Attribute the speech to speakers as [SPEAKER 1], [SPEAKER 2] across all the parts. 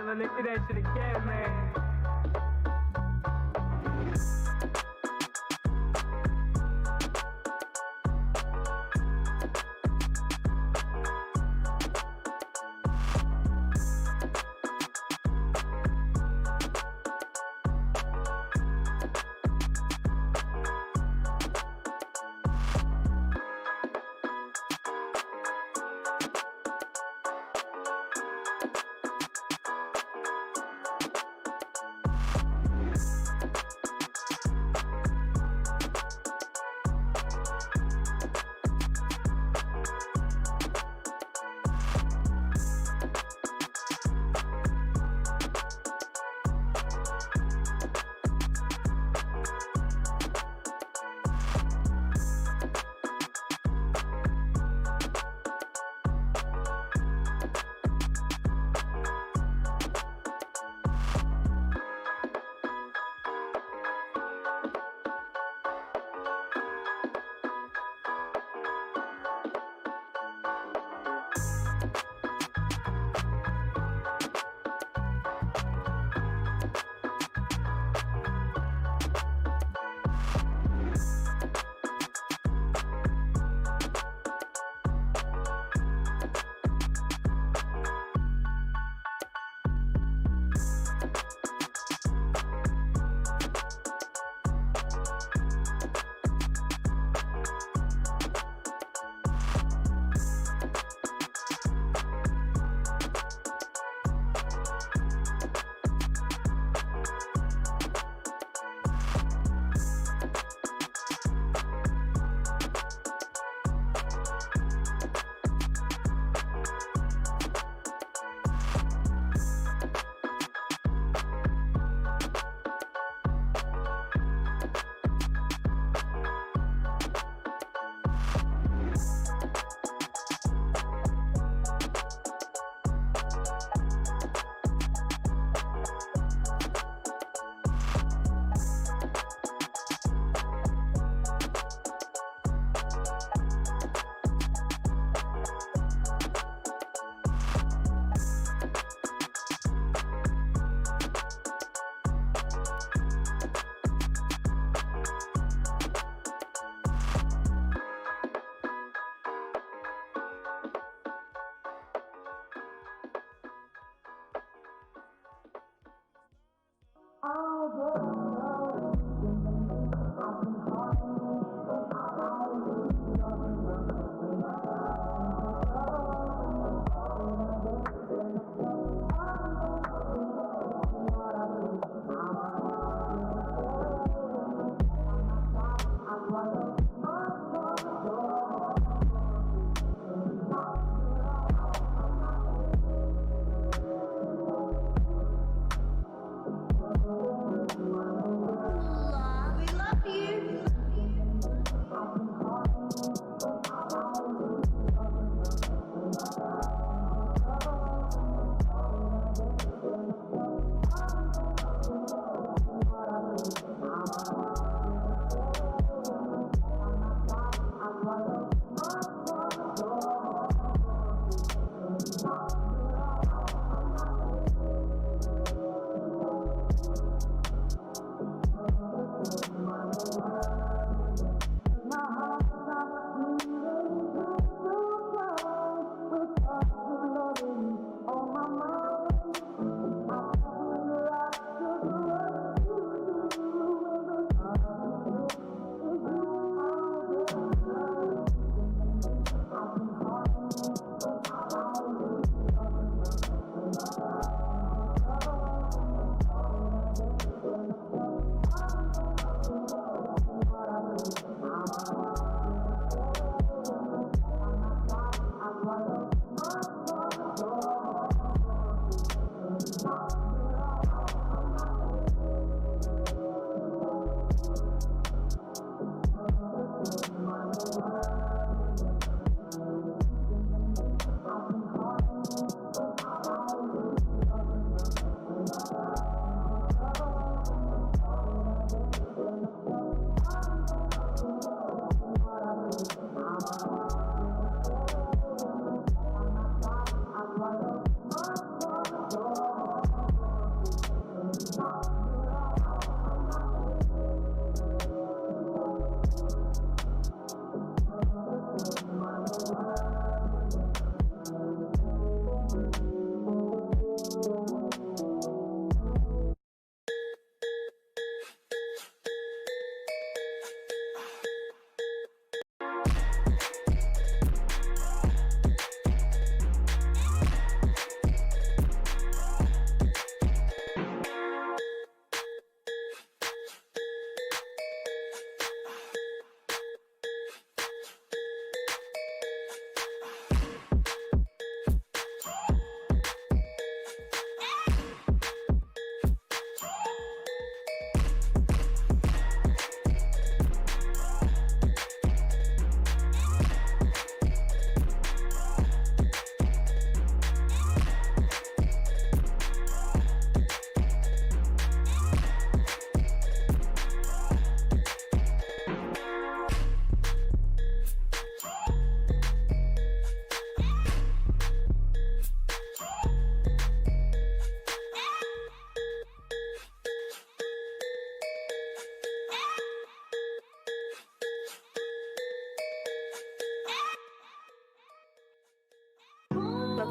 [SPEAKER 1] let me see that shit again, man.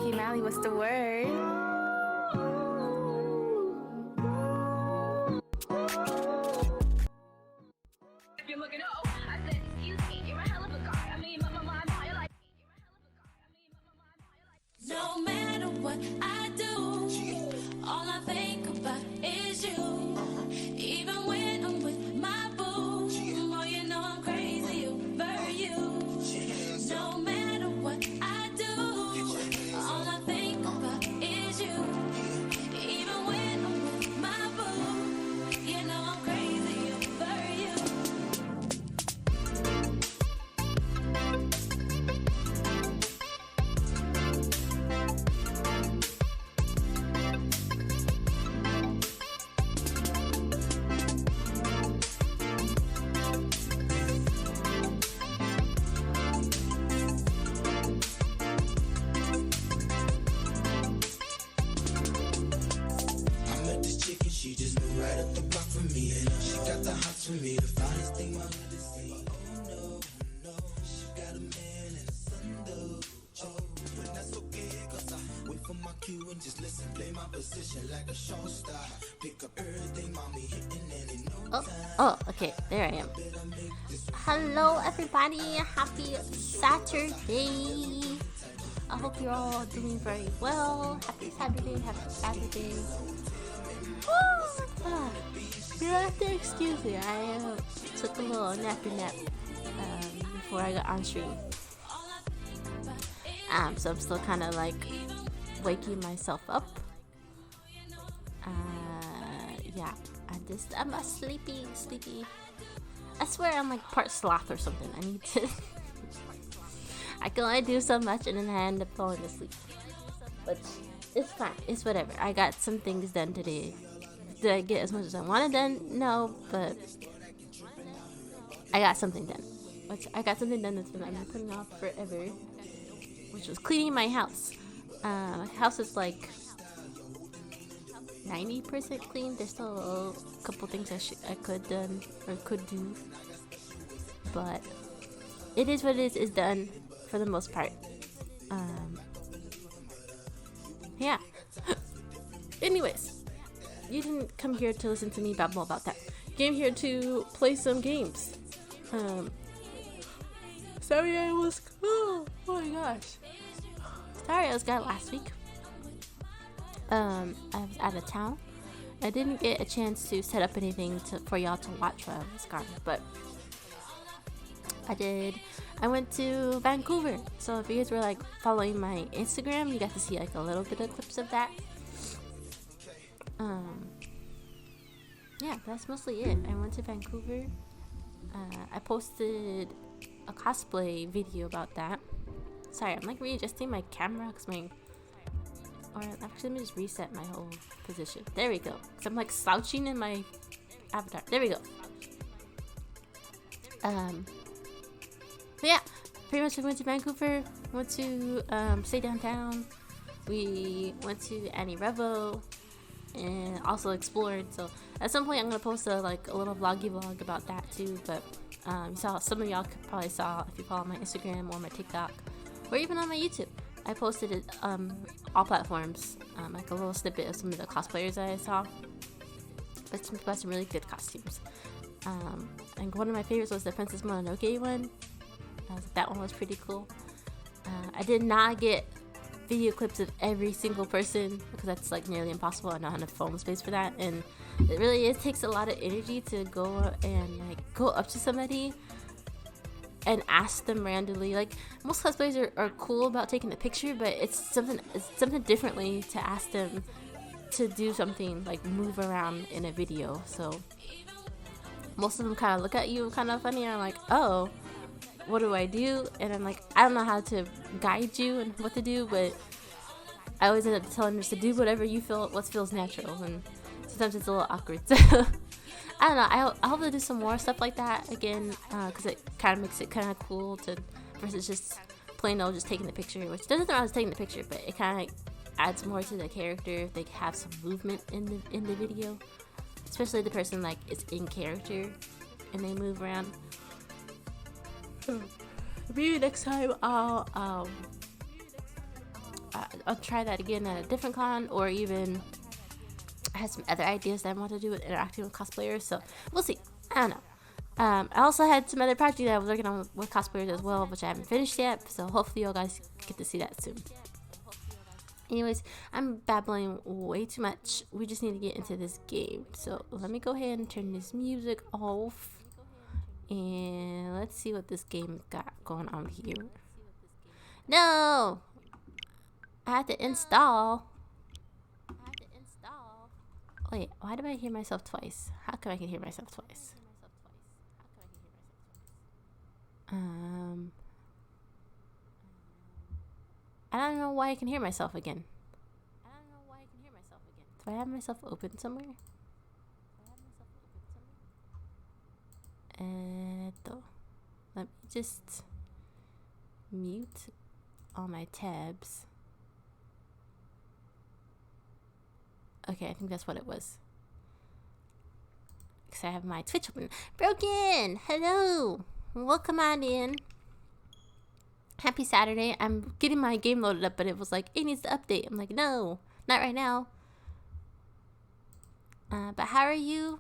[SPEAKER 2] Okay, Mally, what's the word?
[SPEAKER 3] If you're looking up, I said, excuse me, you're a hell of a guy. I mean, my, you're like,
[SPEAKER 4] no matter what I do, all I think about is you. Even when I'm with my boo, oh, you know I'm crazy over you. No matter what I do, all I think about is you. Even when I'm with my boo, you know I'm crazy over you.
[SPEAKER 5] She just moved right up the block from me, and she got the hots for me, the finest thing my hood has seen. Oh no, no, she got a man and a son though. Oh, but that's okay, cause I wait for my cue and just listen, play my position like a show star. Pick up everything, mommy hitting, and in no time.
[SPEAKER 2] Oh, okay, there I am. Hello, everybody. Happy Saturday. I hope you're all doing very well. Happy Saturday, happy Saturday. You have to excuse me. I took a little nappy nap before I got on stream. So I'm still kind of like waking myself up. Yeah, I'm a sleepy. I swear I'm like part sloth or something. I need to. I can only do so much and then I end up falling asleep. But it's fine. It's whatever. I got some things done today. Did I get as much as I wanted done? No, but I got something done. I got something done that's been I've been putting off forever, which was cleaning my house. My house is like 90% clean. There's still a couple things I could do, but it is what it is. It's done for the most part. Yeah. Anyways. You didn't come here to listen to me babble about that. You came here to play some games. Sorry I was cool. Oh my gosh. Sorry I was gone last week. I was out of town. I didn't get a chance to set up anything for y'all to watch while I was gone, but I did. I went to Vancouver. So if you guys were like following my Instagram, you got to see like a little bit of clips of that. Yeah, that's mostly it. I went to Vancouver. I posted a cosplay video about that. Sorry, I'm like readjusting my camera actually, let me just reset my whole position. There we go. Cause I'm like slouching in my avatar. There we go. Yeah, pretty much we went to Vancouver. Went to stay downtown. We went to Annie Revo. And also explored. So at some point I'm gonna post a little vloggy vlog about that too. But some of y'all probably saw if you follow my Instagram or my TikTok or even on my YouTube. I posted it all platforms, like a little snippet of some of the cosplayers that I saw. But got some really good costumes. And one of my favorites was the Princess Mononoke one. That one was pretty cool. I did not get video clips of every single person because that's like nearly impossible. I don't have enough phone space for that, and it takes a lot of energy to go and like go up to somebody and ask them randomly. Like most cosplayers are cool about taking a picture, but it's something differently to ask them to do something like move around in a video. So most of them kind of look at you kind of funny. I'm like, oh, what do I do? And I'm like, I don't know how to guide you and what to do, but I always end up telling them just to do whatever you feel, what feels natural, and sometimes it's a little awkward. So I don't know. I hope to do some more stuff like that again, because it kind of makes it kind of cool to versus just plain old just taking the picture, which doesn't mean I was taking the picture, but it kind of adds more to the character if they have some movement in the video, especially the person like is in character and they move around. Maybe next time I'll I'll try that again at a different con, or even I had some other ideas that I want to do with interacting with cosplayers. So we'll see. I don't know. I also had some other project that I was working on with cosplayers as well, which I haven't finished yet. So hopefully you guys get to see that soon. Anyways, I'm babbling way too much. We just need to get into this game. So let me go ahead and turn this music off. And let's see what this game got going on here. No! I had to install. Wait, why do I hear myself twice? How come I can hear myself twice? I don't know why I can hear myself again. Do I have myself open somewhere? Let me just mute all my tabs. Okay, I think that's what it was. Because I have my Twitch open. Broken! Hello! Welcome on in. Happy Saturday. I'm getting my game loaded up, but it was like, it needs to update. I'm like, no, not right now. But how are you?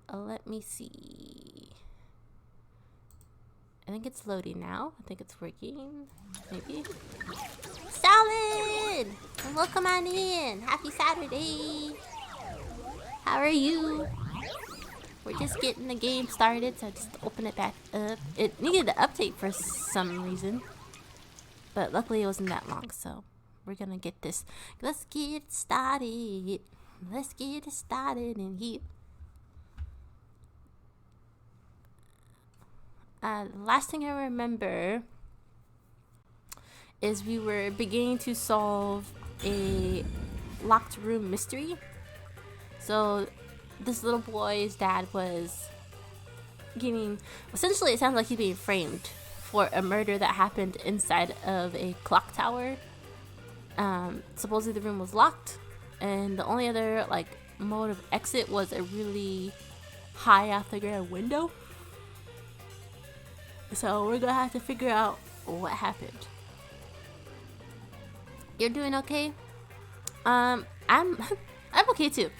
[SPEAKER 2] Let me see. I think it's loading now. I think it's working. Maybe. Solid! Welcome on in. Happy Saturday. How are you? We're just getting the game started, so I just open it back up. It needed to update for some reason, but luckily it wasn't that long, so we're gonna get this. Let's get it started. Let's get it started in here. Last thing I remember is we were beginning to solve a locked room mystery. So this little boy's dad was getting, essentially it sounds like he's being framed for a murder that happened inside of a clock tower. Supposedly the room was locked, and the only other like mode of exit was a really high off the ground window. So we're gonna have to figure out what happened. You're doing okay? I'm okay too.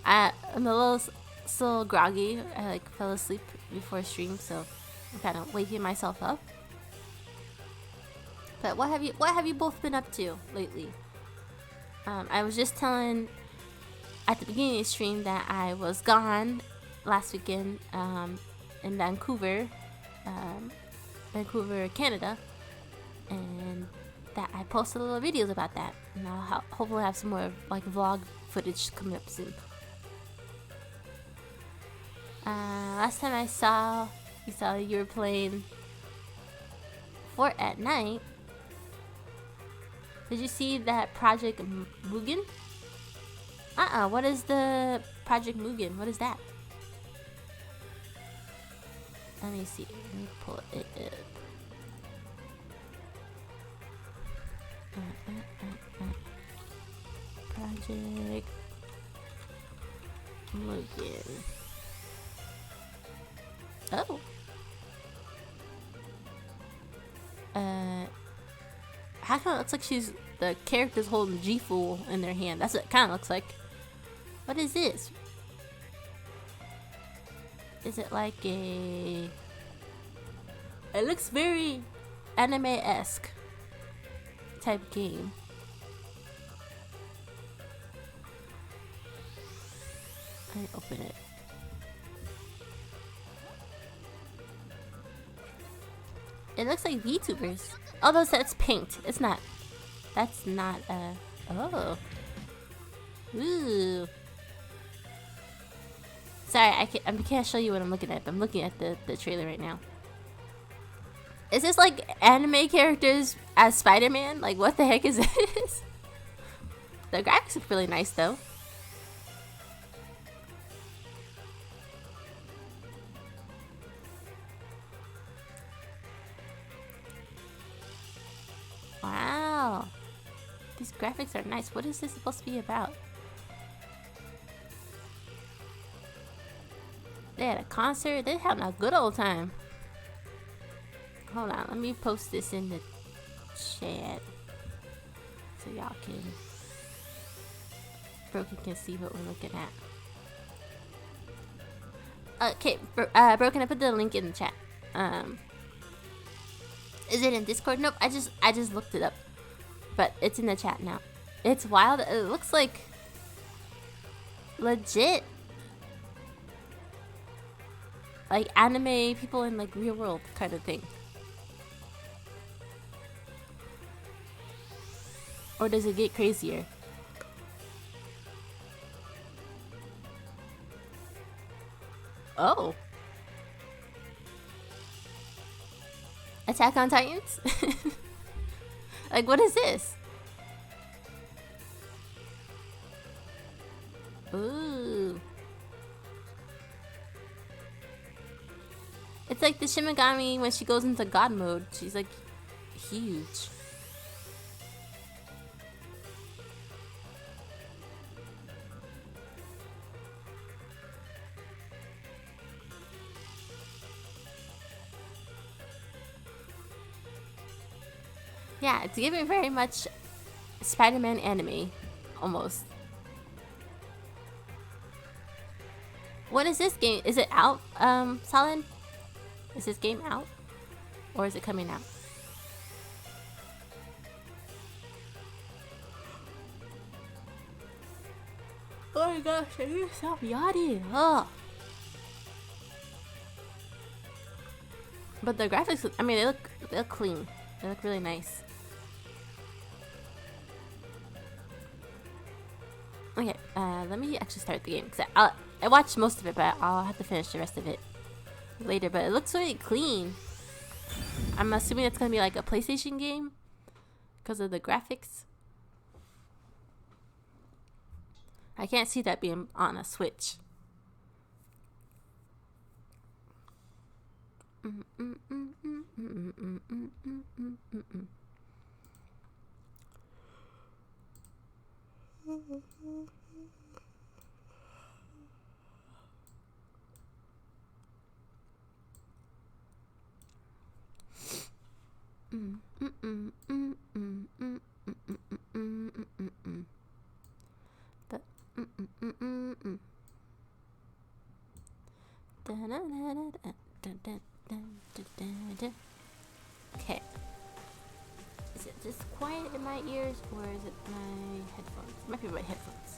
[SPEAKER 2] I'm a little still groggy. I like fell asleep before stream, so I'm kind of waking myself up. But what have you both been up to lately? I was just telling at the beginning of the stream that I was gone last weekend in Vancouver, Canada, and that I posted little videos about that, and I'll hopefully have some more like vlog footage coming up soon. Last time I saw you were playing Fort at night. Did you see that Project Mugen? What is the Project Mugen? What is that? Let me see. Let me pull it up. Project Mugen. Oh. How come it looks like the character's holding G-Fool in their hand? That's what it kind of looks like. What is this? Is it like a... It looks very anime-esque type game. Let me open it. It looks like VTubers. Although that's paint. It's not. That's not oh. Ooh. Sorry, I can't show you what I'm looking at. But I'm looking at the trailer right now. Is this like anime characters as Spider-Man? Like, what the heck is this? The graphics look really nice though. Wow. These graphics are nice. What is this supposed to be about? They had a concert. They had a good old time. Hold on, let me post this in the chat so y'all can Broken can see what we're looking at. Okay, Broken, I put the link in the chat. Is it in Discord? Nope, I just looked it up. But it's in the chat now. It's wild. It looks like legit like anime people in like real world kind of thing. Or does it get crazier? Oh. Attack on Titans? Like, what is this? Ooh. It's like the Shimigami when she goes into God mode. She's like huge. Yeah, it's giving very much Spider-Man anime, almost. When is this game? Is it out, Solid? Is this game out? Or is it coming out? Oh my gosh, I need to stop yawning. Ugh. But the graphics, I mean, they look clean. They look really nice. Okay, let me actually start the game because I watched most of it, but I'll have to finish the rest of it later. But it looks really clean. I'm assuming it's gonna be like a PlayStation game because of the graphics. I can't see that being on a Switch. Okay. Is it just quiet in my ears or is it my headphones? It might be my headphones.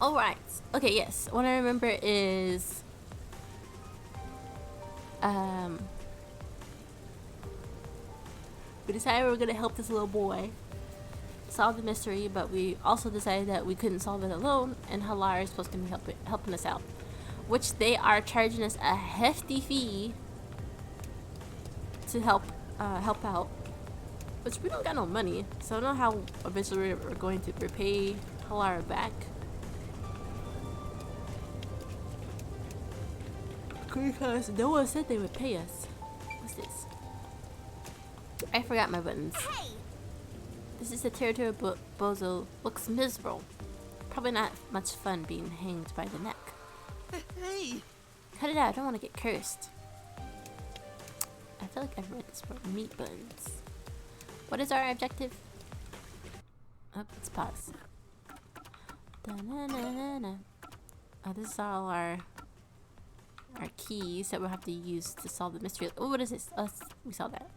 [SPEAKER 2] Alright. Okay, yes. What I remember is we decided we were gonna help this little boy solve the mystery, but we also decided that we couldn't solve it alone, and Halar is supposed to be helping us out, which they are charging us a hefty fee to help out, which we don't got no money, so I don't know how eventually we're going to repay Halar back. Because no one said they would pay us. What's this? I forgot my buttons. Hey! This is the territory Bozo. Looks miserable. Probably not much fun being hanged by the neck.
[SPEAKER 6] Hey!
[SPEAKER 2] Cut it out, I don't want to get cursed. I feel like I've read this for meat buns. What is our objective? Oh, let's pause. Da-na-na-na-na. Oh, this is all our keys that we'll have to use to solve the mystery. Oh, what is this? Oh, we saw that.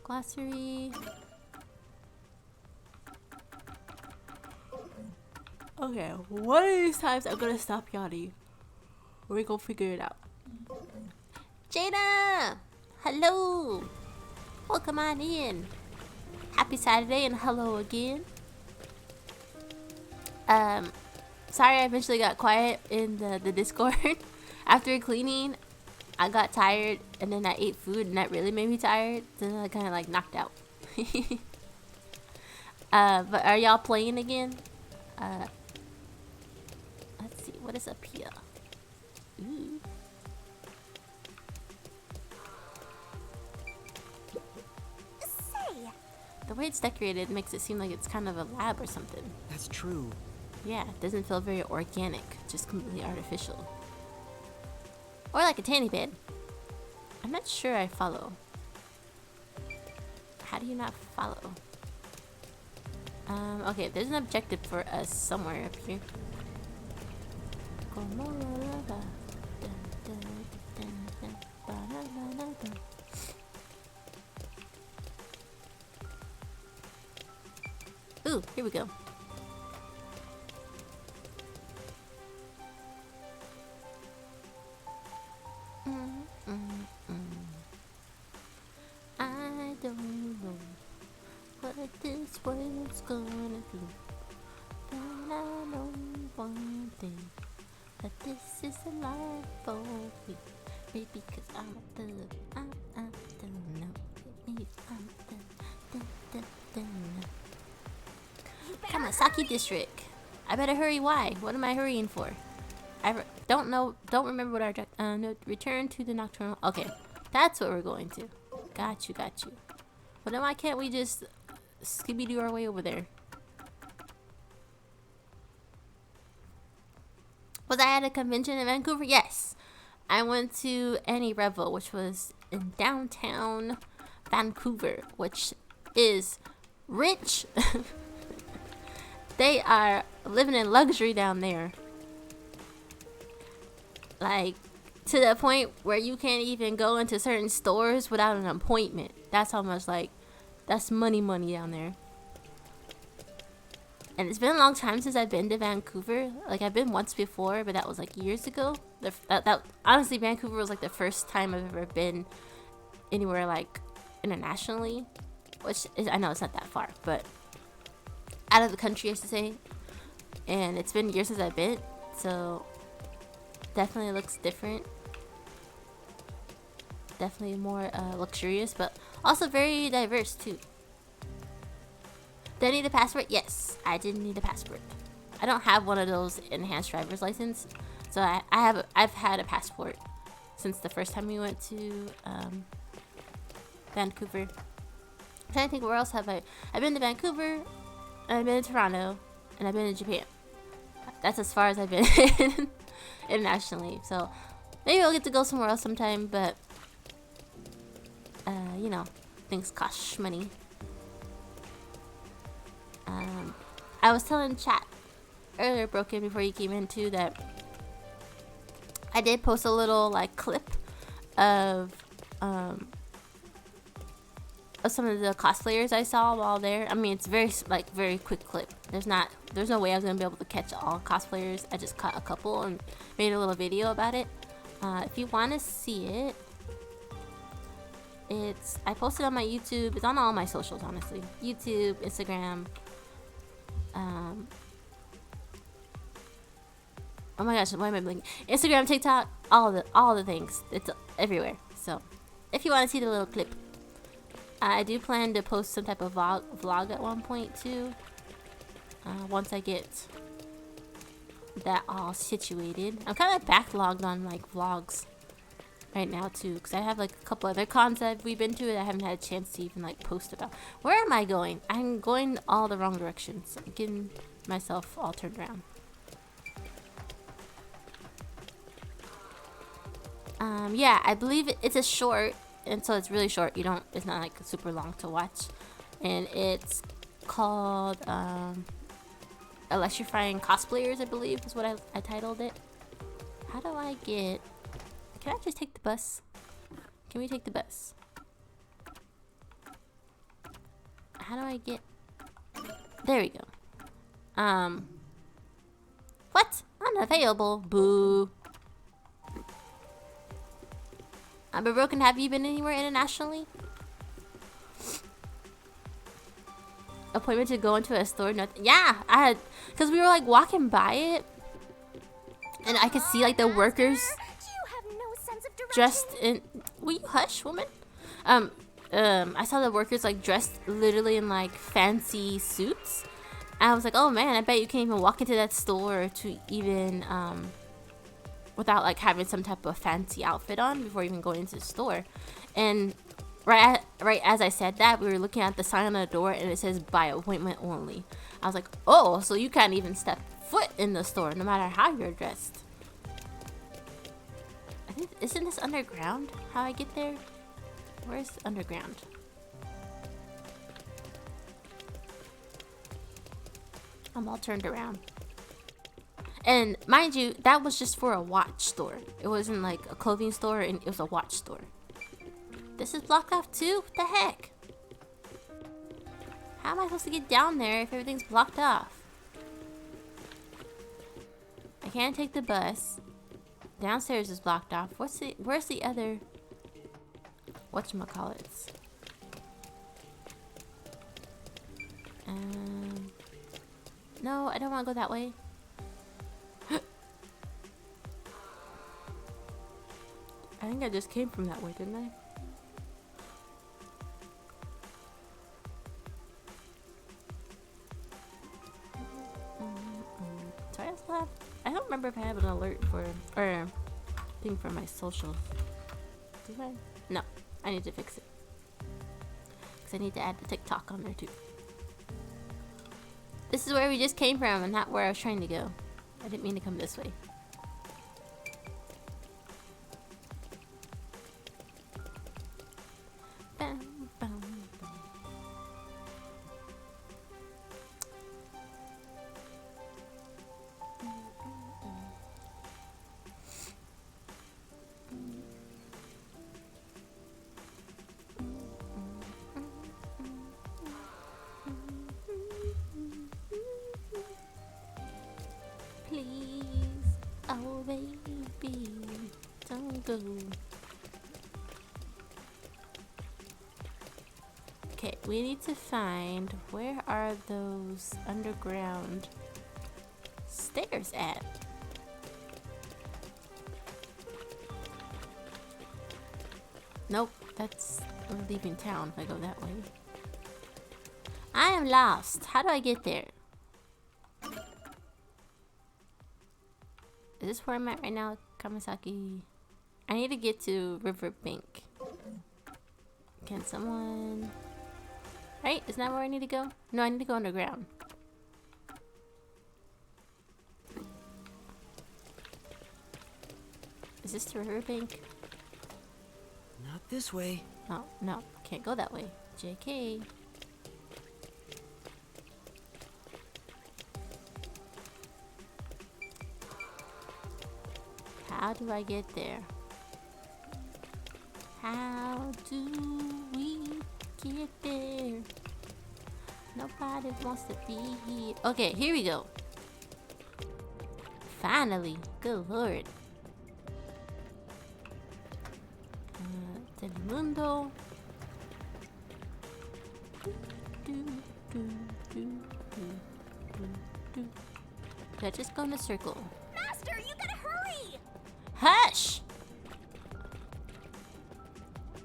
[SPEAKER 2] Glossary. Okay, one of these times I'm gonna stop yawning. We're gonna figure it out. Jada! Hello! Welcome on in. Happy Saturday and hello again. Sorry I eventually got quiet in the Discord. After cleaning, I got tired and then I ate food and that really made me tired. Then I kind of like knocked out. But are y'all playing again? Let's see, what is up here? Ooh. The way it's decorated makes it seem like it's kind of a lab or something.
[SPEAKER 6] That's true.
[SPEAKER 2] Yeah, it doesn't feel very organic, just completely artificial. Or like a tanning bed. I'm not sure I follow. How do you not follow? Okay, there's an objective for us somewhere up here. Ooh, here we go. I don't know what this world's gonna be, but I know one thing, that this is a life for me. Baby, cause I'm a thug, I'm thug, no, maybe I'm thug. Kamasaki District. I better hurry, why? What am I hurrying for? Don't remember what our no, return to the nocturnal. Okay, that's what we're going to. Got you. But then why can't we just skibby-doo our way over there? Was I at a convention in Vancouver? Yes. I went to Annie Revel, which was in downtown Vancouver, which is rich. They are living in luxury down there. Like, to the point where you can't even go into certain stores without an appointment. That's how much, like, that's money down there. And it's been a long time since I've been to Vancouver. Like, I've been once before, but that was like years ago. Honestly, Vancouver was like the first time I've ever been anywhere like internationally, which is, I know it's not that far, but out of the country, I should say. And it's been years since I've been, so definitely looks different. Definitely more luxurious, but also very diverse too. Did I need a passport? Yes, I did need a passport. I don't have one of those enhanced driver's license, so I've had a passport since the first time we went to Vancouver. I'm trying to think, where else have I? I've been to Vancouver, and I've been to Toronto, and I've been to Japan. That's as far as I've been internationally. So maybe I'll get to go somewhere else sometime, but you know, things cost money. I was telling chat earlier, Broken, before you came in too, that I did post a little like clip of some of the cosplayers I saw while there. I mean, it's very quick clip. There's no way I was gonna be able to catch all cosplayers. I just caught a couple and made a little video about it. If you want to see it, I posted on my YouTube. It's on all my socials, honestly. YouTube, Instagram. Oh my gosh, why am I blinking? Instagram, TikTok, all the things. It's everywhere. So, if you want to see the little clip, I do plan to post some type of vlog at one point too. Once I get that all situated. I'm kind of backlogged on like vlogs right now too, because I have like a couple other cons that we've been to that I haven't had a chance to even like post about. Where am I going? I'm going all the wrong directions. I'm getting myself all turned around. Yeah, I believe it's a short, and so it's really short. It's not like super long to watch, and it's called Electrifying Cosplayers, I believe is what I titled it. How do I get? Can I just take the bus? Can we take the bus? How do I get? There we go. What? Unavailable. Boo. But Broken, have you been anywhere internationally? Appointment to go into a store? Nothing. Yeah, I had, because we were like walking by it, and I could see like the workers dressed in. Will you hush, woman? I saw the workers like dressed literally in like fancy suits. And I was like, oh man, I bet you can't even walk into that store to even without like having some type of fancy outfit on before even going into the store. And right as I said that, we were looking at the sign on the door and it says by appointment only. I was like, oh, so you can't even step foot in the store no matter how you're dressed. I Isn't this underground? How I get there? Where's underground? I'm all turned around. And mind you, that was just for a watch store. It wasn't like a clothing store, and it was a watch store. This is blocked off too? What the heck? How am I supposed to get down there if everything's blocked off? I can't take the bus. Downstairs is blocked off. Where's the other whatchamacallits? No, I don't want to go that way. I think I just came from that way, didn't I? Sorry, I left. I don't remember if I have an alert for or thing for my social. Do I? No, I need to fix it because I need to add the TikTok on there too. This is where we just came from and not where I was trying to go. I didn't mean to come this way. Bam, bam, bam. Please, oh baby, don't go. Okay, we need to find where are those underground stairs at? Nope, that's we're leaving town if I go that way. I am lost. How do I get there? Is this where I'm at right now, Kamasaki? I need to get to Riverbank. Can someone... Right? Isn't that where I need to go? No, I need to go underground. Is this the Riverbank?
[SPEAKER 6] Not this way.
[SPEAKER 2] Oh, no. Can't go that way. JK. How do I get there? How do we get there? Nobody wants to be here. Okay, here we go. Finally. Good lord. Telemundo. Did I just go in a circle?
[SPEAKER 3] Master, you gotta hurry!
[SPEAKER 2] Hush!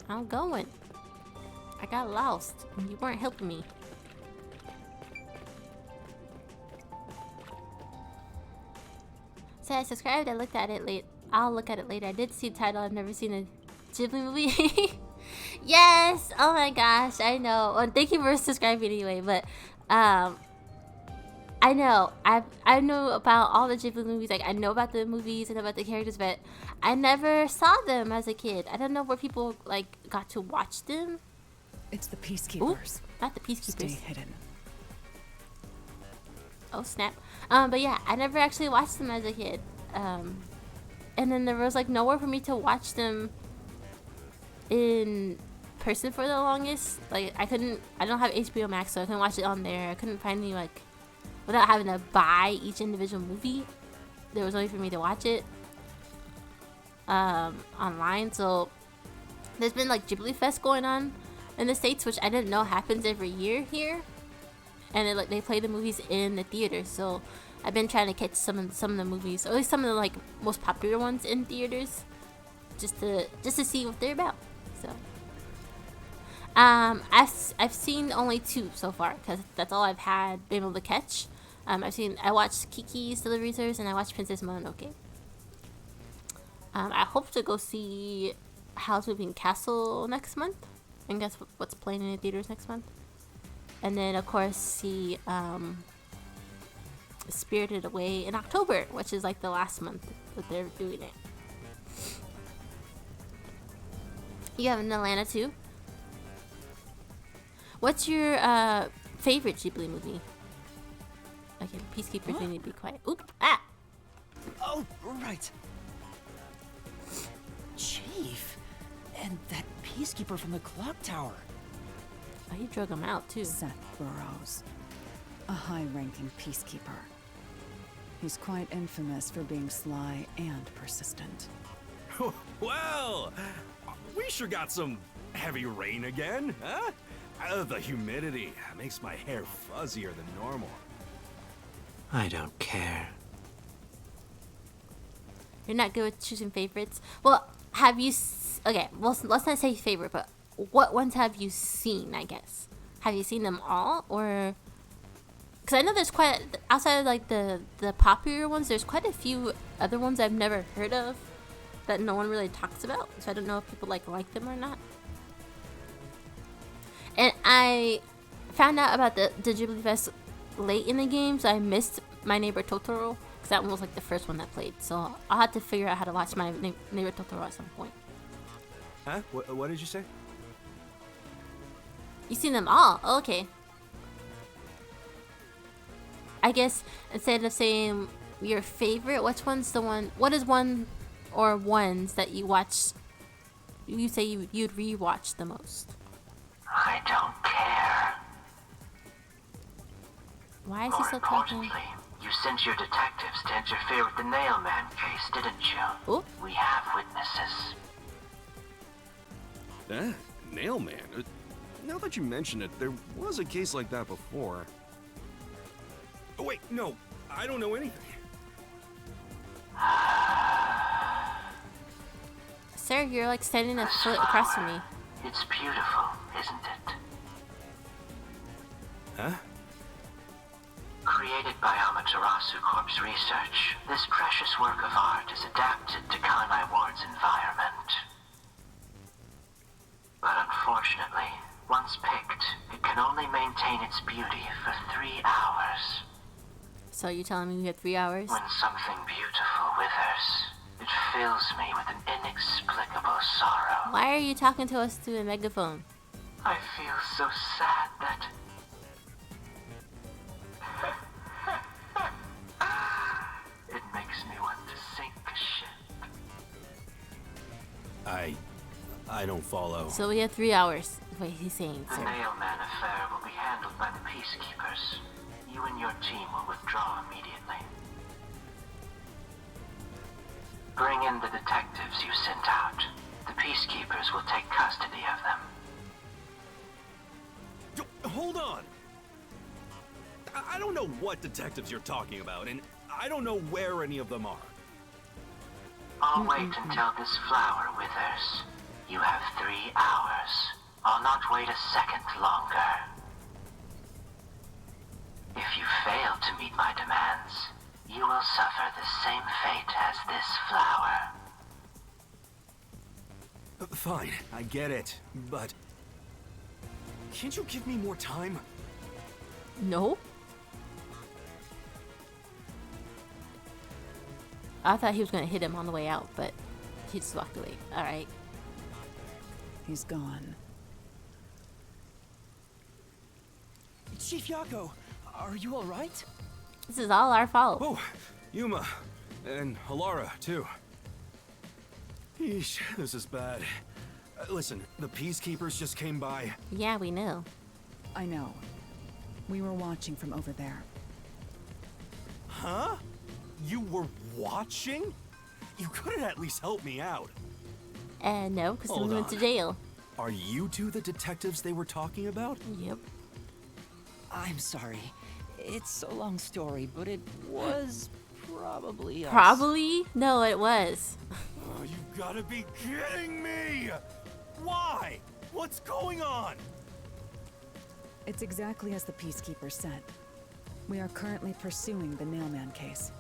[SPEAKER 2] I'm going. I got lost and you weren't helping me. So I subscribed, I looked at it late. I'll look at it later. I did see the title. I've never seen a Ghibli movie. Yes! Oh my gosh, I know. Well, thank you for subscribing anyway, but I know. I know about all the Ghibli movies. Like, I know about the movies and about the characters, but I never saw them as a kid. I don't know where people, like, got to watch them.
[SPEAKER 7] It's the peacekeepers.
[SPEAKER 2] Ooh, not the peacekeepers.
[SPEAKER 7] Stay hidden.
[SPEAKER 2] Oh, snap. But yeah, I never actually watched them as a kid. And then there was, like, nowhere for me to watch them in person for the longest. Like, I don't have HBO Max, so I couldn't watch it on there. I couldn't find any, like, without having to buy each individual movie. There was only for me to watch it online. So there's been like Ghibli Fest going on in the States, which I didn't know happens every year here, and they play the movies in the theaters. So I've been trying to catch some of the movies, or at least some of the like most popular ones in theaters, just to see what they're about. So I've seen only 2 so far because that's all I've had been able to catch. I watched Kiki's Delivery Service and I watched Princess Mononoke. I hope to go see Howl's Moving Castle next month. I think that's what's playing in the theaters next month. And then of course see Spirited Away in October, which is like the last month that they're doing it. You have in Atlanta too? What's your favorite Ghibli movie? Okay, Peacekeepers need to be quiet. Oop! Ah!
[SPEAKER 6] Oh, right. Chief, and that peacekeeper from the clock tower.
[SPEAKER 2] Oh, he drug him out too.
[SPEAKER 7] Seth Burrows, a high-ranking peacekeeper. He's quite infamous for being sly and persistent.
[SPEAKER 8] Well, we sure got some heavy rain again, huh? The humidity makes my hair fuzzier than normal.
[SPEAKER 6] I don't care.
[SPEAKER 2] You're not good with choosing favorites. Well, have you? Okay, well, let's not say favorite, but what ones have you seen? I guess. Have you seen them all, or? Because I know there's quite outside of like the popular ones. There's quite a few other ones I've never heard of that no one really talks about. So I don't know if people like them or not. And I found out about the Ghibli Fest late in the game, so I missed My Neighbor Totoro because that one was like the first one that played. So I'll have to figure out how to watch My Neighbor Totoro at some point.
[SPEAKER 8] Huh? What did you say?
[SPEAKER 2] You seen them all? Oh, okay. I guess instead of saying your favorite, which one's the one? What is one or ones that you watch? You say you'd rewatch the most.
[SPEAKER 9] I don't care.
[SPEAKER 2] Why is he still talking?
[SPEAKER 9] More importantly, you sent your detectives to interfere with the Nailman case, didn't you?
[SPEAKER 2] Oh.
[SPEAKER 9] We have witnesses.
[SPEAKER 8] Nailman? Now that you mention it, there was a case like that before. Oh, wait, no, I don't know anything.
[SPEAKER 2] Sir, you're like standing a foot across from me.
[SPEAKER 9] It's beautiful, isn't it?
[SPEAKER 8] Huh?
[SPEAKER 9] Created by Amaterasu Corp's research, this precious work of art is adapted to Kanai Ward's environment. But unfortunately, once picked, it can only maintain its beauty for 3 hours.
[SPEAKER 2] So you're telling me we have 3 hours?
[SPEAKER 9] When something beautiful withers, it fills me with an inexplicable sorrow.
[SPEAKER 2] Why are you talking to us through a megaphone?
[SPEAKER 9] I feel so sad that... it makes me want to sink a ship.
[SPEAKER 8] I don't follow.
[SPEAKER 2] So we have 3 hours. Wait, he's saying,
[SPEAKER 9] The
[SPEAKER 2] sir.
[SPEAKER 9] Nailman affair will be handled by the peacekeepers. You and your team will withdraw immediately. Bring in the detectives you sent out. The peacekeepers will take custody of them.
[SPEAKER 8] Hold on! I don't know what detectives you're talking about, and I don't know where any of them are.
[SPEAKER 9] I'll wait until this flower withers. You have 3 hours. I'll not wait a second longer. If you fail to meet my demands, you will suffer the same fate as this flower.
[SPEAKER 8] Fine, I get it, but... can't you give me more time?
[SPEAKER 2] No? I thought he was going to hit him on the way out, but he just walked away. Alright.
[SPEAKER 7] He's gone.
[SPEAKER 6] Chief Yako, are you all right?
[SPEAKER 2] This is all our fault.
[SPEAKER 8] Oh, Yuma. And Halara, too. Yeesh, this is bad. Listen, the peacekeepers just came by.
[SPEAKER 2] Yeah, we know.
[SPEAKER 7] I know. We were watching from over there.
[SPEAKER 8] Huh? You were watching? You could have at least helped me out.
[SPEAKER 2] No, because then
[SPEAKER 8] Hold
[SPEAKER 2] we went
[SPEAKER 8] on.
[SPEAKER 2] to jail.
[SPEAKER 8] Are you two the detectives they were talking about?
[SPEAKER 2] Yep.
[SPEAKER 6] I'm sorry. It's a long story, but it was probably us.
[SPEAKER 2] Probably? No, it was.
[SPEAKER 8] Oh, you gotta be kidding me! Why? What's going on?
[SPEAKER 7] It's exactly as the Peacekeeper said. We are currently pursuing the Nailman case.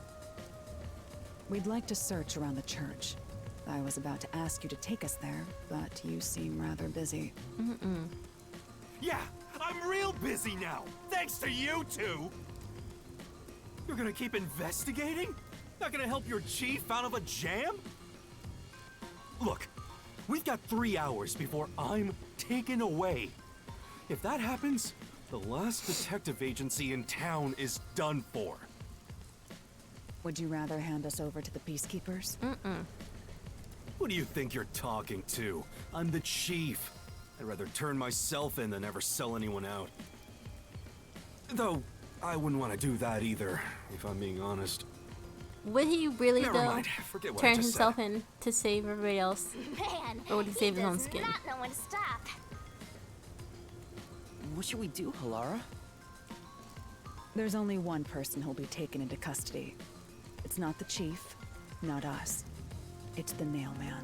[SPEAKER 7] We'd like to search around the church. I was about to ask you to take us there, but you seem rather busy.
[SPEAKER 8] Yeah, I'm real busy now, thanks to you two! You're gonna keep investigating? Not gonna help your chief out of a jam? Look, We've got 3 hours before I'm taken away. If that happens, the last detective agency in town is done for.
[SPEAKER 7] Would you rather hand us over to the Peacekeepers?
[SPEAKER 8] Who do you think you're talking to? I'm the chief. I'd rather turn myself in than ever sell anyone out. Though, I wouldn't want to do that either, if I'm being honest.
[SPEAKER 2] Would he really
[SPEAKER 8] Never
[SPEAKER 2] though
[SPEAKER 8] mind. Forget what I
[SPEAKER 2] turn
[SPEAKER 8] just
[SPEAKER 2] himself
[SPEAKER 8] said.
[SPEAKER 2] in to save everybody else?
[SPEAKER 10] Man,
[SPEAKER 2] Or would he save his own skin?
[SPEAKER 10] Not know when to stop.
[SPEAKER 6] What should we do, Halara?
[SPEAKER 7] There's only one person who'll be taken into custody. It's not the chief, not us. It's the Nail Man.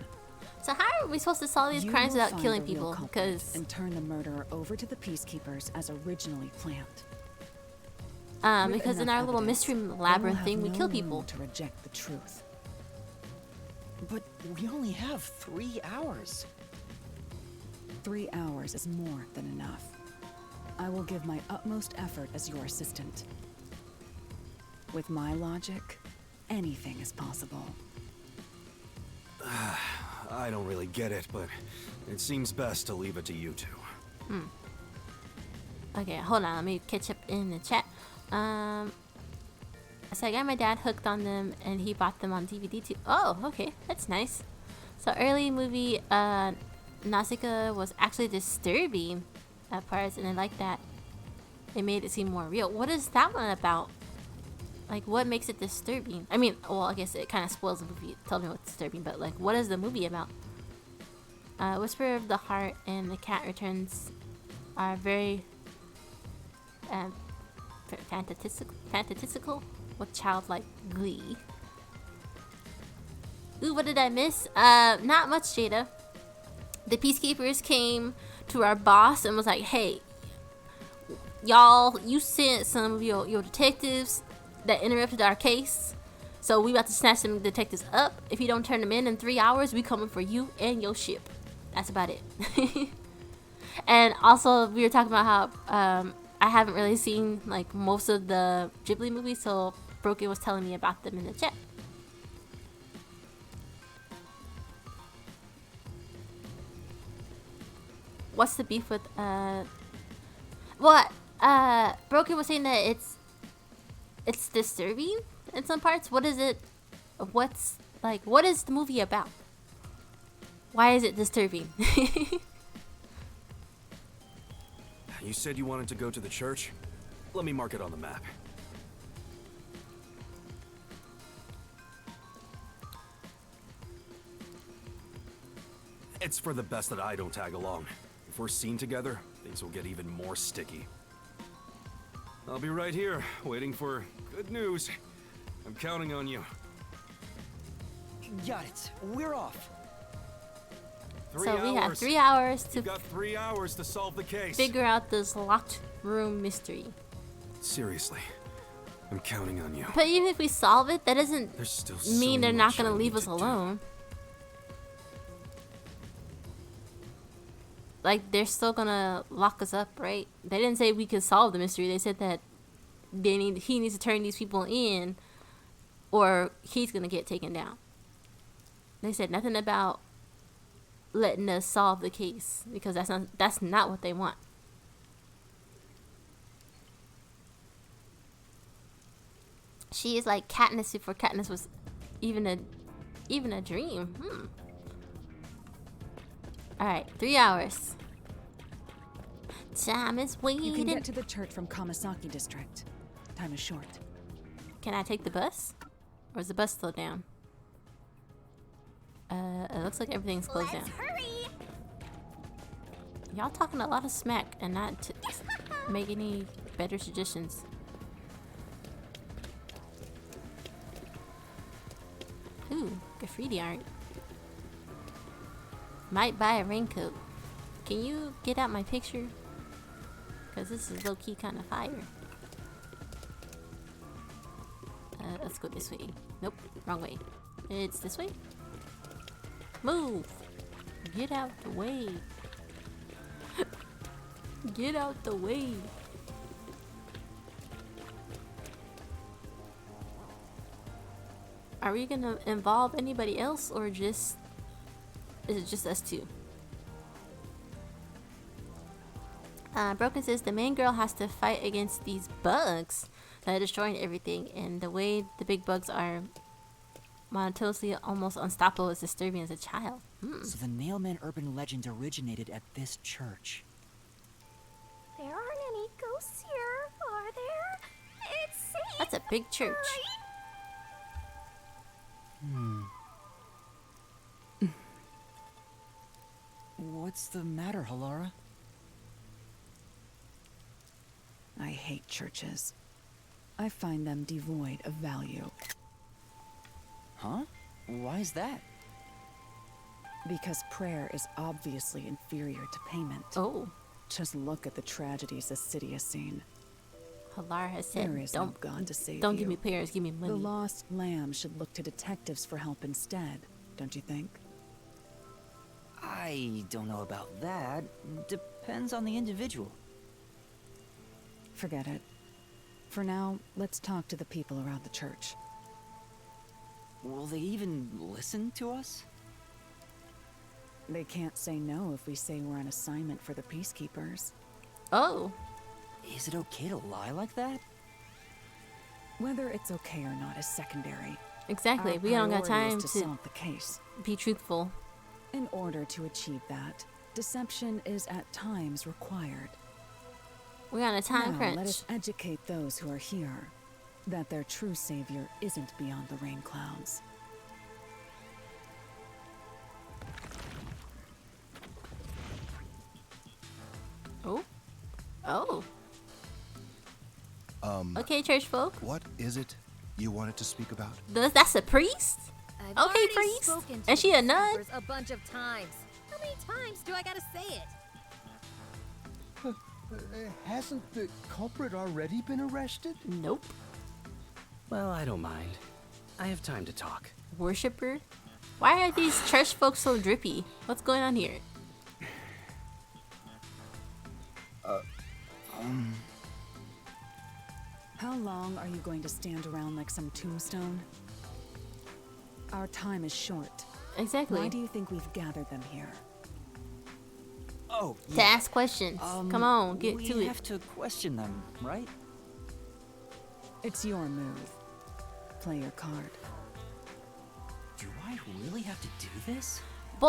[SPEAKER 2] So how are we supposed to solve these
[SPEAKER 7] You
[SPEAKER 2] crimes
[SPEAKER 7] will
[SPEAKER 2] without
[SPEAKER 7] find
[SPEAKER 2] killing
[SPEAKER 7] the real
[SPEAKER 2] people?
[SPEAKER 7] culprit
[SPEAKER 2] Because
[SPEAKER 7] and turn the murderer over to the Peacekeepers as originally planned. With
[SPEAKER 2] because in
[SPEAKER 7] enough
[SPEAKER 2] our little
[SPEAKER 7] evidence,
[SPEAKER 2] mystery
[SPEAKER 7] they will
[SPEAKER 2] labyrinth
[SPEAKER 7] have
[SPEAKER 2] thing, we
[SPEAKER 7] no
[SPEAKER 2] kill
[SPEAKER 7] room
[SPEAKER 2] people.
[SPEAKER 7] to reject the truth.
[SPEAKER 6] But we only have 3 hours.
[SPEAKER 7] 3 hours is more than enough. I will give my utmost effort as your assistant. With my logic, anything is possible.
[SPEAKER 8] I don't really get it, but it seems best to leave it to you two.
[SPEAKER 2] Okay, hold on. Let me catch up in the chat. So I got my dad hooked on them, and he bought them on DVD too. Oh, okay, that's nice. So early movie, Nausicaa was actually disturbing at parts, and I like that. It made it seem more real. What is that one about? Like, what makes it disturbing? I mean, well, I guess it kind of spoils the movie. Tell me what's disturbing, but like, what is the movie about? Whisper of the Heart and The Cat Returns are very fantastical with childlike glee. Ooh, what did I miss? Not much, Jada. The Peacekeepers came to our boss and was like, hey, y'all, you sent some of your detectives that interrupted our case, so we about to snatch some detectives up. If you don't turn them in 3 hours, we coming for you and your ship. That's about it. And also, we were talking about how I haven't really seen like most of the Ghibli movies, so Broken was telling me about them in the chat. What's the beef with what? Broken was saying that it's disturbing in some parts. What is it? What's like? What is the movie about? Why is it disturbing?
[SPEAKER 8] You said you wanted to go to the church? Let me mark it on the map. It's for the best that I don't tag along. If we're seen together, things will get even more sticky. I'll be right here, waiting for good news. I'm counting on you.
[SPEAKER 6] Got it. We're off.
[SPEAKER 2] So we have 3 hours to
[SPEAKER 8] You've got 3 hours to solve the case.
[SPEAKER 2] figure out this locked room mystery.
[SPEAKER 8] Seriously, I'm counting on you.
[SPEAKER 2] But even if we solve it, that doesn't
[SPEAKER 8] There's still so
[SPEAKER 2] mean they're not
[SPEAKER 8] much
[SPEAKER 2] gonna
[SPEAKER 8] I
[SPEAKER 2] leave
[SPEAKER 8] need
[SPEAKER 2] us
[SPEAKER 8] to do.
[SPEAKER 2] alone. Like, they're still gonna lock us up, right? They didn't say we could solve the mystery. They said that he needs to turn these people in, or he's gonna get taken down. They said nothing about letting us solve the case, because that's not what they want. She is like Katniss before Katniss was even a dream. Alright, 3 hours. Time is waiting.
[SPEAKER 7] You can get to the church from Kamasaki district. Time is short.
[SPEAKER 2] Can I take the bus? Or is the bus still down? It looks like everything's closed down.
[SPEAKER 10] Hurry!
[SPEAKER 2] Y'all talking a lot of smack and not to make any better suggestions. Ooh, graffiti art. Might buy a raincoat. Can you get out my picture? Because this is low-key kind of fire. Let's go this way. Nope, wrong way. It's this way. Move! Get out the way. Get out the way. Are we gonna involve anybody else or just is it just us two? Broken says the main girl has to fight against these bugs that are destroying everything, and the way the big bugs are monotonously almost unstoppable is disturbing as a child.
[SPEAKER 6] So the Nailman urban legend originated at this church.
[SPEAKER 10] There aren't any ghosts here, are there? It's safe.
[SPEAKER 2] That's a big church.
[SPEAKER 6] What's the matter, Halara?
[SPEAKER 7] I hate churches. I find them devoid of value.
[SPEAKER 6] Huh? Why is that?
[SPEAKER 7] Because prayer is obviously inferior to payment.
[SPEAKER 2] Oh.
[SPEAKER 7] Just look at the tragedies the city has seen.
[SPEAKER 2] Halar has said,
[SPEAKER 7] There is no God to save
[SPEAKER 2] don't
[SPEAKER 7] you.
[SPEAKER 2] give me prayers, give me money.
[SPEAKER 7] The lost lamb should look to detectives for help instead, don't you think?
[SPEAKER 6] I don't know about that. Depends on the individual.
[SPEAKER 7] Forget it. For now, let's talk to the people around the church.
[SPEAKER 6] Will they even listen to us?
[SPEAKER 7] They can't say no if we say we're on assignment for the peacekeepers.
[SPEAKER 2] Oh.
[SPEAKER 6] Is it okay to lie like that?
[SPEAKER 7] Whether it's okay or not is secondary.
[SPEAKER 2] Exactly.
[SPEAKER 7] Our
[SPEAKER 2] We don't got
[SPEAKER 7] priority
[SPEAKER 2] time
[SPEAKER 7] is
[SPEAKER 2] to
[SPEAKER 7] solve the case.
[SPEAKER 2] be truthful.
[SPEAKER 7] In order to achieve that, deception is at times required.
[SPEAKER 2] We're on a time
[SPEAKER 7] Now,
[SPEAKER 2] crunch.
[SPEAKER 7] let us educate those who are here that their true savior isn't beyond the rain clouds.
[SPEAKER 2] Oh. Oh. Okay, church folk.
[SPEAKER 11] What is it you wanted to speak about?
[SPEAKER 2] That's a priest?
[SPEAKER 10] I've
[SPEAKER 2] Okay,
[SPEAKER 10] already
[SPEAKER 2] priest.
[SPEAKER 10] spoken to
[SPEAKER 2] Is she
[SPEAKER 10] the
[SPEAKER 2] a nun?
[SPEAKER 10] peacekeepers a bunch of times. How many times do I gotta say it?
[SPEAKER 12] Hasn't the culprit already been arrested?
[SPEAKER 2] Nope.
[SPEAKER 13] Well, I don't mind. I have time to talk.
[SPEAKER 2] Worshipper? Why are these church folks so drippy? What's going on here?
[SPEAKER 7] How long are you going to stand around like some tombstone? Our time is short.
[SPEAKER 2] Exactly.
[SPEAKER 7] Why do you think we've gathered them here?
[SPEAKER 6] Oh,
[SPEAKER 2] To ask questions. Come on, get to
[SPEAKER 6] We
[SPEAKER 2] it.
[SPEAKER 6] have to question them, right?
[SPEAKER 7] It's your move. Play your card.
[SPEAKER 6] Do I really have to do this?
[SPEAKER 2] Boy!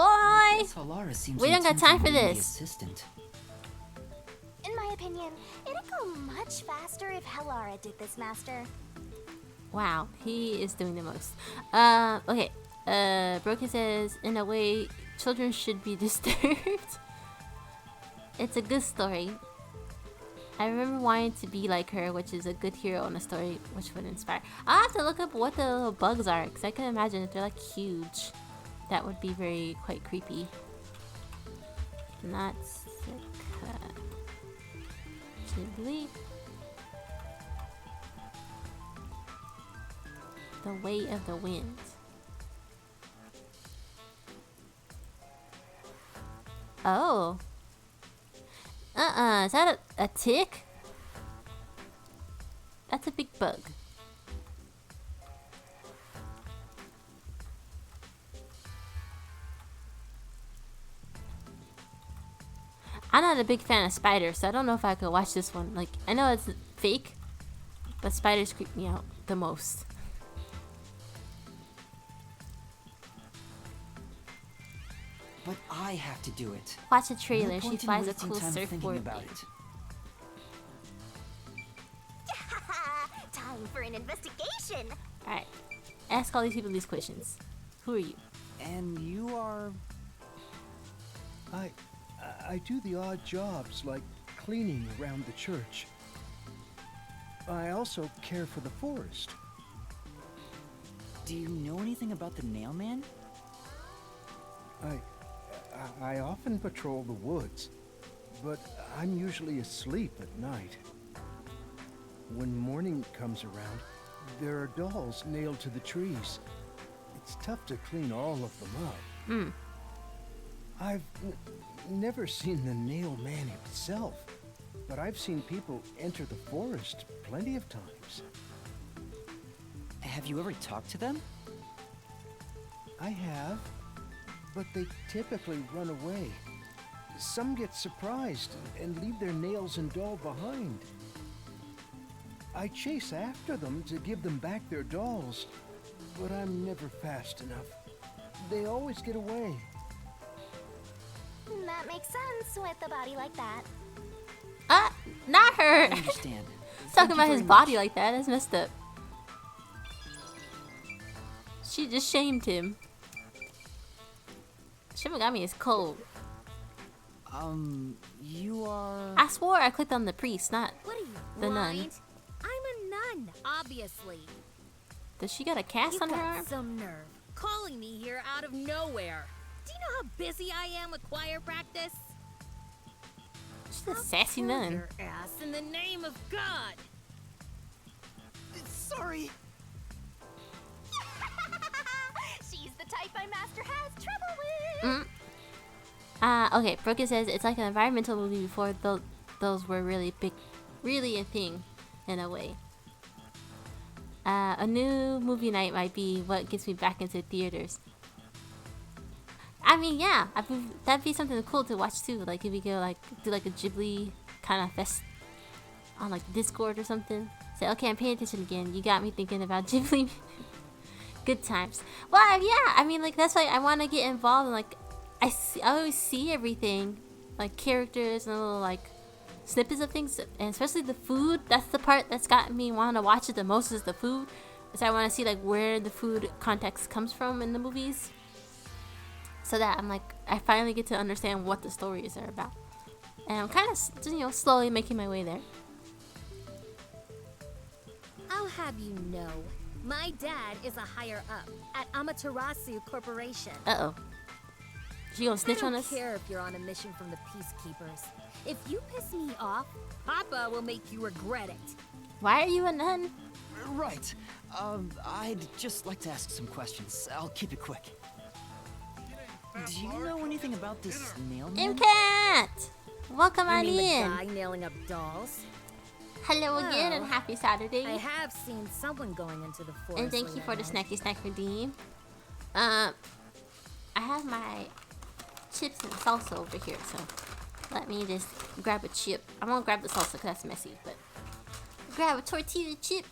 [SPEAKER 6] Guess Halara seems
[SPEAKER 2] We don't got
[SPEAKER 6] intent
[SPEAKER 2] time
[SPEAKER 6] on
[SPEAKER 2] for
[SPEAKER 6] being the
[SPEAKER 2] this.
[SPEAKER 6] assistant.
[SPEAKER 10] In my opinion, it'd go much faster if Helara did this, Master.
[SPEAKER 2] Wow, he is doing the most. Okay. Broken says, in a way, children should be disturbed. It's a good story. I remember wanting to be like her, which is a good hero in a story which would inspire. I'll have to look up what the little bugs are, because I can imagine if they're like huge, that would be quite creepy. Not Ghibli. The Way of the Wind. Oh. Is that a tick? That's a big bug. I'm not a big fan of spiders, so I don't know if I could watch this one. Like, I know it's fake, but spiders creep me out the most.
[SPEAKER 6] But I have to do it.
[SPEAKER 2] Watch the trailer.
[SPEAKER 6] No
[SPEAKER 2] She
[SPEAKER 6] point in
[SPEAKER 2] flies a
[SPEAKER 6] wasting
[SPEAKER 2] cool
[SPEAKER 6] time thinking
[SPEAKER 2] surfboard.
[SPEAKER 6] about
[SPEAKER 2] thing.
[SPEAKER 6] it.
[SPEAKER 10] Time for an investigation.
[SPEAKER 2] Alright. Ask all these people these questions. Who are you?
[SPEAKER 6] And you are...
[SPEAKER 12] I do the odd jobs like cleaning around the church. I also care for the forest.
[SPEAKER 6] Do you know anything about the Nailman?
[SPEAKER 12] I often patrol the woods, but I'm usually asleep at night. When morning comes around, there are dolls nailed to the trees. It's tough to clean all of them up. I've never seen the Nail Man himself, but I've seen people enter the forest plenty of times.
[SPEAKER 6] Have you ever talked to them?
[SPEAKER 12] I have, but they typically run away. Some get surprised and leave their nails and doll behind. I chase after them to give them back their dolls, but I'm never fast enough. They always get away.
[SPEAKER 10] That makes sense with a body like that.
[SPEAKER 2] Not her.
[SPEAKER 6] I understand.
[SPEAKER 2] Talking about his body like that. That's messed up. She just shamed him. Shimigami is cold.
[SPEAKER 6] You are...
[SPEAKER 2] I swore I clicked on the priest, not
[SPEAKER 14] What are you,
[SPEAKER 2] the
[SPEAKER 14] blind?
[SPEAKER 2] nun.
[SPEAKER 14] I'm a nun, obviously.
[SPEAKER 2] Does she got a cast
[SPEAKER 14] You
[SPEAKER 2] on her
[SPEAKER 14] got
[SPEAKER 2] arm?
[SPEAKER 14] some nerve calling me here out of nowhere. Do you know how busy I am with choir practice?
[SPEAKER 2] She's a sassy
[SPEAKER 14] Pull
[SPEAKER 2] nun.
[SPEAKER 14] your ass in the name of God.
[SPEAKER 6] Sorry.
[SPEAKER 10] She's the type my master has trouble with.
[SPEAKER 2] Okay, Brooke says it's like an environmental movie before those were really big, really a thing, in a way. A new movie night might be what gets me back into theaters. I mean, yeah, that'd be something cool to watch too. Like if we could like do like a Ghibli kind of fest on like Discord or something. Say, okay, I'm paying attention again. You got me thinking about Ghibli. Good times. Well, yeah, I mean, like that's why I want to get involved in like. I always see everything, like characters and little like snippets of things, and especially the food. That's the part that's got me wanting to watch it the most is the food. So I want to see like where the food context comes from in the movies, so that I'm like I finally get to understand what the stories are about. And I'm kind of slowly making my way there.
[SPEAKER 14] I'll have you know, my dad is a higher up at Amaterasu Corporation.
[SPEAKER 2] Uh-oh. She gonna snitch on us?
[SPEAKER 14] I don't care if you're on a mission from the Peacekeepers. If you piss me off, Papa will make you regret it.
[SPEAKER 2] Why are you a nun?
[SPEAKER 6] Right. I'd just like to ask some questions. I'll keep it quick. Do you know anything about this nail man?
[SPEAKER 2] Imcat! Welcome on
[SPEAKER 14] You mean
[SPEAKER 2] in.
[SPEAKER 14] the guy nailing up dolls?
[SPEAKER 2] Hello again and
[SPEAKER 14] Well,
[SPEAKER 2] happy Saturday.
[SPEAKER 14] I have seen someone going into the forest.
[SPEAKER 2] And thank you
[SPEAKER 14] late
[SPEAKER 2] for
[SPEAKER 14] at
[SPEAKER 2] the
[SPEAKER 14] night.
[SPEAKER 2] snacky snack redeem. I have my chips and salsa over here, so let me just grab a chip. I won't grab the salsa because that's messy, but grab a tortilla chip.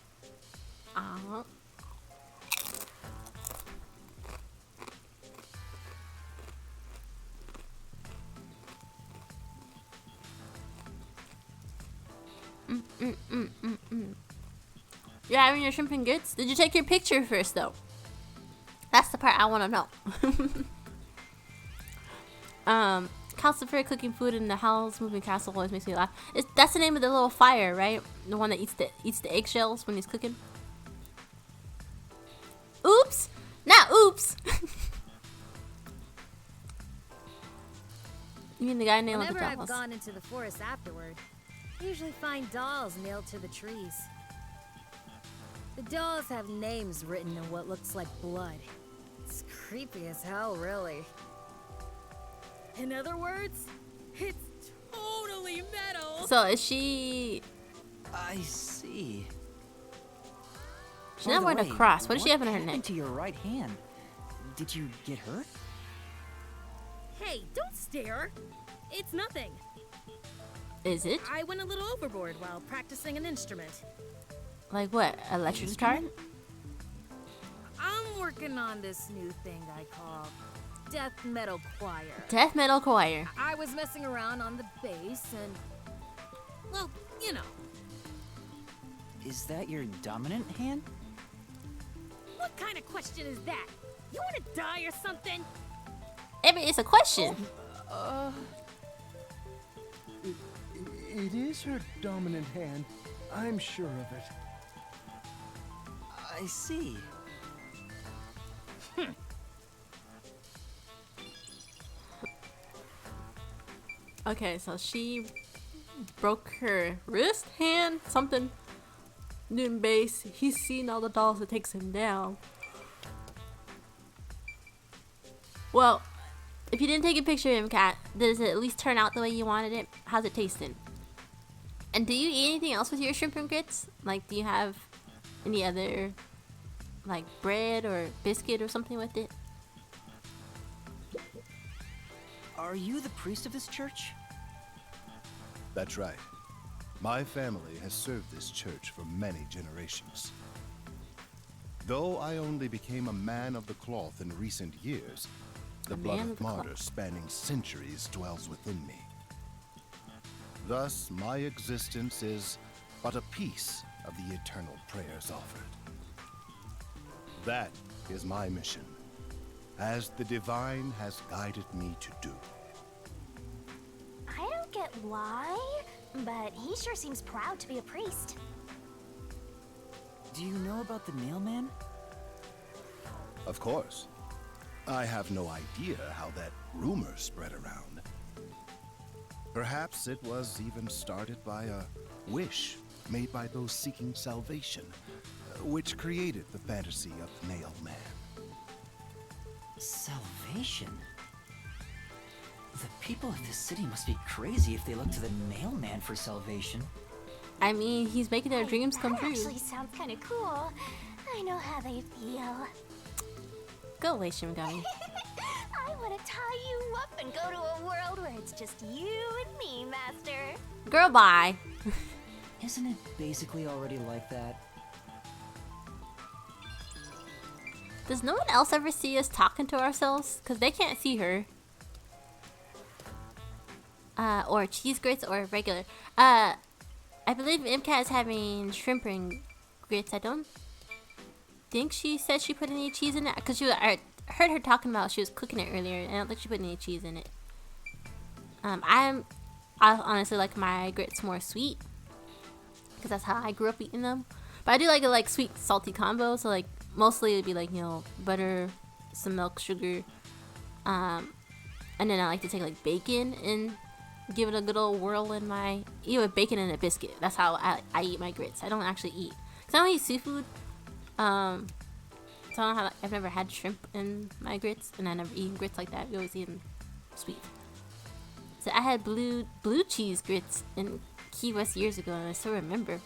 [SPEAKER 2] You having your shrimp and grits? Did you take your picture first, though? That's the part I want to know. Calcifer cooking food in the Howl's Moving Castle always makes me laugh. That's the name of the little fire, right? The one that eats the eggshells when he's cooking. Oops! Not oops! You mean the guy nailing the
[SPEAKER 14] Whenever I've
[SPEAKER 2] dolls?
[SPEAKER 14] gone into the forest afterward, I usually find dolls nailed to the trees. The dolls have names written in what looks like blood. It's creepy as hell, really. In other words, it's totally metal.
[SPEAKER 2] So is she...
[SPEAKER 6] I see.
[SPEAKER 2] She's not wearing a cross. What does she have in her
[SPEAKER 6] happened
[SPEAKER 2] neck?
[SPEAKER 6] to your right hand? Did you get hurt?
[SPEAKER 14] Hey, don't stare. It's nothing.
[SPEAKER 2] Is it?
[SPEAKER 14] I went a little overboard while practicing an instrument.
[SPEAKER 2] Like what? Electric guitar?
[SPEAKER 14] I'm working on this new thing I call death metal choir.
[SPEAKER 2] Death metal choir.
[SPEAKER 14] I was messing around on the bass and, well, you know.
[SPEAKER 6] Is that your dominant hand?
[SPEAKER 14] What kind of question is that? You want to die or something?
[SPEAKER 2] I mean, it's a question.
[SPEAKER 12] It is her dominant hand. I'm sure of it.
[SPEAKER 6] I see.
[SPEAKER 2] Okay, so she broke her wrist, hand, something. Doing bass. He's seen all the dolls. It takes him down. Well, if you didn't take a picture of him, Kat, does it at least turn out the way you wanted it? How's it tasting? And do you eat anything else with your shrimp and grits? Like, do you have any other, like, bread or biscuit or something with it?
[SPEAKER 6] Are you the priest of this church?
[SPEAKER 11] That's right. My family has served this church for many generations. Though I only became a man of the cloth in recent years, the blood of martyrs spanning centuries dwells within me. Thus, my existence is but a piece of the eternal prayers offered. That is my mission, as the divine has guided me to do.
[SPEAKER 10] I don't get why, but he sure seems proud to be a priest.
[SPEAKER 6] Do you know about the mailman?
[SPEAKER 11] Of course. I have no idea how that rumor spread around. Perhaps it was even started by a wish made by those seeking salvation, which created the fantasy of the mailman.
[SPEAKER 6] Salvation? The people of this city must be crazy if they look to the mailman for salvation.
[SPEAKER 2] I mean, he's making their dreams come true.
[SPEAKER 10] That actually sounds kind of cool. I know how they feel.
[SPEAKER 2] Go away, Shimigami.
[SPEAKER 10] I want to tie you up and go to a world where it's just you and me, Master.
[SPEAKER 2] Girl, bye.
[SPEAKER 6] Isn't it basically already like that?
[SPEAKER 2] Does no one else ever see us talking to ourselves? Because they can't see her. Or cheese grits or regular. I believe MCAT is having shrimp and grits. I don't think she said she put any cheese in it. Because I heard her talking about she was cooking it earlier. And I don't think she put any cheese in it. I honestly like my grits more sweet. Because that's how I grew up eating them. But I do like a like sweet salty combo. So like mostly it'd be like, you know, butter, some milk, sugar. And then I like to take like bacon and give it a good old whirl in my... Eat with bacon and a biscuit. That's how I eat my grits. I don't actually eat. Because I don't eat seafood. So I don't have... I've never had shrimp in my grits. And I never eaten grits like that. We always eat them sweet. So I had blue cheese grits in Key West years ago. And I still remember.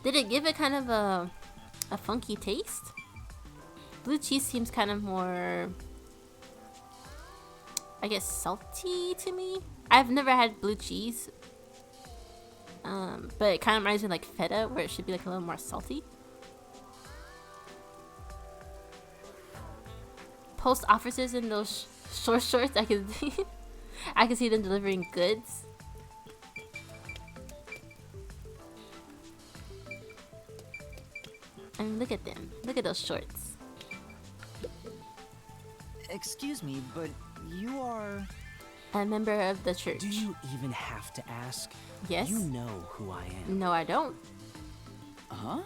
[SPEAKER 2] Did it give it kind of a funky taste? Blue cheese seems kind of more... I guess salty to me. I've never had blue cheese, but it kind of reminds me of like feta, where it should be like a little more salty. Post officers in those short shorts, I can see them delivering goods. And look at them. Look at those shorts.
[SPEAKER 6] Excuse me, but you are...
[SPEAKER 2] A member of the church.
[SPEAKER 13] Do you even have to ask?
[SPEAKER 2] Yes.
[SPEAKER 13] You know who I am.
[SPEAKER 2] No, I don't.
[SPEAKER 6] Huh?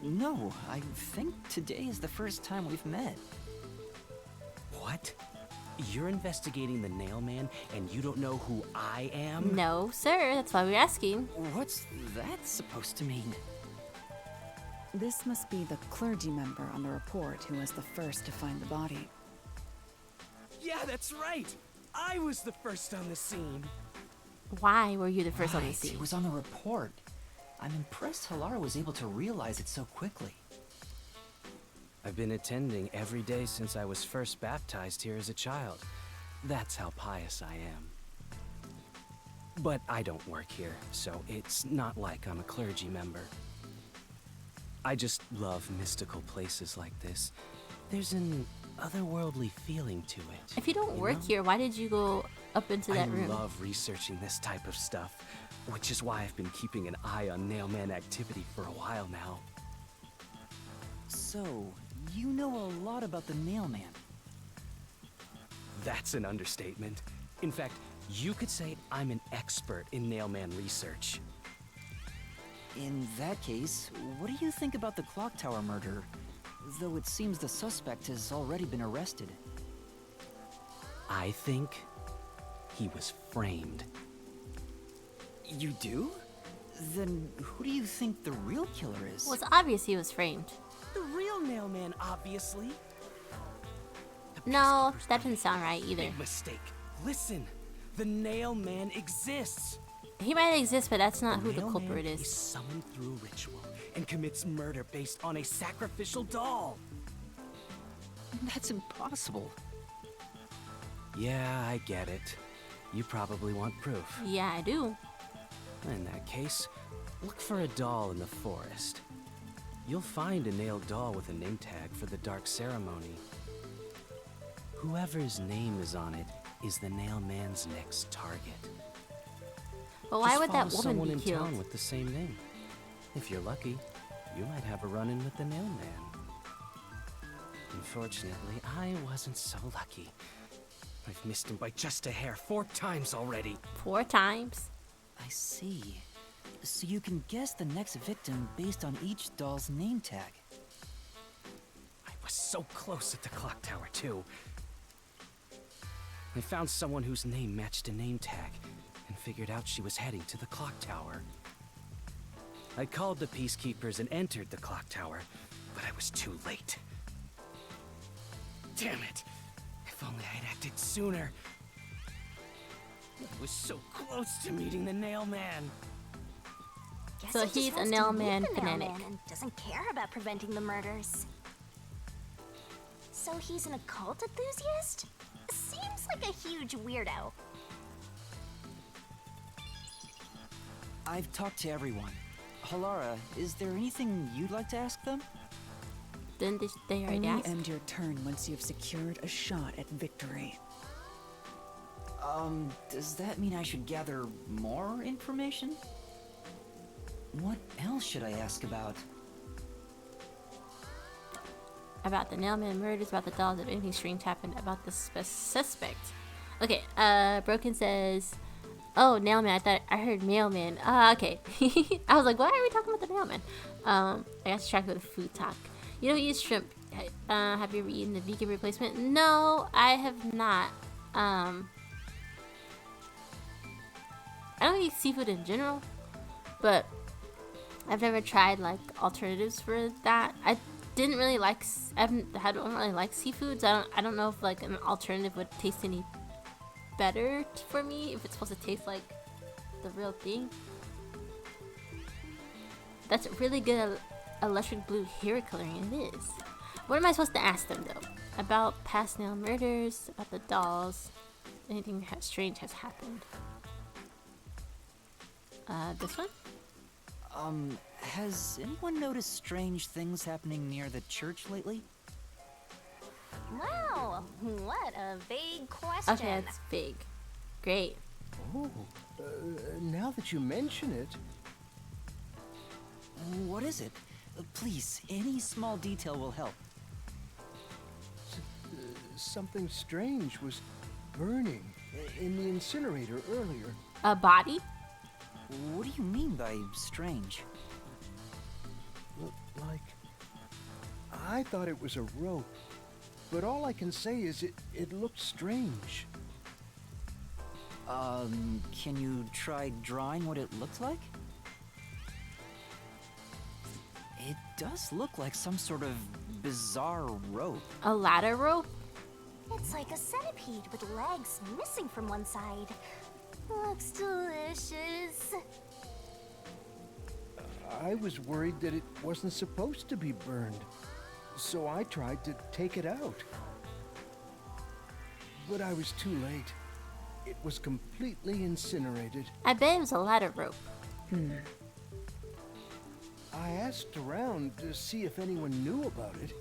[SPEAKER 6] No, I think today is the first time we've met.
[SPEAKER 13] What? You're investigating the Nailman and you don't know who I am?
[SPEAKER 2] No, sir. That's why we're asking.
[SPEAKER 6] What's that supposed to mean?
[SPEAKER 7] This must be the clergy member on the report who was the first to find the body.
[SPEAKER 13] Yeah, that's right. I was the first on the scene.
[SPEAKER 2] Why were you the first on the scene?
[SPEAKER 6] It was on the report. I'm impressed Halara was able to realize it so quickly.
[SPEAKER 13] I've been attending every day since I was first baptized here as a child. That's how pious I am. But I don't work here, so it's not like I'm a clergy member. I just love mystical places like this. There's an otherworldly feeling to it.
[SPEAKER 2] If you don't work here, why did you go up into that room?
[SPEAKER 13] I love researching this type of stuff, which is why I've been keeping an eye on Nailman activity for a while now.
[SPEAKER 6] So, you know a lot about the Nailman.
[SPEAKER 13] That's an understatement. In fact, you could say I'm an expert in Nailman research.
[SPEAKER 6] In that case, what do you think about the clock tower murder? Though it seems the suspect has already been arrested.
[SPEAKER 13] I think he was framed.
[SPEAKER 6] You do? Then who do you think the real killer is?
[SPEAKER 2] Well, it's obvious he was framed.
[SPEAKER 13] The real Nailman, obviously.
[SPEAKER 2] No, that didn't sound right either.
[SPEAKER 13] Big mistake. Listen, the Nailman exists.
[SPEAKER 2] He might exist, but that's not who the
[SPEAKER 13] Nailman
[SPEAKER 2] culprit is.
[SPEAKER 13] He's summoned through ritual and commits murder based on a sacrificial doll.
[SPEAKER 6] That's impossible.
[SPEAKER 13] Yeah, I get it. You probably want proof.
[SPEAKER 2] Yeah, I do.
[SPEAKER 13] In that case, look for a doll in the forest. You'll find a nailed doll with a name tag for the dark ceremony. Whoever's name is on it is the nail man's next target.
[SPEAKER 2] But why
[SPEAKER 13] Just
[SPEAKER 2] would that
[SPEAKER 13] follow
[SPEAKER 2] woman
[SPEAKER 13] someone
[SPEAKER 2] be
[SPEAKER 13] in
[SPEAKER 2] killed?
[SPEAKER 13] town with the same name. If you're lucky, you might have a run-in with the nail man. Unfortunately, I wasn't so lucky. I've missed him by just a hair 4 times already.
[SPEAKER 2] 4 times?
[SPEAKER 6] I see. So you can guess the next victim based on each doll's name tag.
[SPEAKER 13] I was so close at the clock tower, too. I found someone whose name matched a name tag and figured out she was heading to the clock tower. I called the peacekeepers and entered the clock tower, but I was too late. Damn it! If only I had acted sooner. I was so close to meeting the nail man.
[SPEAKER 10] Guess
[SPEAKER 2] So
[SPEAKER 10] he just
[SPEAKER 2] he's a
[SPEAKER 10] wants to
[SPEAKER 2] nail
[SPEAKER 10] meet
[SPEAKER 2] man
[SPEAKER 10] the nail
[SPEAKER 2] fanatic.
[SPEAKER 10] man and doesn't care about preventing the murders. So he's an occult enthusiast? Seems like a huge weirdo.
[SPEAKER 6] I've talked to everyone. Halara, is there anything you'd like to ask them?
[SPEAKER 2] Then they already
[SPEAKER 7] Only
[SPEAKER 2] asked.
[SPEAKER 7] end your turn once you've secured a shot at victory.
[SPEAKER 6] Does that mean I should gather more information? What else should I ask about?
[SPEAKER 2] About the nailman murders, about the dolls, if anything strange happened, about the suspect. Okay, Broken says, oh, nailman, I thought I heard mailman. Okay. I was like, why are we talking about the mailman? I got distracted with food talk. You don't eat shrimp. Have you ever eaten the vegan replacement? No, I have not. I don't eat seafood in general, but I've never tried like alternatives for that. I don't really like seafood, so I don't know if like an alternative would taste any better for me, if it's supposed to taste like the real thing. That's really good electric blue hair coloring. It is. What am I supposed to ask them though? About past nail murders, about the dolls, anything strange has happened. This one?
[SPEAKER 6] Has anyone noticed strange things happening near the church lately?
[SPEAKER 10] Wow, what a vague question.
[SPEAKER 2] Okay, that's big. Great.
[SPEAKER 12] Oh, now that you mention it.
[SPEAKER 6] What is it? Please, any small detail will help.
[SPEAKER 12] Something strange was burning in the incinerator earlier.
[SPEAKER 2] A body?
[SPEAKER 6] What do you mean by strange?
[SPEAKER 12] Like, I thought it was a rope, but all I can say is it looked strange.
[SPEAKER 6] Can you try drawing what it looked like? It does look like some sort of bizarre rope.
[SPEAKER 2] A ladder rope?
[SPEAKER 10] It's like a centipede with legs missing from one side. Looks delicious.
[SPEAKER 12] I was worried that it wasn't supposed to be burned, so I tried to take it out. But I was too late. It was completely incinerated.
[SPEAKER 2] I bet it was a ladder rope.
[SPEAKER 12] I asked around to see if anyone knew about it,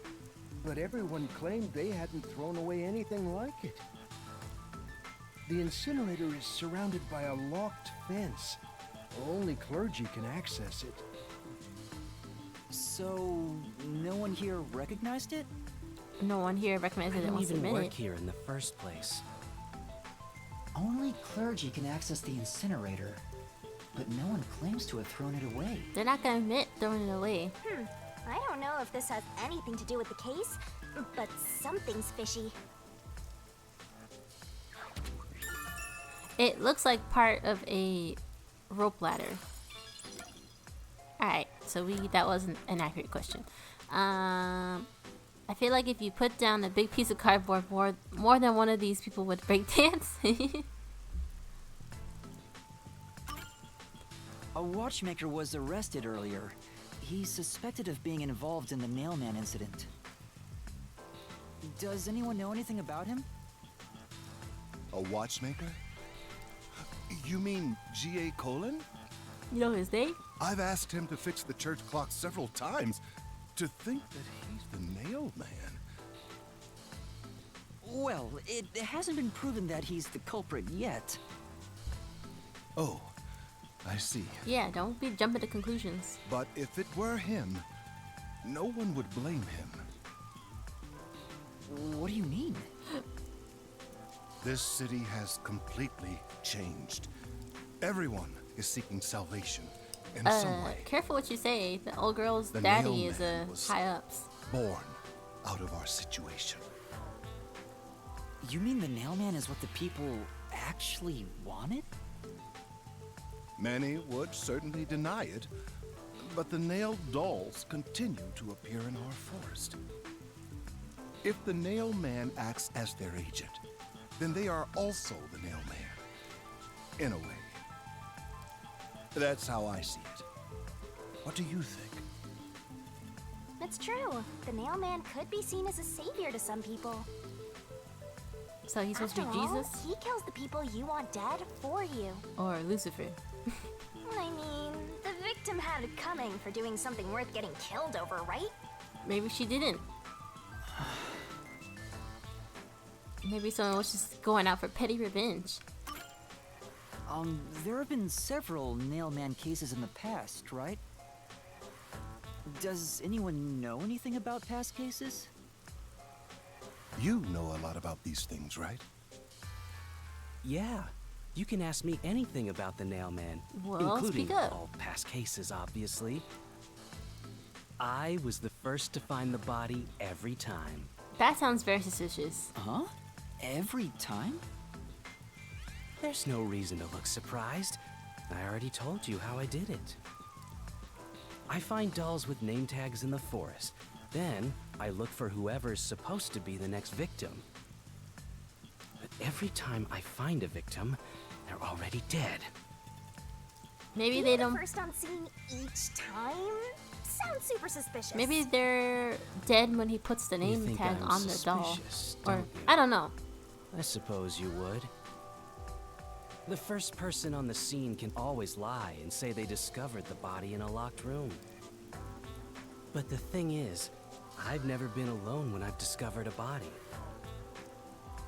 [SPEAKER 12] but everyone claimed they hadn't thrown away anything like it. The incinerator is surrounded by a locked fence. Only clergy can access it.
[SPEAKER 6] So, no one here recognized it?
[SPEAKER 2] No one here recognizes
[SPEAKER 13] I
[SPEAKER 2] it
[SPEAKER 13] didn't
[SPEAKER 2] wants to
[SPEAKER 13] even
[SPEAKER 2] admit
[SPEAKER 13] work
[SPEAKER 2] it.
[SPEAKER 13] here in the first place.
[SPEAKER 6] Only clergy can access the incinerator, but no one claims to have thrown it away.
[SPEAKER 2] They're not gonna admit throwing it away.
[SPEAKER 10] I don't know if this has anything to do with the case, but something's fishy.
[SPEAKER 2] It looks like part of a rope ladder. Alright, so that wasn't an accurate question. I feel like if you put down a big piece of cardboard, more than one of these people would break dance.
[SPEAKER 6] A watchmaker was arrested earlier. He's suspected of being involved in the mailman incident. Does anyone know anything about him?
[SPEAKER 11] A watchmaker? You mean G.A. Colon?
[SPEAKER 2] You know his name?
[SPEAKER 11] I've asked him to fix the church clock several times. To think that he's the nail man.
[SPEAKER 6] Well, it hasn't been proven that he's the culprit yet.
[SPEAKER 11] Oh, I see.
[SPEAKER 2] Yeah, don't be jumping to conclusions.
[SPEAKER 11] But if it were him, no one would blame him.
[SPEAKER 6] What do you mean?
[SPEAKER 11] This city has completely changed. Everyone is seeking salvation in some way.
[SPEAKER 2] Careful what you say. The old girl's
[SPEAKER 11] The
[SPEAKER 2] daddy is
[SPEAKER 11] nailman was
[SPEAKER 2] high ups.
[SPEAKER 11] Born out of our situation.
[SPEAKER 6] You mean the nailman is what the people actually wanted?
[SPEAKER 11] Many would certainly deny it, but the nailed dolls continue to appear in our forest. If the nail man acts as their agent, then they are also the nail man. In a way. That's how I see it. What do you think?
[SPEAKER 10] It's true. The nail man could be seen as a savior to some people.
[SPEAKER 2] So he's supposed to be
[SPEAKER 10] After all,
[SPEAKER 2] Jesus?
[SPEAKER 10] he kills the people you want dead for you.
[SPEAKER 2] Or Lucifer?
[SPEAKER 10] I mean, the victim had it coming for doing something worth getting killed over, right?
[SPEAKER 2] Maybe she didn't. Maybe someone was just going out for petty revenge.
[SPEAKER 6] There have been several nailman cases in the past, right? Does anyone know anything about past cases?
[SPEAKER 11] You know a lot about these things, right?
[SPEAKER 13] Yeah, you can ask me anything about the nailman,
[SPEAKER 2] Well,
[SPEAKER 13] including
[SPEAKER 2] speak up.
[SPEAKER 13] all past cases, obviously. I was the first to find the body every time.
[SPEAKER 2] That sounds very suspicious.
[SPEAKER 6] Huh? Every time?
[SPEAKER 13] There's no reason to look surprised. I already told you how I did it. I find dolls with name tags in the forest. Then, I look for whoever's supposed to be the next victim. But every time I find a victim, they're already dead.
[SPEAKER 2] Maybe they don't.
[SPEAKER 10] First on scene each time? Sounds super suspicious.
[SPEAKER 2] Maybe they're dead when he puts the name
[SPEAKER 13] think
[SPEAKER 2] tag
[SPEAKER 13] I'm
[SPEAKER 2] on the doll.
[SPEAKER 13] suspicious,
[SPEAKER 2] Or,
[SPEAKER 13] don't you?
[SPEAKER 2] I don't know.
[SPEAKER 13] I suppose you would. The first person on the scene can always lie and say they discovered the body in a locked room. But the thing is, I've never been alone when I've discovered a body.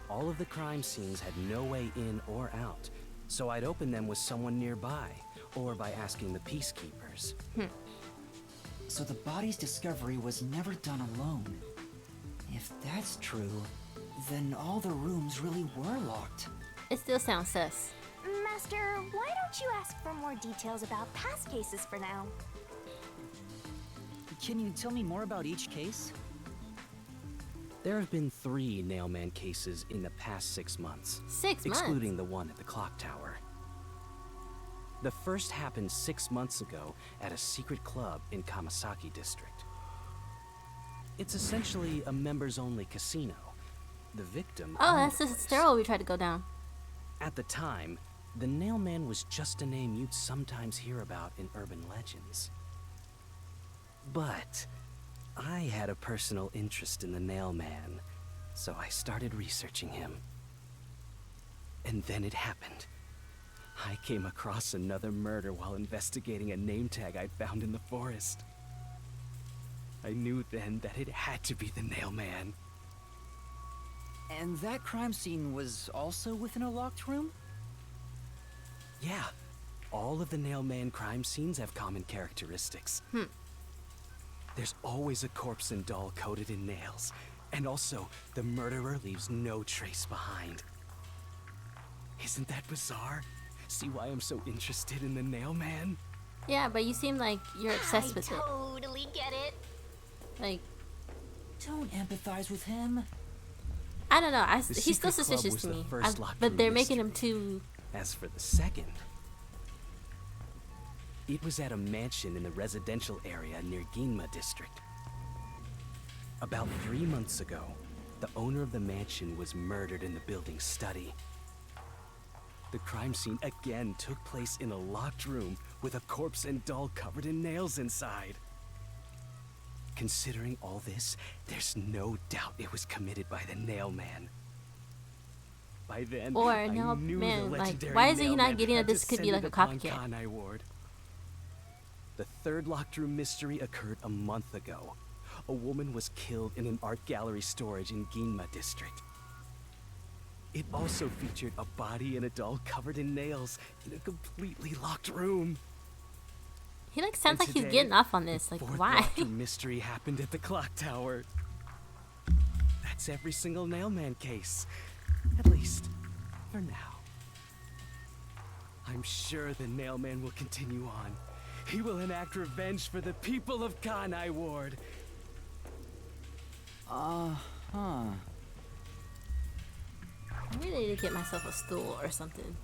[SPEAKER 13] All of the crime scenes had no way in or out, so I'd open them with someone nearby, or by asking the peacekeepers.
[SPEAKER 6] So the body's discovery was never done alone. If that's true, then all the rooms really were locked.
[SPEAKER 2] It still sounds sus.
[SPEAKER 10] Master, why don't you ask for more details about past cases for now?
[SPEAKER 6] Can you tell me more about each case?
[SPEAKER 13] There have been 3 nailman cases in the past 6 months.
[SPEAKER 2] 6 months?
[SPEAKER 13] Excluding the one at the clock tower. The first happened 6 months ago at a secret club in Kamasaki district. It's essentially a members-only casino. The victim...
[SPEAKER 2] Oh,
[SPEAKER 13] owned
[SPEAKER 2] that's
[SPEAKER 13] the
[SPEAKER 2] the
[SPEAKER 13] place.
[SPEAKER 2] stairwell we tried to go down.
[SPEAKER 13] At the time, the nailman was just a name you'd sometimes hear about in urban legends. But I had a personal interest in the nailman, so I started researching him. And then it happened. I came across another murder while investigating a name tag I'd found in the forest. I knew then that it had to be the nailman.
[SPEAKER 6] And that crime scene was also within a locked room?
[SPEAKER 13] Yeah, all of the nailman crime scenes have common characteristics. There's always a corpse and doll coated in nails, and also the murderer leaves no trace behind. Isn't that bizarre? See why I'm so interested in the nailman?
[SPEAKER 2] Yeah, but you seem like you're obsessed with
[SPEAKER 10] I
[SPEAKER 2] it.
[SPEAKER 10] totally get it.
[SPEAKER 2] Like,
[SPEAKER 6] Don't empathize with him.
[SPEAKER 2] I don't know.
[SPEAKER 13] The
[SPEAKER 2] He's still
[SPEAKER 13] secret club
[SPEAKER 2] suspicious
[SPEAKER 13] was
[SPEAKER 2] to
[SPEAKER 13] the
[SPEAKER 2] me.
[SPEAKER 13] first locked
[SPEAKER 2] But
[SPEAKER 13] room
[SPEAKER 2] they're
[SPEAKER 13] in
[SPEAKER 2] making him
[SPEAKER 13] history.
[SPEAKER 2] too.
[SPEAKER 13] As for the second, it was at a mansion in the residential area near Ginma district. About 3 months ago, the owner of the mansion was murdered in the building's study. The crime scene again took place in a locked room with a corpse and doll covered in nails inside. Considering all this, there's no doubt it was committed by the nailman. By then,
[SPEAKER 2] Or
[SPEAKER 13] I
[SPEAKER 2] no,
[SPEAKER 13] knew
[SPEAKER 2] man,
[SPEAKER 13] the
[SPEAKER 2] like,
[SPEAKER 13] legendary
[SPEAKER 2] why is he
[SPEAKER 13] mailman
[SPEAKER 2] not getting
[SPEAKER 13] had
[SPEAKER 2] that this could be like a
[SPEAKER 13] descended upon
[SPEAKER 2] copycat?
[SPEAKER 13] Kanai Ward. The third locked room mystery occurred a month ago. A woman was killed in an art gallery storage in Ginma district. It also featured a body and a doll covered in nails in a completely locked room.
[SPEAKER 2] He like sounds
[SPEAKER 13] And
[SPEAKER 2] like he's
[SPEAKER 13] today,
[SPEAKER 2] getting off on this.
[SPEAKER 13] the
[SPEAKER 2] Like,
[SPEAKER 13] fourth
[SPEAKER 2] why?
[SPEAKER 13] locked room mystery happened at the clock tower. That's every single nailman case. At least, for now. I'm sure the nailman will continue on. He will enact revenge for the people of Kanai Ward.
[SPEAKER 6] Huh.
[SPEAKER 2] I really need to get myself a stool or something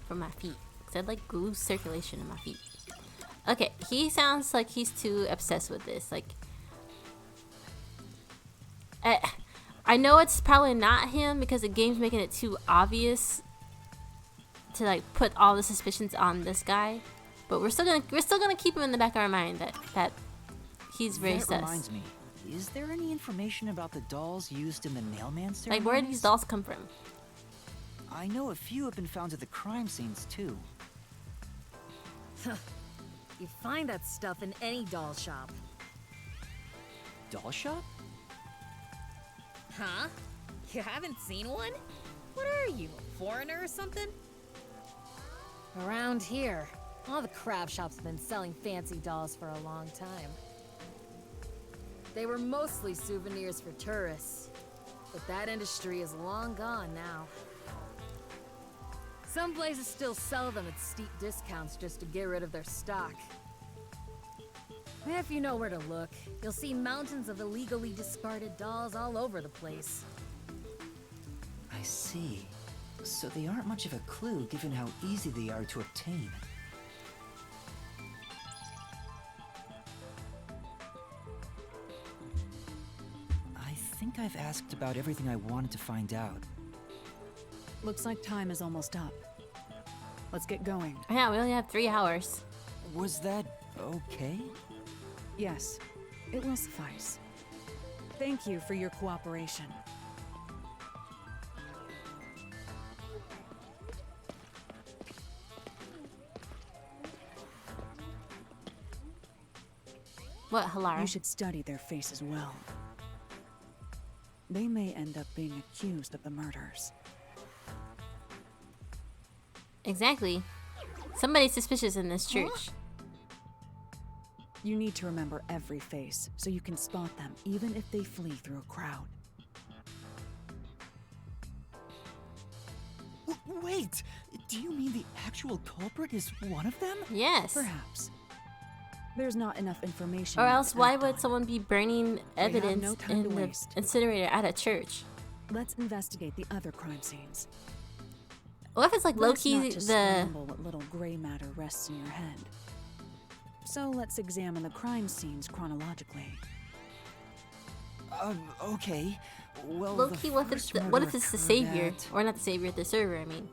[SPEAKER 2] for my feet. Because I'd like glue circulation in my feet. Okay, he sounds like he's too obsessed with this. Like, I know it's probably not him because the game's making it too obvious to like put all the suspicions on this guy. But we're still gonna keep him in the back of our mind that he's very sus.
[SPEAKER 6] That reminds me. Is there any information about the dolls used in the nailman ceremonies?
[SPEAKER 2] Like, where do these dolls come from?
[SPEAKER 6] I know a few have been found at the crime scenes too.
[SPEAKER 14] You find that stuff in any doll shop.
[SPEAKER 6] Doll shop?
[SPEAKER 14] Huh? You haven't seen one? What are you, a foreigner or something? Around here, all the craft shops have been selling fancy dolls for a long time. They were mostly souvenirs for tourists, but that industry is long gone now. Some places still sell them at steep discounts just to get rid of their stock. If you know where to look, you'll see mountains of illegally discarded dolls all over the place.
[SPEAKER 6] I see. So they aren't much of a clue given how easy they are to obtain. I think I've asked about everything I wanted to find out.
[SPEAKER 7] Looks like time is almost up. Let's get going.
[SPEAKER 2] Yeah, we only have 3 hours.
[SPEAKER 6] Was that okay?
[SPEAKER 7] Yes, it will suffice. Thank you for your cooperation.
[SPEAKER 2] What, Halara?
[SPEAKER 7] You should study their faces well. They may end up being accused of the murders.
[SPEAKER 2] Exactly. Somebody's suspicious in this church.
[SPEAKER 7] You need to remember every face, so you can spot them even if they flee through a crowd.
[SPEAKER 6] Wait! Do you mean the actual culprit is one of them?
[SPEAKER 2] Yes.
[SPEAKER 7] Perhaps. There's not enough information.
[SPEAKER 2] Or
[SPEAKER 7] yet
[SPEAKER 2] else
[SPEAKER 7] to
[SPEAKER 2] why
[SPEAKER 7] act
[SPEAKER 2] would
[SPEAKER 7] on.
[SPEAKER 2] someone be burning
[SPEAKER 7] have
[SPEAKER 2] evidence
[SPEAKER 7] no time
[SPEAKER 2] in
[SPEAKER 7] to
[SPEAKER 2] the
[SPEAKER 7] waste.
[SPEAKER 2] incinerator at a church?
[SPEAKER 7] Let's investigate the other crime scenes.
[SPEAKER 2] What if it's like
[SPEAKER 7] Let's
[SPEAKER 2] low-key
[SPEAKER 7] not just
[SPEAKER 2] the...
[SPEAKER 7] scramble what little gray matter rests in your head. So let's examine the crime scenes chronologically.
[SPEAKER 6] Okay. Well,
[SPEAKER 2] Low-key, what if it's the savior? Or not the savior, the server, I mean.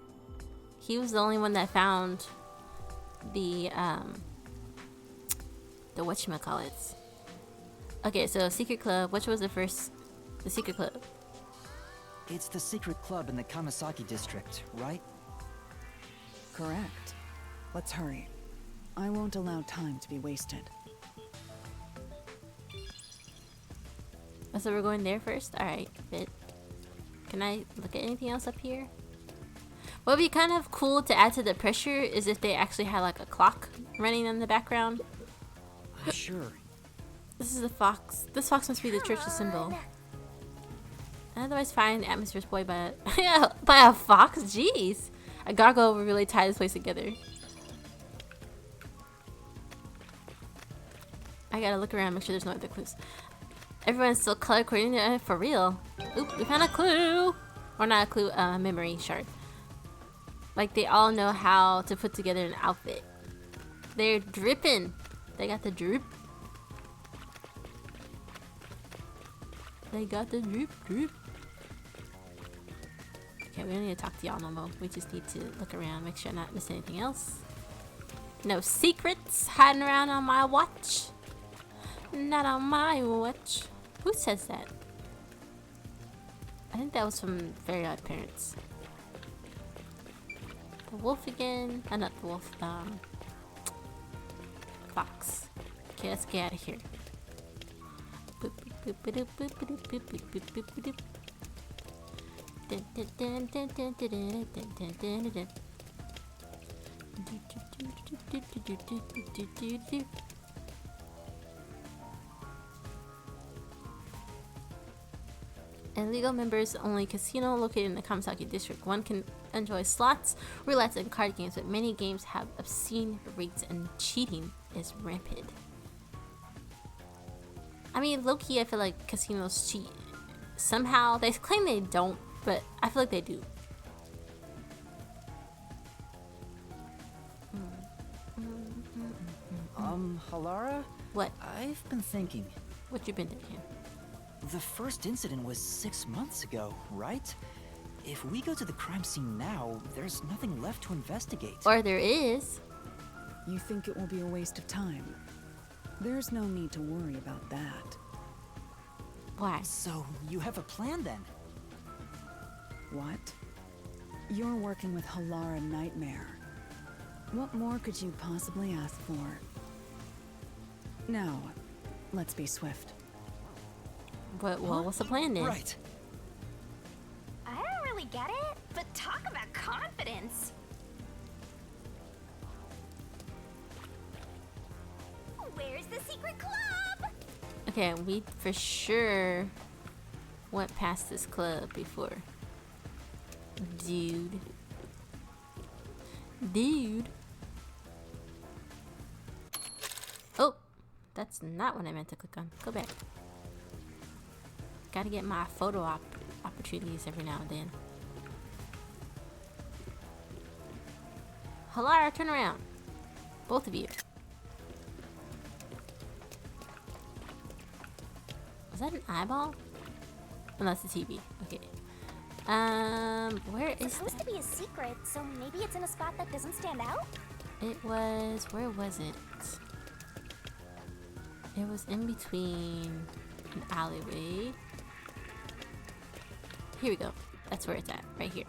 [SPEAKER 2] He was the only one that found the whatchamacallits. Okay, so Secret Club, which was the Secret Club?
[SPEAKER 6] It's the secret club in the Kamasaki district, right?
[SPEAKER 7] Correct. Let's hurry. I won't allow time to be wasted.
[SPEAKER 2] Oh, so we're going there first? Alright, but can I look at anything else up here? What would be kind of cool to add to the pressure is if they actually had like a clock running in the background.
[SPEAKER 6] Sure.
[SPEAKER 2] This is a fox. This fox must be the church's symbol. Otherwise fine, atmosphere spoiled by a fox? Jeez. A gargoyle would really tie this place together. I gotta look around, make sure there's no other clues. Everyone's still color coordinated for real. Oop, we found a clue! Or not a clue, a memory shard. Like they all know how to put together an outfit. They're dripping. They got the drip. They got the drip. Okay, we don't need to talk to y'all no more. We just need to look around, make sure I'm not missing anything else. No secrets hiding around on my watch. Not on my watch. Who says that? I think that was from Very Odd Parents. The wolf again. Not the wolf. Fox. Okay, let's get out of here. Boop, boop, boop, boop, boop, boop, boop, boop, boop, boop, boop, boop. Dun, dun, dun, dun, dun, dun, dun, dun, dun, dun, dun. Illegal members only casino located in the Kamasaki district. One can enjoy slots, roulette, and card games, but many games have obscene rates and cheating is rampant. I mean, low-key, I feel like casinos cheat somehow. They claim they don't, but I feel like they do.
[SPEAKER 6] Halara?
[SPEAKER 2] What?
[SPEAKER 6] I've been thinking.
[SPEAKER 2] What you been thinking?
[SPEAKER 6] The first incident was 6 months ago, right? If we go to the crime scene now, there's nothing left to investigate.
[SPEAKER 2] Or there is.
[SPEAKER 7] You think it will be a waste of time? There's no need to worry about that.
[SPEAKER 2] Why?
[SPEAKER 6] So, you have a plan then?
[SPEAKER 7] What? You're working with Halara Nightmare. What more could you possibly ask for? Now, let's be swift.
[SPEAKER 2] But what's the plan then?
[SPEAKER 6] Right.
[SPEAKER 10] I don't really get it, but talk about confidence. Where's the secret club?
[SPEAKER 2] Okay, we for sure went past this club before. Dude. Oh, that's not what I meant to click on. Go back. Gotta get my photo opportunities every now and then. Halara, turn around. Both of you. Was that an eyeball? Oh, that's the TV. Okay. Where is
[SPEAKER 10] It's supposed to be a secret, so maybe it's in a spot that doesn't stand out?
[SPEAKER 2] It was... Where was it? It was in between an alleyway. Here we go. That's where it's at. Right here.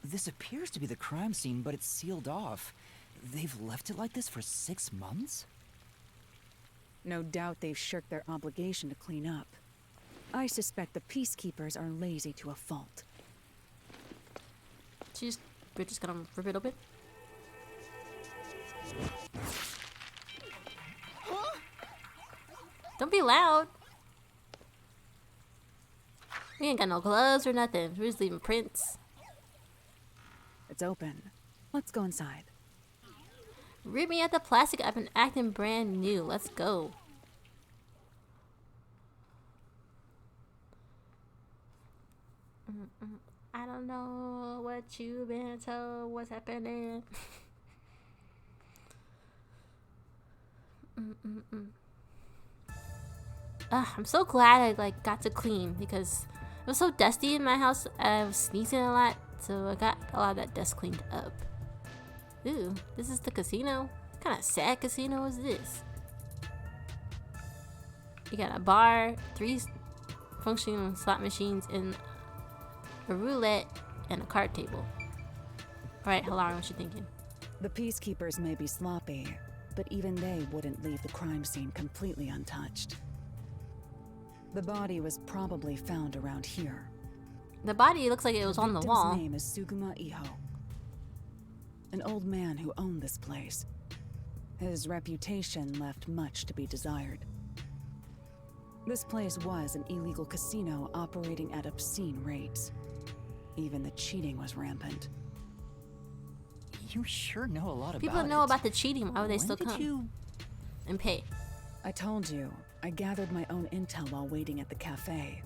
[SPEAKER 6] This appears to be the crime scene, but it's sealed off. They've left it like this for 6 months?
[SPEAKER 7] No doubt they've shirked their obligation to clean up. I suspect the peacekeepers are lazy to a fault.
[SPEAKER 2] We're just gonna rip it open. Don't be loud. We ain't got no gloves or nothing. We're just leaving prints.
[SPEAKER 7] It's open. Let's go inside.
[SPEAKER 2] Rip me at the plastic. I've been acting brand new. Let's go. I don't know what you've been told. What's happening? I'm so glad I got to clean because it was so dusty in my house. I was sneezing a lot, so I got a lot of that dust cleaned up. Ooh, this is the casino. What kind of sad casino is this? You got a bar, 3 functioning slot machines, and a roulette, and a card table. Alright, Halara, what you thinking?
[SPEAKER 7] The peacekeepers may be sloppy, but even they wouldn't leave the crime scene completely untouched. The body was probably found around here.
[SPEAKER 2] The body looks like it was on the wall.
[SPEAKER 7] His name is Suguma Iho, an old man who owned this place. His reputation left much to be desired. This place was an illegal casino operating at obscene rates. Even the cheating was rampant.
[SPEAKER 6] You sure know a lot about it.
[SPEAKER 2] People know about the cheating. Why would they still come?
[SPEAKER 6] You...
[SPEAKER 2] And pay?
[SPEAKER 7] I told you, I gathered my own intel while waiting at the cafe.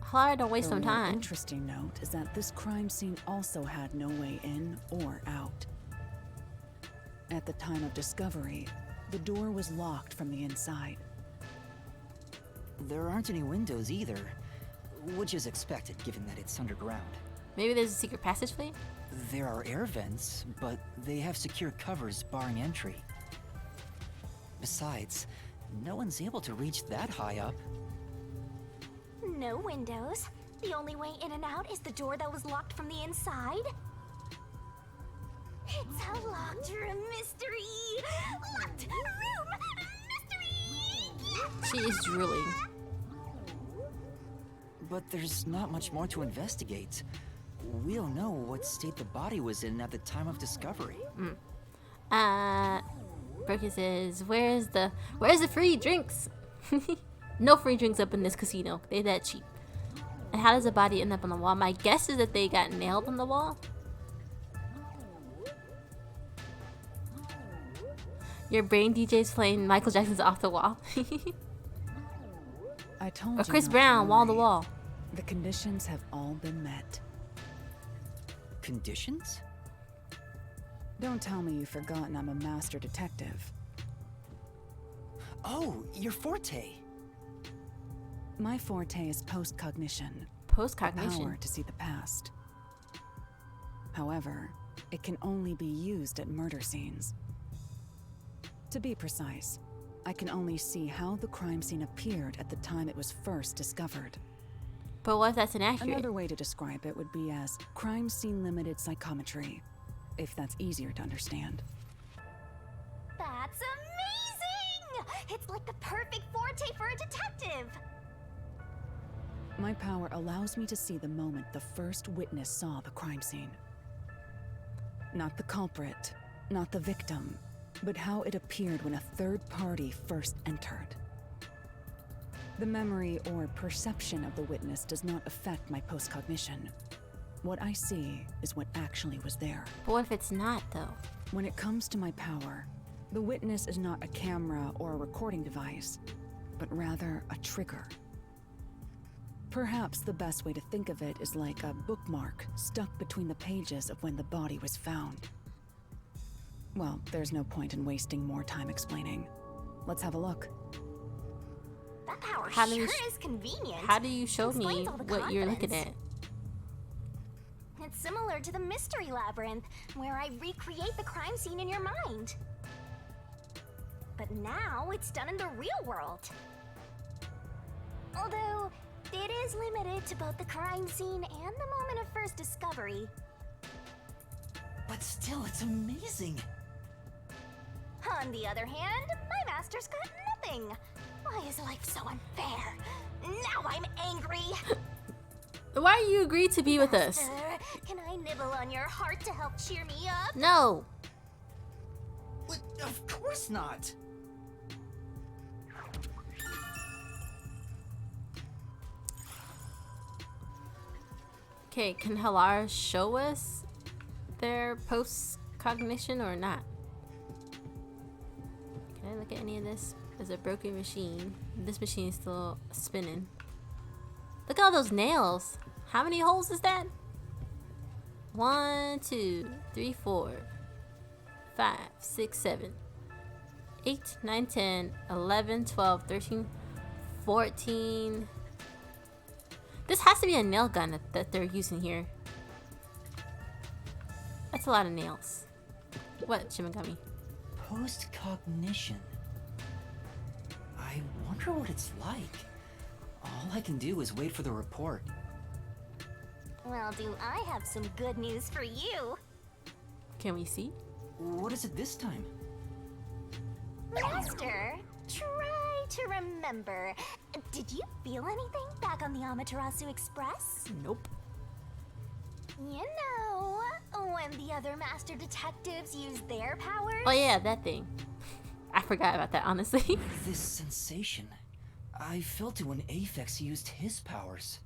[SPEAKER 2] Halara, don't waste some
[SPEAKER 7] The more
[SPEAKER 2] time.
[SPEAKER 7] interesting note is that this crime scene also had no way in or out. At the time of discovery, the door was locked from the inside.
[SPEAKER 6] There aren't any windows either, which is expected given that it's underground.
[SPEAKER 2] Maybe there's a secret passageway?
[SPEAKER 6] There are air vents, but they have secure covers barring entry. Besides, no one's able to reach that high up.
[SPEAKER 10] No windows. The only way in and out is the door that was locked from the inside? It's a locked room mystery! Locked room mystery!
[SPEAKER 2] She is drooling.
[SPEAKER 6] But there's not much more to investigate. We don't know what state the body was in at the time of discovery.
[SPEAKER 2] Brooke says, where's the free drinks? No free drinks up in this casino. They're that cheap. And how does the body end up on the wall? My guess is that they got nailed on the wall. Your brain DJ's playing Michael Jackson's Off the Wall.
[SPEAKER 7] I told
[SPEAKER 2] Or
[SPEAKER 7] you
[SPEAKER 2] Chris
[SPEAKER 7] not to
[SPEAKER 2] Brown, Wall to
[SPEAKER 7] worry.
[SPEAKER 2] Wall.
[SPEAKER 7] The conditions have all been met.
[SPEAKER 6] Conditions?
[SPEAKER 7] Don't tell me you've forgotten I'm a master detective.
[SPEAKER 6] Oh, your forte.
[SPEAKER 7] My forte is postcognition.
[SPEAKER 2] Postcognition?
[SPEAKER 7] The power to see the past. However, it can only be used at murder scenes. To be precise, I can only see how the crime scene appeared at the time it was first discovered.
[SPEAKER 2] But what if that's inaccurate?
[SPEAKER 7] Another way to describe it would be as crime scene limited psychometry, if that's easier to understand.
[SPEAKER 10] That's amazing! It's like the perfect forte for a detective!
[SPEAKER 7] My power allows me to see the moment the first witness saw the crime scene. Not the culprit, not the victim, but how it appeared when a third party first entered. The memory or perception of the witness does not affect my postcognition. What I see is what actually was there.
[SPEAKER 2] But what if it's not, though?
[SPEAKER 7] When it comes to my power, the witness is not a camera or a recording device, but rather a trigger. Perhaps the best way to think of it is like a bookmark stuck between the pages of when the body was found. Well, there's no point in wasting more time explaining. Let's have a look.
[SPEAKER 10] That power
[SPEAKER 2] How do
[SPEAKER 10] sure
[SPEAKER 2] you
[SPEAKER 10] is convenient.
[SPEAKER 2] How do you show me
[SPEAKER 10] Explains all the
[SPEAKER 2] what you're looking at?
[SPEAKER 10] confidence. It's similar to the mystery labyrinth, where I recreate the crime scene in your mind. But now it's done in the real world. Although, it is limited to both the crime scene and the moment of first discovery.
[SPEAKER 6] But still, it's amazing.
[SPEAKER 10] On the other hand, my master's got nothing. Why is life so unfair? Now I'm angry.
[SPEAKER 2] Why do you agree to be with us?
[SPEAKER 10] Master, can I nibble on your heart to help cheer me up?
[SPEAKER 2] No.
[SPEAKER 6] Of course not.
[SPEAKER 2] Okay, can Halara show us their post-cognition or not? Can I look at any of this? There's a broken machine. This machine is still spinning. Look at all those nails. How many holes is that? 1, 2, 3, 4, 5, 6, 7, 8, 9, 10, 11, 12, 13, 14. This has to be a nail gun that they're using here. That's a lot of nails. What, Shimigami?
[SPEAKER 6] Postcognition. I wonder what it's like. All I can do is wait for the report.
[SPEAKER 10] Well, do I have some good news for you?
[SPEAKER 2] Can we see?
[SPEAKER 6] What is it this time?
[SPEAKER 10] Master, try to remember. Did you feel anything back on the Amaterasu Express?
[SPEAKER 2] Nope.
[SPEAKER 10] You know, when the other master detectives used their powers?
[SPEAKER 2] Oh yeah, that thing. I forgot about that, honestly.
[SPEAKER 6] This sensation. I felt it when Aphex used his powers.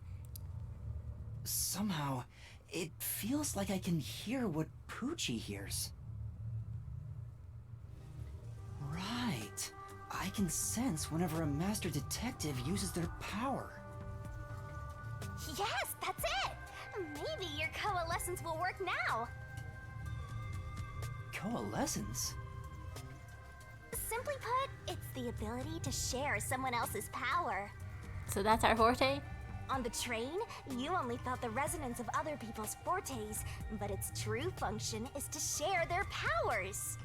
[SPEAKER 6] Somehow, it feels like I can hear what Poochie hears. Right. I can sense whenever a master detective uses their power.
[SPEAKER 10] Yes, that's it! Maybe your coalescence will work now.
[SPEAKER 6] Coalescence?
[SPEAKER 10] Simply put, it's the ability to share someone else's power.
[SPEAKER 2] So that's our forte?
[SPEAKER 10] On the train, you only felt the resonance of other people's fortes, but its true function is to share their powers.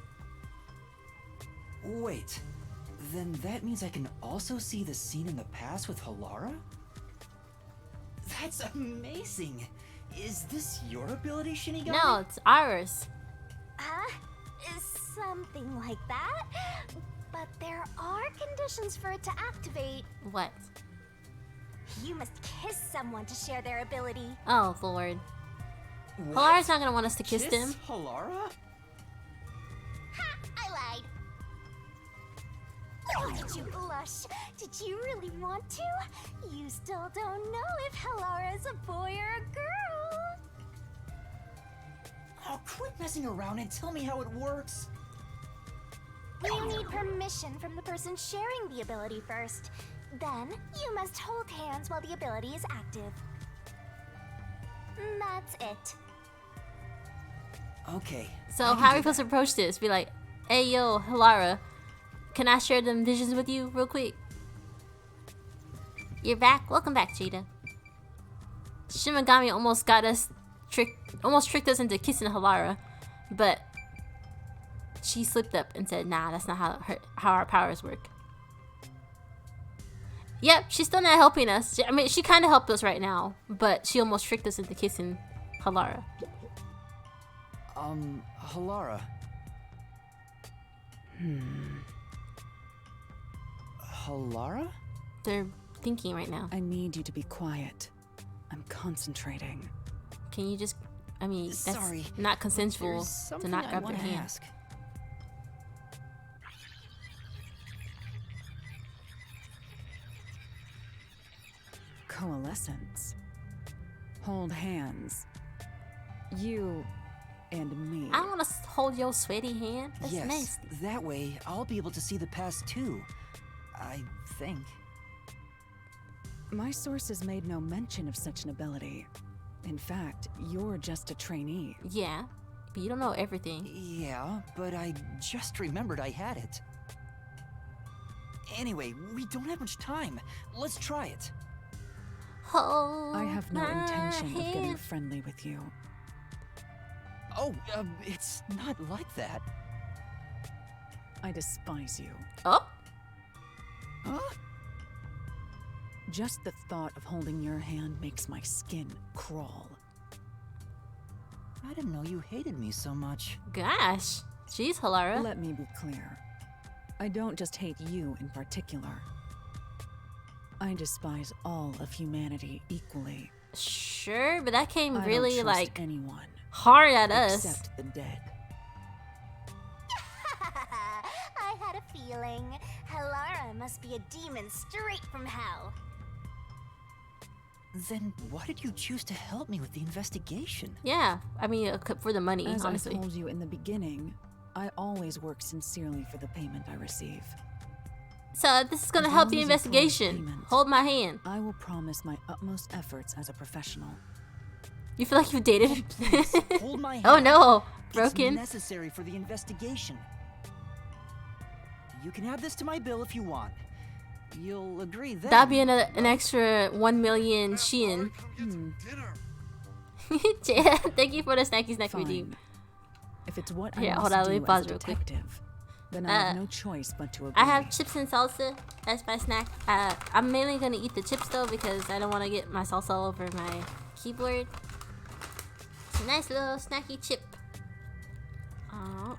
[SPEAKER 6] Wait, then that means I can also see the scene in the past with Halara? That's amazing. Is this your ability, Shinigami?
[SPEAKER 2] No, it's ours.
[SPEAKER 10] Something like that. But there are conditions for it to activate.
[SPEAKER 2] What?
[SPEAKER 10] You must kiss someone to share their ability.
[SPEAKER 2] Oh, Lord.
[SPEAKER 6] What?
[SPEAKER 2] Halara's not gonna want us to kiss him.
[SPEAKER 6] Halara?
[SPEAKER 10] Ha! I lied. Look at you blush. Did you really want to? You still don't know if Halara is a boy or a girl.
[SPEAKER 6] Oh, quit messing around and tell me how it works.
[SPEAKER 10] You need permission from the person sharing the ability first. Then, you must hold hands while the ability is active. That's it.
[SPEAKER 6] Okay.
[SPEAKER 2] So how are we supposed to approach this? Be like, hey yo, Halara, can I share them visions with you real quick? You're back? Welcome back, Cheetah. Shimigami almost tricked us into kissing Halara, but she slipped up and said, nah, that's not how our powers work. Yep, she's still not helping us. I mean, she kind of helped us right now, but she almost tricked us into kissing Halara.
[SPEAKER 6] Halara. Halara?
[SPEAKER 2] They're thinking right now.
[SPEAKER 7] I need you to be quiet. I'm concentrating.
[SPEAKER 2] Can you just... I mean, that's
[SPEAKER 6] Sorry,
[SPEAKER 2] not consensual
[SPEAKER 6] there's
[SPEAKER 2] to
[SPEAKER 6] something
[SPEAKER 2] not
[SPEAKER 6] I
[SPEAKER 2] grab your
[SPEAKER 6] wanna
[SPEAKER 2] hand.
[SPEAKER 6] ask.
[SPEAKER 7] Coalescence. Hold hands. You and me.
[SPEAKER 2] I don't want to hold your sweaty hand. That's
[SPEAKER 6] Yes,
[SPEAKER 2] nasty.
[SPEAKER 6] that way I'll be able to see the past too. I think.
[SPEAKER 7] My sources made no mention of such an ability. In fact, you're just a trainee.
[SPEAKER 2] Yeah, but you don't know everything.
[SPEAKER 6] Yeah, but I just remembered I had it. Anyway, we don't have much time. Let's try it.
[SPEAKER 2] Hold
[SPEAKER 7] I have no
[SPEAKER 2] my
[SPEAKER 7] intention of getting
[SPEAKER 2] hand.
[SPEAKER 7] friendly with you.
[SPEAKER 6] Oh, it's not like that.
[SPEAKER 7] I despise you.
[SPEAKER 2] Oh?
[SPEAKER 6] Huh?
[SPEAKER 7] Just the thought of holding your hand makes my skin crawl.
[SPEAKER 6] I didn't know you hated me so much.
[SPEAKER 2] Gosh. Jeez, Halara.
[SPEAKER 7] Let me be clear. I don't just hate you in particular. I despise all of humanity equally.
[SPEAKER 2] Sure, but that came
[SPEAKER 7] I
[SPEAKER 2] really,
[SPEAKER 7] don't trust
[SPEAKER 2] like,
[SPEAKER 7] anyone
[SPEAKER 2] hard at us.
[SPEAKER 7] except the dead.
[SPEAKER 10] I had a feeling. Halara must be a demon straight from hell.
[SPEAKER 6] Then why did you choose to help me with the investigation?
[SPEAKER 2] Yeah, I mean, for the money,
[SPEAKER 7] As
[SPEAKER 2] honestly.
[SPEAKER 7] I told you in the beginning, I always work sincerely for the payment I receive.
[SPEAKER 2] So this is gonna
[SPEAKER 7] As
[SPEAKER 2] help
[SPEAKER 7] long
[SPEAKER 2] the
[SPEAKER 7] as you promise
[SPEAKER 2] investigation.
[SPEAKER 7] payment,
[SPEAKER 2] Hold my hand.
[SPEAKER 7] I will promise my utmost efforts as a professional.
[SPEAKER 2] You feel like you've dated?
[SPEAKER 6] Please, hold my hand.
[SPEAKER 2] Oh no,
[SPEAKER 6] It's
[SPEAKER 2] broken.
[SPEAKER 6] necessary for the investigation. You can add this to my bill if you want. You'll agree then.
[SPEAKER 2] That'd be an extra 1 million Shein. Yeah, thank you for the snacky snack redeem.
[SPEAKER 7] Fine. If it's what
[SPEAKER 2] Here,
[SPEAKER 7] I
[SPEAKER 2] hold
[SPEAKER 7] must
[SPEAKER 2] on, let me
[SPEAKER 7] do
[SPEAKER 2] pause
[SPEAKER 7] as a
[SPEAKER 2] real quick.
[SPEAKER 7] detective, then I have no choice but to agree.
[SPEAKER 2] I have chips and salsa as my snack. I'm mainly gonna eat the chips though because I don't want to get my salsa all over my keyboard. It's a nice little snacky chip. Oh.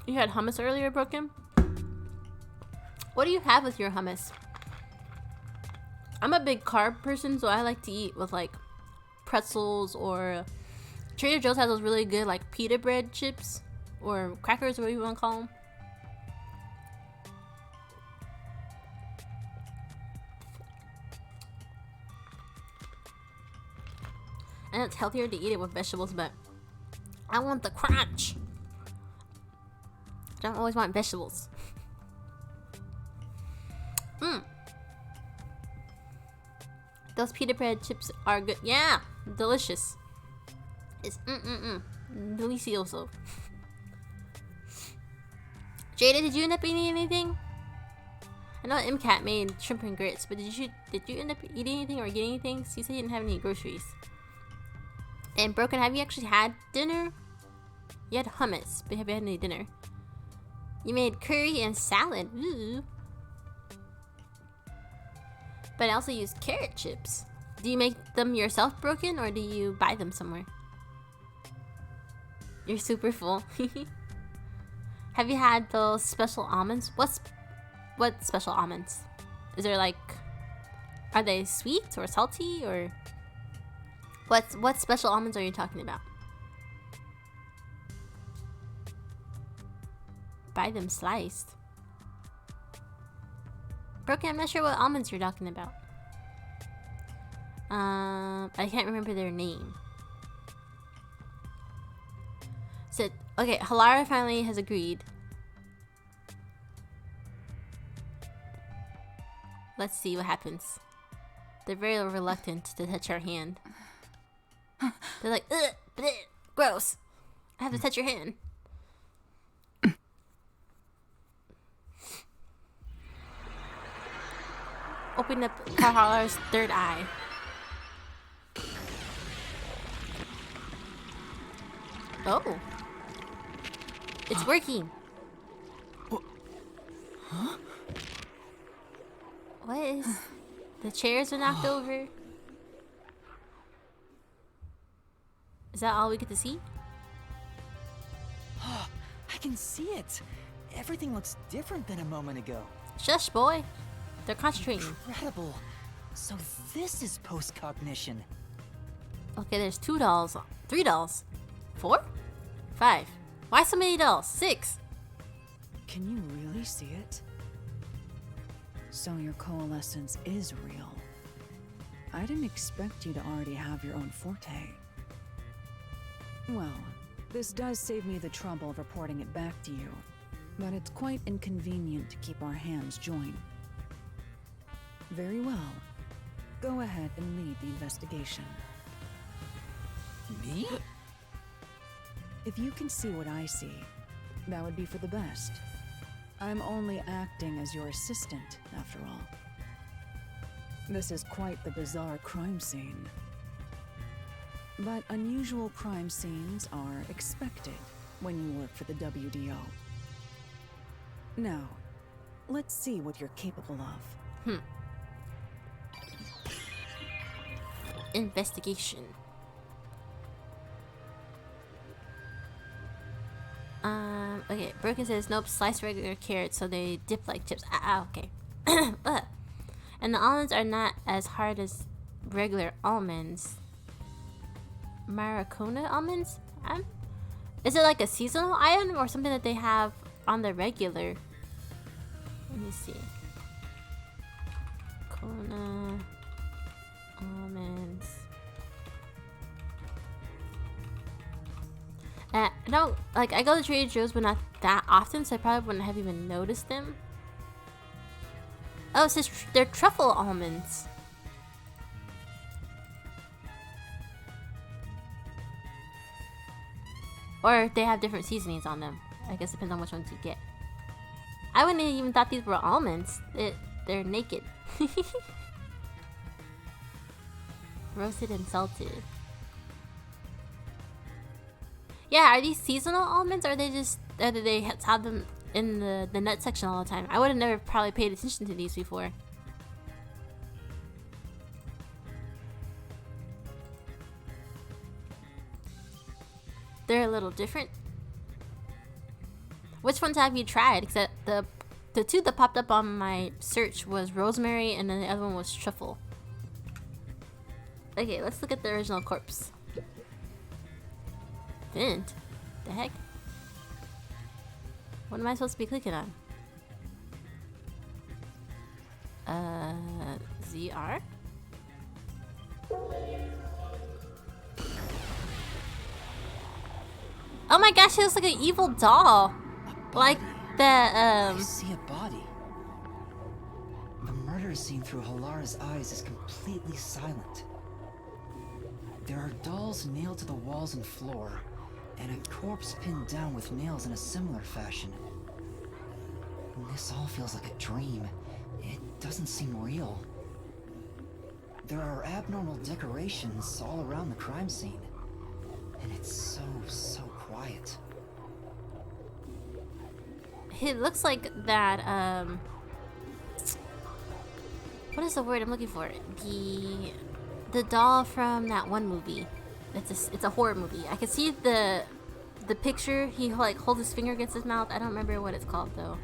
[SPEAKER 2] You had hummus earlier, Broken? What do you have with your hummus? I'm a big carb person, so I like to eat with like pretzels or Trader Joe's has those really good like pita bread chips or crackers, whatever you want to call them. And it's healthier to eat it with vegetables, but I want the crunch. I don't always want vegetables. Those pita bread chips are good. Yeah, delicious. It's delicioso. Jada, did you end up eating anything? I know MCAT made shrimp and grits, but did you end up eating anything or getting anything? So you said you didn't have any groceries. And Broken, have you actually had dinner? You had hummus, but have you had any dinner? You made curry and salad. Ooh. But I also use carrot chips. Do you make them yourself, Broken, or do you buy them somewhere? You're super full. Have you had those special almonds? What special almonds? Is there like, are they sweet or salty or what special almonds are you talking about? Buy them sliced. Broken, I'm not sure what almonds you're talking about. I can't remember their name. So, okay, Halara finally has agreed. Let's see what happens. They're very reluctant to touch our hand. They're like, ugh, bleh, gross. I have to touch your hand. Open up Halara's third eye. Oh. It's working.
[SPEAKER 6] Huh?
[SPEAKER 2] What is... The chairs are knocked over. Is that all we get to see?
[SPEAKER 6] I can see it. Everything looks different than a moment ago.
[SPEAKER 2] Shush, boy. They're concentrating.
[SPEAKER 6] Incredible. So this is post-cognition.
[SPEAKER 2] Okay, there's 2 dolls. 3 dolls. 4? 5. Why so many dolls? 6.
[SPEAKER 7] Can you really see it? So your coalescence is real. I didn't expect you to already have your own forte. Well, this does save me the trouble of reporting it back to you, but it's quite inconvenient to keep our hands joined. Very well. Go ahead and lead the investigation.
[SPEAKER 6] Me?
[SPEAKER 7] If you can see what I see, that would be for the best. I'm only acting as your assistant, after all. This is quite the bizarre crime scene. But unusual crime scenes are expected when you work for the WDO. Now, let's see what you're capable of.
[SPEAKER 2] Investigation. Okay, Broken says nope, sliced regular carrots, so they dip like chips. Okay. And the almonds are not as hard as regular almonds. Maracona almonds? Is it like a seasonal item or something that they have on the regular? Let me see. Kona almonds. I don't, like, I go to Trader Joe's but not that often, so I probably wouldn't have even noticed them. Oh, it says they're truffle almonds. Or they have different seasonings on them. I guess it depends on which ones you get. I wouldn't have even thought these were almonds. They're naked. Roasted and salted. Yeah, are these seasonal almonds, or are they just, or do they have them in the nut section all the time? I would have never probably paid attention to these before. They're a little different. Which ones have you tried? Except the 2 that popped up on my search was rosemary, and then the other one was truffle. Okay, let's look at the original corpse. Vent? The heck? What am I supposed to be clicking on? ZR? Oh my gosh, she looks like an evil doll. Like the,
[SPEAKER 6] I see a body. The murder scene through Halara's eyes is completely silent. There are dolls nailed to the walls and floor, and a corpse pinned down with nails in a similar fashion. This all feels like a dream, It doesn't seem real. There are abnormal decorations all around the crime scene. And it's so quiet.
[SPEAKER 2] It looks like that, what is the word I'm looking for? The doll from that one movie. It's a horror movie. I can see the picture. He like holds his finger against his mouth. I don't remember what it's called though.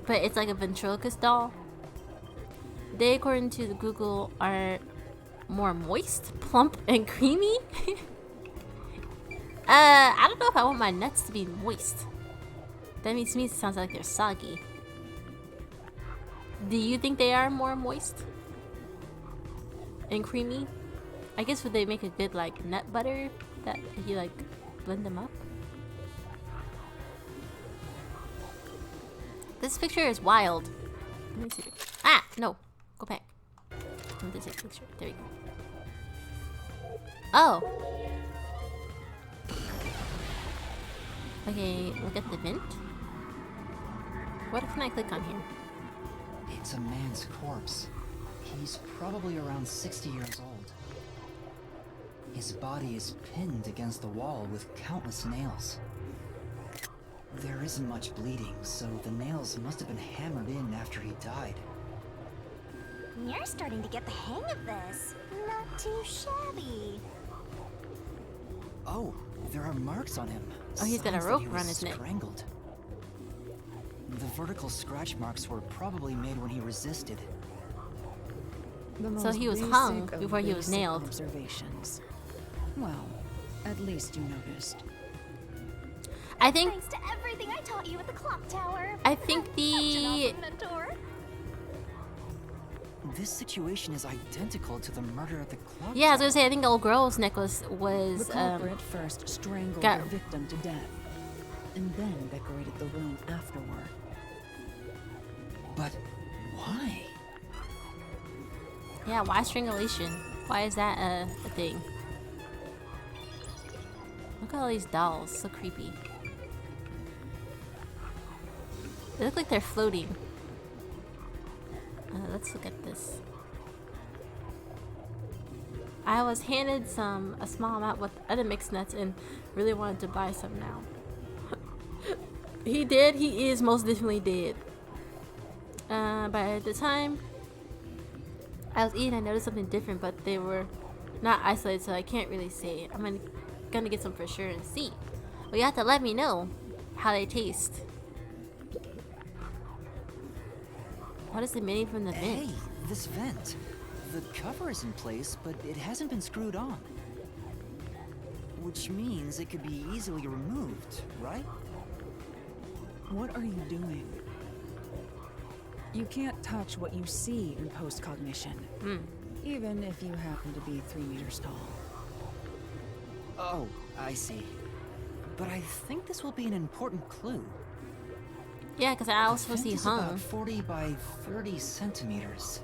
[SPEAKER 2] But it's like a ventriloquist doll. They, according to the Google, are more moist, plump, and creamy. I don't know if I want my nuts to be moist. That means to me it sounds like they're soggy. Do you think they are more moist and creamy? I guess would they make a good like nut butter that you like blend them up? This picture is wild. Let me see. Ah, no. Go back. Let me take a picture. There we go. Oh. Okay, look at the vent. What can I click on here?
[SPEAKER 6] It's a man's corpse. He's probably around 60 years old. His body is pinned against the wall with countless nails. There isn't much bleeding, so the nails must have been hammered in after he died.
[SPEAKER 10] You're starting to get the hang of this. Not too shabby.
[SPEAKER 6] Oh, there are marks on him.
[SPEAKER 2] Oh, he's got a
[SPEAKER 6] Signs that
[SPEAKER 2] rope
[SPEAKER 6] he
[SPEAKER 2] around
[SPEAKER 6] was
[SPEAKER 2] his neck.
[SPEAKER 6] strangled. The vertical scratch marks were probably made when he resisted.
[SPEAKER 7] The
[SPEAKER 2] So
[SPEAKER 7] most
[SPEAKER 2] he was
[SPEAKER 7] basic
[SPEAKER 2] hung
[SPEAKER 7] of
[SPEAKER 2] before he was
[SPEAKER 7] basic
[SPEAKER 2] nailed.
[SPEAKER 7] Observations. Well, at least you noticed.
[SPEAKER 2] I think
[SPEAKER 10] Thanks to everything I taught you at the clock tower.
[SPEAKER 2] I think
[SPEAKER 10] Such an
[SPEAKER 2] the
[SPEAKER 10] awesome mentor.
[SPEAKER 6] This situation is identical to the murder at the clock.
[SPEAKER 2] yeah, I was
[SPEAKER 6] tower.
[SPEAKER 2] gonna say I think the old girl's necklace
[SPEAKER 7] The
[SPEAKER 2] was
[SPEAKER 7] culprit first strangled
[SPEAKER 2] got-
[SPEAKER 7] the victim to death, and then decorated the room afterward.
[SPEAKER 6] But why?
[SPEAKER 2] yeah. Why strangulation? Why is that a thing? Look at all these dolls, so creepy. They look like they're floating. Let's look at this. I was handed a small amount with other mixed nuts and really wanted to buy some now. He did. He is most definitely dead. By the time I was eating, I noticed something different, but they were not isolated, so I can't really say. I'm gonna get some for sure and see. But you have to let me know how they taste. What is emitting from the vent?
[SPEAKER 6] Hey, this vent. The cover is in place, but it hasn't been screwed on. Which means it could be easily removed, right?
[SPEAKER 7] What are you doing? You can't touch what you see in post-cognition, even if you happen to be 3 meters tall.
[SPEAKER 6] Oh, I see. But I think this will be an important clue.
[SPEAKER 2] Yeah, because I was supposed to
[SPEAKER 6] The
[SPEAKER 2] see
[SPEAKER 6] vent is
[SPEAKER 2] hung.
[SPEAKER 6] about 40 by 30 centimeters.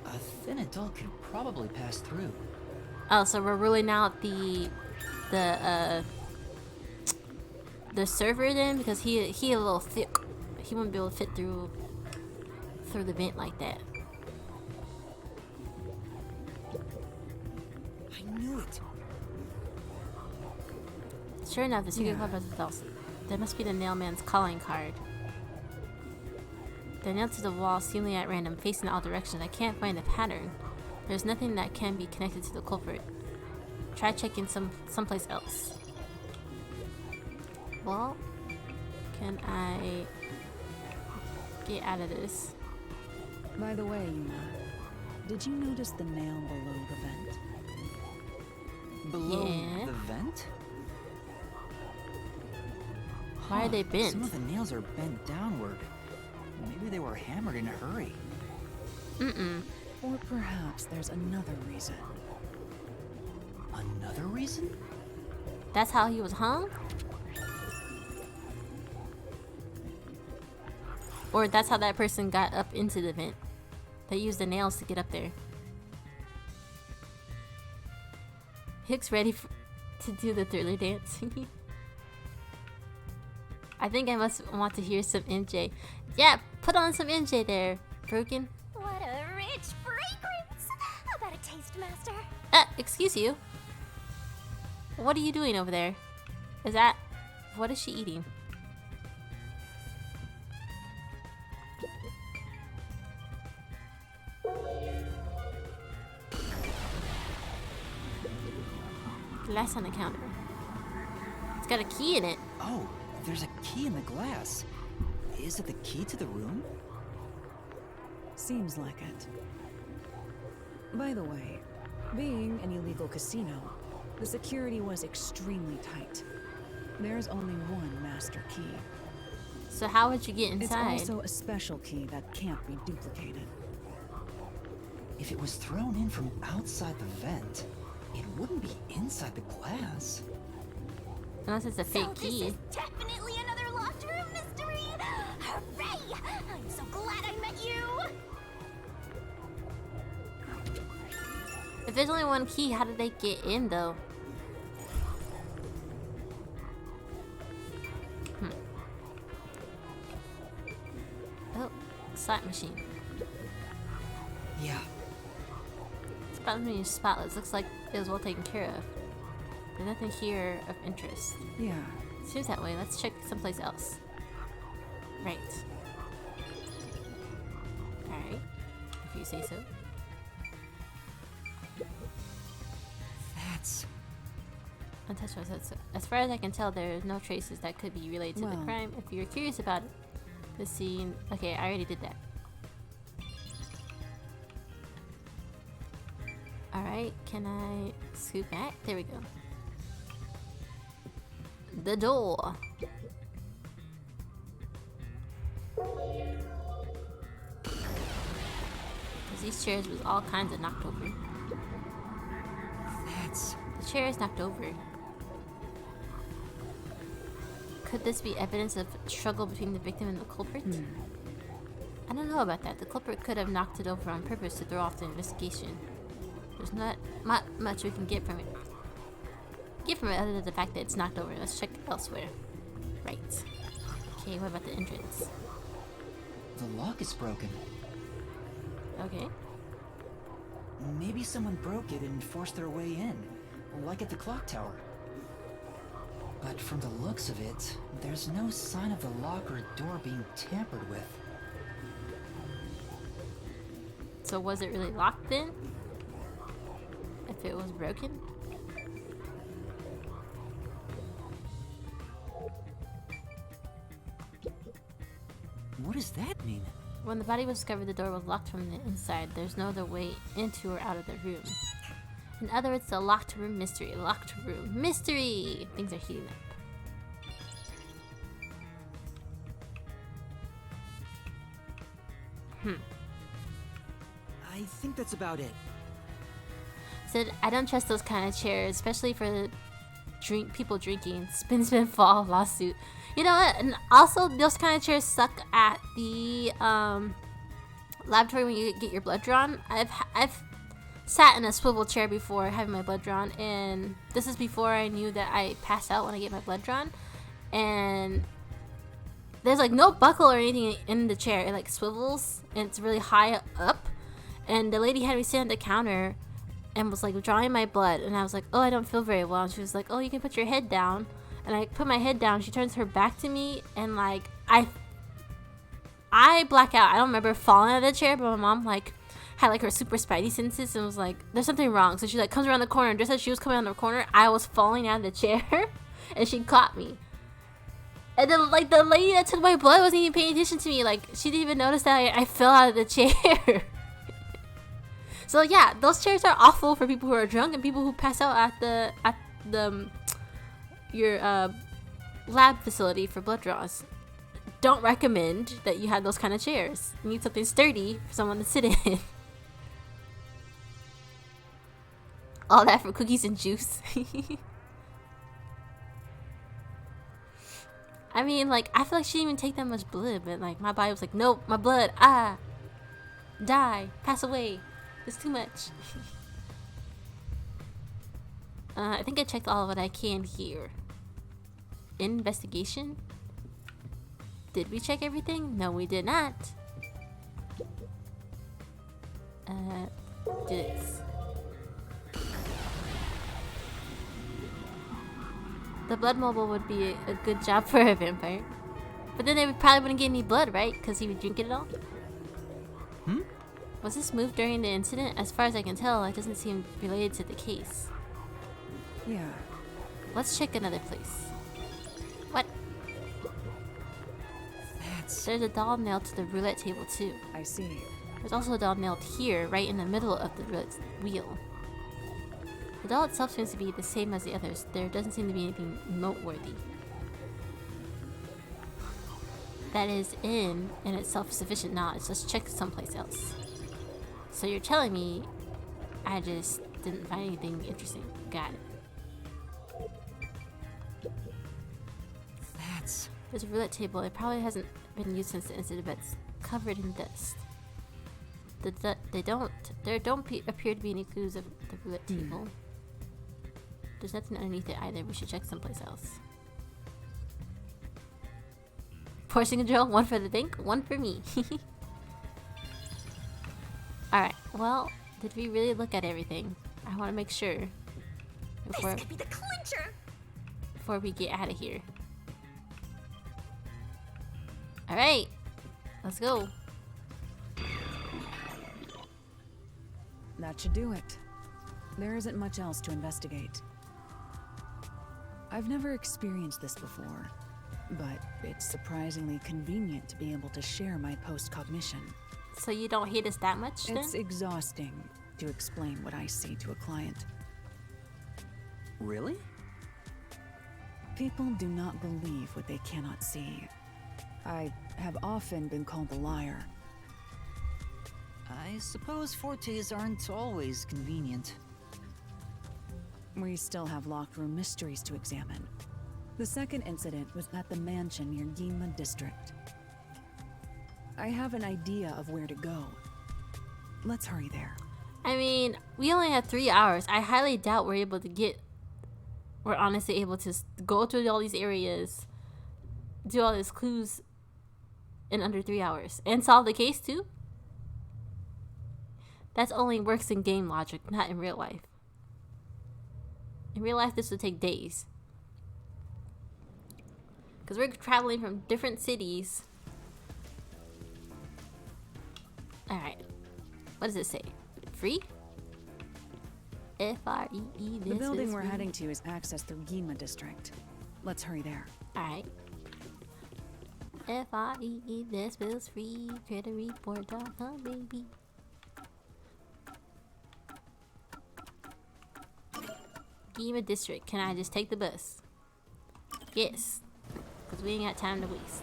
[SPEAKER 6] A thin adult could probably pass through.
[SPEAKER 2] Oh, so we're ruling out the server then, because he a little thick. He wouldn't be able to fit through the vent like that.
[SPEAKER 6] I knew it.
[SPEAKER 2] Sure enough, the secret
[SPEAKER 7] Yeah.
[SPEAKER 2] club has adults. That must be the nailman's calling card. They're nailed to the wall, seemingly at random, facing in all directions. I can't find a pattern. There's nothing that can be connected to the culprit. Try checking someplace else. Well, can I get out of this?
[SPEAKER 7] By the way, Yuma, did you notice the nail below the vent?
[SPEAKER 6] Below
[SPEAKER 2] Yeah.
[SPEAKER 6] the vent?
[SPEAKER 2] Why are they bent?
[SPEAKER 6] Some of the nails are bent downward. Maybe they were hammered in a hurry.
[SPEAKER 7] Or perhaps there's another reason.
[SPEAKER 6] Another reason?
[SPEAKER 2] That's how he was hung? Or that's how that person got up into the vent. They used the nails to get up there. Hick's ready to do the Thriller dance. I think I must want to hear some MJ. Yeah, Put on some MJ there, Broken.
[SPEAKER 10] What a rich fragrance! How about a taste, Master?
[SPEAKER 2] Excuse you. What are you doing over there? Is that... What is she eating? Glass on the counter. It's got a key in it.
[SPEAKER 6] Oh, there's a key in the glass. Is it the key to the room?
[SPEAKER 7] Seems like it. By the way, being an illegal casino, the security was extremely tight. There's only one master key.
[SPEAKER 2] So how would you get inside?
[SPEAKER 7] It's also a special key that can't be duplicated.
[SPEAKER 6] If it was thrown in from outside the vent, it wouldn't be inside the glass.
[SPEAKER 2] Unless it's a fake
[SPEAKER 10] So
[SPEAKER 2] key.
[SPEAKER 10] this is definitely another locked room mystery! Hooray! I'm so glad I met you!
[SPEAKER 2] If there's only one key, how did they get in though? Oh, slot machine.
[SPEAKER 6] Yeah.
[SPEAKER 2] Spot machine is spotless. Looks like it was well taken care of. There's nothing here of interest.
[SPEAKER 7] Yeah.
[SPEAKER 2] Seems that way. Let's check someplace else. Right. Alright. If you say so.
[SPEAKER 6] That's...
[SPEAKER 2] Untouched. So, as far as I can tell, there are no traces that could be related to the crime. If you're curious about it, the scene... Okay, I already did that. Alright, can I scoot back? There we go. The door. Because these chairs was all kinds of knocked over.
[SPEAKER 6] That's...
[SPEAKER 2] The chair is knocked over. Could this be evidence of struggle between the victim and the culprit? I don't know about that. The culprit could have knocked it over on purpose to throw off the investigation. There's not much we can get from it. Other than the fact that it's knocked over. Let's check elsewhere. Right. Okay, what about the entrance?
[SPEAKER 6] The lock is broken.
[SPEAKER 2] Okay.
[SPEAKER 6] Maybe someone broke it and forced their way in, like at the clock tower. But from the looks of it, there's no sign of the lock or door being tampered with.
[SPEAKER 2] So was it really locked then? If it was broken?
[SPEAKER 6] What does that mean?
[SPEAKER 2] When the body was discovered, the door was locked from the inside. There's no other way into or out of the room. In other words, the locked room mystery. Locked room mystery! Things are heating up.
[SPEAKER 6] I think that's about it.
[SPEAKER 2] Said, I don't trust those kind of chairs, especially for people drinking. Spin, fall lawsuit. You know what? And also, those kind of chairs suck at the laboratory when you get your blood drawn. I've sat in a swivel chair before having my blood drawn, and this is before I knew that I pass out when I get my blood drawn. And there's like no buckle or anything in the chair. It like swivels, and it's really high up. And the lady had me sit on the counter and was like drawing my blood, and I was like, oh, I don't feel very well. And she was like, oh, you can put your head down. And I put my head down. She turns her back to me, and like I black out. I don't remember falling out of the chair, but my mom like had like her super spidey senses and was like, there's something wrong. So she like comes around the corner, and just as she was coming around the corner, I was falling out of the chair, and she caught me. And then like the lady that took my blood wasn't even paying attention to me. Like she didn't even notice that I fell out of the chair. So yeah, those chairs are awful for people who are drunk and people who pass out at your lab facility for blood draws. Don't recommend that you have those kind of chairs. You need something sturdy for someone to sit in. All that for cookies and juice. I mean, like, I feel like she didn't even take that much blood, but like my body was like, nope, my blood, die, pass away. It's too much. I think I checked all of what I can here. Investigation. Did we check everything? No, we did not. Do this. The blood mobile would be a good job for a vampire. But then they probably wouldn't get any blood, right? Because he would drink it all?
[SPEAKER 13] Hmm?
[SPEAKER 2] Was this moved during the incident? As far as I can tell, it doesn't seem related to the case.
[SPEAKER 7] Yeah.
[SPEAKER 2] Let's check another place. What? There's a doll nailed to the roulette table too.
[SPEAKER 7] I see.
[SPEAKER 2] There's also a doll nailed here, right in the middle of the roulette wheel. The doll itself seems to be the same as the others. There doesn't seem to be anything noteworthy. That is in itself sufficient knowledge. Let's check someplace else. So you're telling me I just didn't find anything interesting. Got it. There's a roulette table. It probably hasn't been used since the incident, but it's covered in dust. There don't appear to be any clues of the roulette table. There's nothing underneath it either. We should check someplace else. Portion control, one for the bank, one for me. Alright, well, did we really look at everything? I want to make sure before,
[SPEAKER 10] This could be the clincher.
[SPEAKER 2] before we get out of here. Alright, let's go.
[SPEAKER 7] That should do it. There isn't much else to investigate. I've never experienced this before, but it's surprisingly convenient to be able to share my post-cognition.
[SPEAKER 2] So you don't hate us that much then?
[SPEAKER 7] It's exhausting to explain what I see to a client.
[SPEAKER 13] Really?
[SPEAKER 7] People do not believe what they cannot see. I have often been called a liar.
[SPEAKER 6] I suppose fortes aren't always convenient.
[SPEAKER 7] We still have locked room mysteries to examine. The second incident was at the mansion near Ginla District. I have an idea of where to go. Let's hurry there.
[SPEAKER 2] I mean, we only have 3 hours. I highly doubt we're honestly able to go through all these areas, do all these clues in under 3 hours, and solve the case too. That's only works in game logic, not in real life. In real life, this would take days. Because we're traveling from different cities. Alright. What does it say? Free? F-R-E-E.
[SPEAKER 7] The building we're heading to is accessed through Ginla District. Let's hurry there.
[SPEAKER 2] Alright. F-R-E-E. This feels free. Credit report.com, baby. Ginla District. Can I just take the bus? Yes. Because we ain't got time to waste.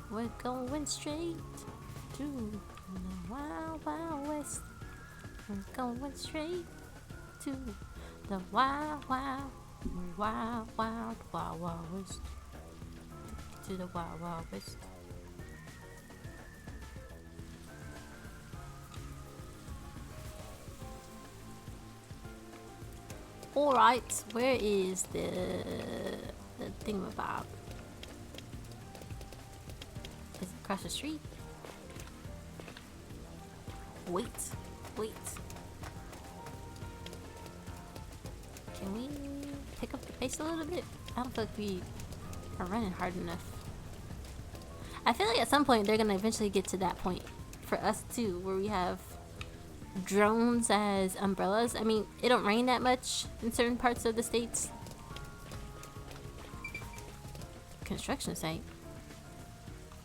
[SPEAKER 2] We're going straight to the Wild Wild West. We're going straight to the Wild Wild Wild Wild Wild Wild West. To the Wild Wild West. Alright, where is the thingamabob? Is it across the street? Wait. Can we pick up the pace a little bit? I don't feel like we are running hard enough. I feel like at some point they're gonna eventually get to that point for us too, where we have drones as umbrellas. I mean, it don't rain that much in certain parts of the states. Construction site.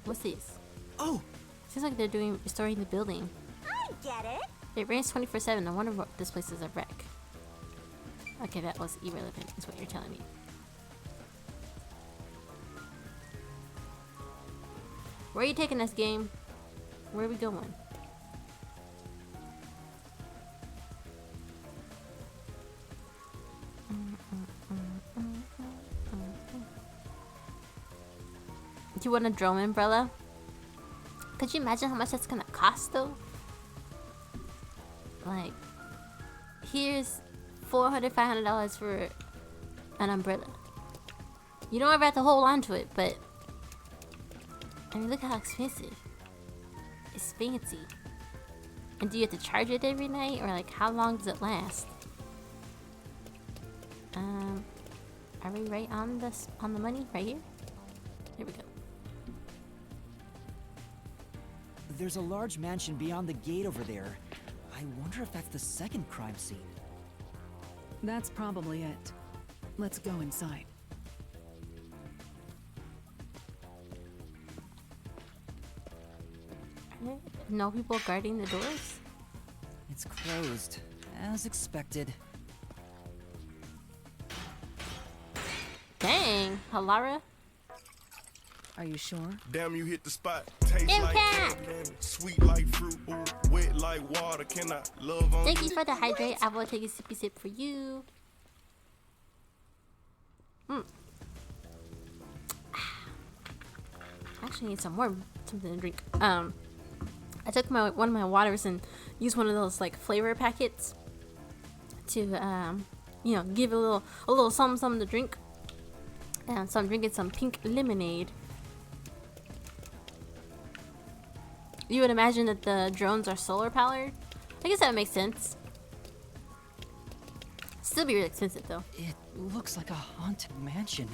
[SPEAKER 2] What's this?
[SPEAKER 6] Oh!
[SPEAKER 2] Seems like they're restoring the building.
[SPEAKER 10] I get it.
[SPEAKER 2] It rains 24/7. No wonder this place is a wreck. Okay, that was irrelevant, is what you're telling me. Where are you taking us, game? Where are we going? Do you want a drone umbrella? Could you imagine how much that's gonna cost though? Like, here's $400, $500 for an umbrella. You don't ever have to hold on to it, but I mean, look how expensive. It's fancy. And do you have to charge it every night, or like how long does it last? Are we right on this on the money right here? Here we go.
[SPEAKER 6] There's a large mansion beyond the gate over there. I wonder if that's the second crime scene.
[SPEAKER 7] That's probably it. Let's go inside.
[SPEAKER 2] Are there no people guarding the doors?
[SPEAKER 6] It's closed, as expected.
[SPEAKER 2] Dang, Halara.
[SPEAKER 7] Are you sure?
[SPEAKER 15] Damn, you hit the spot. Taste like candy, sweet like fruit, ooh, wet like water. Can I love on
[SPEAKER 2] Thank you for the hydrate. I will take a sippy sip for you. I actually need something to drink. I took one of my waters and used one of those like flavor packets to you know, give a little something to drink. So I'm drinking some pink lemonade. You would imagine that the drones are solar powered. I guess that makes sense. Still be really expensive though.
[SPEAKER 6] It looks like a haunted mansion.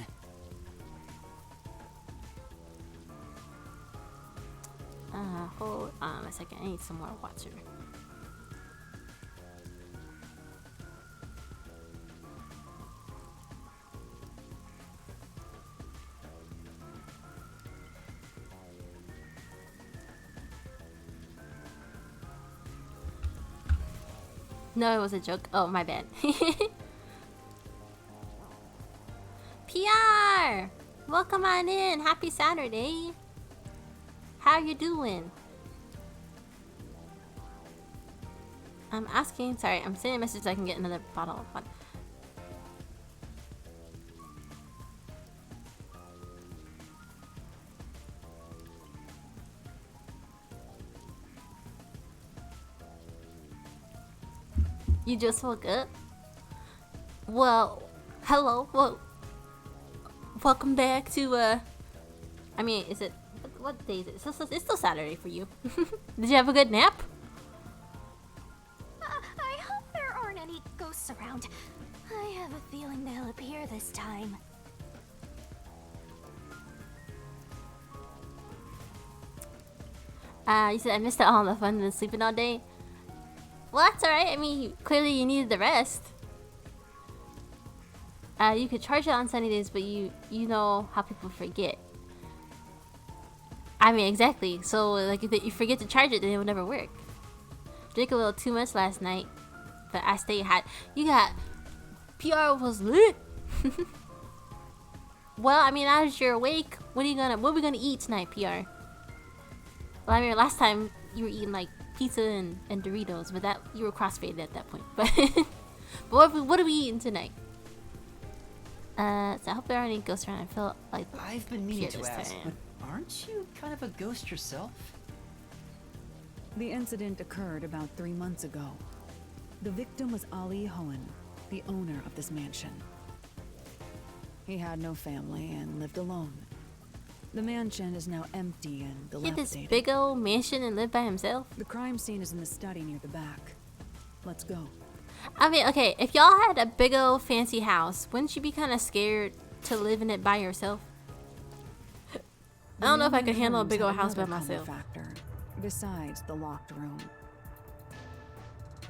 [SPEAKER 2] Hold on a second. I need some more water. No, it was a joke. Oh, my bad. PR! Welcome on in. Happy Saturday. How you doing? I'm asking. Sorry, I'm sending a message so I can get another bottle of water. You just woke up? Well, hello. Well, welcome back to, I mean, is it, what day is it? It's still Saturday for you. Did you have a good nap?
[SPEAKER 10] I hope there aren't any ghosts around. I have a feeling they'll appear this time.
[SPEAKER 2] You said I missed out on the fun and sleeping all day. Well, that's alright. I mean, clearly you needed the rest. You could charge it on sunny days, but you know how people forget. I mean, exactly. So, like, if you forget to charge it, then it will never work. Drank a little too much last night, but I stayed hot. You got... PR was lit. Well, I mean, now that you're awake, what are we gonna eat tonight, PR? Well, I mean, last time you were eating, like, pizza and Doritos, but that you were crossfaded at that point. But what are we eating tonight? So I hope there aren't any ghosts around. I feel like
[SPEAKER 6] I've been meaning to ask, but aren't you kind of a ghost yourself?
[SPEAKER 7] The incident occurred about 3 months ago. The victim was Ali Hohen, the owner of this mansion. He had no family and lived alone. The mansion is now empty and
[SPEAKER 2] he had
[SPEAKER 7] dilapidated.
[SPEAKER 2] this big old mansion and lived by himself.
[SPEAKER 7] The crime scene is in the study near the back. Let's go.
[SPEAKER 2] I mean, okay, if y'all had a big old fancy house, wouldn't you be kind of scared to live in it by yourself? I don't know if I could handle a big old house by myself.
[SPEAKER 7] Factor, besides the locked room.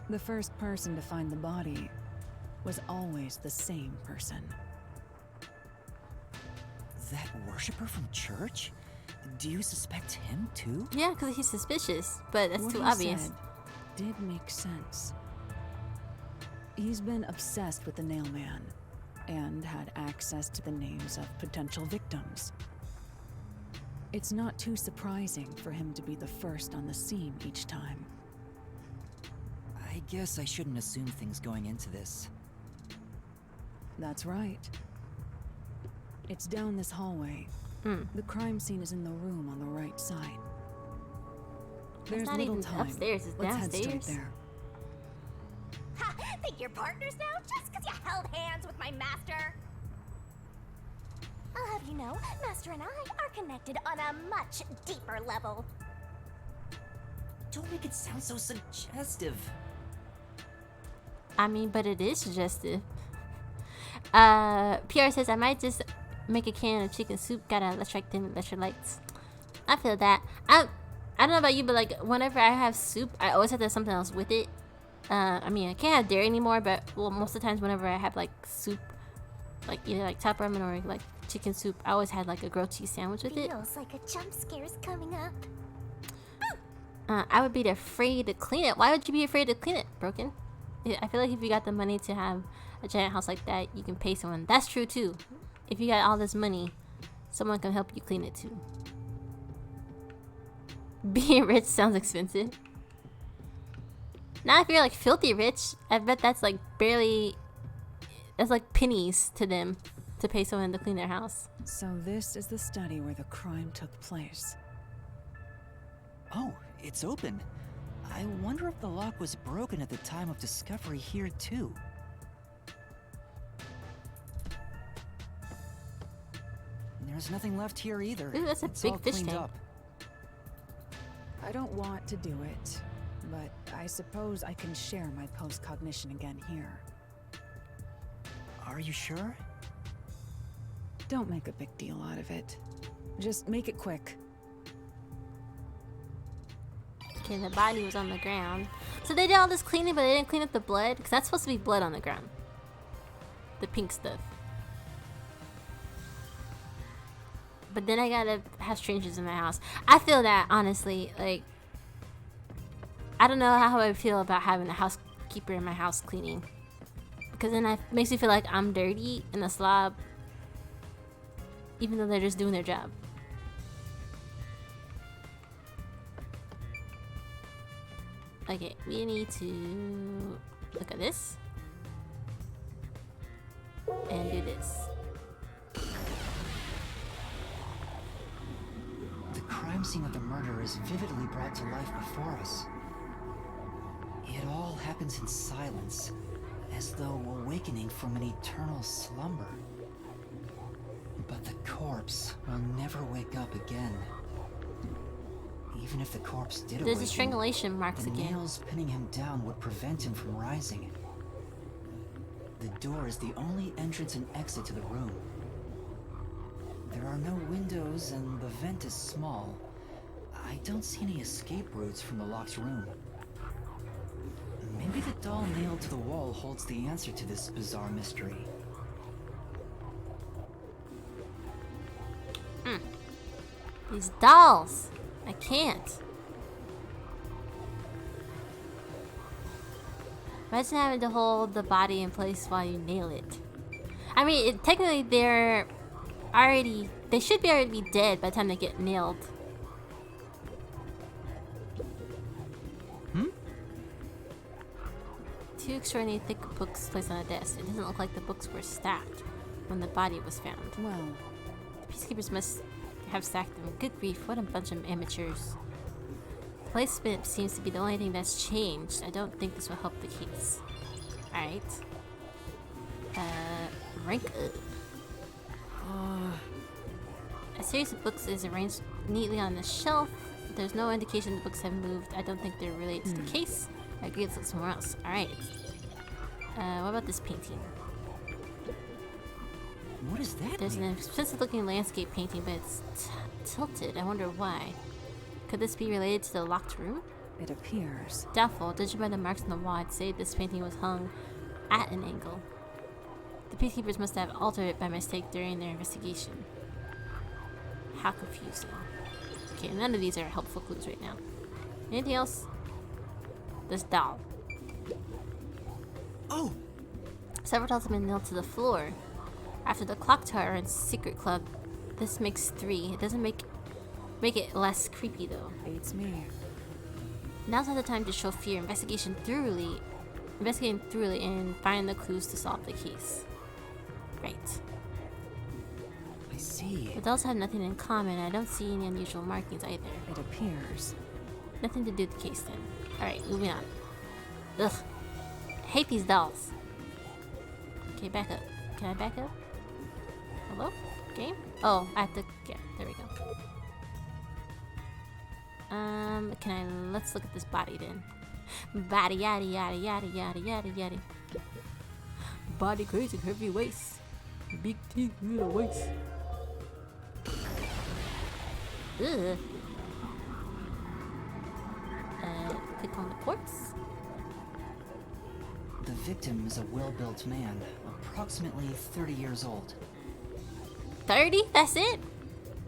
[SPEAKER 7] The first person to find the body was always the same person.
[SPEAKER 6] That worshipper from church? Do you suspect him too?
[SPEAKER 2] Yeah, because he's suspicious, but that's
[SPEAKER 7] What
[SPEAKER 2] too
[SPEAKER 7] he
[SPEAKER 2] obvious.
[SPEAKER 7] said did make sense. He's been obsessed with the Nailman and had access to the names of potential victims. It's not too surprising for him to be the first on the scene each time.
[SPEAKER 6] I guess I shouldn't assume things going into this.
[SPEAKER 7] That's right. It's down this hallway. The crime scene is in the room on the right side. There's
[SPEAKER 2] not
[SPEAKER 7] little
[SPEAKER 2] even
[SPEAKER 7] time.
[SPEAKER 2] upstairs, it's
[SPEAKER 7] Let's head straight
[SPEAKER 2] downstairs.
[SPEAKER 7] there.
[SPEAKER 10] Ha! Think you're partners now just because you held hands with my master? I'll have you know, Master and I are connected on a much deeper level.
[SPEAKER 6] Don't make it sound so suggestive.
[SPEAKER 2] I mean, but it is suggestive. PR says I might just make a can of chicken soup. Gotta attract them electrolytes. I feel that. I don't know about you, but like whenever I have soup, I always have to have something else with it. I mean, I can't have dairy anymore, but well, most of the times whenever I have like soup, like either like top ramen or like chicken soup, I always had like a grilled cheese sandwich with it.
[SPEAKER 10] Feels like a jump scare's coming up.
[SPEAKER 2] I would be afraid to clean it. Why would you be afraid to clean it, Broken? I feel like if you got the money to have a giant house like that, you can pay someone. That's true too. If you got all this money, someone can help you clean it too. Being rich sounds expensive. Now if you're like filthy rich, I bet that's like barely, that's like pennies to them to pay someone to clean their house.
[SPEAKER 7] So this is the study where the crime took place.
[SPEAKER 6] Oh, it's open. I wonder if the lock was broken at the time of discovery here too. There's nothing left here either.
[SPEAKER 2] Ooh, that's a
[SPEAKER 6] It's
[SPEAKER 2] big
[SPEAKER 6] all
[SPEAKER 2] fish
[SPEAKER 6] cleaned
[SPEAKER 2] tank.
[SPEAKER 6] up.
[SPEAKER 7] I don't want to do it, but I suppose I can share my post-cognition again here.
[SPEAKER 6] Are you sure?
[SPEAKER 7] Don't make a big deal out of it. Just make it quick.
[SPEAKER 2] Okay, the body was on the ground. So they did all this cleaning, but they didn't clean up the blood? Because that's supposed to be blood on the ground. The pink stuff. But then I gotta have strangers in my house. I feel that, honestly. Like, I don't know how I feel about having a housekeeper in my house cleaning. Because then it makes me feel like I'm dirty and a slob. Even though they're just doing their job. Okay, we need to look at this. And do this.
[SPEAKER 6] The crime scene of the murder is vividly brought to life before us. It all happens in silence, as though awakening from an eternal slumber. But the corpse will never wake up again. Even if the corpse did
[SPEAKER 2] There's
[SPEAKER 6] awaken,
[SPEAKER 2] the strangulation marks
[SPEAKER 6] the
[SPEAKER 2] again.
[SPEAKER 6] nails pinning him down would prevent him from rising. The door is the only entrance and exit to the room. There are no windows and the vent is small. I don't see any escape routes from the locked room. Maybe the doll nailed to the wall holds the answer to this bizarre mystery.
[SPEAKER 2] These dolls. I can't. Imagine having to hold the body in place while you nail it. I mean, technically they should be already be dead by the time they get nailed. Two extraordinarily thick books placed on a desk. It doesn't look like the books were stacked when the body was found.
[SPEAKER 7] Well,
[SPEAKER 2] the peacekeepers must have stacked them. Good grief, what a bunch of amateurs. The placement seems to be the only thing that's changed. I don't think this will help the case. Alright. Rank up. A series of books is arranged neatly on the shelf. There's no indication the books have moved. I don't think they're related to the case. I agree, let's look somewhere else. Alright. What about this painting?
[SPEAKER 6] What is that?
[SPEAKER 2] There's an expensive looking landscape painting, but it's tilted. I wonder why. Could this be related to the locked room?
[SPEAKER 7] it appears.
[SPEAKER 2] Doubtful. Judging by the marks on the wall, I'd say this painting was hung at an angle. The peacekeepers must have altered it by mistake during their investigation. How confusing. Okay, none of these are helpful clues right now. Anything else? This doll.
[SPEAKER 6] Oh!
[SPEAKER 2] Several dolls have been nailed to the floor. After the clock tower and secret club, this makes 3. It doesn't make it less creepy though.
[SPEAKER 7] Beats me.
[SPEAKER 2] Now's not the time to show fear. Investigating thoroughly and find the clues to solve the case. Right.
[SPEAKER 6] I see.
[SPEAKER 2] The dolls have nothing in common. I don't see any unusual markings either.
[SPEAKER 7] It appears.
[SPEAKER 2] Nothing to do with the case then. Alright, moving on. Ugh. I hate these dolls. Okay, back up. Can I back up? Hello? Game? Oh, I have to. Yeah, there we go. Let's look at this body then. Body yada yada yada yada yada yada. Body crazy, curvy waist. Big teeth, little waist. Ugh. Click on the corpse.
[SPEAKER 6] The victim is a well-built man, approximately 30 years old.
[SPEAKER 2] 30? That's it?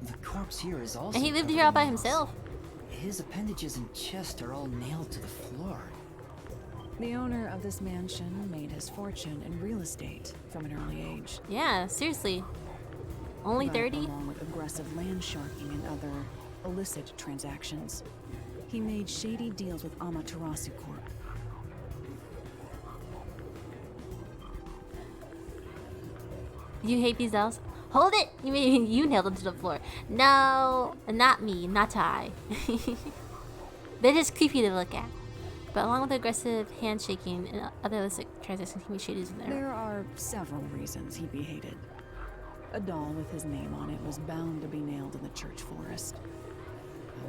[SPEAKER 6] The corpse here is also.
[SPEAKER 2] And he lived
[SPEAKER 6] covered
[SPEAKER 2] here all
[SPEAKER 6] in
[SPEAKER 2] by
[SPEAKER 6] nails.
[SPEAKER 2] himself.
[SPEAKER 6] His appendages and chest are all nailed to the floor.
[SPEAKER 7] The owner of this mansion made his fortune in real estate from an early age.
[SPEAKER 2] Yeah, seriously. Only
[SPEAKER 7] But
[SPEAKER 2] 30?
[SPEAKER 7] along with aggressive land sharking and other illicit transactions, he made shady deals with Amaterasu Corp.
[SPEAKER 2] You hate these dolls? Hold it! You mean you nailed them to the floor. No, not me, not I. They're just creepy to look at. But along with aggressive handshaking and other illicit transactions, he made shady in there.
[SPEAKER 7] There are several reasons he'd be hated. A doll with his name on it was bound to be nailed in the church forest.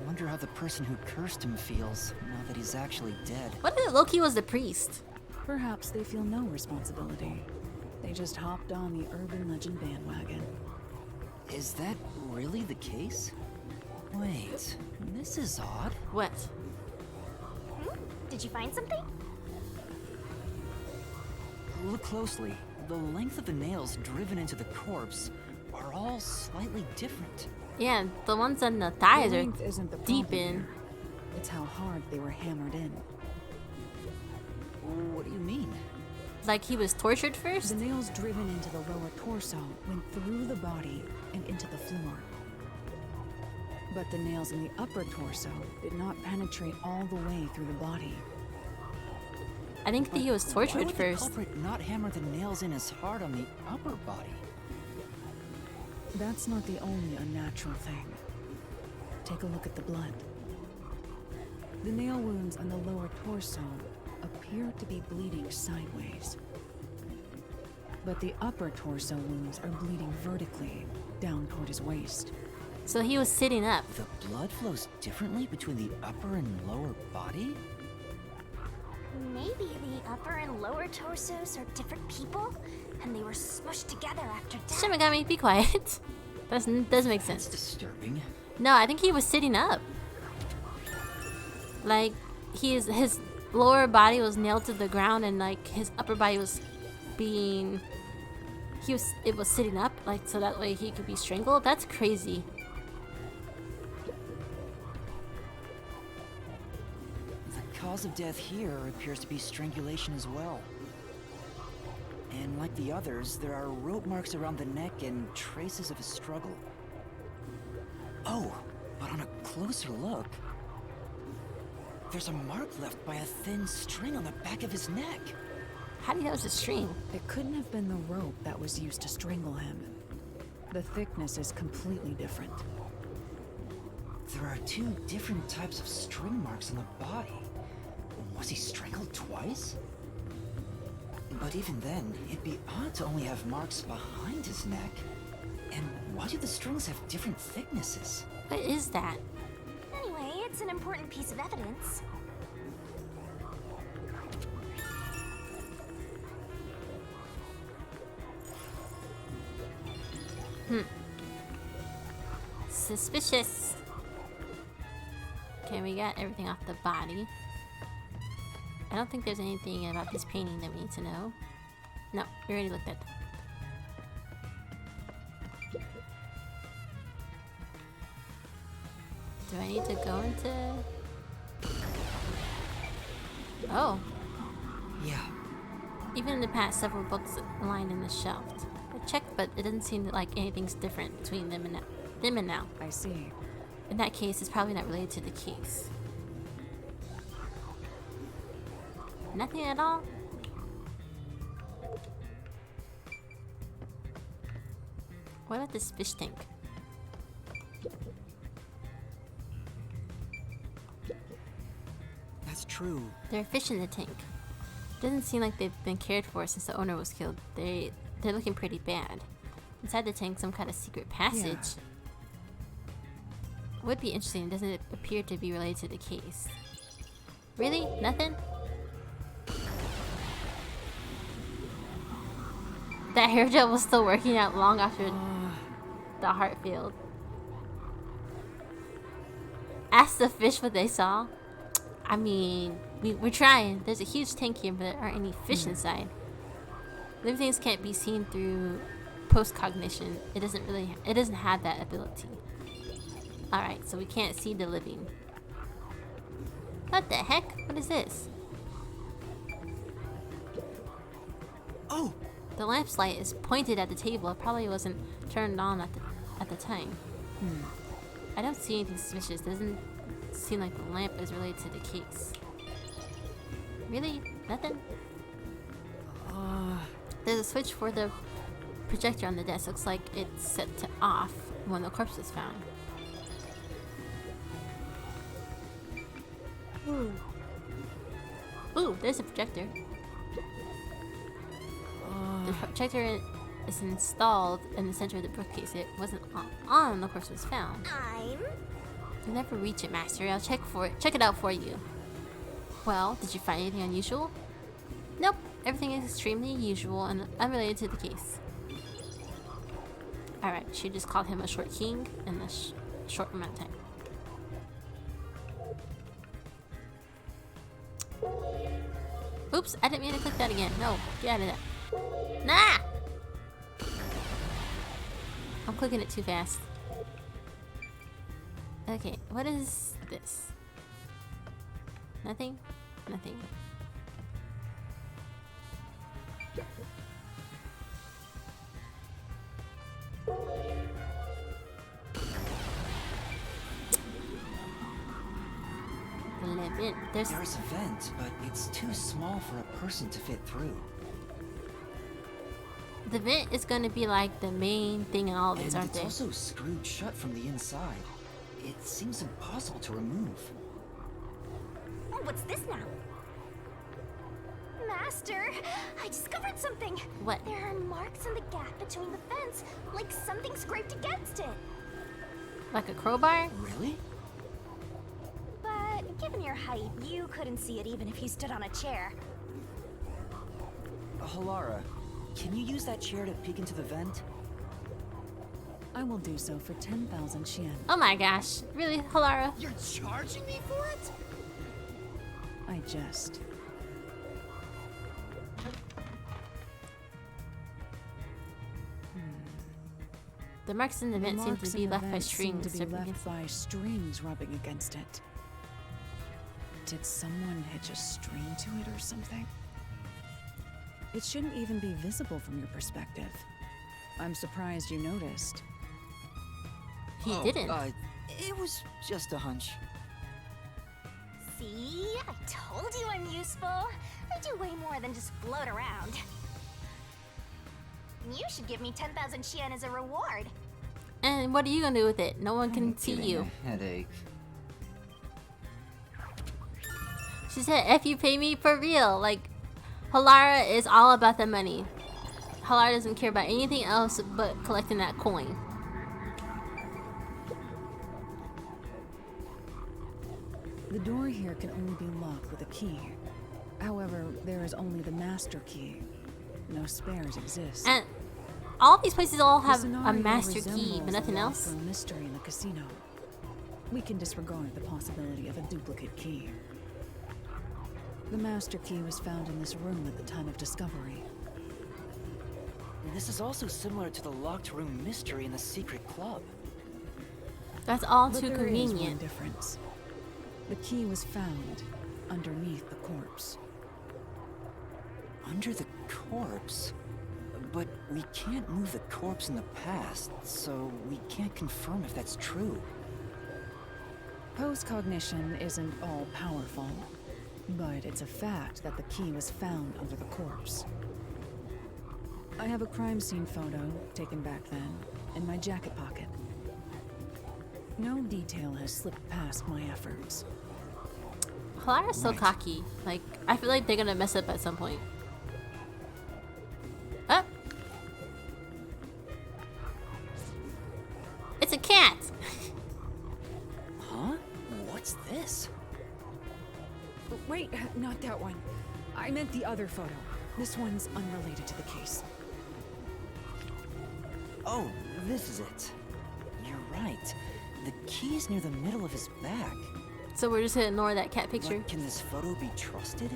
[SPEAKER 6] I wonder how the person who cursed him feels now that he's actually dead.
[SPEAKER 2] What if Loki was the priest?
[SPEAKER 7] Perhaps they feel no responsibility. They just hopped on the urban legend bandwagon.
[SPEAKER 6] Is that really the case? Wait, this is odd.
[SPEAKER 2] What?
[SPEAKER 10] Did you find something?
[SPEAKER 6] Look closely. The length of the nails driven into the corpse are all slightly different.
[SPEAKER 2] Yeah, the ones on the thighs
[SPEAKER 7] The
[SPEAKER 2] are
[SPEAKER 7] length isn't the
[SPEAKER 2] deep
[SPEAKER 7] problem
[SPEAKER 2] in.
[SPEAKER 7] here. It's how hard they were hammered in.
[SPEAKER 6] What do you mean?
[SPEAKER 2] Like he was tortured first?
[SPEAKER 7] The nails driven into the lower torso went through the body and into the floor. But the nails in the upper torso did not penetrate all the way through the body.
[SPEAKER 2] I think that he was
[SPEAKER 6] Why
[SPEAKER 2] tortured
[SPEAKER 6] would
[SPEAKER 2] first.
[SPEAKER 6] the culprit not hammer the nails in as hard on the upper body?
[SPEAKER 7] That's not the only unnatural thing. Take a look at the blood. The nail wounds on the lower torso appear to be bleeding sideways. But the upper torso wounds are bleeding vertically down toward his waist.
[SPEAKER 2] So he was sitting up.
[SPEAKER 6] The blood flows differently between the upper and lower body?
[SPEAKER 10] Maybe the upper and lower torsos are different people, and they were smushed together after death.
[SPEAKER 2] Shimigami, be quiet. That doesn't make sense.
[SPEAKER 6] That's disturbing.
[SPEAKER 2] No, I think he was sitting up. Like his lower body was nailed to the ground, and like his upper body was being it was sitting up, like so that way he could be strangled. That's crazy.
[SPEAKER 6] The cause of death here appears to be strangulation as well. And like the others, there are rope marks around the neck and traces of a struggle. Oh, but on a closer look, there's a mark left by a thin string on the back of his neck.
[SPEAKER 2] How do you know it's a string?
[SPEAKER 7] It couldn't have been the rope that was used to strangle him. The thickness is completely different.
[SPEAKER 6] There are two different types of string marks on the body. Was he strangled twice? But even then, it'd be odd to only have marks behind his neck. And why do the strings have different thicknesses?
[SPEAKER 2] What is that?
[SPEAKER 10] Anyway, it's an important piece of evidence.
[SPEAKER 2] Suspicious. Okay, we got everything off the body. I don't think there's anything about this painting that we need to know. No, we already looked at that. Do I need to go into... Oh.
[SPEAKER 6] Yeah.
[SPEAKER 2] Even in the past, several books lined in the shelf. I checked, but it doesn't seem like anything's different between them and now.
[SPEAKER 7] I see.
[SPEAKER 2] In that case, it's probably not related to the case. Nothing at all? What about this fish tank?
[SPEAKER 6] That's true.
[SPEAKER 2] There are fish in the tank. Doesn't seem like they've been cared for since the owner was killed. They're looking pretty bad. Inside the tank, some kind of secret passage. Would be interesting. Doesn't it appear to be related to the case? Really? Nothing? That hair gel was still working out long after the heart failed. Ask the fish what they saw. I mean, we're trying. There's a huge tank here, but there aren't any fish inside. Living things can't be seen through post-cognition. It doesn't have that ability. Alright, so we can't see the living. What the heck? What is this?
[SPEAKER 6] Oh!
[SPEAKER 2] The lamp's light is pointed at the table. It probably wasn't turned on at the time. I don't see anything suspicious. Doesn't seem like the lamp is related to the case. Really? Nothing? There's a switch for the projector on the desk. Looks like it's set to off when the corpse was found. Ooh, there's a projector. The projector is installed in the center of the bookcase. It wasn't on when the corpse was found. You'll never reach it, Master. I'll check it out for you. Well, did you find anything unusual? Nope. Everything is extremely usual and unrelated to the case. Alright, she just called him a short king in a short amount of time. Oops, I didn't mean to click that again. No, get out of that. Nah! I'm clicking it too fast. Okay, what is this? Nothing? Nothing.
[SPEAKER 6] There's a vent, but it's too small for a person to fit through.
[SPEAKER 2] The vent is going to be like the main thing in all of these, aren't they?
[SPEAKER 6] It's also screwed shut from the inside. It seems impossible to remove.
[SPEAKER 10] Oh, what's this now? Master, I discovered something.
[SPEAKER 2] What?
[SPEAKER 10] There are marks in the gap between the fence, like something scraped against it.
[SPEAKER 2] Like a crowbar?
[SPEAKER 6] Really?
[SPEAKER 10] But given your height, you couldn't see it even if you stood on a chair.
[SPEAKER 6] Halara, can you use that chair to peek into the vent?
[SPEAKER 7] I will do so for 10,000 Xian.
[SPEAKER 2] Oh my gosh. Really, Halara?
[SPEAKER 6] You're charging me for it?
[SPEAKER 7] I jest.
[SPEAKER 2] The marks in the vent seem to be left by strings.
[SPEAKER 7] Rubbing against it. Did someone hitch a string to it or something? It shouldn't even be visible from your perspective. I'm surprised you noticed.
[SPEAKER 2] He didn't.
[SPEAKER 6] It was just a hunch.
[SPEAKER 10] See? I told you I'm useful. I do way more than just float around. You should give me 10,000 Xian as a reward.
[SPEAKER 2] And what are you gonna do with it? No one can see you.
[SPEAKER 6] A headache.
[SPEAKER 2] She said, if you pay me for real. Like, Halara is all about the money. Halara doesn't care about anything else but collecting that coin.
[SPEAKER 7] The door here can only be locked with a key. However, there is only the master key. No spares exist.
[SPEAKER 2] And all these places all have
[SPEAKER 7] The
[SPEAKER 2] a
[SPEAKER 7] scenario
[SPEAKER 2] master key,
[SPEAKER 7] resembles
[SPEAKER 2] but
[SPEAKER 7] the
[SPEAKER 2] nothing
[SPEAKER 7] lock
[SPEAKER 2] else.
[SPEAKER 7] for a mystery in the casino. We can disregard the possibility of a duplicate key. The master key was found in this room at the time of discovery.
[SPEAKER 6] This is also similar to the locked room mystery in the secret club.
[SPEAKER 2] That's all
[SPEAKER 7] But
[SPEAKER 2] too
[SPEAKER 7] there is one
[SPEAKER 2] convenient.
[SPEAKER 7] difference. The key was found underneath the corpse.
[SPEAKER 6] Under the corpse? But we can't move the corpse in the past, so we can't confirm if that's true.
[SPEAKER 7] Post-cognition isn't all-powerful, but it's a fact that the key was found under the corpse. I have a crime scene photo, taken back then, in my jacket pocket. No detail has slipped past my efforts.
[SPEAKER 2] Halara's so cocky. Like, I feel like they're gonna mess up at some point. cat.
[SPEAKER 6] Huh? What's this?
[SPEAKER 7] Wait, not that one. I meant the other photo. This one's unrelated to the case.
[SPEAKER 6] Oh, this is it. You're right. The key's near the middle of his back.
[SPEAKER 2] So we're just gonna ignore that cat picture.
[SPEAKER 6] But can this photo be trusted?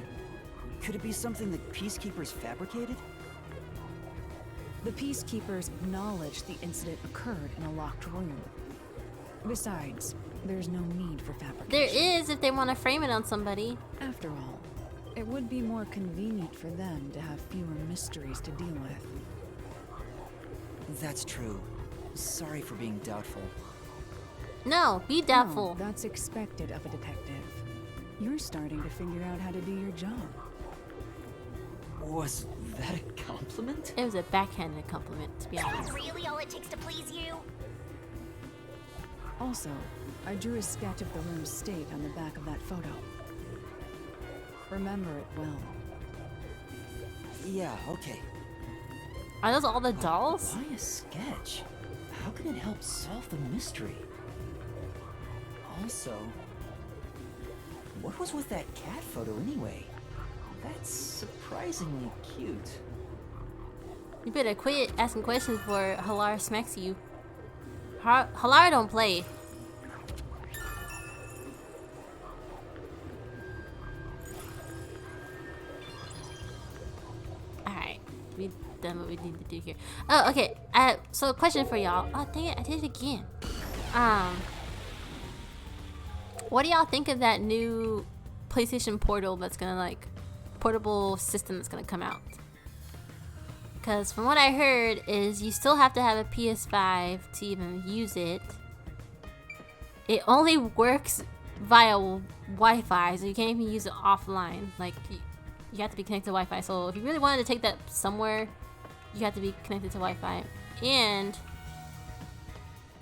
[SPEAKER 6] Could it be something the Peacekeepers fabricated?
[SPEAKER 7] The Peacekeepers acknowledge the incident occurred in a locked room. Besides, there's no need for fabrication.
[SPEAKER 2] There is if they want to frame it on somebody.
[SPEAKER 7] After all, it would be more convenient for them to have fewer mysteries to deal with.
[SPEAKER 6] That's true. Sorry for being doubtful.
[SPEAKER 2] No, be doubtful.
[SPEAKER 7] No, that's expected of a detective. You're starting to figure out how to do your job.
[SPEAKER 6] Was that a compliment?
[SPEAKER 2] It was a backhanded compliment, to be
[SPEAKER 10] Is
[SPEAKER 2] honest.
[SPEAKER 10] that really all it takes to please you?
[SPEAKER 7] Also, I drew a sketch of the room's state on the back of that photo. Remember it well.
[SPEAKER 6] Yeah, okay.
[SPEAKER 2] Are those all the dolls?
[SPEAKER 6] Why a sketch? How can it help solve the mystery? Also, what was with that cat photo anyway? That's surprisingly cute.
[SPEAKER 2] You better quit asking questions before Halara smacks you. Halara don't play. Alright, we done what we need to do here. Oh, okay. So question for y'all. Oh, dang it, I did it again. What do y'all think of that new PlayStation Portal that's gonna like portable system that's gonna come out? Because from what I heard is you still have to have a PS5 to even use it. It only works via Wi-Fi, so you can't even use it offline. Like you have to be connected to Wi-Fi. So if you really wanted to take that somewhere, you have to be connected to Wi-Fi. And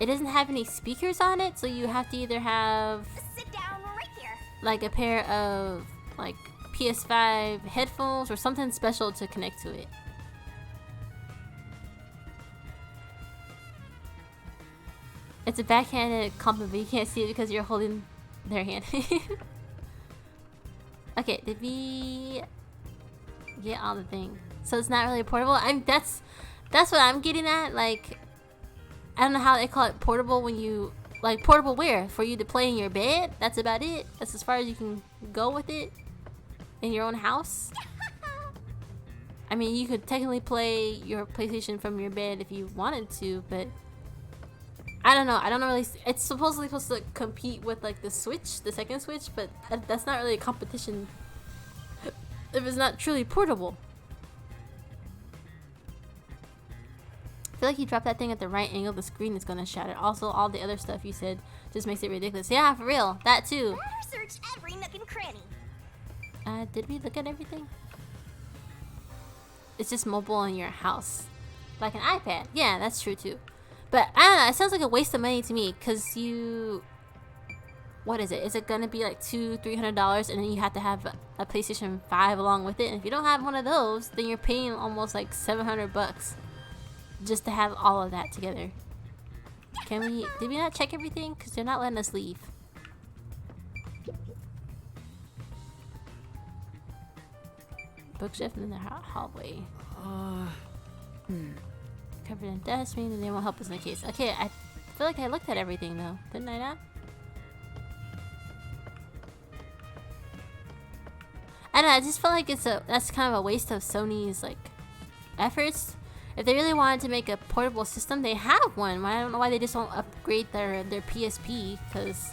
[SPEAKER 2] it doesn't have any speakers on it, so you have to either have
[SPEAKER 10] Sit down right here.
[SPEAKER 2] like a pair of like PS5 headphones or something special to connect to it. It's a backhanded compliment, but you can't see it because you're holding their hand. Okay, did we get all the things? So it's not really portable. That's what I'm getting at. Like, I don't know how they call it portable when you like portable where for you to play in your bed. That's about it. That's as far as you can go with it in your own house. I mean, you could technically play your PlayStation from your bed if you wanted to, but I don't know. I don't really. It's supposedly supposed to compete with like the Switch, the second Switch, but that's not really a competition if it's not truly portable. I feel like you drop that thing at the right angle, the screen is gonna shatter. Also, all the other stuff you said just makes it ridiculous. Yeah, for real. That too.
[SPEAKER 10] I've searched every nook and cranny.
[SPEAKER 2] Did we look at everything? It's just mobile in your house, like an iPad. Yeah, that's true too. But I don't know, it sounds like a waste of money to me, because what is it? Is it gonna be like $200-300 and then you have to have a PlayStation 5 along with it? And if you don't have one of those, then you're paying almost like $700 just to have all of that together. Did we not check everything? Because they're not letting us leave. Bookshelf in the hallway. Covered in dust, meaning they won't help us in the case. Okay, I feel like I looked at everything though, didn't I not? I don't know, I just feel like that's kind of a waste of Sony's like efforts. If they really wanted to make a portable system, they have one. I don't know why they just don't upgrade their PSP, because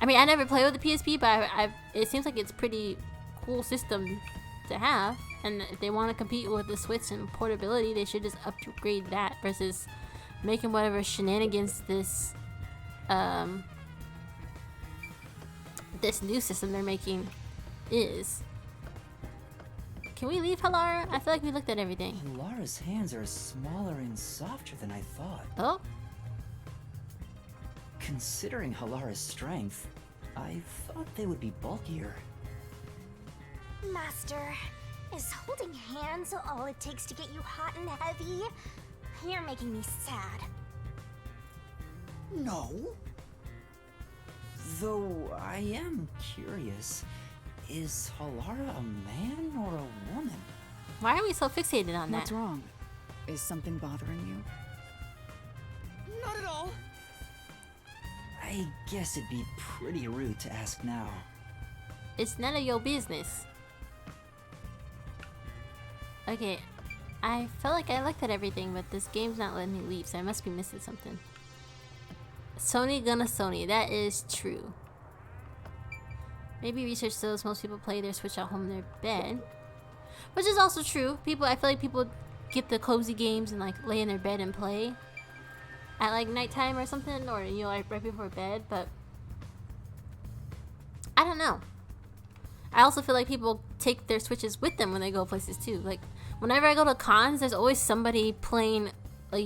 [SPEAKER 2] I mean, I never played with the PSP, but it seems like it's pretty cool system to have. And if they want to compete with the Switch and portability, they should just upgrade that versus making whatever shenanigans this this new system they're making is. Can we leave, Halara? I feel like we looked at everything.
[SPEAKER 6] Halara's hands are smaller and softer than I thought.
[SPEAKER 2] Oh?
[SPEAKER 6] Considering Halara's strength, I thought they would be bulkier.
[SPEAKER 10] Master, is holding hands all it takes to get you hot and heavy? You're making me sad.
[SPEAKER 6] No. Though I am curious, is Halara a man or a woman?
[SPEAKER 2] Why are we so fixated on
[SPEAKER 7] What's
[SPEAKER 2] that?
[SPEAKER 7] wrong? Is something bothering you?
[SPEAKER 6] Not at all. I guess it'd be pretty rude to ask now.
[SPEAKER 2] It's none of your business. Okay, I felt like I looked at everything, but this game's not letting me leave, so I must be missing something. Sony gonna Sony, that is true. Maybe research shows most people play their Switch at home in their bed, which is also true. I feel like people get the cozy games and like lay in their bed and play at like nighttime or something, or you know, like right before bed. But I don't know. I also feel like people take their Switches with them when they go places too. Like whenever I go to cons, there's always somebody playing. Like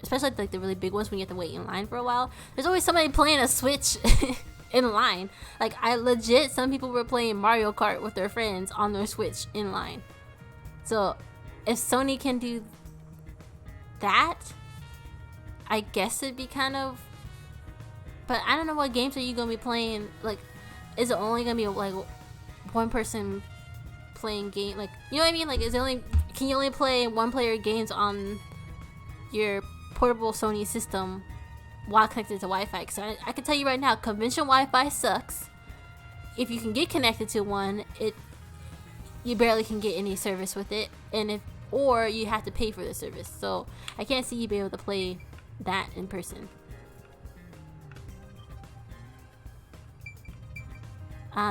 [SPEAKER 2] especially like the really big ones when you have to wait in line for a while. There's always somebody playing a Switch in line. Like some people were playing Mario Kart with their friends on their Switch in line. So if Sony can do that, I guess it'd be kind of. But I don't know, what games are you gonna be playing? Like, is it only gonna be like one person playing game? Like, you know what I mean? Like, can you only play one player games on your portable Sony system while connected to Wi-Fi? Because I can tell you right now, convention Wi-Fi sucks. If you can get connected to one, you barely can get any service with it, or you have to pay for the service. So I can't see you be able to play that in person.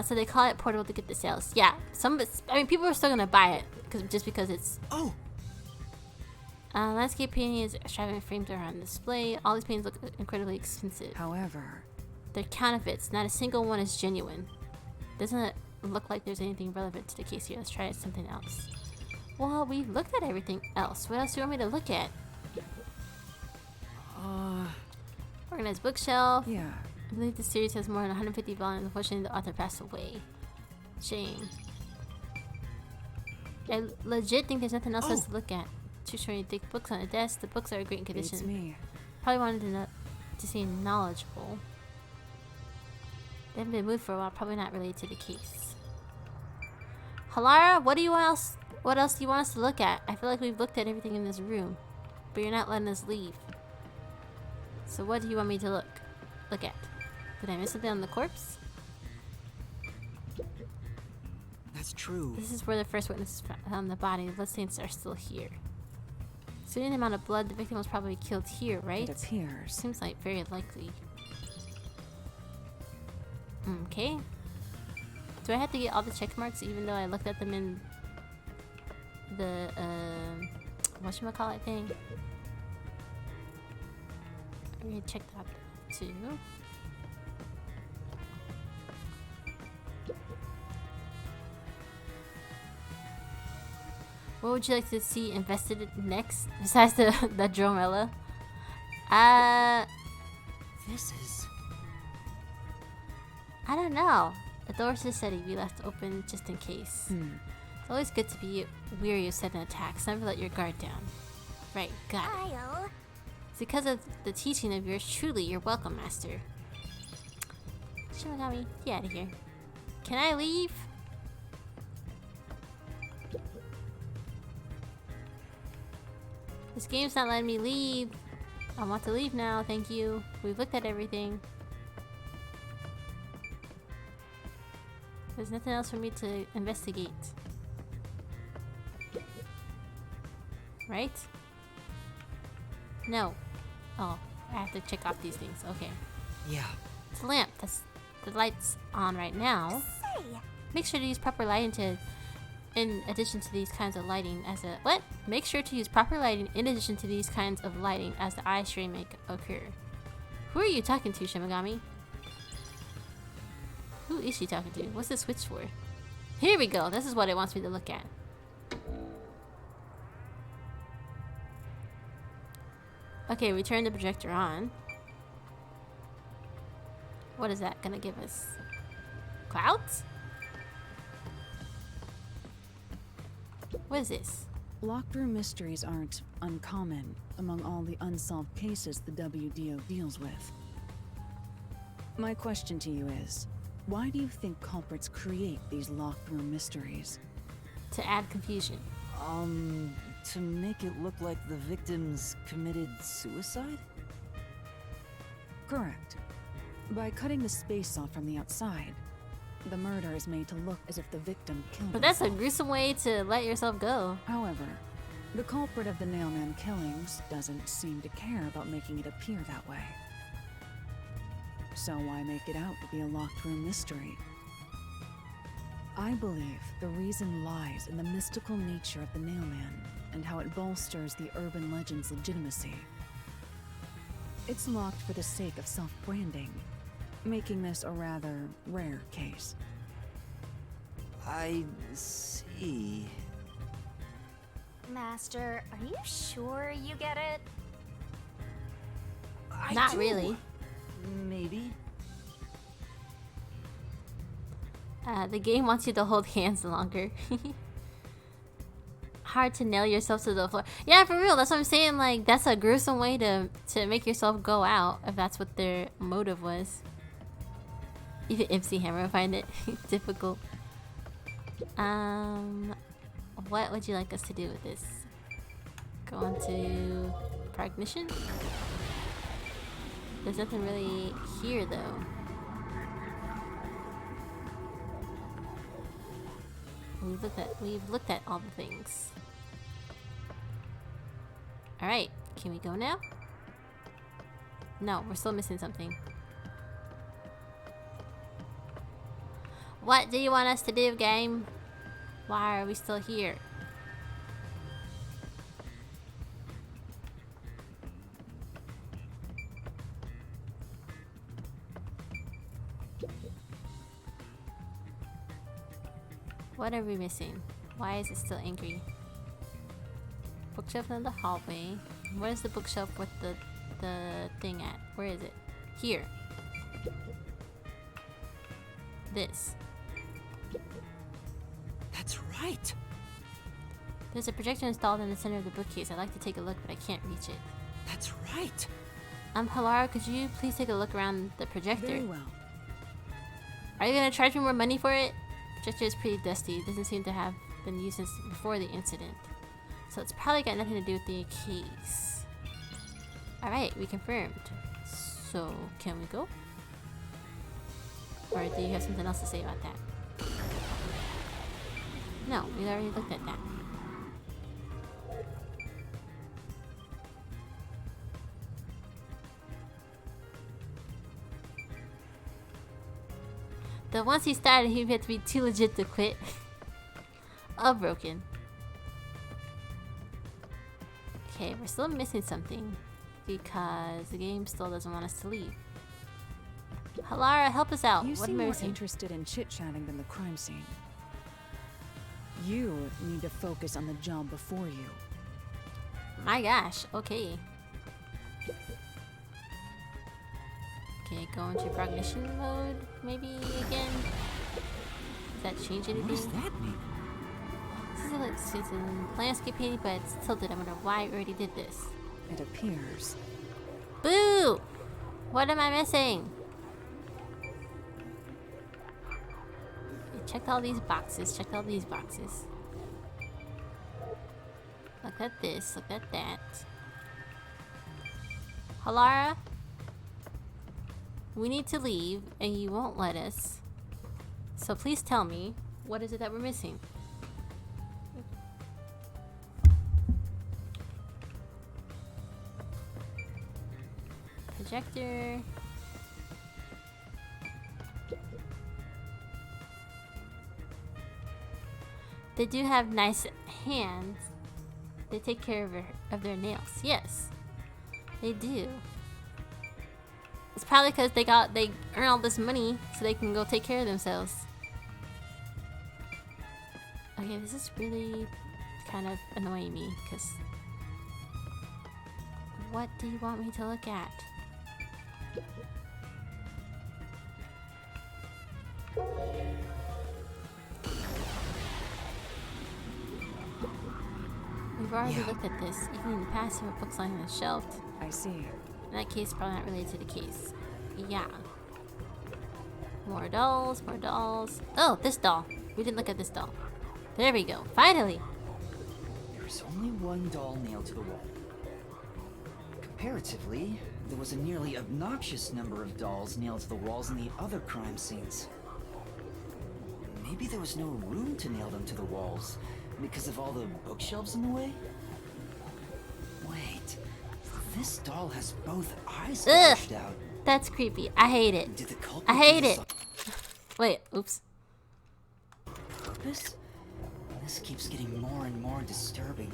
[SPEAKER 2] So they call it portable to get the sales. Yeah, people are still gonna buy it because it's. Oh. Landscape painting is extravagant frames are on display. All these paintings look incredibly expensive.
[SPEAKER 7] However,
[SPEAKER 2] they're counterfeits. Not a single one is genuine. Doesn't it look like there's anything relevant to the case here? Let's try something else. Well, we've looked at everything else. What else do you want me to look at? Organized bookshelf.
[SPEAKER 7] Yeah.
[SPEAKER 2] I believe the series has more than 150 volumes. Unfortunately, the author passed away. Shame. I legit think there's nothing else for us to look at. Too short to thick books on the desk. The books are in great condition.
[SPEAKER 7] It's me.
[SPEAKER 2] Probably wanted to seem knowledgeable. They haven't been moved for a while. Probably not related to the case. Halara, what else do you want us to look at? I feel like we've looked at everything in this room, but you're not letting us leave. So what do you want me to look at? Did I miss something on the corpse?
[SPEAKER 6] That's true.
[SPEAKER 2] This is where the first witness found the body. The bloodstains are still here. Considering the amount of blood, the victim was probably killed here, right?
[SPEAKER 7] It appears.
[SPEAKER 2] Seems like very likely. Okay. Do I have to get all the check marks even though I looked at them in the whatchamacallit thing? I'm gonna check that too. What would you like to see invested next besides the Dromella?
[SPEAKER 6] This is.
[SPEAKER 2] I don't know. The doors to the city we left open just in case. It's always good to be weary of sudden attacks. Never let your guard down. Right, got it. It's because of the teaching of yours. Truly, you're welcome, Master. Shimagami, get out of here. Can I leave? This game's not letting me leave. I want to leave now, thank you. We've looked at everything. There's nothing else for me to investigate. Right? No. Oh, I have to check off these things. Okay.
[SPEAKER 6] Yeah.
[SPEAKER 2] It's a lamp. The light's on right now. Make sure to use proper lighting in addition to these kinds of lighting as a what? Make sure to use proper lighting in addition to these kinds of lighting as the eye strain may occur. Who are you talking to, Shimagami? Who is she talking to? What's the switch for? Here we go. This is what it wants me to look at. Okay, we turn the projector on. What is that gonna give us? Clouds? What is this?
[SPEAKER 7] Locked room mysteries aren't uncommon among all the unsolved cases the WDO deals with. My question to you is, why do you think culprits create these locked room mysteries?
[SPEAKER 2] To add confusion.
[SPEAKER 6] To make it look like the victims committed suicide?
[SPEAKER 7] Correct. By cutting the space off from the outside, the murder is made to look as if the victim killed
[SPEAKER 2] But that's a
[SPEAKER 7] himself.
[SPEAKER 2] gruesome way to let yourself go.
[SPEAKER 7] However, the culprit of the Nailman killings doesn't seem to care about making it appear that way. So why make it out to be a locked room mystery? I believe the reason lies in the mystical nature of the Nailman and how it bolsters the urban legend's legitimacy. It's locked for the sake of self-branding, making this a rather rare case.
[SPEAKER 6] I see.
[SPEAKER 10] Master, are you sure you get it?
[SPEAKER 2] Not
[SPEAKER 6] do.
[SPEAKER 2] really.
[SPEAKER 6] Maybe.
[SPEAKER 2] The game wants you to hold hands longer. Hard to nail yourself to the floor. Yeah, for real. That's what I'm saying. Like, that's a gruesome way to make yourself go out, if that's what their motive was. Even MC Hammer would find it difficult. What would you like us to do with this? Go on to Prognition? There's nothing really here, though. We've looked at all the things. Alright, can we go now? No, we're still missing something. What do you want us to do, game? Why are we still here? What are we missing? Why is it still angry? Bookshelf in the hallway. Where's the bookshelf with the thing at? Where is it? Here. This.
[SPEAKER 6] That's right.
[SPEAKER 2] There's a projector installed in the center of the bookcase. I'd like to take a look, but I can't reach it.
[SPEAKER 6] That's right.
[SPEAKER 2] Halara, could you please take a look around the projector?
[SPEAKER 7] Very well.
[SPEAKER 2] Are you gonna charge me more money for it? Projector is pretty dusty. It doesn't seem to have been used since before the incident. So it's probably got nothing to do with the case. Alright, we confirmed. So, can we go? Or do you have something else to say about that? No, we already looked at that. But once he started, he had to be too legit to quit. All broken. Okay, we're still missing something because the game still doesn't want us to leave. Halara, help us out.
[SPEAKER 7] You
[SPEAKER 2] What
[SPEAKER 7] seem
[SPEAKER 2] am I
[SPEAKER 7] more
[SPEAKER 2] missing?
[SPEAKER 7] interested in chit-chatting than the crime scene. You need to focus on the job before you.
[SPEAKER 2] My gosh, okay. Okay, go into Prognition mode, maybe again? Does that change anything?
[SPEAKER 6] What does that mean?
[SPEAKER 2] This is in landscape painting, but it's tilted. I wonder why we already did this.
[SPEAKER 7] It appears.
[SPEAKER 2] Boo! What am I missing? Checked all these boxes, checked all these boxes. Look at this, look at that. Halara? We need to leave, and you won't let us. So please tell me, what is it that we're missing? Projector. They do have nice hands. They take care of their nails. Yes, they do. It's probably because they earn all this money so they can go take care of themselves. Okay, this is really kind of annoying me because what do you want me to look at? We've already looked at this. Even in the past, there were books lying on the shelf.
[SPEAKER 7] I see.
[SPEAKER 2] In that case, probably not related to the case. Yeah. More dolls, more dolls. Oh, this doll. We didn't look at this doll. There we go. Finally!
[SPEAKER 6] There's only one doll nailed to the wall. Comparatively, there was a nearly obnoxious number of dolls nailed to the walls in the other crime scenes. Maybe there was no room to nail them to the walls because of all the bookshelves in the way? Wait, this doll has both eyes splashed out.
[SPEAKER 2] That's creepy. I hate it.
[SPEAKER 6] Did the culprit
[SPEAKER 2] I hate
[SPEAKER 6] do
[SPEAKER 2] it.
[SPEAKER 6] this
[SPEAKER 2] Wait, oops.
[SPEAKER 6] on purpose? This keeps getting more and more disturbing.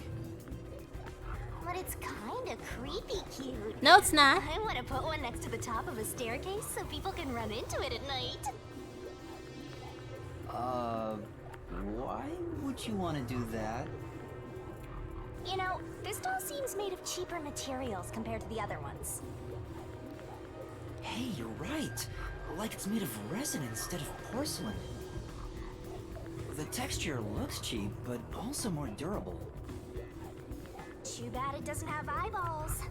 [SPEAKER 10] But it's kinda creepy cute.
[SPEAKER 2] No, it's not.
[SPEAKER 10] I want to put one next to the top of a staircase so people can run into it at night.
[SPEAKER 6] Why would you want to do that?
[SPEAKER 10] You know, this doll seems made of cheaper materials compared to the other ones.
[SPEAKER 6] Hey, you're right. Like it's made of resin instead of porcelain. The texture looks cheap, but also more durable.
[SPEAKER 10] Too bad it doesn't have eyeballs.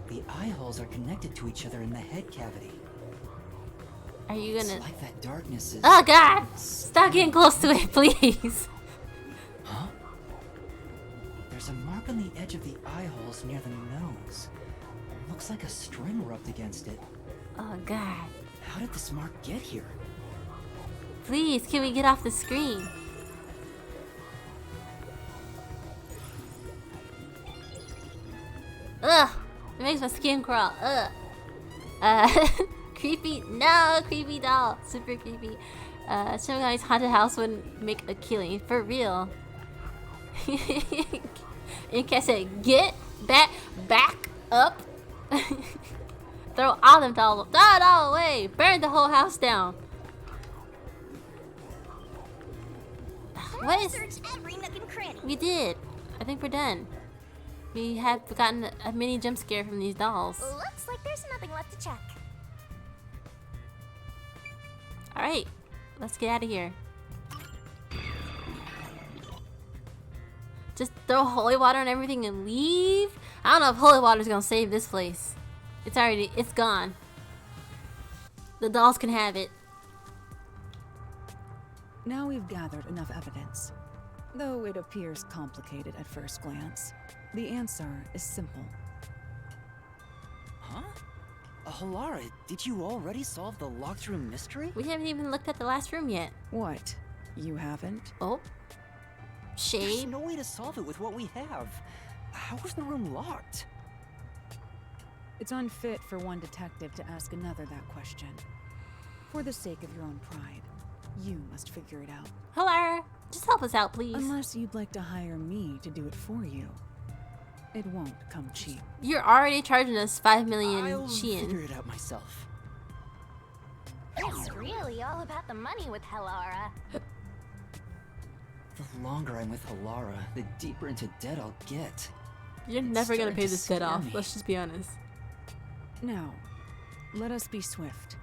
[SPEAKER 6] The eye holes are connected to each other in the head cavity.
[SPEAKER 2] Are you gonna...
[SPEAKER 6] It's like that darkness is...
[SPEAKER 2] Oh god! Stop getting close to it, please!
[SPEAKER 6] Huh? There's a mark on the edge of the eye holes near the nose. Looks like a string rubbed against it.
[SPEAKER 2] Oh god.
[SPEAKER 6] How did this mark get here?
[SPEAKER 2] Please, can we get off the screen? Ugh! It makes my skin crawl. Ugh. Creepy. No, creepy doll. Super creepy. Some guy's haunted house would make a killing. For real. And Cat said, get back up. Throw all them dolls. Throw it all away. Burn the whole house down. What is...
[SPEAKER 10] Search every nook and cranny.
[SPEAKER 2] We did. I think we're done. We have gotten a mini jump scare from these dolls.
[SPEAKER 10] Looks like there's nothing left to check.
[SPEAKER 2] Alright, let's get out of here. Just throw holy water on everything and leave? I don't know if holy water is gonna save this place. It's gone. The dolls can have it.
[SPEAKER 7] Now we've gathered enough evidence. Though it appears complicated at first glance, the answer is simple.
[SPEAKER 6] Huh? Halara, did you already solve the locked room mystery?
[SPEAKER 2] We haven't even looked at the last room yet.
[SPEAKER 7] What? You haven't?
[SPEAKER 2] Oh.
[SPEAKER 6] There's
[SPEAKER 2] Shade.
[SPEAKER 6] no way to solve it with what we have. How was the room locked?
[SPEAKER 7] It's unfit for one detective to ask another that question. For the sake of your own pride, you must figure it out.
[SPEAKER 2] Hello. Just help us out, please.
[SPEAKER 7] Unless you'd like to hire me to do it for you. It won't come cheap.
[SPEAKER 2] You're already charging us 5 million
[SPEAKER 6] I'll
[SPEAKER 2] Shein.
[SPEAKER 6] figure it out myself.
[SPEAKER 10] It's really all about the money with Halara.
[SPEAKER 6] The longer I'm with Halara, the deeper into debt I'll get.
[SPEAKER 2] You're
[SPEAKER 6] It's
[SPEAKER 2] never gonna
[SPEAKER 6] starting
[SPEAKER 2] pay
[SPEAKER 6] to
[SPEAKER 2] this debt
[SPEAKER 6] scare
[SPEAKER 2] off.
[SPEAKER 6] me.
[SPEAKER 2] Let's just be honest.
[SPEAKER 7] Now, let us be swift.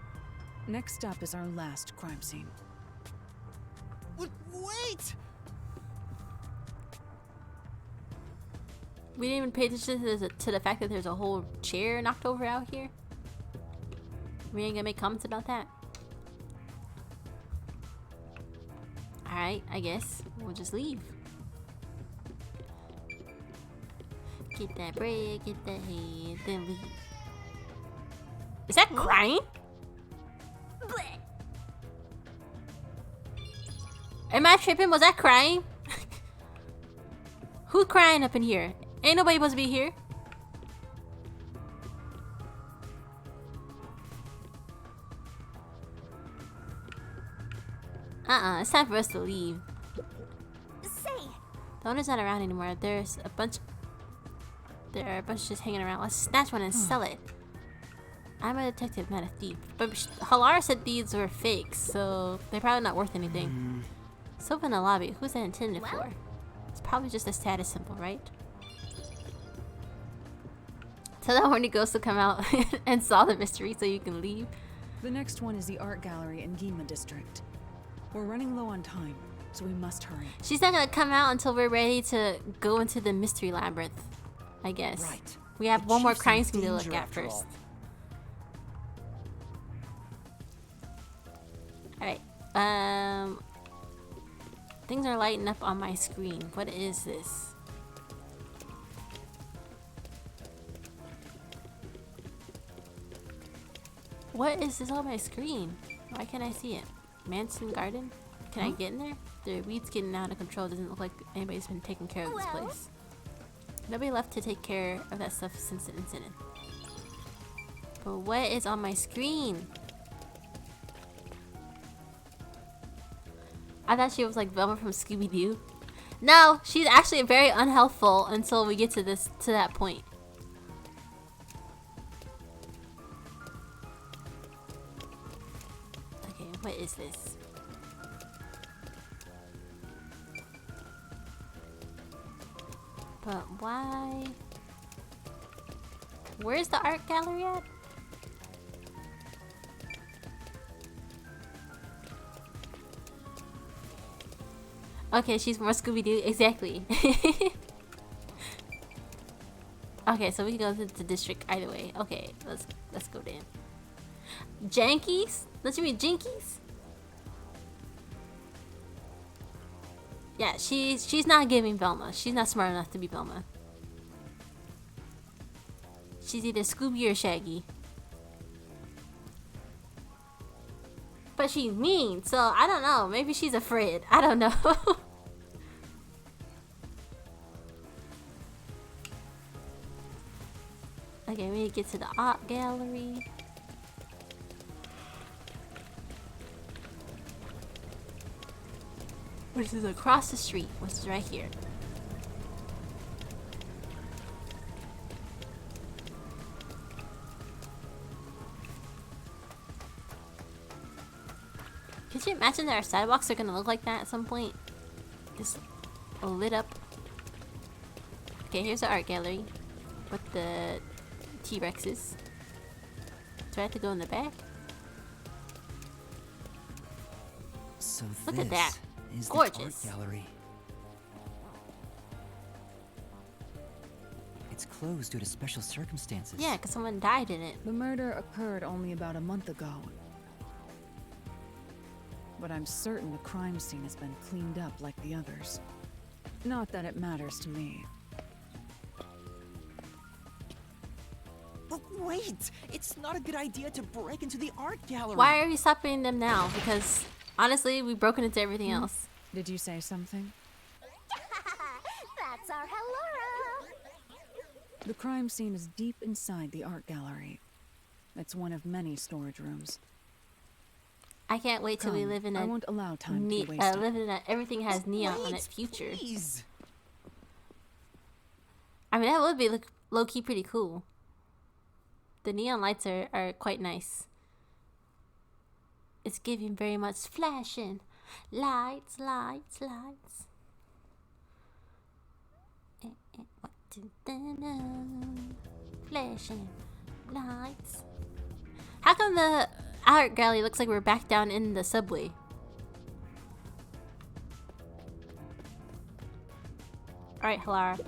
[SPEAKER 7] Next up is our last crime scene.
[SPEAKER 6] Wait!
[SPEAKER 2] We didn't even pay attention to the fact that there's a whole chair knocked over out here. We ain't gonna make comments about that. Alright, I guess we'll just leave. Get that bread, get that head, then leave. Is that crying? Am I tripping? Was that crying? Who's crying up in here? Ain't nobody supposed to be here. It's time for us to leave.
[SPEAKER 10] Say,
[SPEAKER 2] The owner's not around anymore. There are a bunch just hanging around. Let's snatch one and sell it. I'm a detective, not a thief. But Halara said these were fakes, so they're probably not worth anything. Soap in the lobby. Who's that intended for? It's probably just a status symbol, right? Tell that horny ghost to come out and solve the mystery so you can leave.
[SPEAKER 7] The next one is the art gallery in Gima district. We're running low on time, so we must hurry.
[SPEAKER 2] She's not gonna come out until we're ready to go into the mystery labyrinth, I guess.
[SPEAKER 6] Right.
[SPEAKER 2] We have
[SPEAKER 6] The
[SPEAKER 2] one more
[SPEAKER 6] chief's
[SPEAKER 2] crime
[SPEAKER 6] in
[SPEAKER 2] scene to look
[SPEAKER 6] danger
[SPEAKER 2] at
[SPEAKER 6] after
[SPEAKER 2] first.
[SPEAKER 6] all.
[SPEAKER 2] Alright. Things are lighting up on my screen. What is this? What is this on my screen? Why can't I see it? Manson Garden? Can I get in there? The weeds getting out of control. Doesn't look like anybody's been taking care of this place. Nobody left to take care of that stuff since the incident. But what is on my screen? I thought she was like Velma from Scooby-Doo. No, she's actually very unhelpful until we get to that point. Okay, what is this? But why? Where's the art gallery at? Okay, she's more Scooby-Doo. Exactly. Okay, so we can go to the district either way. Okay, let's go then. Jankies? Don't you mean Jinkies? Yeah, she's not giving Velma. She's not smart enough to be Velma. She's either Scooby or Shaggy. But she's mean, so I don't know. Maybe she's afraid. I don't know. Okay, we need to get to the art gallery. Which is across the street, which is right here. Could you imagine that our sidewalks are gonna look like that at some point? Just lit up. Okay, here's the art gallery with the T-Rexes. Do I have to go in the back?
[SPEAKER 6] So
[SPEAKER 2] Look at that.
[SPEAKER 6] Is
[SPEAKER 2] Gorgeous.
[SPEAKER 6] the art gallery. It's closed due to special circumstances.
[SPEAKER 2] Yeah, because someone died in it.
[SPEAKER 7] The murder occurred only about a month ago. But I'm certain the crime scene has been cleaned up like the others. Not that it matters to me.
[SPEAKER 6] But wait! It's not a good idea to break into the art gallery!
[SPEAKER 2] Why are we stopping them now? Because honestly, we've broken into everything else.
[SPEAKER 7] Did you say something?
[SPEAKER 10] That's our Hellora.
[SPEAKER 7] The crime scene is deep inside the art gallery. It's one of many storage rooms.
[SPEAKER 2] I can't wait till we
[SPEAKER 7] Come,
[SPEAKER 2] live in a
[SPEAKER 7] I won't allow time to be wasted.
[SPEAKER 2] live in a everything has neon on its future.
[SPEAKER 6] Please.
[SPEAKER 2] I mean, that would be low key pretty cool. The neon lights are quite nice. It's giving very much flashing. Lights, lights, lights. Flashing lights. How come the art gallery looks like we're back down in the subway? Alright, Halara.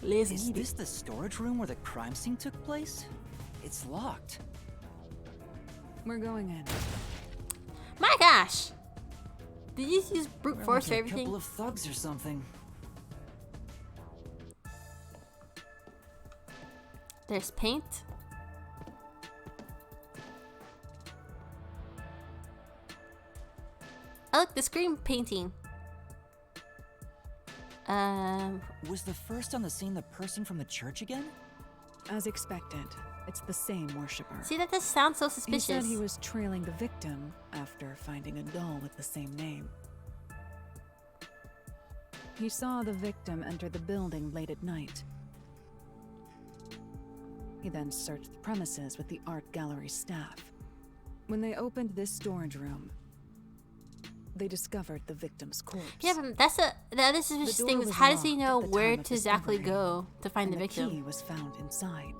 [SPEAKER 6] Is this the storage room where the crime scene took place? It's locked.
[SPEAKER 7] We're going in.
[SPEAKER 2] My gosh! Did you use brute
[SPEAKER 6] We're
[SPEAKER 2] force
[SPEAKER 6] like
[SPEAKER 2] for
[SPEAKER 6] a
[SPEAKER 2] everything?
[SPEAKER 6] couple of thugs or something.
[SPEAKER 2] There's paint. Oh look, the screen painting.
[SPEAKER 6] Was the first on the scene the person from the church again?
[SPEAKER 7] As expected, it's the same worshiper.
[SPEAKER 2] See, that just sounds so
[SPEAKER 7] He
[SPEAKER 2] suspicious.
[SPEAKER 7] said he was trailing the victim after finding a doll with the same name. He saw the victim enter the building late at night. He then searched the premises with the art gallery staff. When they opened this storage room, they discovered the victim's corpse.
[SPEAKER 2] Yeah, but that's the other suspicious
[SPEAKER 7] door
[SPEAKER 2] thing is
[SPEAKER 7] was
[SPEAKER 2] how does he
[SPEAKER 7] locked
[SPEAKER 2] know
[SPEAKER 7] at the
[SPEAKER 2] where
[SPEAKER 7] time of
[SPEAKER 2] to exactly
[SPEAKER 7] discovery,
[SPEAKER 2] go to find the
[SPEAKER 7] and
[SPEAKER 2] victim?
[SPEAKER 7] key was found inside.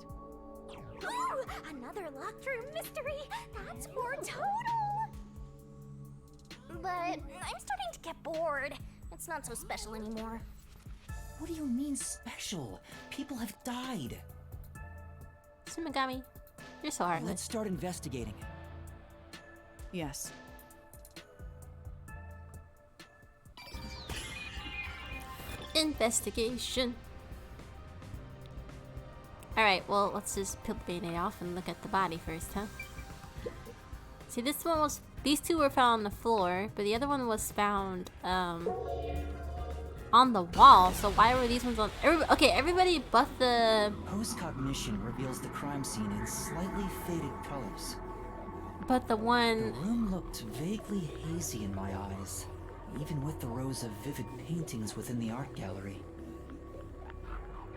[SPEAKER 10] Ooh, another locked room mystery. That's more total. but I'm starting to get bored. It's not so special anymore.
[SPEAKER 6] What do you mean special? People have died.
[SPEAKER 2] Shimigami, you're so heartless.
[SPEAKER 6] Let's start investigating.
[SPEAKER 7] Yes.
[SPEAKER 2] Investigation. Alright, well, let's just peel the band-aid off and look at the body first, huh? See, this one was... These two were found on the floor, but the other one was found, on the wall. So why were these ones on... Okay, everybody but the...
[SPEAKER 6] Post-cognition reveals the crime scene in slightly faded colors.
[SPEAKER 2] But the one...
[SPEAKER 6] The room looked vaguely hazy in my eyes, even with the rows of vivid paintings within the art gallery.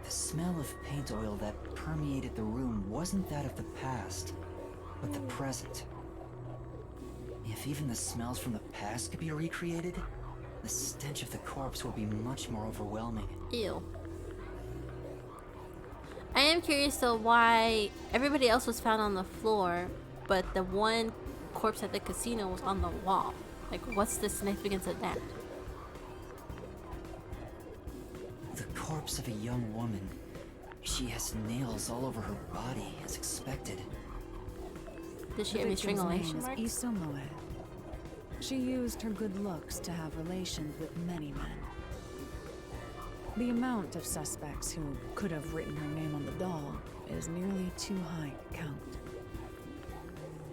[SPEAKER 6] The smell of paint oil that permeated the room wasn't that of the past, but the present. If even the smells from the past could be recreated, the stench of the corpse would be much more overwhelming.
[SPEAKER 2] Ew. I am curious though why everybody else was found on the floor, but the one corpse at the casino was on the wall. Like, what's the significance of that?
[SPEAKER 6] The corpse of a young woman. She has nails all over her body, as expected.
[SPEAKER 2] Did she have any strangulation marks?
[SPEAKER 7] Isomoe. She used her good looks to have relations with many men. The amount of suspects who could have written her name on the doll is nearly too high to count.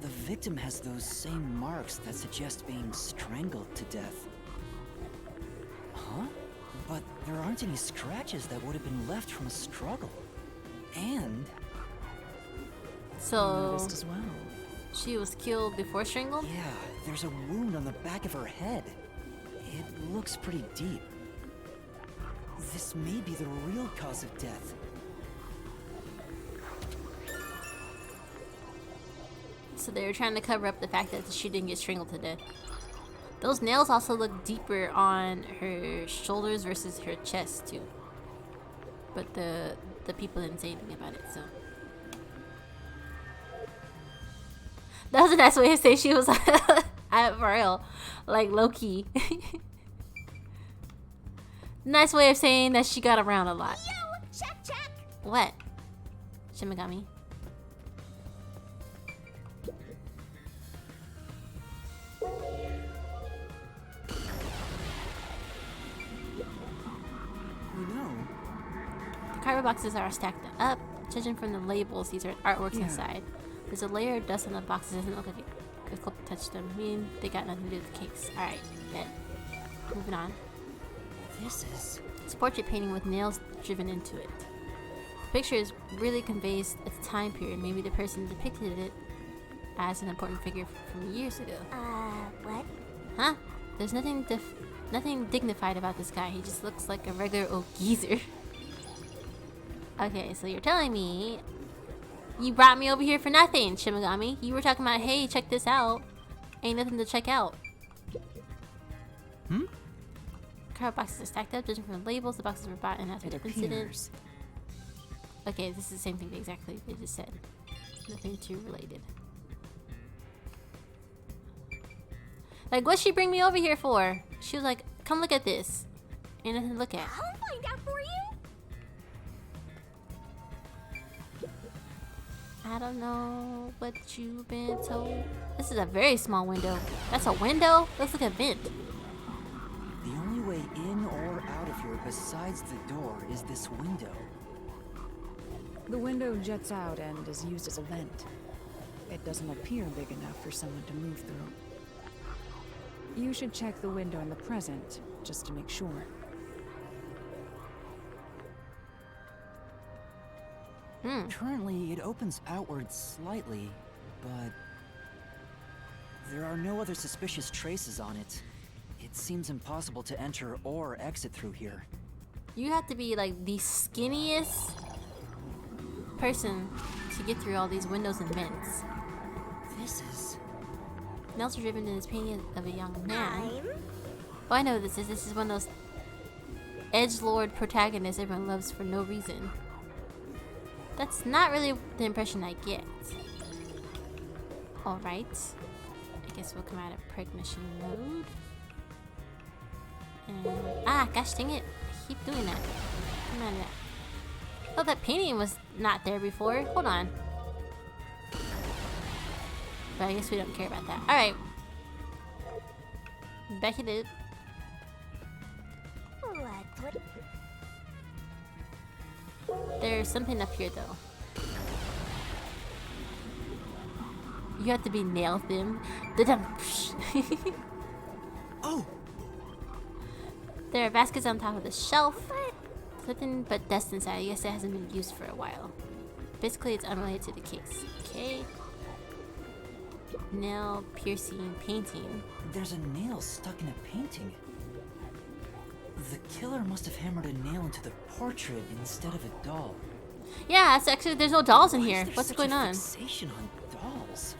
[SPEAKER 6] The victim has those same marks that suggest being strangled to death. Huh? But there aren't any scratches that would have been left from a struggle. And...
[SPEAKER 2] So...
[SPEAKER 7] noticed as well.
[SPEAKER 2] She was killed before strangled?
[SPEAKER 6] Yeah, there's a wound on the back of her head. It looks pretty deep. This may be the real cause of death.
[SPEAKER 2] So they were trying to cover up the fact that she didn't get strangled to death. Those nails also look deeper on her shoulders versus her chest too. But the people didn't say anything about it, so. That was a nice way to say she was for real. Like low-key. Nice way of saying that she got around a lot.
[SPEAKER 10] Yo, check, check.
[SPEAKER 2] What? Shimigami. The cardboard boxes are stacked up. Judging from the labels, these are artworks inside. There's a layer of dust on the boxes. Doesn't look like a couple touched them. I mean, they got nothing to do with the case. Alright, bet. Moving on.
[SPEAKER 6] This is...
[SPEAKER 2] It's a portrait painting with nails driven into it. The picture really conveys its time period. Maybe the person depicted it as an important figure from years ago.
[SPEAKER 10] What?
[SPEAKER 2] Huh? There's nothing dignified about this guy. He just looks like a regular old geezer. Okay, so you're telling me you brought me over here for nothing, Shimigami. You were talking about, hey, check this out. Ain't nothing to check out. Card boxes are stacked up, judging from the labels. The boxes were bought in after the incident. Okay, this is the same thing exactly they just said. Nothing too related. Like, what'd she bring me over here for? She was like, come look at this. Ain't nothing to look at.
[SPEAKER 10] I'll find out for you.
[SPEAKER 2] I don't know what you've been told. This is a very small window. That's a window? Looks like a vent.
[SPEAKER 6] The only way in or out of here besides the door is this window.
[SPEAKER 7] The window jets out and is used as a vent. It doesn't appear big enough for someone to move through. You should check the window in the present, just to make sure.
[SPEAKER 6] Currently, it opens outward slightly, but there are no other suspicious traces on it. It seems impossible to enter or exit through here.
[SPEAKER 2] You have to be like the skinniest person to get through all these windows and vents.
[SPEAKER 6] This is...
[SPEAKER 2] Nails are driven in this painting of a young man. Oh, I know what this is. This is one of those edgelord protagonists everyone loves for no reason. That's not really the impression I get. Alright. I guess we'll come out of precognition mode. And, gosh dang it. I keep doing that. Come out of that. Oh, that painting was not there before. Hold on. But I guess we don't care about that. Alright. Back it up. There's something up here though. You have to be nail thin.
[SPEAKER 6] Oh!
[SPEAKER 2] There are baskets on top of the shelf. Nothing but dust inside. I guess it hasn't been used for a while. Basically, it's unrelated to the case. Okay. Nail piercing painting.
[SPEAKER 6] There's a nail stuck in a painting. The killer must have hammered a nail into the portrait instead of a doll.
[SPEAKER 2] Yeah, it's actually there's no dolls in here.
[SPEAKER 6] Why is there
[SPEAKER 2] What's
[SPEAKER 6] such
[SPEAKER 2] going
[SPEAKER 6] a
[SPEAKER 2] on?
[SPEAKER 6] Fixation on dolls.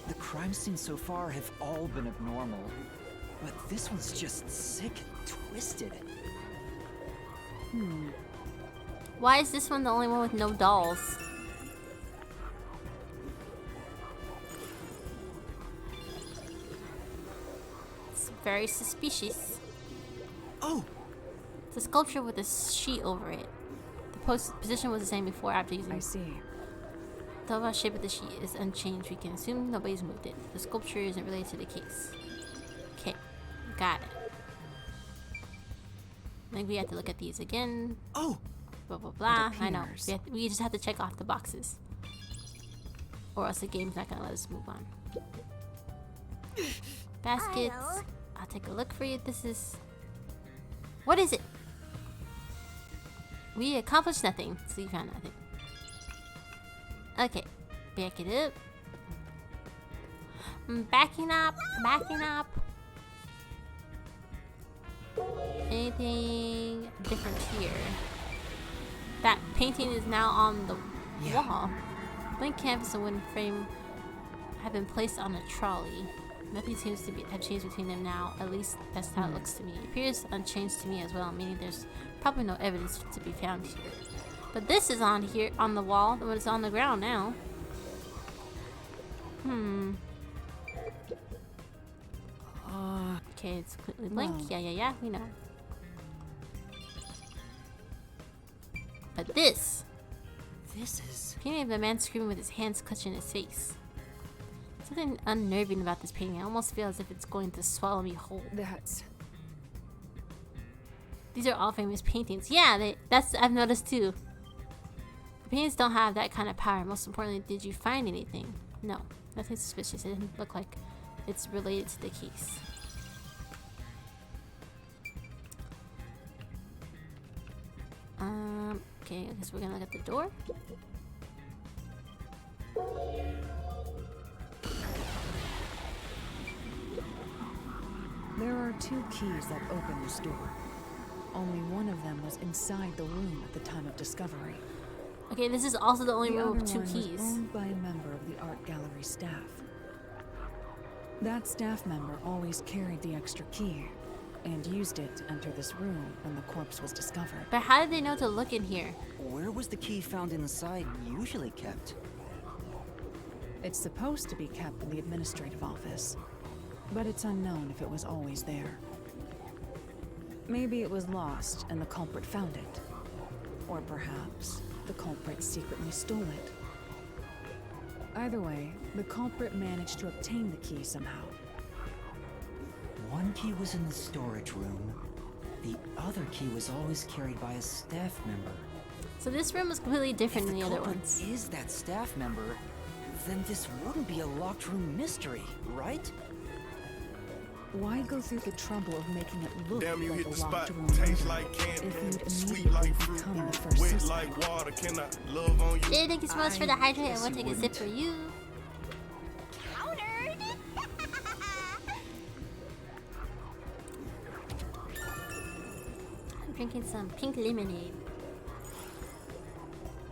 [SPEAKER 6] The crime scenes so far have all been abnormal, but this one's just sick and twisted.
[SPEAKER 2] Why is this one the only one with no dolls? It's very suspicious.
[SPEAKER 6] Oh!
[SPEAKER 2] It's a sculpture with a sheet over it. The position was the same before after using.
[SPEAKER 7] I see.
[SPEAKER 2] The overall shape of the sheet is unchanged. We can assume nobody's moved it. The sculpture isn't related to the case. Okay, got it. I think we have to look at these again.
[SPEAKER 6] Oh!
[SPEAKER 2] Blah blah blah. I know. We just have to check off the boxes. Or else the game's not gonna let us move on. Baskets. I'll take a look for you. This is... What is it? We accomplished nothing. So you found nothing. Okay. Back it up. Backing up. Backing up. Anything different here? That painting is now on the wall. Blank canvas and wooden frame have been placed on a trolley. Nothing seems to have changed between them now. At least that's how it looks to me. It appears unchanged to me as well, meaning there's probably no evidence to be found here. But this is on here, on the wall, but it's on the ground now. Okay, it's completely blank.
[SPEAKER 7] Well.
[SPEAKER 2] Yeah, we know. But this
[SPEAKER 6] is...
[SPEAKER 2] painting of a man screaming with his hands clutching his face. Something unnerving about this painting. I almost feel as if it's going to swallow me whole. These are all famous paintings. Yeah, that's I've noticed too. The paintings don't have that kind of power. Most importantly, did you find anything? No, nothing suspicious. It didn't look like it's related to the case. Okay, I guess we're gonna look at the door.
[SPEAKER 7] There are 2 keys that open this door. Only one of them was inside the room at the time of discovery.
[SPEAKER 2] Okay, this is also the only
[SPEAKER 7] The
[SPEAKER 2] room with
[SPEAKER 7] other
[SPEAKER 2] 2
[SPEAKER 7] one
[SPEAKER 2] keys.
[SPEAKER 7] was owned by a member of the art gallery staff. That staff member always carried the extra key and used it to enter this room when the corpse was discovered.
[SPEAKER 2] But how did they know to look in here?
[SPEAKER 6] Where was the key found inside usually kept?
[SPEAKER 7] It's supposed to be kept in the administrative office, but it's unknown if it was always there. Maybe it was lost and the culprit found it. Or perhaps the culprit secretly stole it. Either way, the culprit managed to obtain the key somehow.
[SPEAKER 6] One key was in the storage room. The other key was always carried by a staff member.
[SPEAKER 2] So this room is completely different
[SPEAKER 6] If
[SPEAKER 2] than the other
[SPEAKER 6] culprit
[SPEAKER 2] ones.
[SPEAKER 6] is that staff member, then this wouldn't be a locked room mystery, right?
[SPEAKER 7] Why go through the trouble of making it look
[SPEAKER 15] Damn, you
[SPEAKER 7] like
[SPEAKER 15] hit
[SPEAKER 7] a
[SPEAKER 15] the
[SPEAKER 7] locked
[SPEAKER 15] spot.
[SPEAKER 7] room
[SPEAKER 15] Tastes
[SPEAKER 7] murder
[SPEAKER 15] like candy,
[SPEAKER 7] if you'd
[SPEAKER 15] sweet
[SPEAKER 7] immediately
[SPEAKER 15] like fruit,
[SPEAKER 7] become the first
[SPEAKER 15] wet
[SPEAKER 7] suspect?
[SPEAKER 15] like water. Can I love on you?
[SPEAKER 2] Jay, thank you so much for the hydrate. I
[SPEAKER 6] guess
[SPEAKER 2] want to
[SPEAKER 6] you
[SPEAKER 2] take a sip for you.
[SPEAKER 10] Countered!
[SPEAKER 2] I'm drinking some pink lemonade.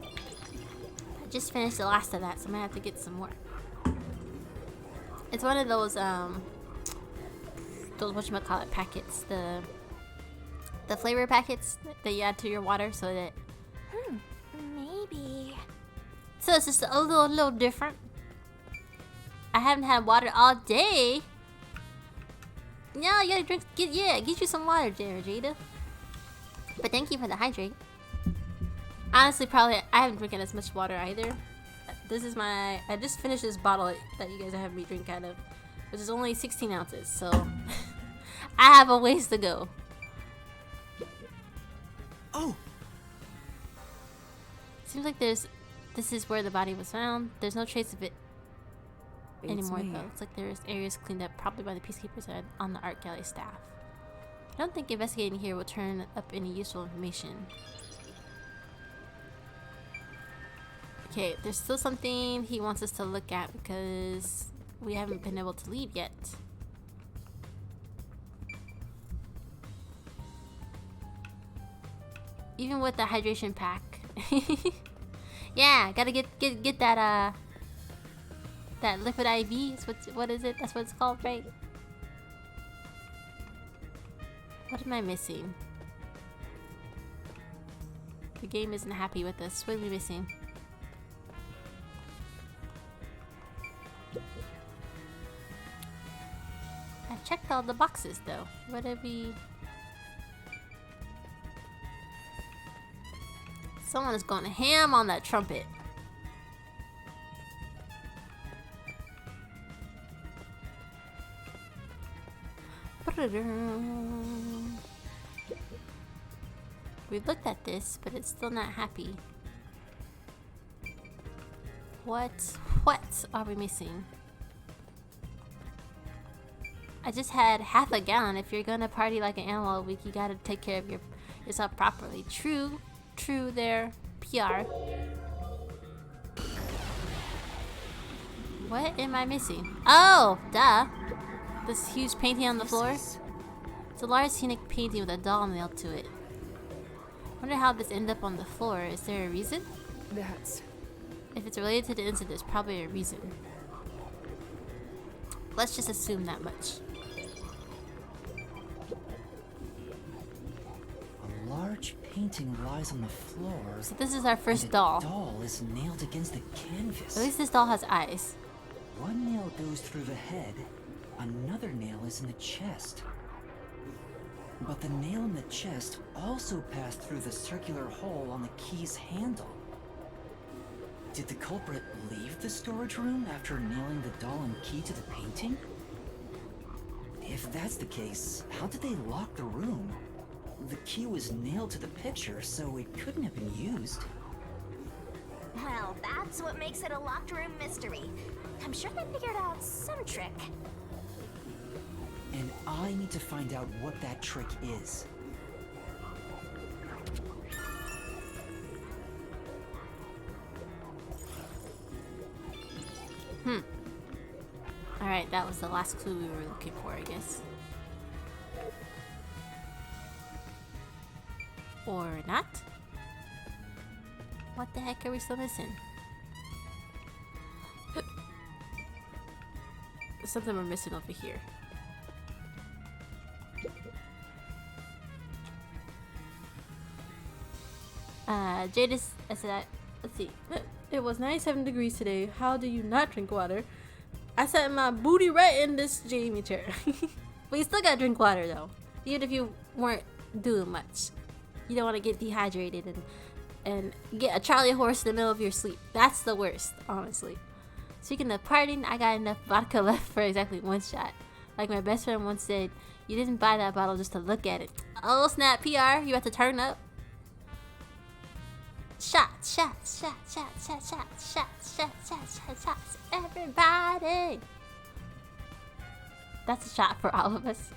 [SPEAKER 2] I just finished the last of that, so I'm gonna have to get some more. It's one of those whatchamacallit packets, the flavor packets that you add to your water so that
[SPEAKER 10] Maybe.
[SPEAKER 2] so it's just a little different. I haven't had water all day. No, you gotta drink. Get you some water, there, Jada. But thank you for the hydrate. Honestly, probably I haven't drinking as much water either. This is my. I just finished this bottle that you guys have me drink out of, which is only 16 ounces. So I have a ways to go.
[SPEAKER 6] Oh.
[SPEAKER 2] Seems like this is where the body was found. There's no trace of it anymore though. It's like there's areas cleaned up probably by the peacekeepers and on the art gallery staff. I don't think investigating here will turn up any useful information. Okay, there's still something he wants us to look at because we haven't been able to leave yet. Even with the hydration pack. Yeah, gotta get that that liquid IV. What is it? That's what it's called, right? What am I missing? The game isn't happy with us. What are we missing? I've checked all the boxes though. What have we... Someone is going ham on that trumpet. We've looked at this, but it's still not happy. What are we missing? I just had half a gallon. If you're gonna party like an animal all week, you gotta take care of yourself properly. True there, PR. What am I missing? Oh, duh. This huge painting on the floor. It's a large scenic painting with a doll nailed to it. Wonder how this ended up on the floor. Is there a reason? If it's related to the incident, there's probably a reason. Let's just assume that much.
[SPEAKER 6] A large painting lies on the floor.
[SPEAKER 2] So this is our first doll.
[SPEAKER 6] The doll is nailed against the canvas.
[SPEAKER 2] At least this doll has eyes.
[SPEAKER 6] One nail goes through the head, another nail is in the chest. But the nail in the chest also passed through the circular hole on the key's handle. Did the culprit leave the storage room after nailing the doll and key to the painting? If that's the case, how did they lock the room? The key was nailed to the picture, so it couldn't have been used.
[SPEAKER 10] Well, that's what makes it a locked room mystery. I'm sure they figured out some trick.
[SPEAKER 6] And I need to find out what that trick is.
[SPEAKER 2] Alright, that was the last clue we were looking for, I guess. Or not? What the heck are we still missing? Something we're missing over here. Jadis, I said, let's see. It was 97 degrees today. How do you not drink water? I sat my booty right in this Jamie chair. But you still gotta drink water though. Even if you weren't doing much. You don't want to get dehydrated and get a Charlie horse in the middle of your sleep. That's the worst, honestly. Speaking of partying, I got enough vodka left for exactly one shot. Like my best friend once said, you didn't buy that bottle just to look at it. Oh snap, PR, you have to turn up. Shots, shots, shots, shots, shots, shots, shots, shots, shots, shots, shots, everybody. That's a shot for all of us.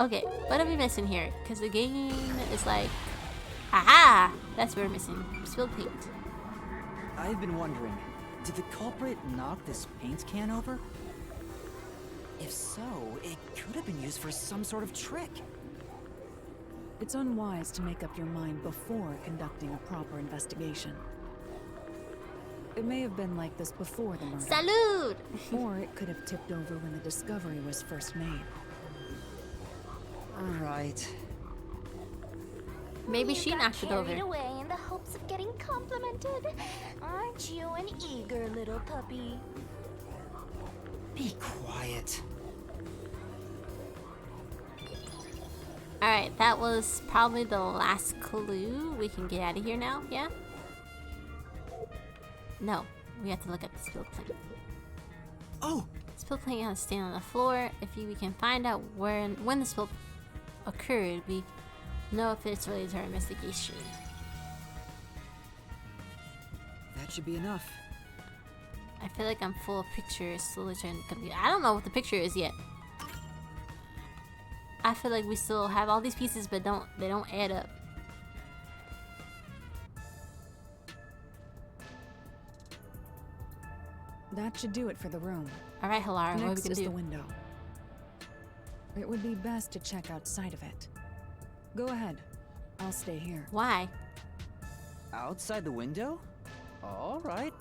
[SPEAKER 2] Okay, what are we missing here? Because the game is like, aha, that's what we're missing. Spilled paint.
[SPEAKER 6] I've been wondering, did the culprit knock this paint can over? If so, it could have been used for some sort of trick.
[SPEAKER 7] It's unwise to make up your mind before conducting a proper investigation. It may have been like this before the murder.
[SPEAKER 2] Salud!
[SPEAKER 7] Or it could have tipped over when the discovery was first made.
[SPEAKER 6] Right.
[SPEAKER 2] Maybe she knocked it over.
[SPEAKER 10] Carried away in the hopes of getting complimented. Aren't you an eager little puppy?
[SPEAKER 6] Be quiet.
[SPEAKER 2] Alright, that was probably the last clue. We can get out of here now, yeah? No, we have to look at the spilled plate.
[SPEAKER 6] Oh!
[SPEAKER 2] Spilled plate has to stand on the floor. If we can find out when the spill occurred, we know if it's related to our investigation.
[SPEAKER 6] That should be enough.
[SPEAKER 2] I feel like I'm full of pictures, slowly trying to compute. I don't know what the picture is yet. I feel like we still have all these pieces, but they don't add up.
[SPEAKER 7] That should do it for the room.
[SPEAKER 2] All right, Halara, what are we
[SPEAKER 7] Next
[SPEAKER 2] gonna
[SPEAKER 7] is
[SPEAKER 2] do?
[SPEAKER 7] the window. It would be best to check outside of it. Go ahead. I'll stay here.
[SPEAKER 2] Why?
[SPEAKER 6] Outside the window? All right.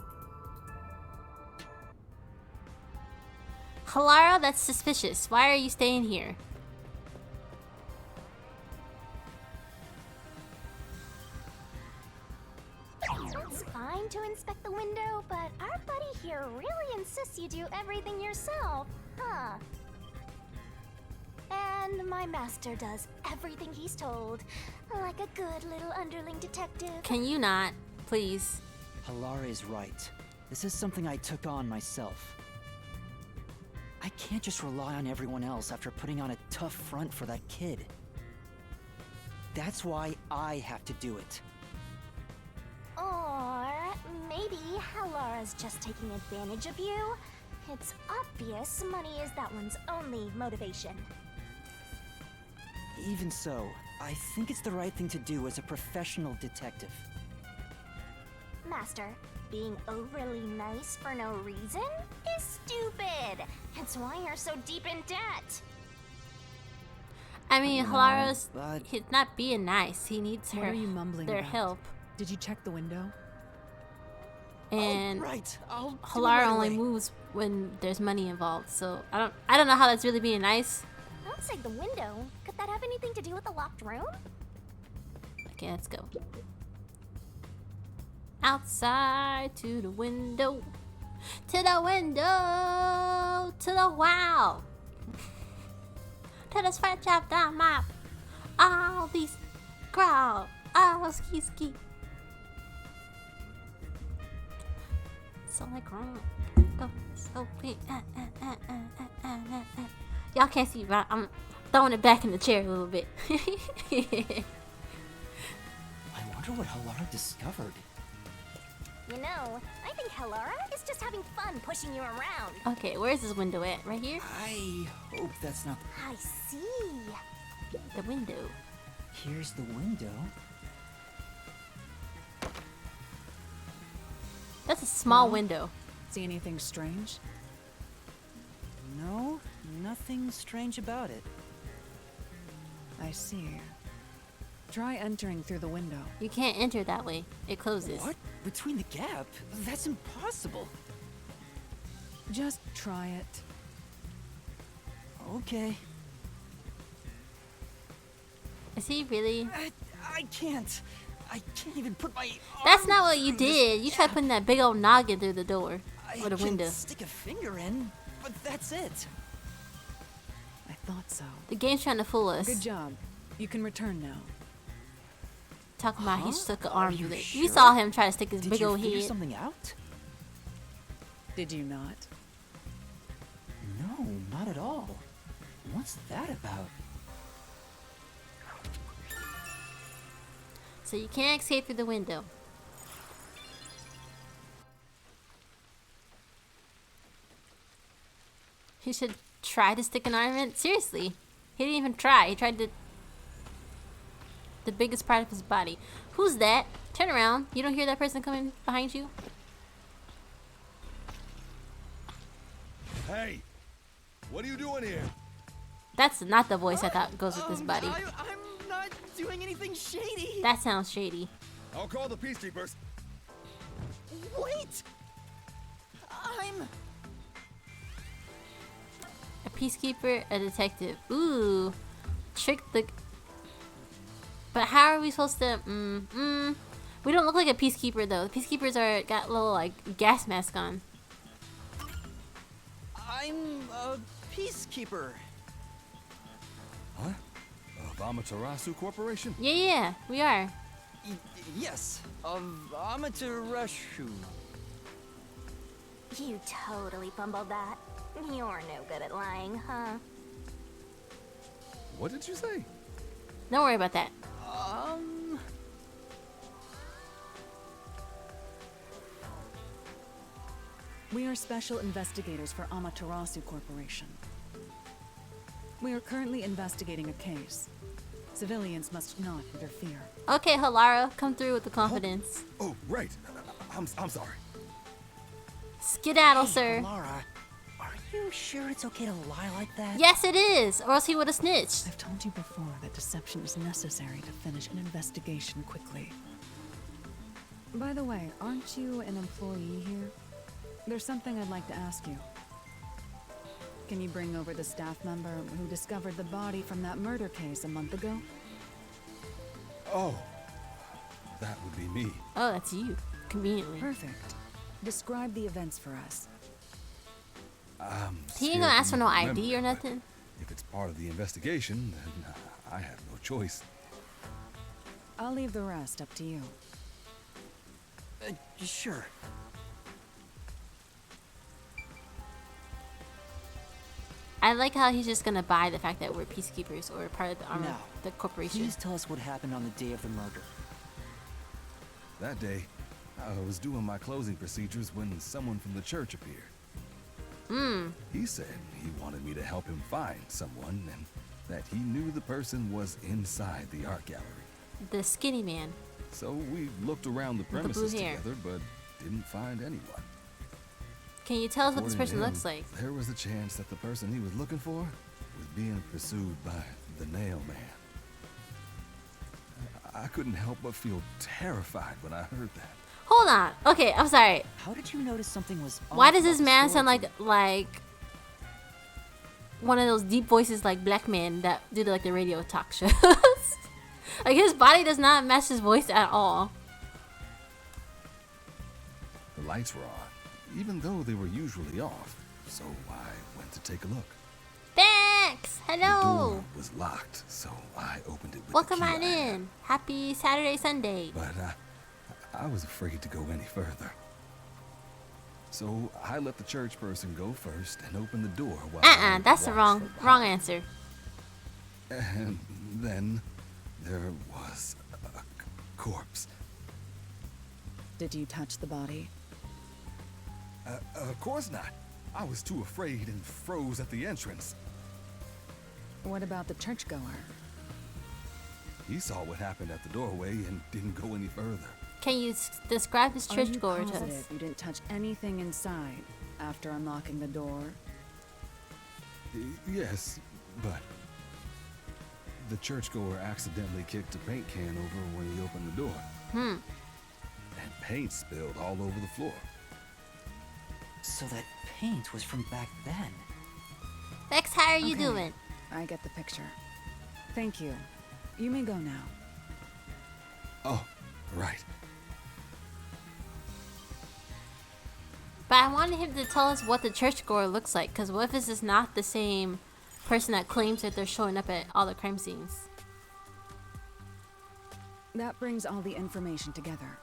[SPEAKER 2] Halara, that's suspicious. Why are you staying here?
[SPEAKER 10] It's fine to inspect the window, but our buddy here really insists you do everything yourself, huh? And my master does everything he's told, like a good little underling detective.
[SPEAKER 2] Can you not, please?
[SPEAKER 6] Halara is right. This is something I took on myself. I can't just rely on everyone else after putting on a tough front for that kid. That's why I have to do it.
[SPEAKER 10] Or maybe Halara's just taking advantage of you. It's obvious money is that one's only motivation.
[SPEAKER 6] Even so, I think it's the right thing to do as a professional detective.
[SPEAKER 10] Master, being overly nice for no reason is stupid. It's why you're so deep in debt.
[SPEAKER 2] I mean,
[SPEAKER 6] No,
[SPEAKER 2] Halara's
[SPEAKER 6] but-
[SPEAKER 2] he's not being nice. He needs
[SPEAKER 7] What are you mumbling
[SPEAKER 2] their
[SPEAKER 7] about?
[SPEAKER 2] help.
[SPEAKER 7] Did you check the window?
[SPEAKER 2] And
[SPEAKER 6] right. I'll do it
[SPEAKER 2] Halara
[SPEAKER 6] right
[SPEAKER 2] only
[SPEAKER 6] away.
[SPEAKER 2] moves when there's money involved. So I don't know how that's really being nice.
[SPEAKER 10] Outside the window, could that have anything to do with the locked room?
[SPEAKER 2] Okay, let's go. Outside to the window. To the window. To the wow. To the scratch up the map. All these crowd. Oh, ski ski. So like wrong. Go so quick. Y'all can't see, but I'm throwing it back in the chair a little bit.
[SPEAKER 6] I wonder what Halara discovered.
[SPEAKER 10] You know, I think Halara is just having fun pushing you around.
[SPEAKER 2] Okay, where's this window at? Right here?
[SPEAKER 6] I hope that's not...
[SPEAKER 10] I see.
[SPEAKER 2] The window.
[SPEAKER 6] Here's the window.
[SPEAKER 2] That's a small
[SPEAKER 7] No.
[SPEAKER 2] window.
[SPEAKER 7] See anything strange?
[SPEAKER 6] No, nothing strange about it.
[SPEAKER 7] I see. Try entering through the window.
[SPEAKER 2] You can't enter that way. It closes.
[SPEAKER 6] What? Between the gap? That's impossible.
[SPEAKER 7] Just try it.
[SPEAKER 6] Okay.
[SPEAKER 2] Is he really?
[SPEAKER 6] I can't. I can't even put my
[SPEAKER 2] That's
[SPEAKER 6] arm
[SPEAKER 2] not what you
[SPEAKER 6] through this
[SPEAKER 2] did. You tried
[SPEAKER 6] gap.
[SPEAKER 2] putting that big old noggin through the door.
[SPEAKER 6] I
[SPEAKER 2] Or the
[SPEAKER 6] can
[SPEAKER 2] window.
[SPEAKER 6] stick a finger in, but that's it.
[SPEAKER 7] I thought so.
[SPEAKER 2] The game's trying to fool us.
[SPEAKER 7] Good job. You can return now.
[SPEAKER 2] Talking about he
[SPEAKER 6] Huh?
[SPEAKER 2] stuck an
[SPEAKER 6] Are
[SPEAKER 2] arm
[SPEAKER 6] you
[SPEAKER 2] through it.
[SPEAKER 6] sure?
[SPEAKER 2] We saw him try to stick his
[SPEAKER 6] Did
[SPEAKER 2] big
[SPEAKER 6] you
[SPEAKER 2] old
[SPEAKER 6] figure
[SPEAKER 2] head.
[SPEAKER 6] something out?
[SPEAKER 7] Did you not?
[SPEAKER 6] No, not at all. What's that about?
[SPEAKER 2] So you can't escape through the window. He should try to stick an arm in. Seriously. He didn't even try. He tried to... The biggest part of his body. Who's that? Turn around. You don't hear that person coming behind you?
[SPEAKER 15] Hey, what are you doing here?
[SPEAKER 2] That's not the voice I thought goes with this body.
[SPEAKER 6] I'm not doing anything shady.
[SPEAKER 2] That sounds shady.
[SPEAKER 15] I'll call the peacekeepers.
[SPEAKER 6] Wait! I'm...
[SPEAKER 2] A peacekeeper, a detective. Ooh. Trick the... But how are we supposed to... We don't look like a peacekeeper though. The peacekeepers got little like gas mask on.
[SPEAKER 6] I'm a peacekeeper.
[SPEAKER 11] Huh? Of Amaterasu Corporation?
[SPEAKER 2] Yeah, we are.
[SPEAKER 6] Yes, of Amaterasu.
[SPEAKER 10] You totally fumbled that. You're no good at lying, huh?
[SPEAKER 11] What did you say?
[SPEAKER 2] Don't worry about that.
[SPEAKER 7] We are special investigators for Amaterasu Corporation. We are currently investigating a case. Civilians must not interfere.
[SPEAKER 2] Okay, Halara, come through with the confidence.
[SPEAKER 11] Oh, right. I'm sorry.
[SPEAKER 2] Skedaddle,
[SPEAKER 6] Hey,
[SPEAKER 2] sir.
[SPEAKER 6] Laura, are you sure it's okay to lie like that?
[SPEAKER 2] Yes, it is, or else he would have snitched.
[SPEAKER 7] I've told you before that deception is necessary to finish an investigation quickly. By the way, aren't you an employee here? There's something I'd like to ask you. Can you bring over the staff member who discovered the body from that murder case a month ago?
[SPEAKER 11] Oh, that would be me.
[SPEAKER 2] Oh, that's you. Conveniently.
[SPEAKER 7] Perfect. Describe the events for us.
[SPEAKER 2] He ain't gonna ask for no ID or nothing.
[SPEAKER 11] If it's part of the investigation, then I have no choice.
[SPEAKER 7] I'll leave the rest up to you.
[SPEAKER 6] Sure.
[SPEAKER 2] I like how he's just gonna buy the fact that we're peacekeepers or part of the army,
[SPEAKER 6] Now,
[SPEAKER 2] the corporation.
[SPEAKER 6] Please tell us what happened on the day of the murder.
[SPEAKER 11] That day, I was doing my closing procedures when someone from the church appeared. He said he wanted me to help him find someone and that he knew the person was inside the art gallery.
[SPEAKER 2] The skinny man.
[SPEAKER 11] So we looked around the
[SPEAKER 2] With the blue
[SPEAKER 11] premises
[SPEAKER 2] hair.
[SPEAKER 11] together, but didn't find anyone.
[SPEAKER 2] Can you tell us what this
[SPEAKER 11] According
[SPEAKER 2] person
[SPEAKER 11] to him,
[SPEAKER 2] looks like?
[SPEAKER 11] There was a chance that the person he was looking for was being pursued by the Nail Man. I couldn't help but feel terrified when I heard that.
[SPEAKER 2] Hold on. Okay, I'm sorry.
[SPEAKER 6] How did you notice something was off
[SPEAKER 2] Why does
[SPEAKER 6] about
[SPEAKER 2] this
[SPEAKER 6] the
[SPEAKER 2] man
[SPEAKER 6] story
[SPEAKER 2] sound
[SPEAKER 6] to
[SPEAKER 2] like one of those deep voices like black men that do like the radio talk shows? Like his body does not match his voice at all.
[SPEAKER 11] The lights were on, even though they were usually off, so I went to take a look.
[SPEAKER 2] Thanks.
[SPEAKER 11] The
[SPEAKER 2] Hello.
[SPEAKER 11] door was locked, so I opened it with
[SPEAKER 2] Welcome
[SPEAKER 11] the key
[SPEAKER 2] on
[SPEAKER 11] I had.
[SPEAKER 2] in. Happy Saturday, Sunday.
[SPEAKER 11] But I was afraid to go any further. So I let the church person go first and open the door while I
[SPEAKER 2] That's the
[SPEAKER 11] watched from
[SPEAKER 2] wrong
[SPEAKER 11] behind.
[SPEAKER 2] answer.
[SPEAKER 11] And then there was a corpse.
[SPEAKER 7] Did you touch the body?
[SPEAKER 11] Of course not. I was too afraid and froze at the entrance.
[SPEAKER 7] What about the churchgoer?
[SPEAKER 11] He saw what happened at the doorway and didn't go any further.
[SPEAKER 2] Can you describe this
[SPEAKER 7] Are you
[SPEAKER 2] churchgoer to
[SPEAKER 7] positive
[SPEAKER 2] us?
[SPEAKER 7] you didn't touch anything inside after unlocking the door?
[SPEAKER 11] Yes, but the churchgoer accidentally kicked a paint can over when he opened the door. And paint spilled all over the floor.
[SPEAKER 6] So that paint was from back then.
[SPEAKER 2] Lex, how are you
[SPEAKER 7] Okay,
[SPEAKER 2] doing?
[SPEAKER 7] I get the picture. Thank you. You may go now.
[SPEAKER 11] Oh, right.
[SPEAKER 2] But I wanted him to tell us what the churchgoer looks like, because what if this is not the same person that claims that they're showing up at all the crime scenes?
[SPEAKER 7] That brings all the information together.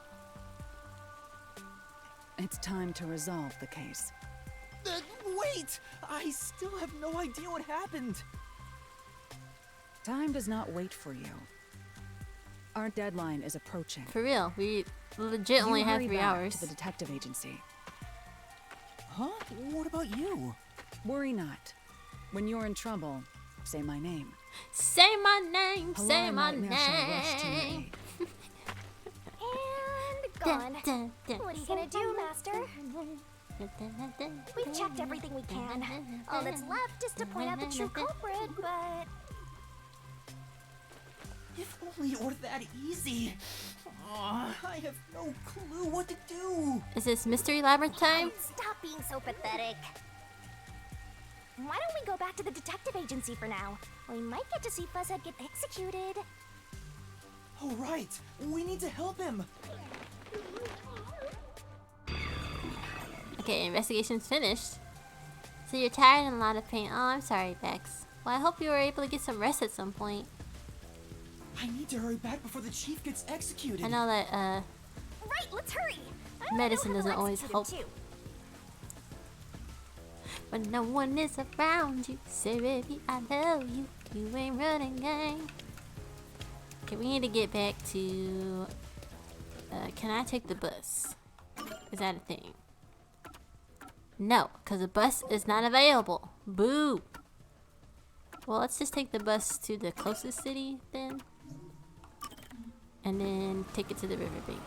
[SPEAKER 7] It's time to resolve the case.
[SPEAKER 6] Wait! I still have no idea what happened.
[SPEAKER 7] Time does not wait for you. Our deadline is approaching.
[SPEAKER 2] For real, we legit only
[SPEAKER 7] You
[SPEAKER 2] have
[SPEAKER 7] hurry
[SPEAKER 2] 3
[SPEAKER 7] back
[SPEAKER 2] hours.
[SPEAKER 7] to the detective agency.
[SPEAKER 6] Huh? What about you?
[SPEAKER 7] Worry not. When you're in trouble, say my name.
[SPEAKER 2] Say my name, say
[SPEAKER 7] Halara
[SPEAKER 2] my
[SPEAKER 7] Nightmare shall rush to your
[SPEAKER 2] name.
[SPEAKER 7] aid.
[SPEAKER 10] And gone. What are you gonna do, Master? We've checked everything we can. All that's left is to point out the true culprit, but...
[SPEAKER 6] If only it were that easy. Aw, I have no clue what to do.
[SPEAKER 2] Is this Mystery Labyrinth time?
[SPEAKER 10] Stop being so pathetic. Why don't we go back to the detective agency for now? We might get to see Fuzzhead get executed.
[SPEAKER 6] Oh, right. We need to help him.
[SPEAKER 2] Okay, investigation's finished. So you're tired and a lot of pain. Oh, I'm sorry, Bex. Well, I hope you were able to get some rest at some point.
[SPEAKER 16] I need to hurry back before the chief gets executed.
[SPEAKER 2] I know that
[SPEAKER 10] Right, let's hurry. I
[SPEAKER 2] medicine
[SPEAKER 10] know how to
[SPEAKER 2] doesn't always
[SPEAKER 10] execute
[SPEAKER 2] help.
[SPEAKER 10] him, too.
[SPEAKER 2] When no one is around you, say baby I love you. You ain't running gang. Okay, we need to get back to. Can I take the bus? Is that a thing? No, because the bus is not available. Boo. Well, let's just take the bus to the closest city then. And then take it to the riverbank.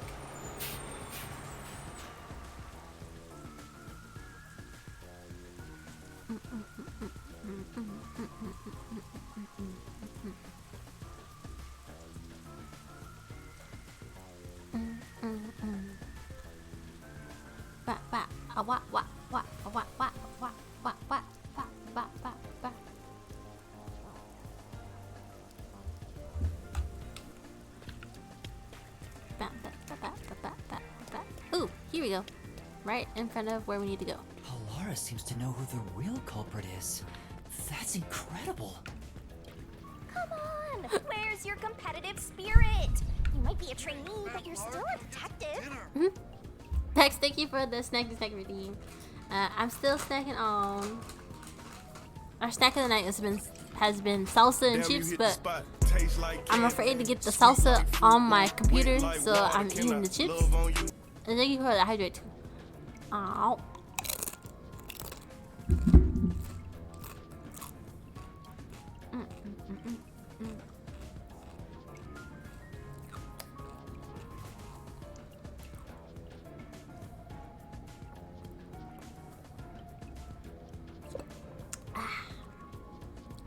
[SPEAKER 2] Ooh, here we go. Right in front of where we need to go.
[SPEAKER 6] Halara seems to know who the real culprit is. That's incredible.
[SPEAKER 10] Come on, where's your competitive spirit? You might be a trainee, but you're still a detective.
[SPEAKER 2] Bex, thank you for the snack redeem. I'm still snacking on. Our snack of the night has been salsa and chips, but I'm afraid to get the salsa on my computer, so I'm eating the chips. And thank you for the hydrate too. Ow.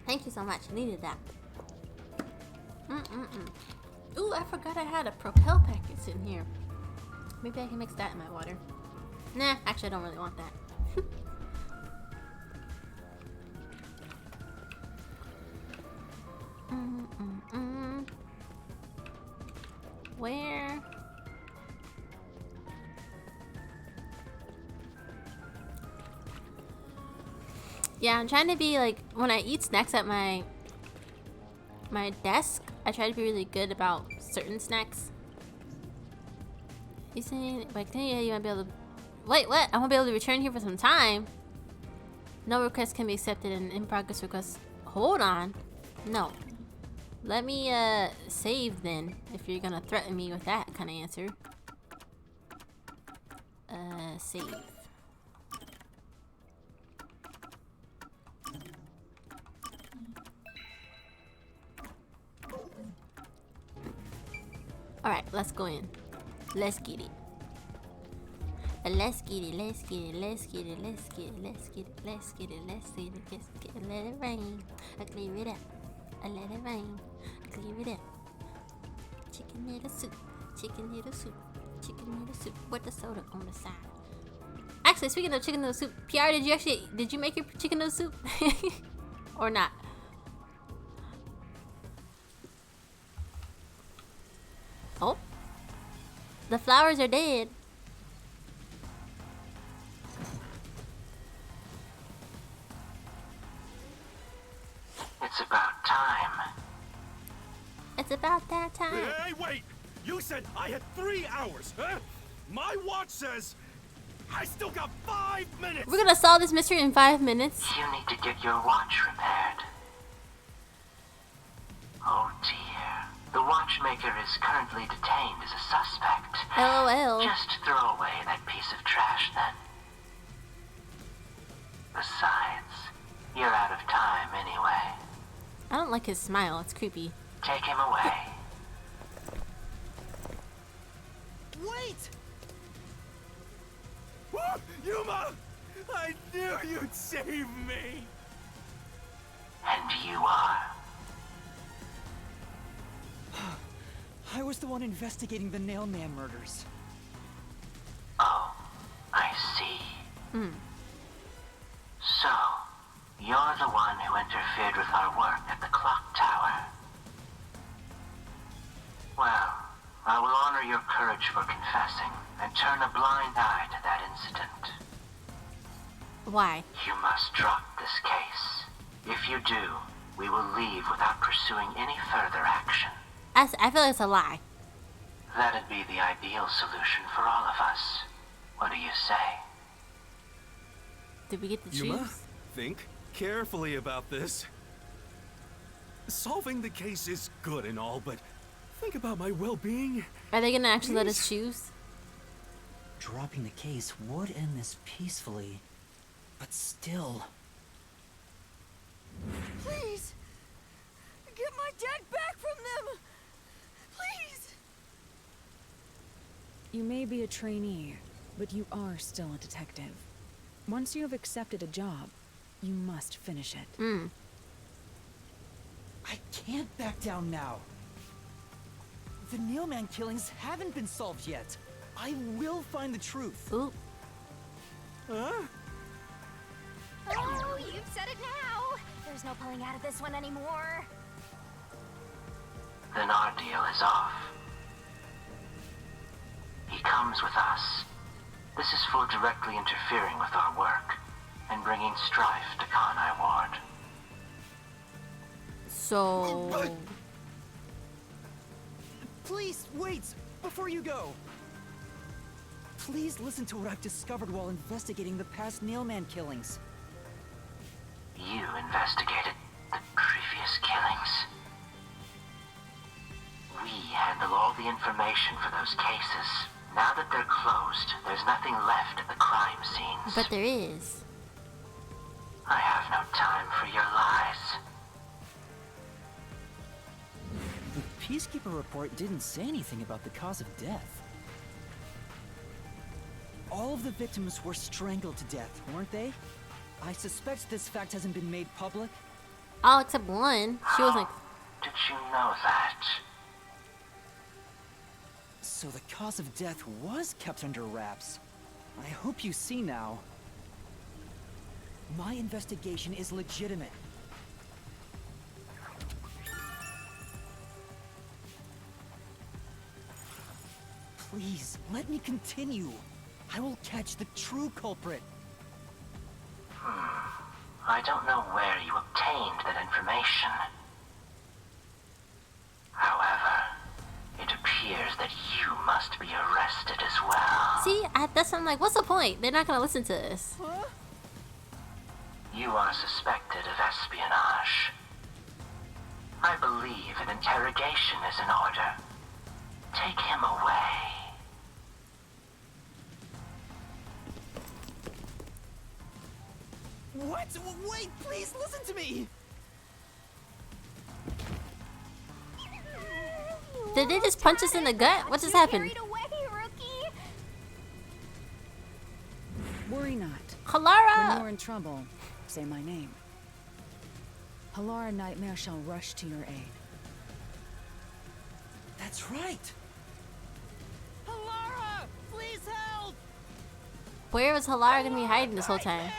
[SPEAKER 2] Thank you so much. I needed that. Ooh, I forgot I had a Propel packet sitting here. Maybe I can mix that in my water. Nah, actually I don't really want that. Where? Yeah, I'm trying to be like, when I eat snacks at my desk, I try to be really good about certain snacks. You saying, like, yeah, you might be able to. Wait, what? I won't be able to return here for some time. No request can be accepted, and in progress request. Hold on. No. Let me save then, if you're gonna threaten me with that kind of answer. Save. Alright, let's go in. Let's get it. Let's get it, let's get it, let's get it, let's get it, let's get it, let's get it, let's get it, let's get it, let it rain. I clear it up. I let it rain. I clear it up. Chicken noodle soup. Chicken noodle soup. Chicken noodle soup with the soda on the side. Actually, speaking of chicken noodle soup, PR, did you make your chicken noodle soup? Or not? Oh. The flowers are dead.
[SPEAKER 9] It's about time.
[SPEAKER 2] It's about that time.
[SPEAKER 8] Hey, wait! You said I had 3 hours, huh? My watch says I still got 5 minutes!
[SPEAKER 2] We're gonna solve this mystery in 5 minutes.
[SPEAKER 9] You need to get your watch repaired. Oh dear. The watchmaker is currently detained as a suspect.
[SPEAKER 2] LOL.
[SPEAKER 9] Just throw away that piece of trash then. Besides, you're out of time anyway.
[SPEAKER 2] I don't like his smile. It's creepy.
[SPEAKER 9] Take him away.
[SPEAKER 16] Wait!
[SPEAKER 8] Yuma! I knew you'd save me!
[SPEAKER 9] And you are.
[SPEAKER 16] I was the one investigating the Nailman murders.
[SPEAKER 9] Oh, I see. So, you're the one who interfered with our work at the clock tower. Well, I will honor your courage for confessing and turn a blind eye to that incident.
[SPEAKER 2] Why?
[SPEAKER 9] You must drop this case. If you do, we will leave without pursuing any further action.
[SPEAKER 2] I feel like it's a lie.
[SPEAKER 9] That'd be the ideal solution for all of us. What do you say?
[SPEAKER 2] Did we get to
[SPEAKER 8] Yuma,
[SPEAKER 2] choose?
[SPEAKER 8] think carefully about this. Solving the case is good and all, but think about my well-being.
[SPEAKER 2] Are they gonna actually let us choose?
[SPEAKER 6] Dropping the case would end this peacefully, but still.
[SPEAKER 14] Please! Get my dad back from them! Please!
[SPEAKER 7] You may be a trainee, but you are still a detective. Once you have accepted a job, you must finish it.
[SPEAKER 16] I can't back down now. The Nailman killings haven't been solved yet. I will find the truth.
[SPEAKER 2] Ooh.
[SPEAKER 10] Oh, you've said it now. There's no pulling out of this one anymore.
[SPEAKER 9] Then our deal is off. He comes with us. This is for directly interfering with our work and bringing strife to Kanai Ward.
[SPEAKER 2] So...
[SPEAKER 16] Please, wait! Before you go! Please listen to what I've discovered while investigating the past Nailman killings.
[SPEAKER 9] You investigated the previous killings. We handle all the information for those cases. Now that they're closed, there's nothing left at the crime scenes.
[SPEAKER 2] But there is.
[SPEAKER 9] I have no time for your lies.
[SPEAKER 6] The Peacekeeper report didn't say anything about the cause of death.
[SPEAKER 16] All of the victims were strangled to death, weren't they? I suspect this fact hasn't been made public.
[SPEAKER 2] All except one. She was like...
[SPEAKER 9] Did you know that?
[SPEAKER 16] So the cause of death was kept under wraps. I hope you see now. My investigation is legitimate. Please, let me continue. I will catch the true culprit.
[SPEAKER 9] I don't know where you obtained that information. However, it appears that you must be arrested as well.
[SPEAKER 2] See, that's I'm like, what's the point? They're not gonna listen to this.
[SPEAKER 16] Huh?
[SPEAKER 9] You are suspected of espionage. I believe an interrogation is in order. Take him away.
[SPEAKER 16] What? Wait, please listen to me!
[SPEAKER 2] Did they just punch us in the gut? What just happened?
[SPEAKER 7] Worry not.
[SPEAKER 2] Halara!
[SPEAKER 7] When you're in trouble, say my name. Halara Nightmare shall rush to your aid.
[SPEAKER 16] That's right! Halara! Please help!
[SPEAKER 2] Where was Halara gonna be hiding this whole time?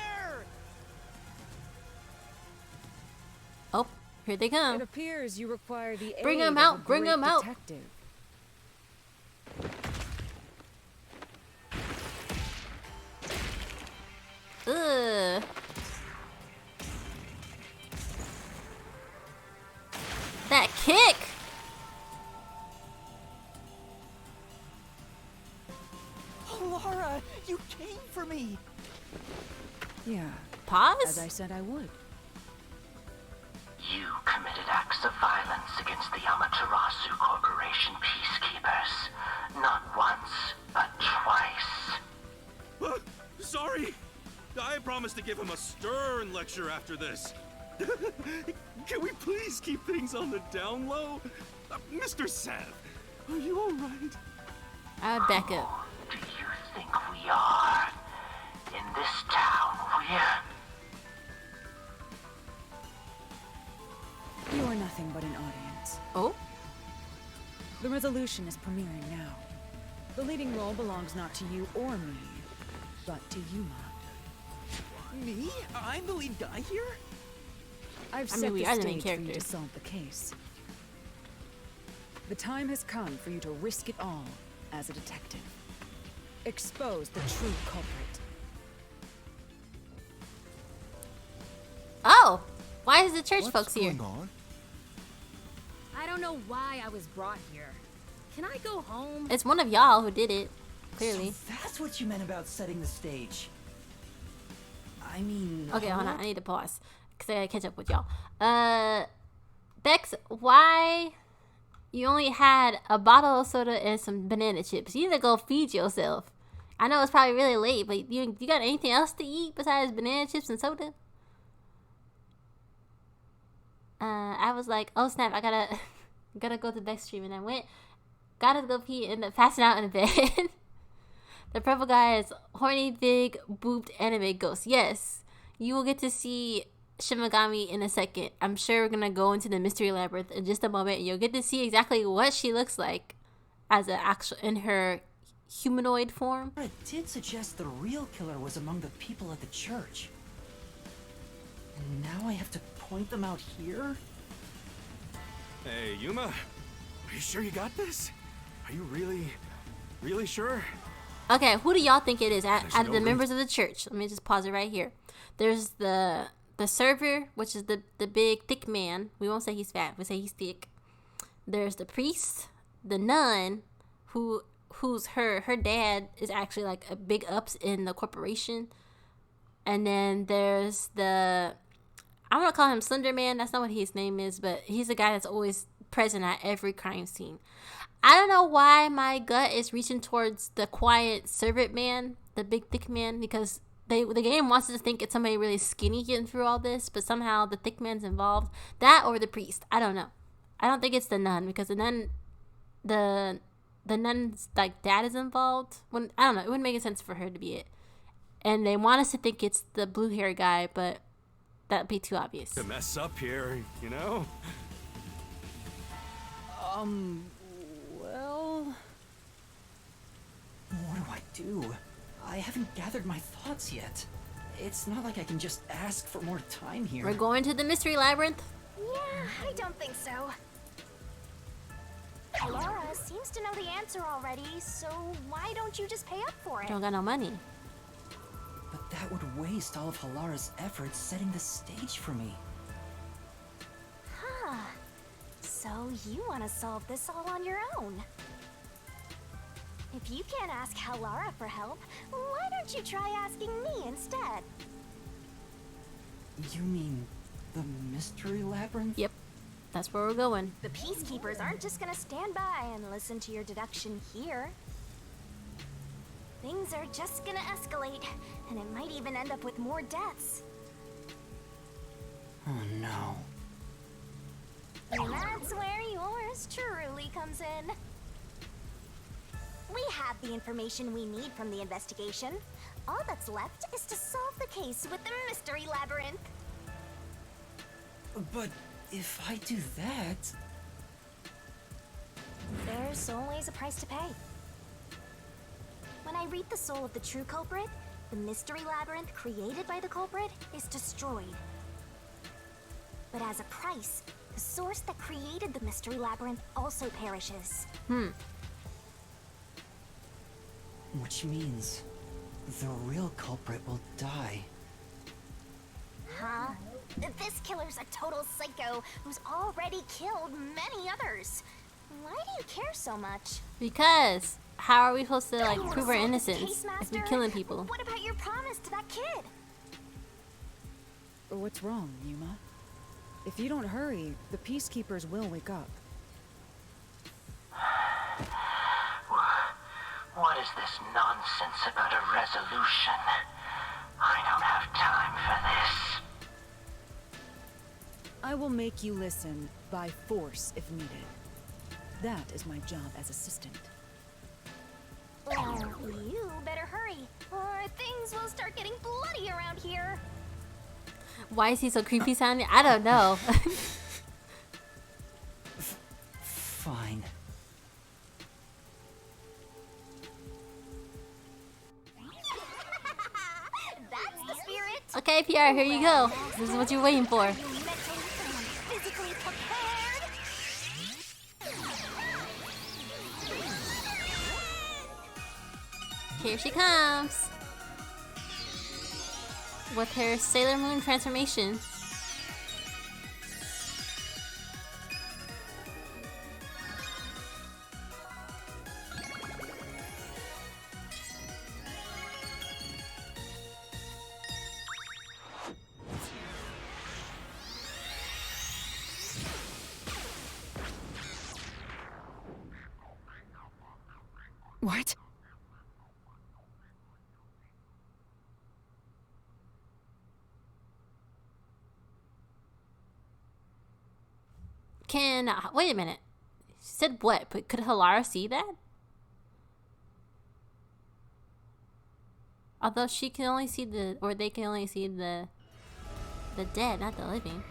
[SPEAKER 2] Oh, here they come.
[SPEAKER 7] It appears you require the
[SPEAKER 2] Bring
[SPEAKER 7] aid
[SPEAKER 2] him
[SPEAKER 7] of
[SPEAKER 2] out,
[SPEAKER 7] a
[SPEAKER 2] bring
[SPEAKER 7] great
[SPEAKER 2] him out.
[SPEAKER 7] detective.
[SPEAKER 2] Ugh. That kick!
[SPEAKER 16] Halara, you came for me!
[SPEAKER 7] Yeah.
[SPEAKER 2] Pause?
[SPEAKER 7] As I said I would.
[SPEAKER 9] You committed acts of violence against the Amaterasu Corporation peacekeepers. Not once, but twice.
[SPEAKER 8] Sorry! I promised to give him a stern lecture after this. Can we please keep things on the down low? Mr. Sav, are you alright?
[SPEAKER 2] I would back up.
[SPEAKER 9] Do you think we are? In this town,
[SPEAKER 7] You are nothing but an audience.
[SPEAKER 2] Oh?
[SPEAKER 7] The resolution is premiering now. The leading role belongs not to you or me, but to Yuma.
[SPEAKER 16] Me? I'm the lead guy here?
[SPEAKER 7] I've
[SPEAKER 2] I
[SPEAKER 7] set
[SPEAKER 2] mean, we
[SPEAKER 7] the
[SPEAKER 2] are the main
[SPEAKER 7] stage for you to
[SPEAKER 2] characters.
[SPEAKER 7] solve the case. The time has come for you to risk it all as a detective. Expose the true culprit.
[SPEAKER 2] Why is the church folks here?
[SPEAKER 11] On?
[SPEAKER 14] I don't know why I was brought here. Can I go home?
[SPEAKER 2] It's one of y'all who did it. Clearly.
[SPEAKER 16] So that's what you meant about setting the stage. I mean...
[SPEAKER 2] Okay, hold on. I need to pause. Because I gotta catch up with y'all. Bex, why you only had a bottle of soda and some banana chips? You need to go feed yourself. I know it's probably really late, but you got anything else to eat besides banana chips and soda? I was like, oh snap, I gotta go to the next stream, and I went, gotta go pee, and ended up passing out in the bed. The purple guy is horny, big, boobed anime ghost. Yes, you will get to see Shimagami in a second. I'm sure we're gonna go into the mystery labyrinth in just a moment, and you'll get to see exactly what she looks like as an actual in her humanoid form.
[SPEAKER 16] It did suggest the real killer was among the people at the church. And now I have to point them out here?
[SPEAKER 8] Hey, Yuma, are you sure you got this? Are you really sure?
[SPEAKER 2] Okay, who do y'all think it is out of the
[SPEAKER 8] no
[SPEAKER 2] members of the church? Let me just pause it right here. There's the server, which is the big thick man. We won't say he's fat. We say he's thick. There's the priest, the nun, who's her dad is actually like a big ups in the corporation. And then there's I want to call him Slender Man. That's not what his name is, but he's the guy that's always present at every crime scene. I don't know why my gut is reaching towards the quiet servant man, the big thick man, because the game wants us to think it's somebody really skinny getting through all this, but somehow the thick man's involved. That or the priest. I don't know. I don't think it's the nun, because the nun's like dad is involved. I don't know. It wouldn't make sense for her to be it. And they want us to think it's the blue hair guy, but that'd be too obvious.
[SPEAKER 8] To mess up here, you know?
[SPEAKER 16] Well... What do I do? I haven't gathered my thoughts yet. It's not like I can just ask for more time here.
[SPEAKER 2] We're going to the mystery labyrinth?
[SPEAKER 10] Yeah, I don't think so. Laura seems to know the answer already, so why don't you just pay up for it?
[SPEAKER 2] Don't got no money.
[SPEAKER 16] But that would waste all of Halara's efforts setting the stage for me.
[SPEAKER 10] Huh. So you want to solve this all on your own? If you can't ask Halara for help, why don't you try asking me instead?
[SPEAKER 16] You mean the mystery labyrinth?
[SPEAKER 2] Yep. That's where we're going.
[SPEAKER 10] The peacekeepers aren't just gonna stand by and listen to your deduction here. Things are just gonna escalate, and it might even end up with more deaths.
[SPEAKER 16] Oh no.
[SPEAKER 10] And that's where yours truly comes in. We have the information we need from the investigation. All that's left is to solve the case with the mystery labyrinth.
[SPEAKER 16] But if I do that...
[SPEAKER 10] There's always a price to pay. When I read the soul of the true culprit, the mystery labyrinth created by the culprit is destroyed. But as a price, the source that created the mystery labyrinth also perishes.
[SPEAKER 16] Which means the real culprit will die.
[SPEAKER 10] Huh? This killer's a total psycho who's already killed many others. Why do you care so much?
[SPEAKER 2] Because how are we supposed to like prove our
[SPEAKER 10] Solve this
[SPEAKER 2] innocence
[SPEAKER 10] case,
[SPEAKER 2] if we're
[SPEAKER 10] Master?
[SPEAKER 2] killing people?
[SPEAKER 10] What about your promise to that kid?
[SPEAKER 7] What's wrong, Yuma? If you don't hurry, the peacekeepers will wake up.
[SPEAKER 9] What is this nonsense about a resolution? I don't have time for this.
[SPEAKER 7] I will make you listen by force if needed. That is my job as assistant.
[SPEAKER 10] Well, you better hurry, or things will start getting bloody around here.
[SPEAKER 2] Why is he so creepy sounding? I don't know.
[SPEAKER 16] Fine.
[SPEAKER 10] That's the spirit.
[SPEAKER 2] Okay, PR, here you go. This is what you're waiting for.
[SPEAKER 10] Are you mentally and physically prepared?
[SPEAKER 2] Here she comes. With her Sailor Moon transformation.
[SPEAKER 7] What?
[SPEAKER 2] Can wait a minute. She said what? But could Halara see that? Although she can only see the, or they can only see the dead, not the living.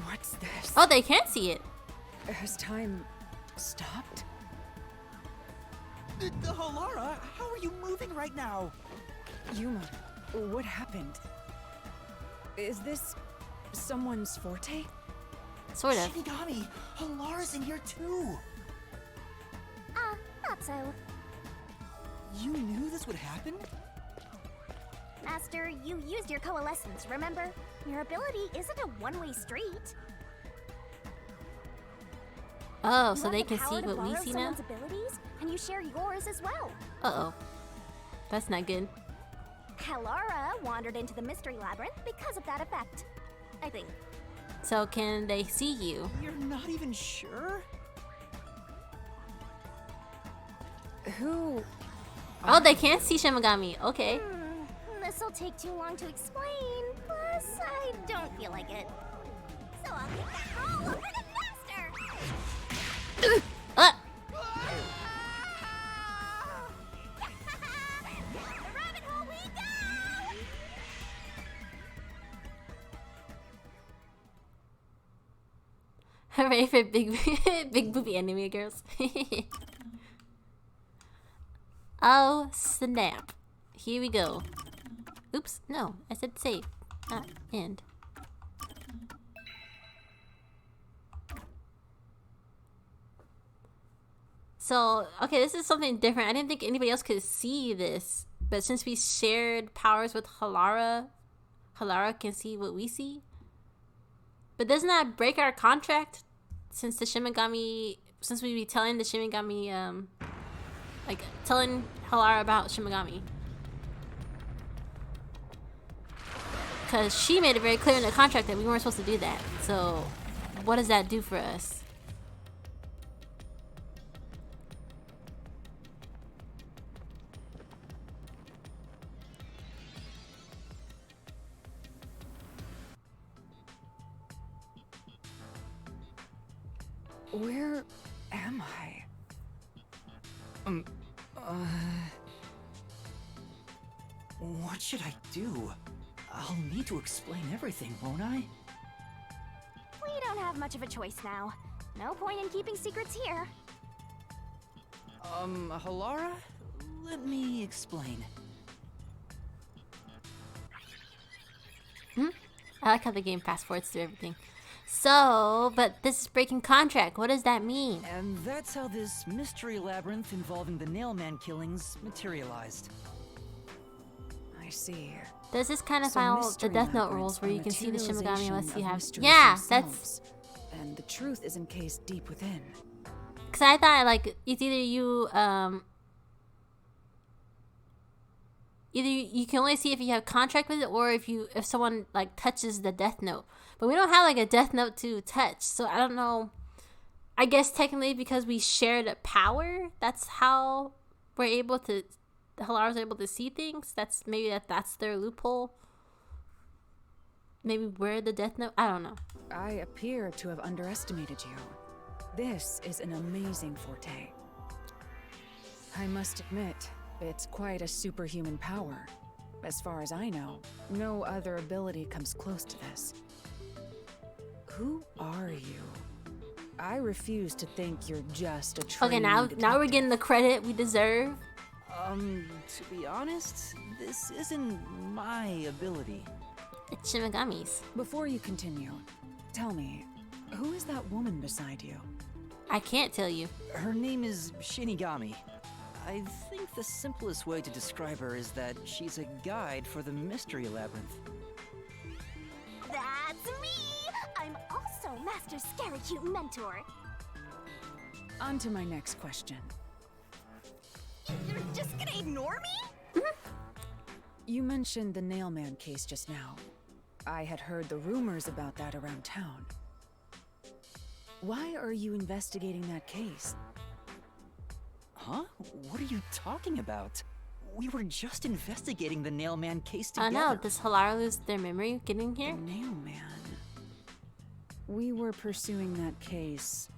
[SPEAKER 7] What's this?
[SPEAKER 2] Oh, they can't see it.
[SPEAKER 7] Has time stopped?
[SPEAKER 16] Halara, how are you moving right now?
[SPEAKER 7] Yuma, what happened? Is this someone's forte?
[SPEAKER 2] Sort of.
[SPEAKER 16] Shinigami, Halara's in here too.
[SPEAKER 10] Not so.
[SPEAKER 16] You knew this would happen?
[SPEAKER 10] Master, you used your coalescence, remember? Your ability isn't a one-way street.
[SPEAKER 2] Oh,
[SPEAKER 10] You
[SPEAKER 2] so
[SPEAKER 10] have
[SPEAKER 2] they
[SPEAKER 10] the
[SPEAKER 2] can
[SPEAKER 10] power
[SPEAKER 2] see
[SPEAKER 10] to
[SPEAKER 2] what we
[SPEAKER 10] borrow
[SPEAKER 2] see now?
[SPEAKER 10] someone's abilities, and you share yours as well.
[SPEAKER 2] Uh-oh. That's not good.
[SPEAKER 10] Halara wandered into the mystery labyrinth because of that effect. I think.
[SPEAKER 2] So can they see you?
[SPEAKER 16] You're not even sure?
[SPEAKER 7] Who?
[SPEAKER 2] Oh, they can't see Shimigami. Okay.
[SPEAKER 10] This'll take too long to explain. Plus, I don't feel like it. So I'll take that role over the master. The rabbit hole we go!
[SPEAKER 2] Hooray for big big booby anime girls. Oh, snap. Here we go. Oops, no. I said save, not end. So, okay, this is something different. I didn't think anybody else could see this. But since we shared powers with Halara, Halara can see what we see. But doesn't that break our contract? Since the Shimigami, since we be telling the Shimigami, like telling Halara about Shimigami. Because she made it very clear in the contract that we weren't supposed to do that. So, what does that do for us?
[SPEAKER 7] Where am I?
[SPEAKER 16] What should I do? I'll need to explain everything, won't I?
[SPEAKER 10] We don't have much of a choice now. No point in keeping secrets here.
[SPEAKER 16] Halara? Let me explain.
[SPEAKER 2] I like how the game fast forwards through everything. So, but this is breaking contract. What does that mean?
[SPEAKER 16] And that's how this mystery labyrinth involving the Nailman killings materialized.
[SPEAKER 7] I see.
[SPEAKER 2] Does this kind of
[SPEAKER 7] So
[SPEAKER 2] follow the
[SPEAKER 7] mystery
[SPEAKER 2] Death Note
[SPEAKER 7] labyrinths
[SPEAKER 2] rules where
[SPEAKER 7] are
[SPEAKER 2] you can see the Shimigami
[SPEAKER 7] materialization
[SPEAKER 2] unless you
[SPEAKER 7] of
[SPEAKER 2] have...
[SPEAKER 7] mysteries
[SPEAKER 2] Yeah,
[SPEAKER 7] themselves,
[SPEAKER 2] that's...
[SPEAKER 7] And the truth is encased deep within.
[SPEAKER 2] Because I thought, like, it's either you, either you can only see if you have contract with it or if someone, like, touches the Death Note. But we don't have, like, a Death Note to touch, so I don't know. I guess technically because we shared a power, that's how we're able to... Halara's able to see things. That's their loophole. Maybe we're the Death Note. I don't know.
[SPEAKER 7] I appear to have underestimated you. This is an amazing forte. I must admit, it's quite a superhuman power. As far as I know, no other ability comes close to this. Who are you? I refuse to think you're just a trained
[SPEAKER 2] Okay, now we're getting the credit we deserve.
[SPEAKER 16] To be honest, this isn't my ability.
[SPEAKER 2] It's Shimigami's.
[SPEAKER 7] Before you continue, tell me, who is that woman beside you?
[SPEAKER 2] I can't tell you.
[SPEAKER 16] Her name is Shinigami. I think the simplest way to describe her is that she's a guide for the Mystery Labyrinth.
[SPEAKER 10] That's me! I'm also Master Scary Cute Mentor.
[SPEAKER 7] On to my next question.
[SPEAKER 10] You're just gonna ignore me?
[SPEAKER 7] You mentioned the Nailman case just now. I had heard the rumors about that around town. Why are you investigating that case?
[SPEAKER 16] Huh? What are you talking about? We were just investigating the Nailman case
[SPEAKER 2] I
[SPEAKER 16] together.
[SPEAKER 2] know. Does Halara lose their memory getting here?
[SPEAKER 7] Nailman. We were pursuing that case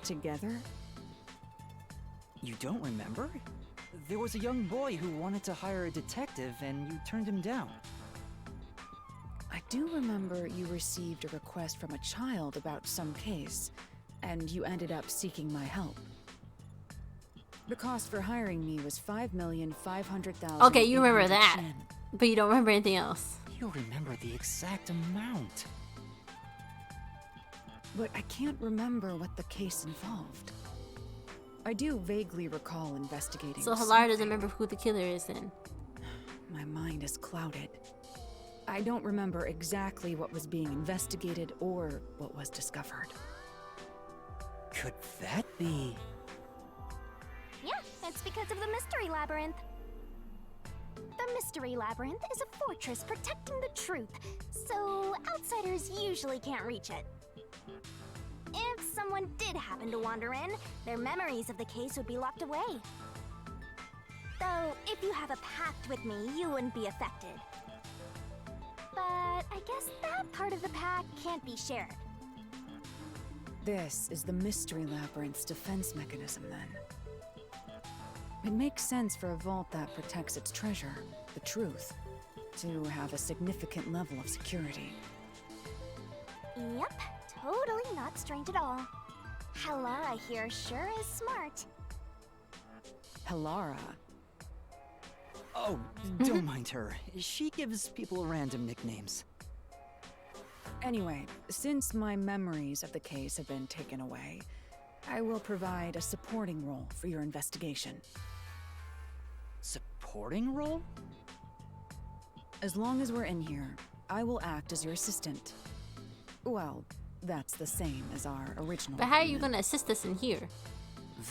[SPEAKER 7] together?
[SPEAKER 16] You don't remember? There was a young boy who wanted to hire a detective and you turned him down.
[SPEAKER 7] I do remember you received a request from a child about some case, and you ended up seeking my help. The cost for hiring me was $5,500,000.
[SPEAKER 2] Okay, you remember that, but you don't remember anything else.
[SPEAKER 16] You remember the exact amount.
[SPEAKER 7] But I can't remember what the case involved. I do vaguely recall investigating.
[SPEAKER 2] So Halara doesn't remember who the killer is then.
[SPEAKER 7] My mind is clouded. I don't remember exactly what was being investigated or what was discovered.
[SPEAKER 16] Could that be?
[SPEAKER 10] Yeah, it's because of the Mystery Labyrinth. The Mystery Labyrinth is a fortress protecting the truth, so outsiders usually can't reach it. If someone did happen to wander in, their memories of the case would be locked away. Though, if you have a pact with me, you wouldn't be affected. But I guess that part of the pact can't be shared.
[SPEAKER 7] This is the Mystery Labyrinth's defense mechanism, then. It makes sense for a vault that protects its treasure, the truth, to have a significant level of security.
[SPEAKER 10] Yep, totally not strange at all. Halara here sure is smart.
[SPEAKER 7] Halara?
[SPEAKER 16] Oh, don't mind her. She gives people random nicknames.
[SPEAKER 7] Anyway, since my memories of the case have been taken away, I will provide a supporting role for your investigation.
[SPEAKER 16] Supporting role?
[SPEAKER 7] As long as we're in here, I will act as your assistant. Well, that's the same as our original.
[SPEAKER 2] But how are you gonna assist us in here?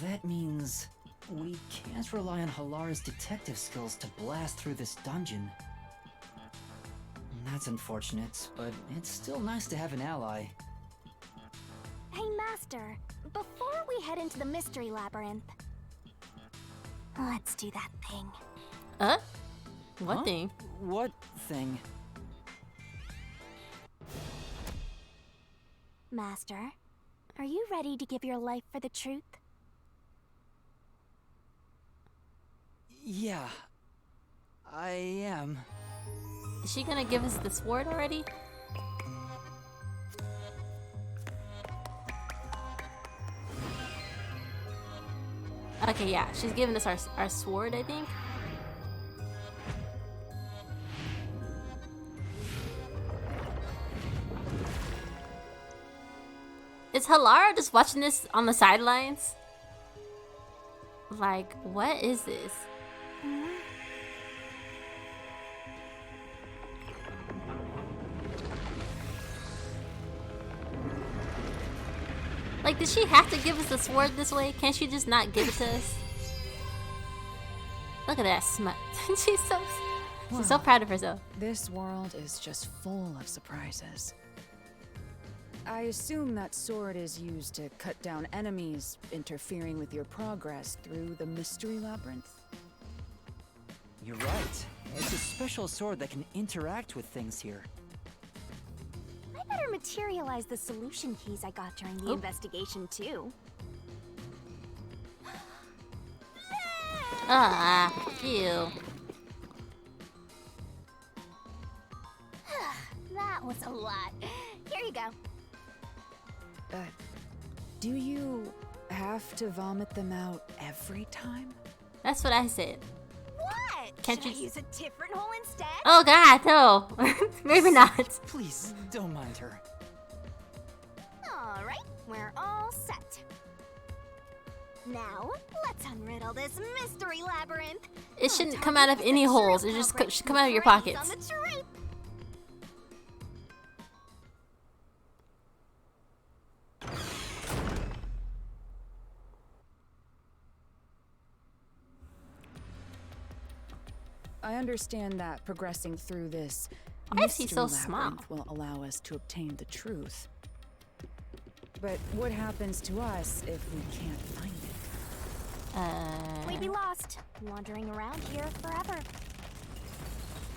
[SPEAKER 6] That means we can't rely on Halara's detective skills to blast through this dungeon. That's unfortunate, but it's still nice to have an ally.
[SPEAKER 10] Hey, Master, before we head into the Mystery Labyrinth, let's do that thing.
[SPEAKER 2] What thing?
[SPEAKER 16] What thing?
[SPEAKER 10] Master, are you ready to give your life for the truth?
[SPEAKER 16] Yeah, I am.
[SPEAKER 2] Is she gonna give us the sword already? Okay, yeah, she's giving us our sword, I think. Is Halara just watching this on the sidelines? Like, what is this? Like, did she have to give us the sword this way? Can't she just not give it to us? Look at that smut. She's so proud of herself.
[SPEAKER 7] This world is just full of surprises. I assume that sword is used to cut down enemies interfering with your progress through the Mystery Labyrinth.
[SPEAKER 16] You're right. It's a special sword that can interact with things here.
[SPEAKER 10] I better materialize the solution keys I got during the investigation, too.
[SPEAKER 2] Ah, ew.
[SPEAKER 10] That was a lot. Here you go.
[SPEAKER 7] Do you have to vomit them out every time?
[SPEAKER 2] That's what I said.
[SPEAKER 10] What?
[SPEAKER 2] Can't
[SPEAKER 10] Should
[SPEAKER 2] you
[SPEAKER 10] I use a different hole instead?
[SPEAKER 2] Oh god, no. Maybe not.
[SPEAKER 16] Please, don't mind her.
[SPEAKER 10] Alright, we're all set. Now, let's unriddle this Mystery Labyrinth.
[SPEAKER 2] It shouldn't come out of any holes. It just should come out of your pockets.
[SPEAKER 10] On the truth.
[SPEAKER 7] I understand that progressing through this
[SPEAKER 2] Why is he
[SPEAKER 7] Mystery
[SPEAKER 2] so small?
[SPEAKER 7] Labyrinth will allow us to obtain the truth. But what happens to us if we can't find it?
[SPEAKER 10] We'd be lost, wandering around here forever.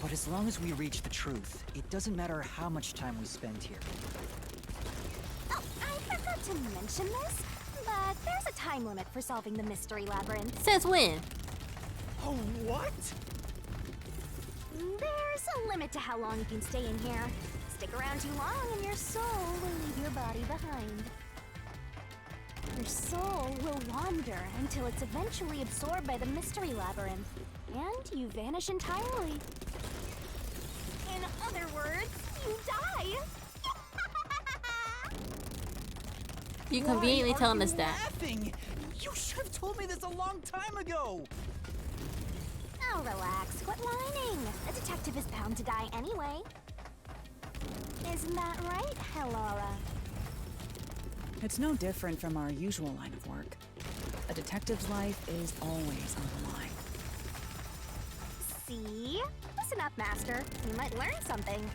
[SPEAKER 16] But as long as we reach the truth, it doesn't matter how much time we spend here.
[SPEAKER 10] Oh, I forgot to mention this, but there's a time limit for solving the mystery labyrinth.
[SPEAKER 2] Since when?
[SPEAKER 16] Oh, what?
[SPEAKER 10] There's a limit to how long you can stay in here. Stick around too long and your soul will leave your body behind. Your soul will wander until it's eventually absorbed by the mystery labyrinth, and you vanish entirely. In other words, you die.
[SPEAKER 2] You conveniently telling us that.
[SPEAKER 16] Laughing? You should have told me this a long time ago.
[SPEAKER 10] Oh, relax. Quit whining. A detective is bound to die anyway. Isn't that right, Helora?
[SPEAKER 7] It's no different from our usual line of work. A detective's life is always on the line.
[SPEAKER 10] See? Listen up, Master. You might learn something.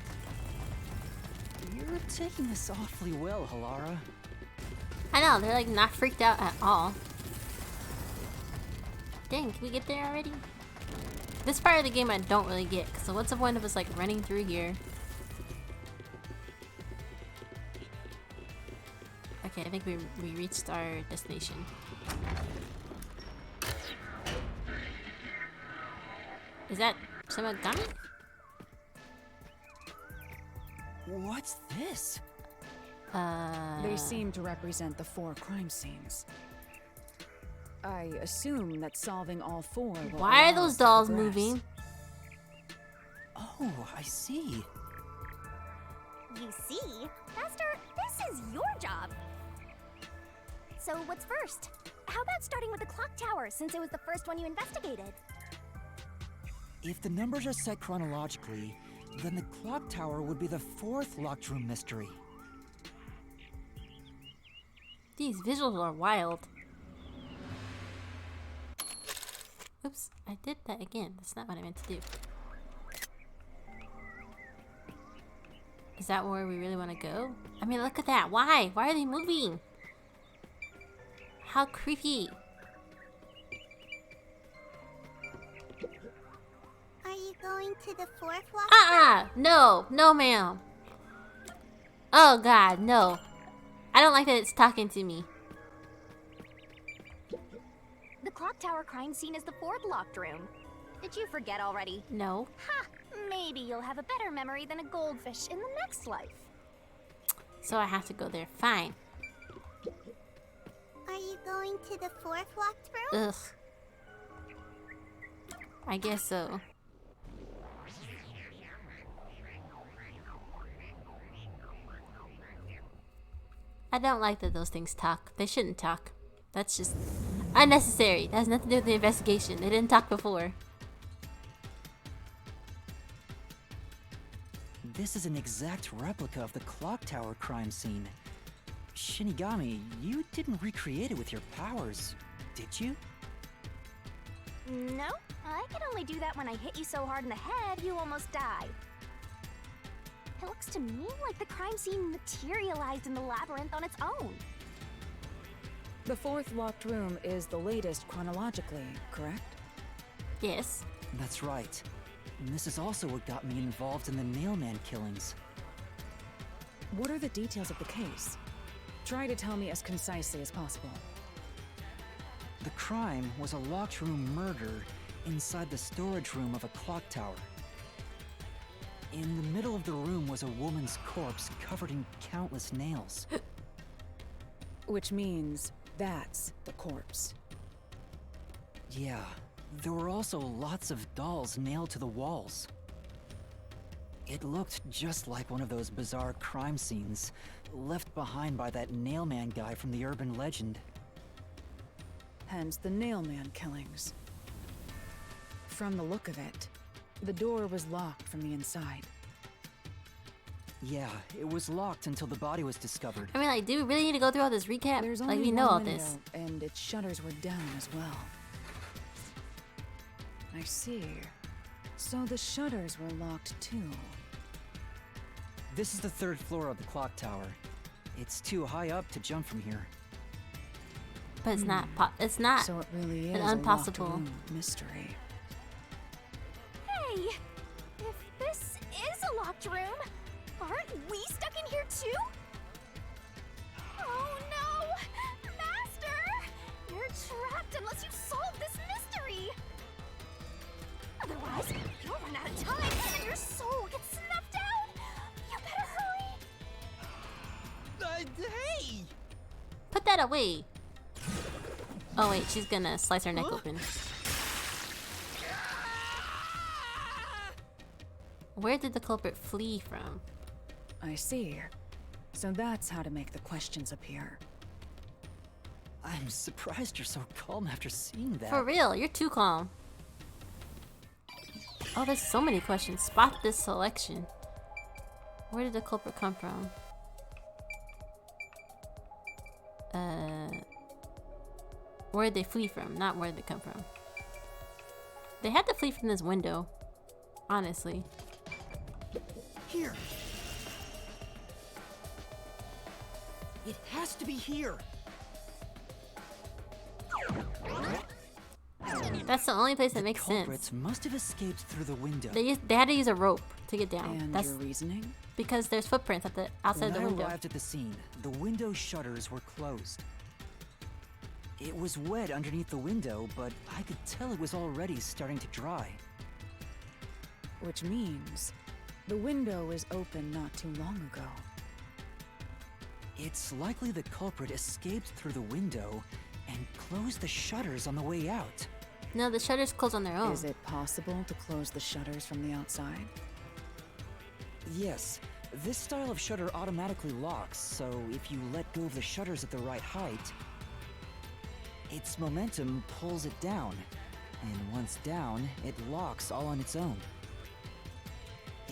[SPEAKER 16] You're taking this awfully well, Halara.
[SPEAKER 2] I know, they're like not freaked out at all. Dang, can we get there already? This part of the game I don't really get, so what's the point of us like running through here? Okay, I think we reached our destination. Is that Shimagami?
[SPEAKER 16] What's this?
[SPEAKER 7] They seem to represent the 4 crime scenes. I assume that solving all 4 will
[SPEAKER 2] Why are
[SPEAKER 7] allow
[SPEAKER 2] those
[SPEAKER 7] us to
[SPEAKER 2] dolls
[SPEAKER 7] progress.
[SPEAKER 2] moving?
[SPEAKER 16] Oh, I see.
[SPEAKER 10] You see? Master, this is your job. So what's first? How about starting with the clock tower, since it was the first one you investigated?
[SPEAKER 16] If the numbers are set chronologically, then the clock tower would be the 4th locked room mystery.
[SPEAKER 2] These visuals are wild. Oops, I did that again. That's not what I meant to do. Is that where we really want to go? I mean, look at that. Why? Why are they moving? How creepy.
[SPEAKER 10] Are you going to the 4th walk?
[SPEAKER 2] No. No, ma'am. Oh, God, no. I don't like that it's talking to me.
[SPEAKER 10] The clock tower crime scene is the 4th locked room. Did you forget already?
[SPEAKER 2] No.
[SPEAKER 10] Ha! Maybe you'll have a better memory than a goldfish in the next life.
[SPEAKER 2] So I have to go there. Fine.
[SPEAKER 10] Are you going to the 4th locked room?
[SPEAKER 2] Ugh. I guess so. I don't like that those things talk. They shouldn't talk. That's just unnecessary. That has nothing to do with the investigation. They didn't talk before.
[SPEAKER 16] This is an exact replica of the clock tower crime scene. Shinigami, you didn't recreate it with your powers, did you?
[SPEAKER 10] No, I can only do that when I hit you so hard in the head you almost die. It looks to me like the crime scene materialized in the labyrinth on its own.
[SPEAKER 7] The 4th locked room is the latest chronologically, correct?
[SPEAKER 2] Yes.
[SPEAKER 16] That's right. And this is also what got me involved in the Nailman killings.
[SPEAKER 7] What are the details of the case? Try to tell me as concisely as possible.
[SPEAKER 16] The crime was a locked room murder inside the storage room of a clock tower. In the middle of the room was a woman's corpse covered in countless nails.
[SPEAKER 7] Which means that's the corpse.
[SPEAKER 16] Yeah, there were also lots of dolls nailed to the walls. It looked just like one of those bizarre crime scenes left behind by that Nailman guy from the urban legend.
[SPEAKER 7] Hence the Nailman killings. From the look of it, the door was locked from the inside.
[SPEAKER 16] Yeah, it was locked until the body was discovered.
[SPEAKER 2] I mean, like, do we really need to go through all this recap?
[SPEAKER 7] There's
[SPEAKER 2] Like,
[SPEAKER 7] only
[SPEAKER 2] we know
[SPEAKER 7] one
[SPEAKER 2] all
[SPEAKER 7] window,
[SPEAKER 2] this.
[SPEAKER 7] and its shutters were down as well. I see. So the shutters were locked too.
[SPEAKER 16] This is the 3rd floor of the clock tower. It's too high up to jump from here.
[SPEAKER 2] But it's not. It's not.
[SPEAKER 7] So it really
[SPEAKER 2] an
[SPEAKER 7] is
[SPEAKER 2] impossible
[SPEAKER 7] a locked room mystery.
[SPEAKER 10] Hey, if this is a locked room, aren't we stuck in here too? Oh no! Master! You're trapped unless you solve this mystery! Otherwise, you'll run out of time and your soul gets snuffed out! You better hurry!
[SPEAKER 16] Hey!
[SPEAKER 2] Put that away. Oh wait, she's gonna slice her neck open. Where did the culprit flee from?
[SPEAKER 7] I see. So that's how to make the questions appear.
[SPEAKER 16] I'm surprised you're so calm after seeing that.
[SPEAKER 2] For real, you're too calm. Oh, there's so many questions. Spot this selection. Where did the culprit come from? Where did they flee from? Not where did they come from. They had to flee from this window. Honestly.
[SPEAKER 16] Here. It has to be here.
[SPEAKER 2] That's the only place that makes
[SPEAKER 16] Culprits
[SPEAKER 2] sense.
[SPEAKER 16] must have escaped through the window.
[SPEAKER 2] They had to use a rope to get down.
[SPEAKER 7] And
[SPEAKER 2] That's
[SPEAKER 7] your reasoning?
[SPEAKER 2] because there's footprints at the outside
[SPEAKER 16] When
[SPEAKER 2] the window.
[SPEAKER 16] I arrived at the scene, the window shutters were closed. It was wet underneath the window, but I could tell it was already starting to dry.
[SPEAKER 7] Which means the window was open not too long ago.
[SPEAKER 16] It's likely the culprit escaped through the window and closed the shutters on the way out.
[SPEAKER 2] No, the shutters close on their own.
[SPEAKER 7] Is it possible to close the shutters from the outside?
[SPEAKER 16] Yes, this style of shutter automatically locks, so if you let go of the shutters at the right height, its momentum pulls it down, and once down, it locks all on its own.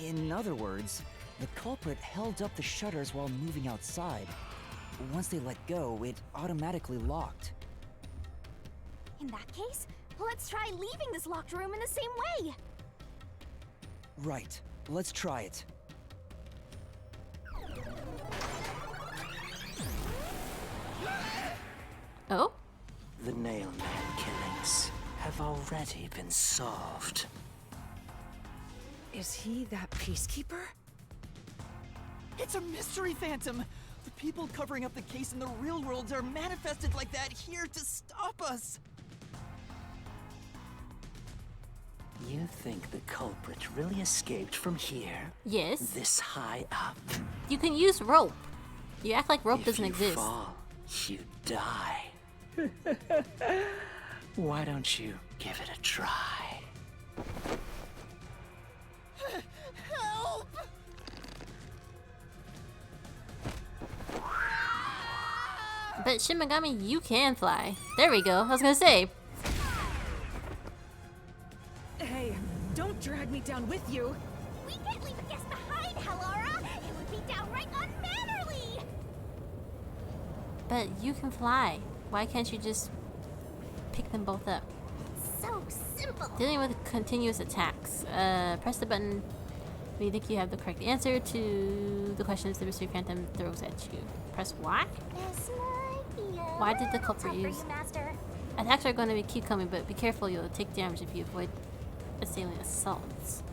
[SPEAKER 16] In other words, the culprit held up the shutters while moving outside. Once they let go, it automatically locked.
[SPEAKER 10] In that case, let's try leaving this locked room in the same way!
[SPEAKER 16] Right, let's try it.
[SPEAKER 2] Oh?
[SPEAKER 9] The Nailman killings have already been solved.
[SPEAKER 7] Is he that peacekeeper?
[SPEAKER 17] It's a mystery phantom! The people covering up the case in the real world are manifested like that here to stop us!
[SPEAKER 9] You think the culprit really escaped from here?
[SPEAKER 2] Yes.
[SPEAKER 9] This high up?
[SPEAKER 2] You can use rope. You act like rope doesn't
[SPEAKER 9] If you
[SPEAKER 2] exist.
[SPEAKER 9] fall, you die. Why don't you give it a try?
[SPEAKER 17] Help!
[SPEAKER 2] But Shin Megami, you can fly. There we go. I was gonna say.
[SPEAKER 7] Hey, don't drag me down with you!
[SPEAKER 10] We can't leave a guest behind, Halara! It would be downright unmannerly!
[SPEAKER 2] But you can fly. Why can't you just pick them both up?
[SPEAKER 10] So simple!
[SPEAKER 2] Dealing with continuous attacks. Press the button when you think you have the correct answer to the questions the mystery phantom throws at you. Press Y?
[SPEAKER 10] This might be a
[SPEAKER 2] Why did the
[SPEAKER 10] little
[SPEAKER 2] culprit
[SPEAKER 10] tough for
[SPEAKER 2] use?
[SPEAKER 10] you, Master.
[SPEAKER 2] Attacks are going to keep coming, but be careful. You'll take damage if you avoid assailant assaults.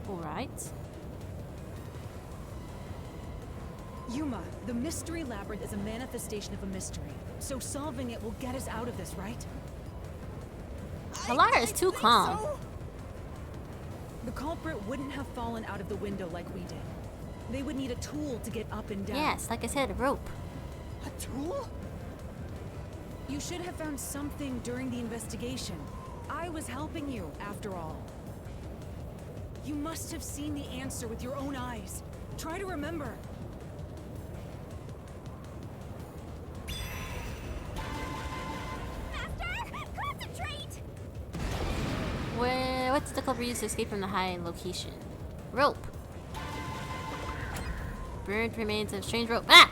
[SPEAKER 2] Alright.
[SPEAKER 7] Yuma, the mystery labyrinth is a manifestation of a mystery. So solving it will get us out of this, right?
[SPEAKER 2] Halara is too calm.
[SPEAKER 7] So? The culprit wouldn't have fallen out of the window like we did. They would need a tool to get up and down.
[SPEAKER 2] Yes, like I said, a rope.
[SPEAKER 17] A tool?
[SPEAKER 7] You should have found something during the investigation. I was helping you, after all. You must have seen the answer with your own eyes. Try to remember.
[SPEAKER 10] Master, concentrate!
[SPEAKER 2] What did the culprit use to escape from the high location? Rope. Burned remains of strange rope. Ah!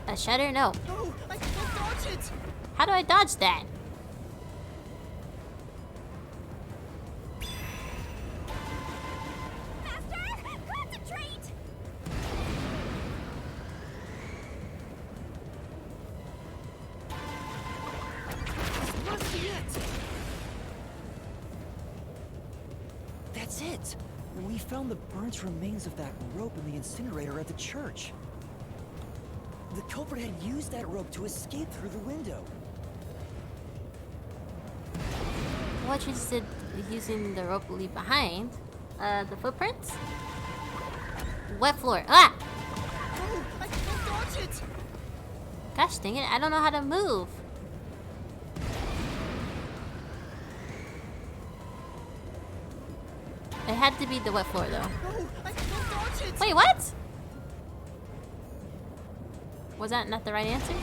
[SPEAKER 2] A shutter? No.
[SPEAKER 17] No, I can't dodge it!
[SPEAKER 2] How do I dodge that?
[SPEAKER 10] Master, concentrate!
[SPEAKER 16] That's it! We found the burnt remains of that rope in the incinerator at the church. The culprit had used that rope to escape through the window.
[SPEAKER 2] What you did using the rope to leave behind? The footprints? Wet floor. Ah!
[SPEAKER 17] Oh, I can't dodge it!
[SPEAKER 2] Gosh dang it, I don't know how to move. It had to be the wet floor though.
[SPEAKER 17] No, I can't dodge it!
[SPEAKER 2] Wait, what? Was that not the right answer?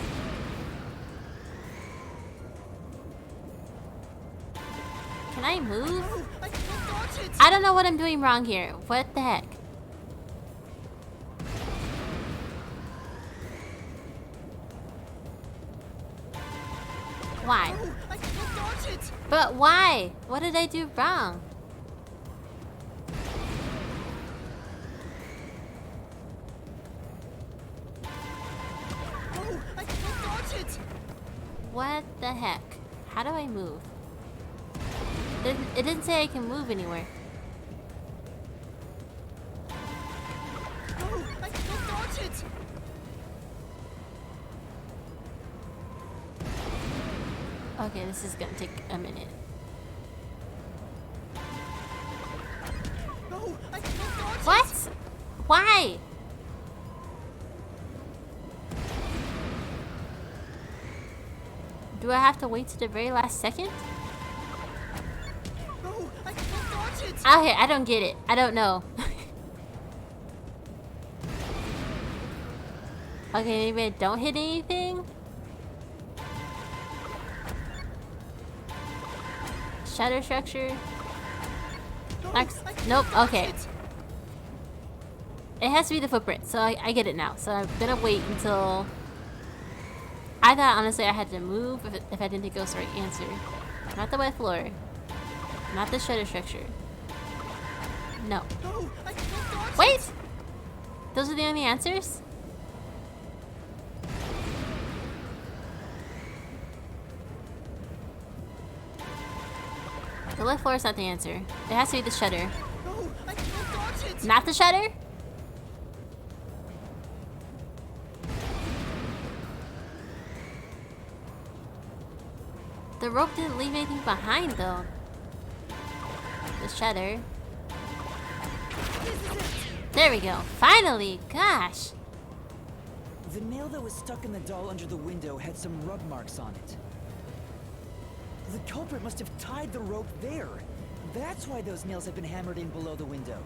[SPEAKER 2] Can I move?
[SPEAKER 17] No, I can't dodge it!
[SPEAKER 2] I don't know what I'm doing wrong here. What the heck? Why?
[SPEAKER 17] No, I can't dodge it!
[SPEAKER 2] But why? What did I do wrong?
[SPEAKER 17] No, I can't dodge it!
[SPEAKER 2] What the heck? How do I move? It didn't say I can move anywhere.
[SPEAKER 17] No, I can't dodge it!
[SPEAKER 2] Okay, this is gonna take a minute.
[SPEAKER 17] No, I can't dodge
[SPEAKER 2] What?
[SPEAKER 17] it!
[SPEAKER 2] Why? Do I have to wait to the very last second?
[SPEAKER 17] No, I can't dodge it!
[SPEAKER 2] Okay, I don't get it. I don't know. Okay, maybe I don't hit anything? Shutter structure? Next. Nope, okay. It has to be the footprint, so I get it now. So I'm gonna wait until... I thought, honestly, I had to move if I didn't think it was the right answer. Not the wet floor. Not the shutter structure. No.
[SPEAKER 17] No, I can't dodge
[SPEAKER 2] Wait!
[SPEAKER 17] it!
[SPEAKER 2] Those are the only answers? The left floor is not the answer. It has to be the shutter.
[SPEAKER 17] No, I can't dodge it!
[SPEAKER 2] Not the shutter? The rope didn't leave anything behind though. The shutter. There we go. Finally! Gosh!
[SPEAKER 16] The nail that was stuck in the doll under the window had some rub marks on it. The culprit must have tied the rope there. That's why those nails have been hammered in below the window.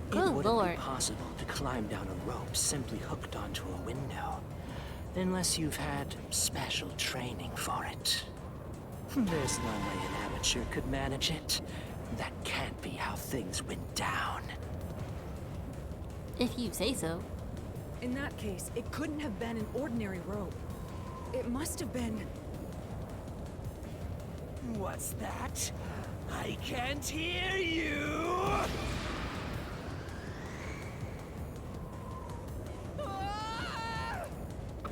[SPEAKER 9] It
[SPEAKER 2] Good
[SPEAKER 9] wouldn't
[SPEAKER 2] lord.
[SPEAKER 9] be possible to climb down a rope simply hooked onto a window, unless you've had special training for it. There's no way an amateur could manage it. That can't be how things went down.
[SPEAKER 2] If you say so.
[SPEAKER 7] In that case, it couldn't have been an ordinary rope. It must have been...
[SPEAKER 9] What's that? I can't hear you!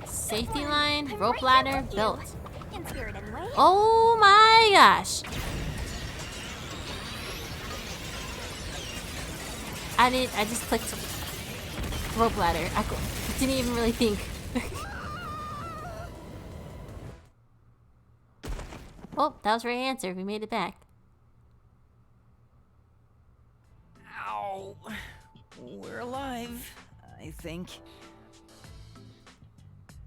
[SPEAKER 2] Safety line, rope ladder, belt.
[SPEAKER 10] In spirit, anyway.
[SPEAKER 2] Oh my gosh! I just clicked rope ladder. I didn't even really think. Oh, that was the right answer. We made it back.
[SPEAKER 16] Ow. We're alive, I think.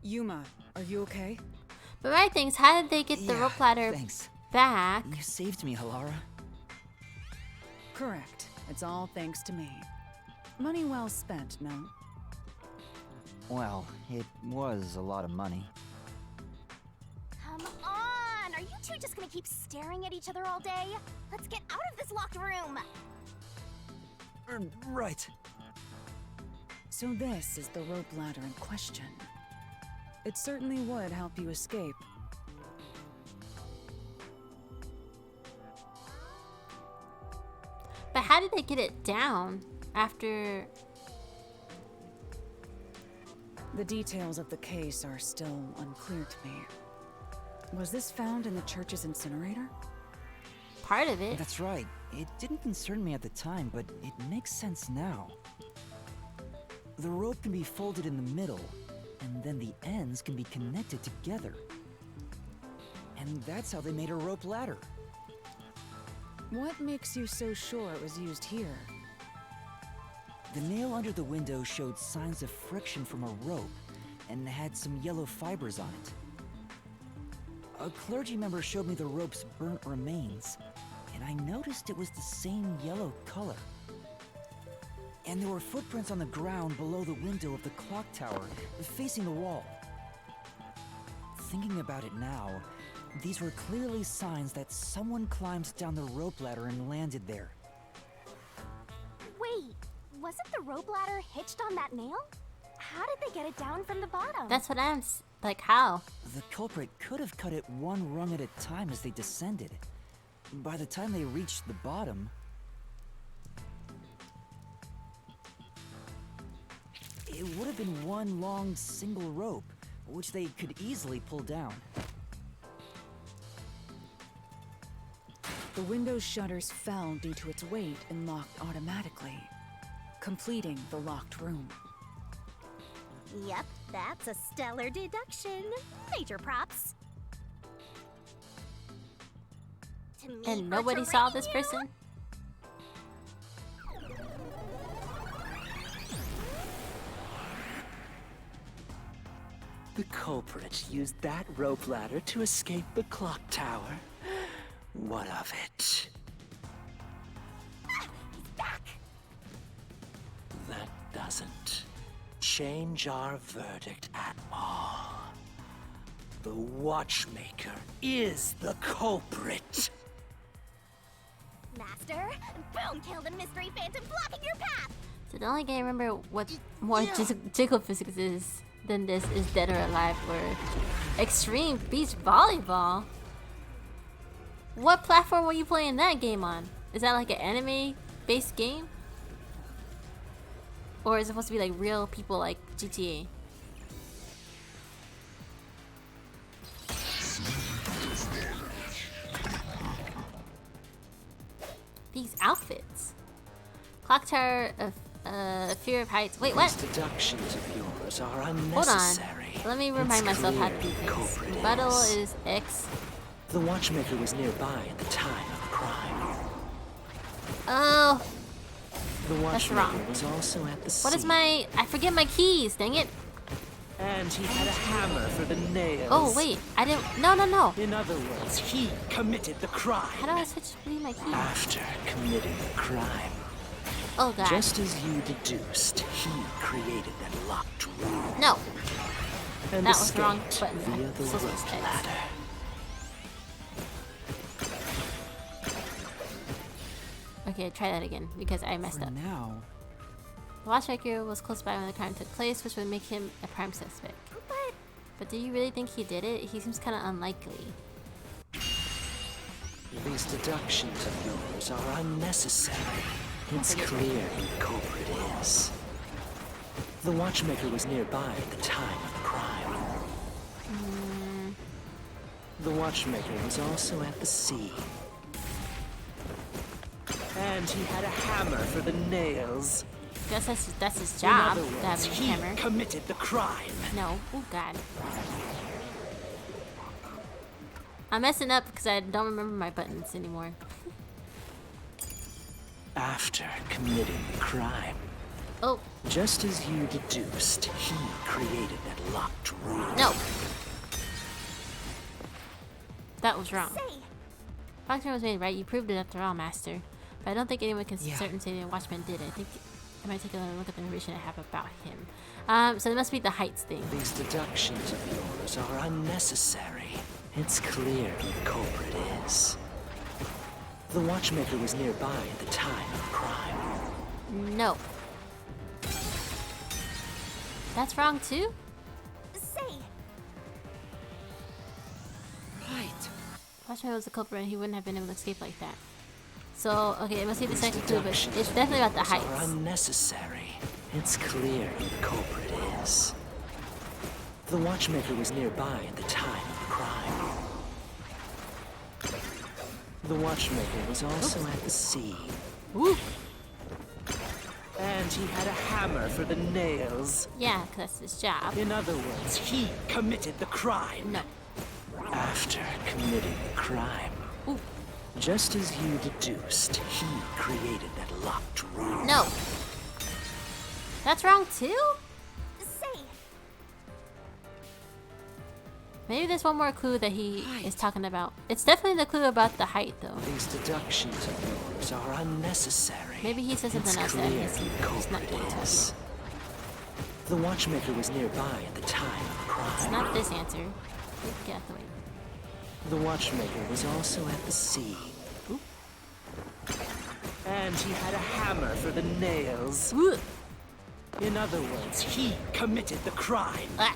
[SPEAKER 7] Yuma, are you okay?
[SPEAKER 2] But my thing is, how did they get the
[SPEAKER 16] Yeah,
[SPEAKER 2] rope ladder
[SPEAKER 16] thanks.
[SPEAKER 2] back?
[SPEAKER 16] You saved me, Halara.
[SPEAKER 7] Correct. It's all thanks to me. Money well spent, no?
[SPEAKER 6] Well, it was a lot of money.
[SPEAKER 10] Come on! Are you two just gonna keep staring at each other all day? Let's get out of this locked room!
[SPEAKER 16] Right.
[SPEAKER 7] So this is the rope ladder in question. It certainly would help you escape.
[SPEAKER 2] But how did they get it down after...
[SPEAKER 7] The details of the case are still unclear to me. Was this found in the church's incinerator?
[SPEAKER 2] part of it.
[SPEAKER 16] That's right. It didn't concern me at the time, but it makes sense now. The rope can be folded in the middle, and then the ends can be connected together. And that's how they made a rope ladder.
[SPEAKER 7] What makes you so sure it was used here?
[SPEAKER 16] The nail under the window showed signs of friction from a rope and had some yellow fibers on it. A clergy member showed me the rope's burnt remains, and I noticed it was the same yellow color. And there were footprints on the ground below the window of the clock tower, facing the wall. Thinking about it now, these were clearly signs that someone climbed down the rope ladder and landed there.
[SPEAKER 10] Wait, wasn't the rope ladder hitched on that nail? How did they get it down from the bottom?
[SPEAKER 2] That's what I'm like. How?
[SPEAKER 16] The culprit could have cut it one rung at a time as they descended. By the time they reached the bottom, it would have been one long single rope, which they could easily pull down.
[SPEAKER 7] The window's shutters fell due to its weight and locked automatically, completing the locked room.
[SPEAKER 10] Yep, that's a stellar deduction. Major props. To me
[SPEAKER 2] And
[SPEAKER 10] for
[SPEAKER 2] nobody saw this
[SPEAKER 10] training
[SPEAKER 2] person?
[SPEAKER 9] The culprit used that rope ladder to escape the clock tower. What of it?
[SPEAKER 10] He's back!
[SPEAKER 9] That doesn't change our verdict at all. The watchmaker is the culprit.
[SPEAKER 10] Master, boom, kill the mystery phantom blocking your path!
[SPEAKER 2] So the only game I remember what more jiggle physics is than this is Dead or Alive or Extreme Beach Volleyball. What platform were you playing that game on? Is that like an anime-based game? Or is it supposed to be like real people like GTA? These outfits. Clock Tower of Fear of Heights. Wait, what?
[SPEAKER 9] These deductions of yours are
[SPEAKER 2] Hold on.
[SPEAKER 9] unnecessary.
[SPEAKER 2] Let me remind myself how to do
[SPEAKER 9] clear the
[SPEAKER 2] things.
[SPEAKER 9] culprit
[SPEAKER 2] Rebuttal is X.
[SPEAKER 9] The watchmaker was nearby at the time of the crime.
[SPEAKER 2] Oh,
[SPEAKER 9] The
[SPEAKER 2] that's
[SPEAKER 9] watchmaker
[SPEAKER 2] wrong.
[SPEAKER 9] was also at the
[SPEAKER 2] What is
[SPEAKER 9] scene.
[SPEAKER 2] my... I forget my keys, dang it.
[SPEAKER 9] And he had a hammer for the nails.
[SPEAKER 2] Oh, wait. I didn't... No.
[SPEAKER 9] In other words, he committed the crime.
[SPEAKER 2] How do I switch between my keys?
[SPEAKER 9] After committing the crime.
[SPEAKER 2] Oh, God.
[SPEAKER 9] Just as you deduced, he created that locked room.
[SPEAKER 2] No.
[SPEAKER 9] And
[SPEAKER 2] That was the wrong
[SPEAKER 9] escaped
[SPEAKER 2] button.
[SPEAKER 9] via the
[SPEAKER 2] So
[SPEAKER 9] rope
[SPEAKER 2] it's X.
[SPEAKER 9] ladder.
[SPEAKER 2] Okay, try that again because I messed up.
[SPEAKER 16] Now,
[SPEAKER 2] The watchmaker was close by when the crime took place, which would make him a prime suspect. But do you really think he did it? He seems kind of unlikely.
[SPEAKER 9] These deductions of yours are unnecessary. It's clear who the culprit is. The watchmaker was nearby at the time of the crime. The watchmaker was also at the scene. And he had a hammer for the nails.
[SPEAKER 2] Guess that's his
[SPEAKER 9] In
[SPEAKER 2] job
[SPEAKER 9] other
[SPEAKER 2] to have
[SPEAKER 9] words,
[SPEAKER 2] a
[SPEAKER 9] he
[SPEAKER 2] hammer.
[SPEAKER 9] committed the crime.
[SPEAKER 2] No. Oh, God. I'm messing up because I don't remember my buttons anymore.
[SPEAKER 9] After committing the crime.
[SPEAKER 2] Oh.
[SPEAKER 9] Just as you deduced, he created that locked room.
[SPEAKER 2] No. That was wrong. Doctor was made right. You proved it after all, Master. But I don't think anyone can certain say the Watchman did. I think I might take another look at the information I have about him. So it must be the heights thing.
[SPEAKER 9] These deductions of yours are unnecessary. It's clear who the culprit is. The watchmaker was nearby at the time of the crime.
[SPEAKER 2] No. That's wrong too?
[SPEAKER 10] Say,
[SPEAKER 2] Right. Watchman was the culprit and he wouldn't have been able to escape like that. So, okay, it must be the second clue, but it's definitely about the
[SPEAKER 9] Are
[SPEAKER 2] heights.
[SPEAKER 9] unnecessary. It's clear who the culprit is. The watchmaker was nearby at the time of the crime. The watchmaker was also at the sea.
[SPEAKER 2] Woo.
[SPEAKER 9] And he had a hammer for the nails.
[SPEAKER 2] Yeah, 'cause that's his job.
[SPEAKER 9] In other words, he committed the crime.
[SPEAKER 2] No.
[SPEAKER 9] After committing the crime, just as you deduced, he created that locked room.
[SPEAKER 2] No. That's wrong too?
[SPEAKER 10] Say,
[SPEAKER 2] Maybe there's one more clue that he is talking about. It's definitely the clue about the height though.
[SPEAKER 9] These deductions of yours are unnecessary.
[SPEAKER 2] Maybe he says something else that
[SPEAKER 9] clear
[SPEAKER 2] he's
[SPEAKER 9] who the
[SPEAKER 2] not
[SPEAKER 9] culprit
[SPEAKER 2] getting to.
[SPEAKER 9] is. The watchmaker was nearby at the time of the crime.
[SPEAKER 2] It's not this answer. Get out the way.
[SPEAKER 9] The watchmaker was also at the sea.
[SPEAKER 2] Ooh.
[SPEAKER 9] And he had a hammer for the nails.
[SPEAKER 2] Ooh.
[SPEAKER 9] In other words, he committed the crime.
[SPEAKER 2] Ah.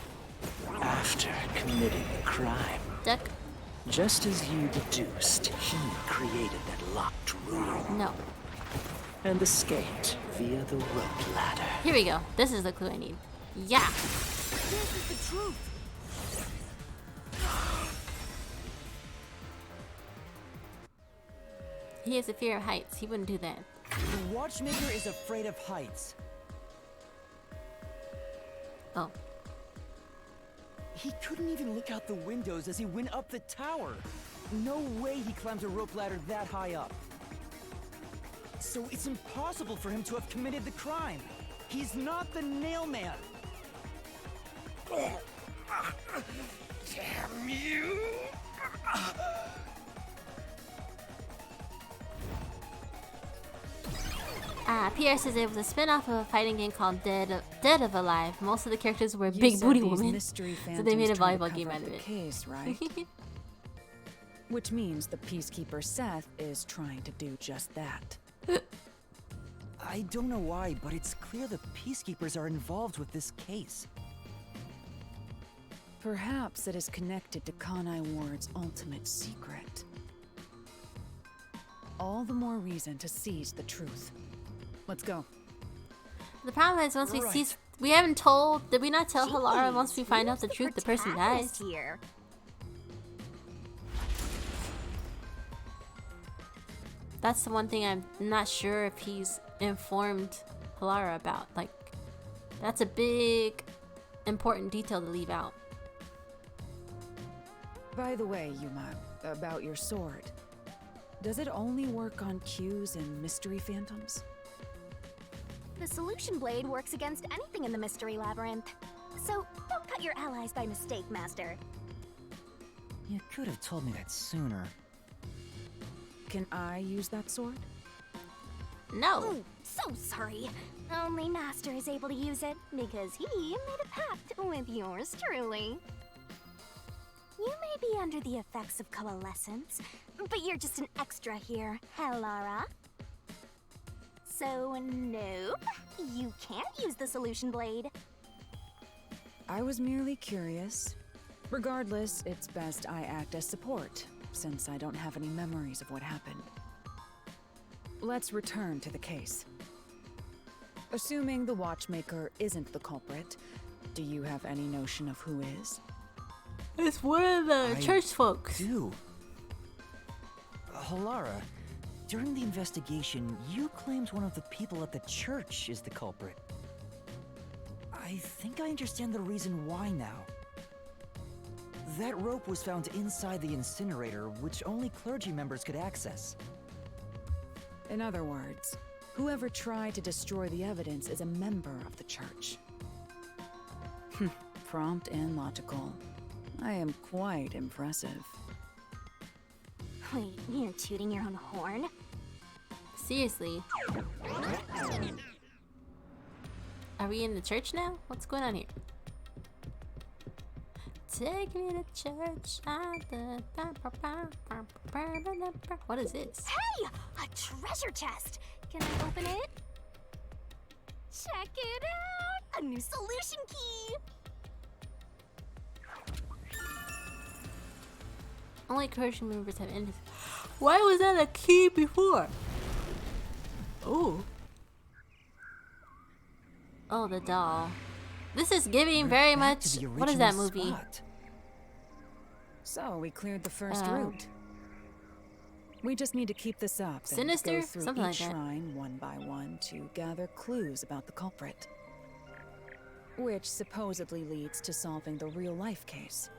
[SPEAKER 9] After committing the crime,
[SPEAKER 2] Duck.
[SPEAKER 9] just as you deduced, he created that locked room.
[SPEAKER 2] No.
[SPEAKER 9] And escaped via the rope ladder.
[SPEAKER 2] Here we go. This is the clue I need. Yeah.
[SPEAKER 17] This is the truth.
[SPEAKER 2] He has a fear of heights. He wouldn't do that.
[SPEAKER 16] The watchmaker is afraid of heights.
[SPEAKER 2] Oh.
[SPEAKER 16] He couldn't even look out the windows as he went up the tower. No way he climbs a rope ladder that high up. So it's impossible for him to have committed the crime. He's not the nail man.
[SPEAKER 9] Damn you!
[SPEAKER 2] PR says it was a spin-off of a fighting game called Dead of Alive. Most of the characters were
[SPEAKER 7] You
[SPEAKER 2] big
[SPEAKER 7] said
[SPEAKER 2] booty
[SPEAKER 7] these
[SPEAKER 2] women,
[SPEAKER 7] mystery
[SPEAKER 2] so they made a
[SPEAKER 7] phantoms try to
[SPEAKER 2] volleyball
[SPEAKER 7] cover
[SPEAKER 2] game
[SPEAKER 7] up
[SPEAKER 2] out of
[SPEAKER 7] the
[SPEAKER 2] it.
[SPEAKER 7] case, right? Which means the peacekeeper Seth is trying to do just that.
[SPEAKER 16] I don't know why, but it's clear the peacekeepers are involved with this case.
[SPEAKER 7] Perhaps it is connected to Kanai Ward's ultimate secret. All the more reason to seize the truth. Let's go.
[SPEAKER 2] The problem is once we see, we haven't told. Did we not tell Halara once we find out the truth, the person dies?
[SPEAKER 10] Here.
[SPEAKER 2] That's the one thing I'm not sure if he's informed Halara about. Like, that's a big, important detail to leave out.
[SPEAKER 7] By the way, Yuma, about your sword. Does it only work on cues and mystery phantoms?
[SPEAKER 10] The solution blade works against anything in the mystery labyrinth. So don't cut your allies by mistake, Master.
[SPEAKER 16] You could have told me that sooner.
[SPEAKER 7] Can I use that sword?
[SPEAKER 2] No.
[SPEAKER 10] Oh, so sorry. Only Master is able to use it because he made a pact with yours truly. You may be under the effects of coalescence, but you're just an extra here, Halara. So, nope, you can't use the solution blade.
[SPEAKER 7] I was merely curious. Regardless, it's best I act as support, since I don't have any memories of what happened. Let's return to the case. Assuming the watchmaker isn't the culprit, do you have any notion of who is?
[SPEAKER 2] It's one of the church folks.
[SPEAKER 16] Do. Halara, during the investigation, you claimed one of the people at the church is the culprit. I think I understand the reason why now. That rope was found inside the incinerator, which only clergy members could access.
[SPEAKER 7] In other words, whoever tried to destroy the evidence is a member of the church. Prompt and logical. I am quite impressive.
[SPEAKER 10] Wait, you're tooting your own horn?
[SPEAKER 2] Seriously. Are we in the church now? What's going on here? Take me to church. What is this?
[SPEAKER 10] Hey! A treasure chest! Can I open it? Check it out! A new solution key!
[SPEAKER 2] Only clergy members have ended. Why was that a key before? Oh. Oh, the doll. This is giving very much. What is that movie?
[SPEAKER 7] So we cleared the first route. We just need to keep this up
[SPEAKER 2] Sinister?
[SPEAKER 7] and go through
[SPEAKER 2] Something
[SPEAKER 7] each
[SPEAKER 2] like that.
[SPEAKER 7] shrine one by one to gather clues about the culprit. Which supposedly leads to solving the real-life case.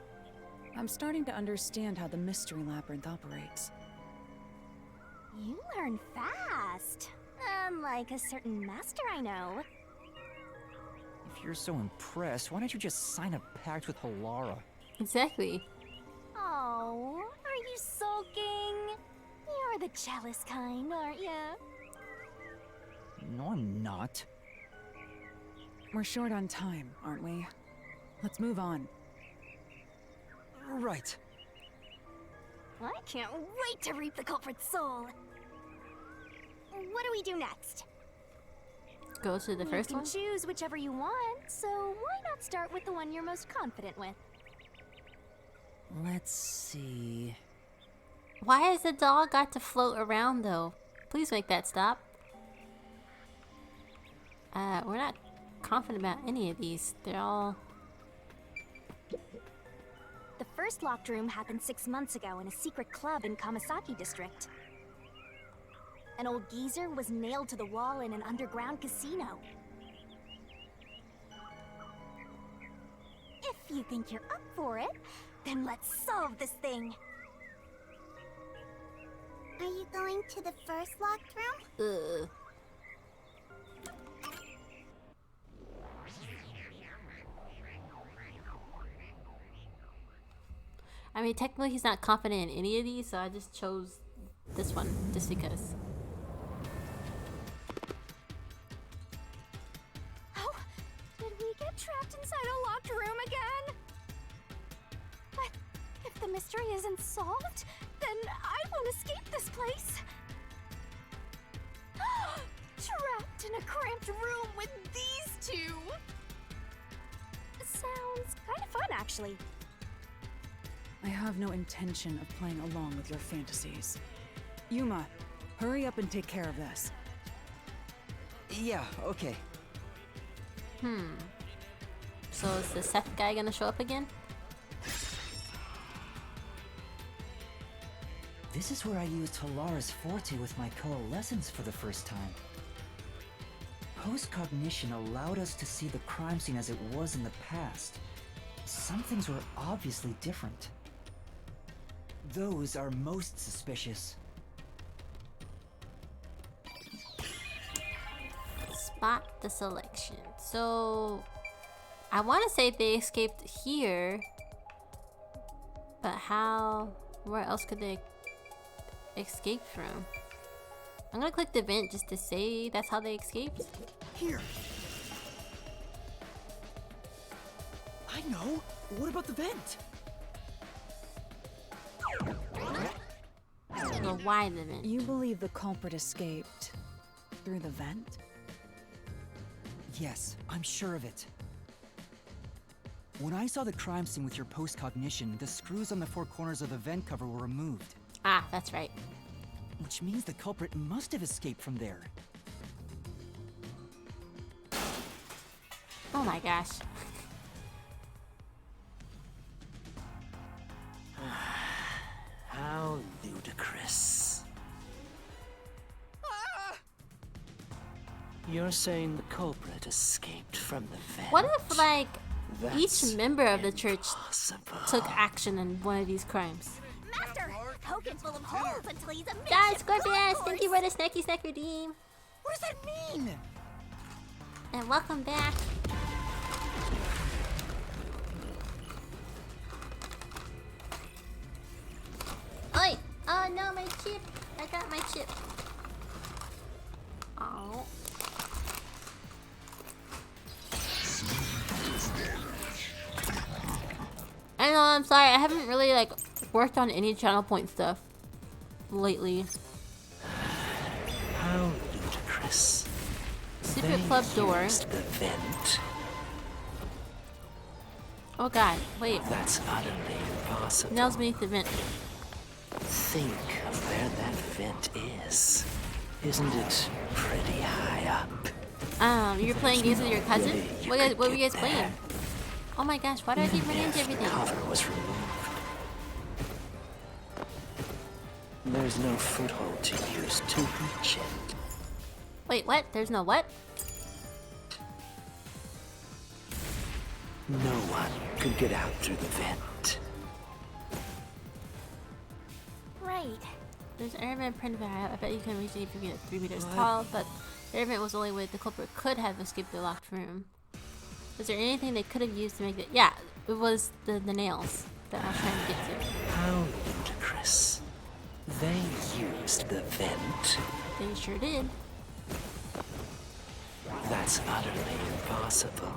[SPEAKER 7] I'm starting to understand how the mystery labyrinth operates.
[SPEAKER 10] You learn fast. Unlike a certain master I know.
[SPEAKER 16] If you're so impressed, why don't you just sign a pact with Halara?
[SPEAKER 2] Exactly.
[SPEAKER 10] Oh, are you sulking? You're the jealous kind, aren't you?
[SPEAKER 16] No, I'm not.
[SPEAKER 7] We're short on time, aren't we? Let's move on.
[SPEAKER 16] Right.
[SPEAKER 10] I can't wait to reap the culprit's soul. What do we do next?
[SPEAKER 2] Go to the first
[SPEAKER 10] You
[SPEAKER 2] one?
[SPEAKER 10] can choose whichever you want, so why not start with the one you're most confident with?
[SPEAKER 16] Let's see.
[SPEAKER 2] Why has the doll got to float around though? Please make that stop. We're not confident about any of these. They're all...
[SPEAKER 10] The first locked room happened 6 months ago in a secret club in Kamasaki district. An old geezer was nailed to the wall in an underground casino. If you think you're up for it, then let's solve this thing.
[SPEAKER 18] Are you going to the first locked room?
[SPEAKER 2] I mean, technically he's not confident in any of these, so I just chose this one, just because.
[SPEAKER 10] Oh, did we get trapped inside a locked room again? But if the mystery isn't solved, then I won't escape this place. Trapped in a cramped room with these two. Sounds kind of fun, actually.
[SPEAKER 7] I have no intention of playing along with your fantasies. Yuma, hurry up and take care of this.
[SPEAKER 16] Yeah, okay.
[SPEAKER 2] So is the Seth guy gonna show up again?
[SPEAKER 16] This is where I used Halara's Forte with my coalescence for the first time. Post-cognition allowed us to see the crime scene as it was in the past. Some things were obviously different. Those are most suspicious.
[SPEAKER 2] Spot the selection. So I want to say they escaped here, but how? Where else could they escape from? I'm gonna click the vent just to say that's how they escaped.
[SPEAKER 17] Here. I know. What about the vent?
[SPEAKER 2] Well, why the vent?
[SPEAKER 7] You believe the culprit escaped through the vent?
[SPEAKER 16] Yes, I'm sure of it. When I saw the crime scene with your post-cognition, the screws on the four corners of the vent cover were removed.
[SPEAKER 2] Ah, that's right.
[SPEAKER 16] Which means the culprit must have escaped from there.
[SPEAKER 2] Oh my gosh.
[SPEAKER 9] How ludicrous. You're saying the culprit escaped from the vent?
[SPEAKER 2] What if, like,
[SPEAKER 9] That's
[SPEAKER 2] each member of the church
[SPEAKER 9] impossible.
[SPEAKER 2] took action in one of these crimes?
[SPEAKER 10] Master, Hogan's full of holes until he's a
[SPEAKER 2] Guys,
[SPEAKER 10] midget,
[SPEAKER 2] Scorpius,
[SPEAKER 10] of
[SPEAKER 2] thank you for the snacky snack redeem.
[SPEAKER 17] What does that mean?
[SPEAKER 2] And welcome back. Oi! Oh no, my chip! I got my chip. Oh. I know, I'm sorry. I haven't really like worked on any channel point stuff lately.
[SPEAKER 9] How ludicrous.
[SPEAKER 2] Secret
[SPEAKER 9] They
[SPEAKER 2] club door.
[SPEAKER 9] used the vent.
[SPEAKER 2] Oh god, wait.
[SPEAKER 9] That's utterly impossible.
[SPEAKER 2] Nails beneath the vent.
[SPEAKER 9] Think of where that vent is. Isn't it pretty high up?
[SPEAKER 2] You're playing games with your cousin?
[SPEAKER 9] way you
[SPEAKER 2] What
[SPEAKER 9] could
[SPEAKER 2] were you guys
[SPEAKER 9] get
[SPEAKER 2] playing?
[SPEAKER 9] there.
[SPEAKER 2] Oh my gosh, why do I keep running into
[SPEAKER 9] If the
[SPEAKER 2] everything?
[SPEAKER 9] cover was removed. There's no foothold to use to reach it.
[SPEAKER 2] Wait, what? There's no what?
[SPEAKER 9] No one could get out through the vent.
[SPEAKER 10] Right.
[SPEAKER 2] There's an air vent printed out. I bet you can reach it if you get 3 meters tall, but the air vent was the only way the culprit could have escaped the locked room. Was there anything they could have used to make it? Yeah, it was the nails that I was trying to get to.
[SPEAKER 9] How ludicrous. They used the vent.
[SPEAKER 2] They sure did.
[SPEAKER 9] That's utterly impossible.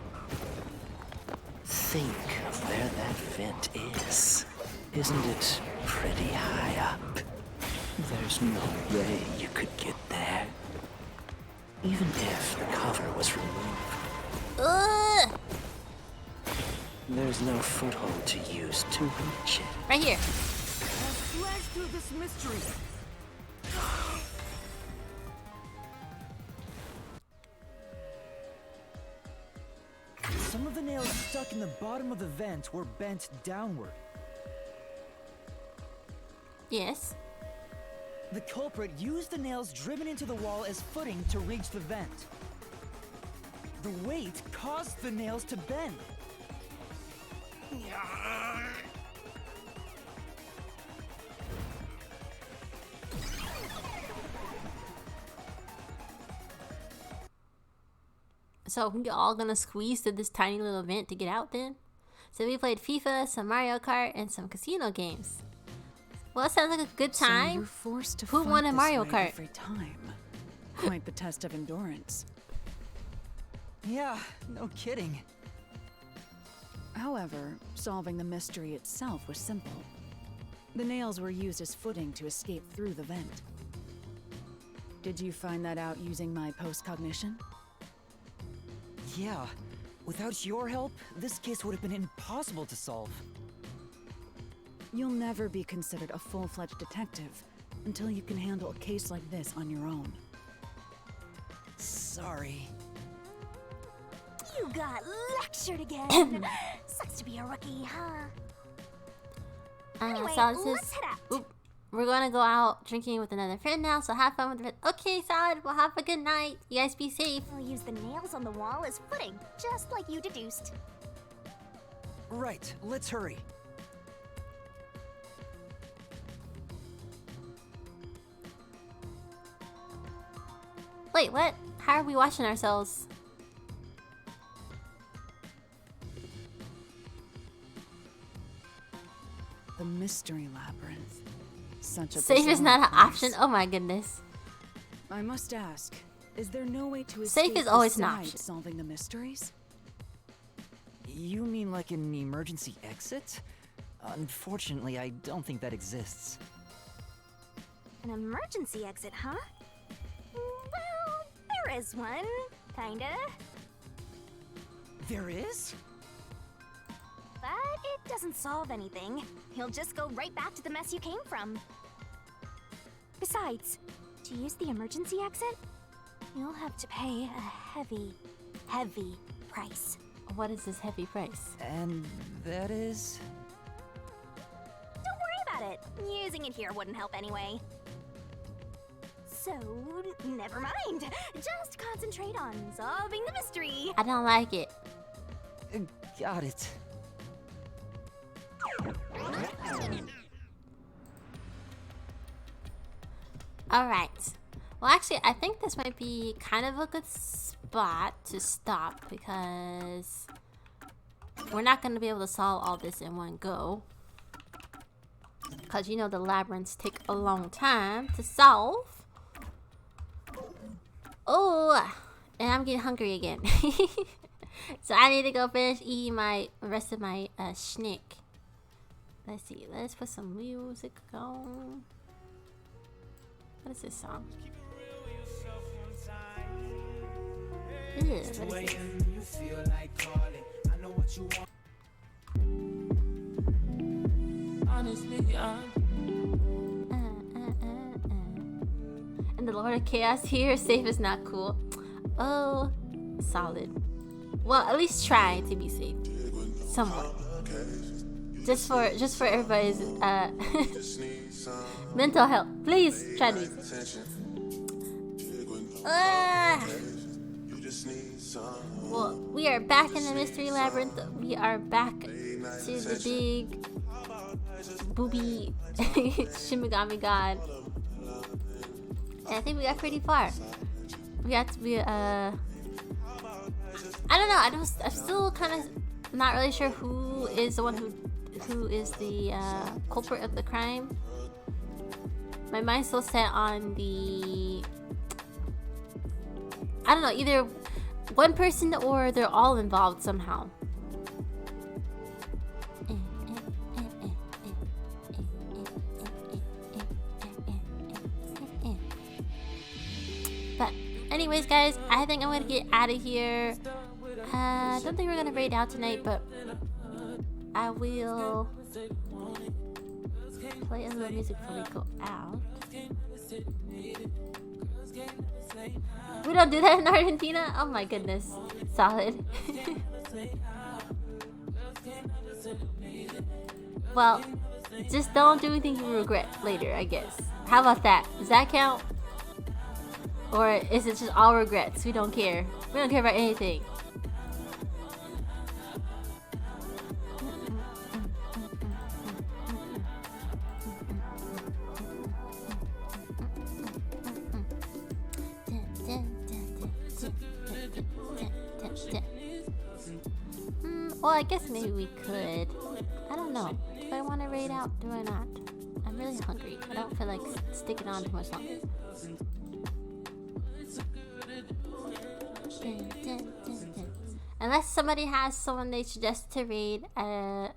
[SPEAKER 9] Think of where that vent is. Isn't it pretty high up? There's no way you could get there. Even if the cover was removed.
[SPEAKER 2] Ugh!
[SPEAKER 9] There's no foothold to use to reach it.
[SPEAKER 2] Right here.
[SPEAKER 17] Slash through this mystery. Some of the nails stuck in the bottom of the vent were bent downward.
[SPEAKER 2] Yes.
[SPEAKER 17] The culprit used the nails driven into the wall as footing to reach the vent. The weight caused the nails to bend.
[SPEAKER 2] So we all gonna squeeze through this tiny little vent to get out then? So we played FIFA, some Mario Kart, and some casino games. Well, it sounds like a good time.
[SPEAKER 7] So you're forced to
[SPEAKER 2] Who
[SPEAKER 7] fight
[SPEAKER 2] won in
[SPEAKER 7] this
[SPEAKER 2] Mario
[SPEAKER 7] way
[SPEAKER 2] Kart?
[SPEAKER 7] every time. Quite the test of endurance.
[SPEAKER 17] Yeah, no kidding.
[SPEAKER 7] However, solving the mystery itself was simple. The nails were used as footing to escape through the vent. Did you find that out using my post-cognition?
[SPEAKER 17] Yeah, without your help, this case would have been impossible to solve.
[SPEAKER 7] You'll never be considered a full-fledged detective until you can handle a case like this on your own.
[SPEAKER 17] Sorry.
[SPEAKER 10] You got lectured again. Sucks to be a rookie, huh? Anyway, let's head out.
[SPEAKER 2] Oop, we're gonna go out drinking with another friend now, so have fun with it. Okay, Salad, well, have a good night. You guys be safe.
[SPEAKER 10] We'll use the nails on the wall as footing, just like you deduced.
[SPEAKER 17] Right, let's hurry.
[SPEAKER 2] Wait, what? How are we washing ourselves?
[SPEAKER 7] The mystery labyrinth. Such a
[SPEAKER 2] Safe is
[SPEAKER 7] bizarre
[SPEAKER 2] not an
[SPEAKER 7] place.
[SPEAKER 2] option. Oh my goodness.
[SPEAKER 7] I must ask, is there no way to
[SPEAKER 2] Safe
[SPEAKER 7] escape
[SPEAKER 2] is always an
[SPEAKER 7] besides
[SPEAKER 2] option.
[SPEAKER 7] solving the mysteries?
[SPEAKER 13] You mean like an emergency exit? Unfortunately, I don't think that exists.
[SPEAKER 10] An emergency exit, huh? Well, there is one, kinda.
[SPEAKER 17] There is?
[SPEAKER 10] But it doesn't solve anything. You'll just go right back to the mess you came from. Besides, to use the emergency exit, you'll have to pay a heavy, heavy price.
[SPEAKER 2] What is this heavy price?
[SPEAKER 13] And that is?
[SPEAKER 10] Don't worry about it. Using it here wouldn't help anyway. So, never mind. Just concentrate on solving the mystery.
[SPEAKER 2] I don't like it.
[SPEAKER 13] Got it.
[SPEAKER 2] Alright. Well, actually, I think this might be kind of a good spot to stop because we're not going to be able to solve all this in one go. Because you know the labyrinths take a long time to solve. Oh, and I'm getting hungry again. So I need to go finish eating my rest of my schnick. Let's see. Let's put some music on. What is this song? Ew, what is this?
[SPEAKER 5] Honestly,
[SPEAKER 2] And the Lord of Chaos here. Safe is not cool. Oh, solid. Well, at least try to be safe. Somewhat. just for everybody's mental health. Please try to be. Well, we are back in the mystery labyrinth. We are back to the big booby Shimigami god. And I think we got pretty far. We got to be I don't know. I'm still kind of not really sure who is the one who is the culprit of the crime. My mind's still set on the, I don't know, either one person or they're all involved somehow. But anyways, guys, I think I'm gonna get out of here. I don't think we're gonna raid out tonight, but I will play a little music before we go out. We don't do that in Argentina? Oh my goodness. Solid. Well, just don't do anything you regret later, I guess. How about that? Does that count? Or is it just all regrets? We don't care. We don't care about anything. Well, I guess maybe we could. I don't know. Do I want to raid out? Do I not? I'm really hungry. I don't feel like sticking on too much longer. Unless somebody has someone they suggest to raid, I'll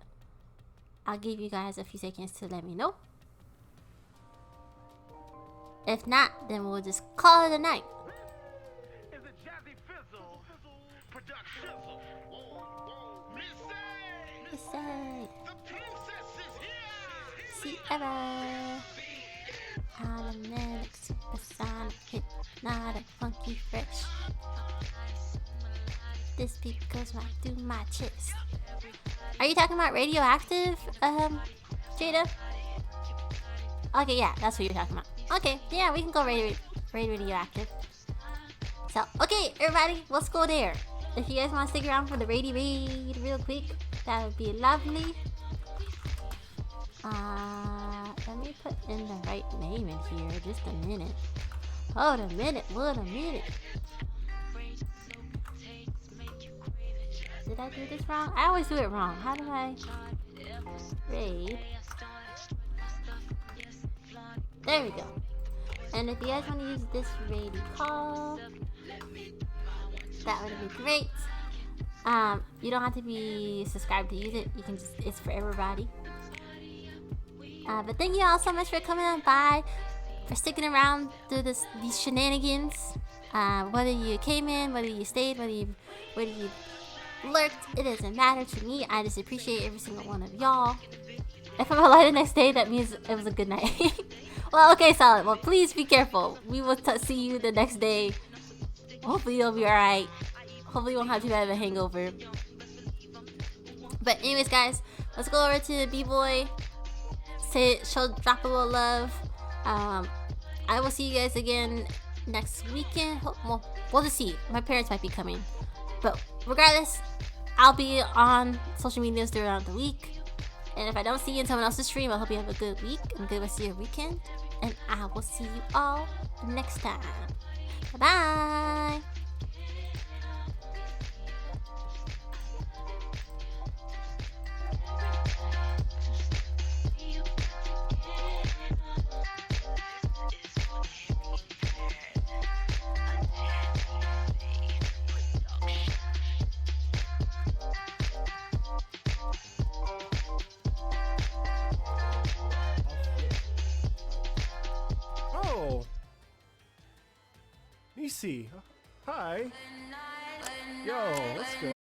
[SPEAKER 2] give you guys a few seconds to let me know. If not, then we'll just call it a night. Sierra, automatic, supersonic, hypnotic, funky, fresh. This beat goes right through my chest. Are you talking about radioactive, Jada? Okay, yeah, that's what you're talking about. Okay, yeah, we can go radioactive. So, okay, everybody, let's go there. If you guys want to stick around for the raid real quick, that would be lovely. Let me put in the right name in here. Just a minute. Hold a minute. What a minute. Did I do this wrong? I always do it wrong. How do I raid? There we go. And if you guys want to use this raid call, that would be great. You don't have to be subscribed to use it. You can just, it's for everybody. But thank you all so much for coming on by, for sticking around through these shenanigans. Whether you came in, whether you stayed, whether you lurked, it doesn't matter to me. I just appreciate every single one of y'all. If I'm alive the next day, that means it was a good night. Well, okay, solid. Well, please be careful. We will see you the next day. Hopefully you'll be alright. Hopefully you won't have too bad of a hangover. But anyways, guys, let's go over to B-Boy. Drop a little love. I will see you guys again next weekend. Well, we'll just see. My parents might be coming, but regardless, I'll be on social medias throughout the week. And if I don't see you in someone else's stream, I hope you have a good week and good rest of your weekend. And I will see you all next time. Bye.
[SPEAKER 12] Nisi, hi. Yo, let's go.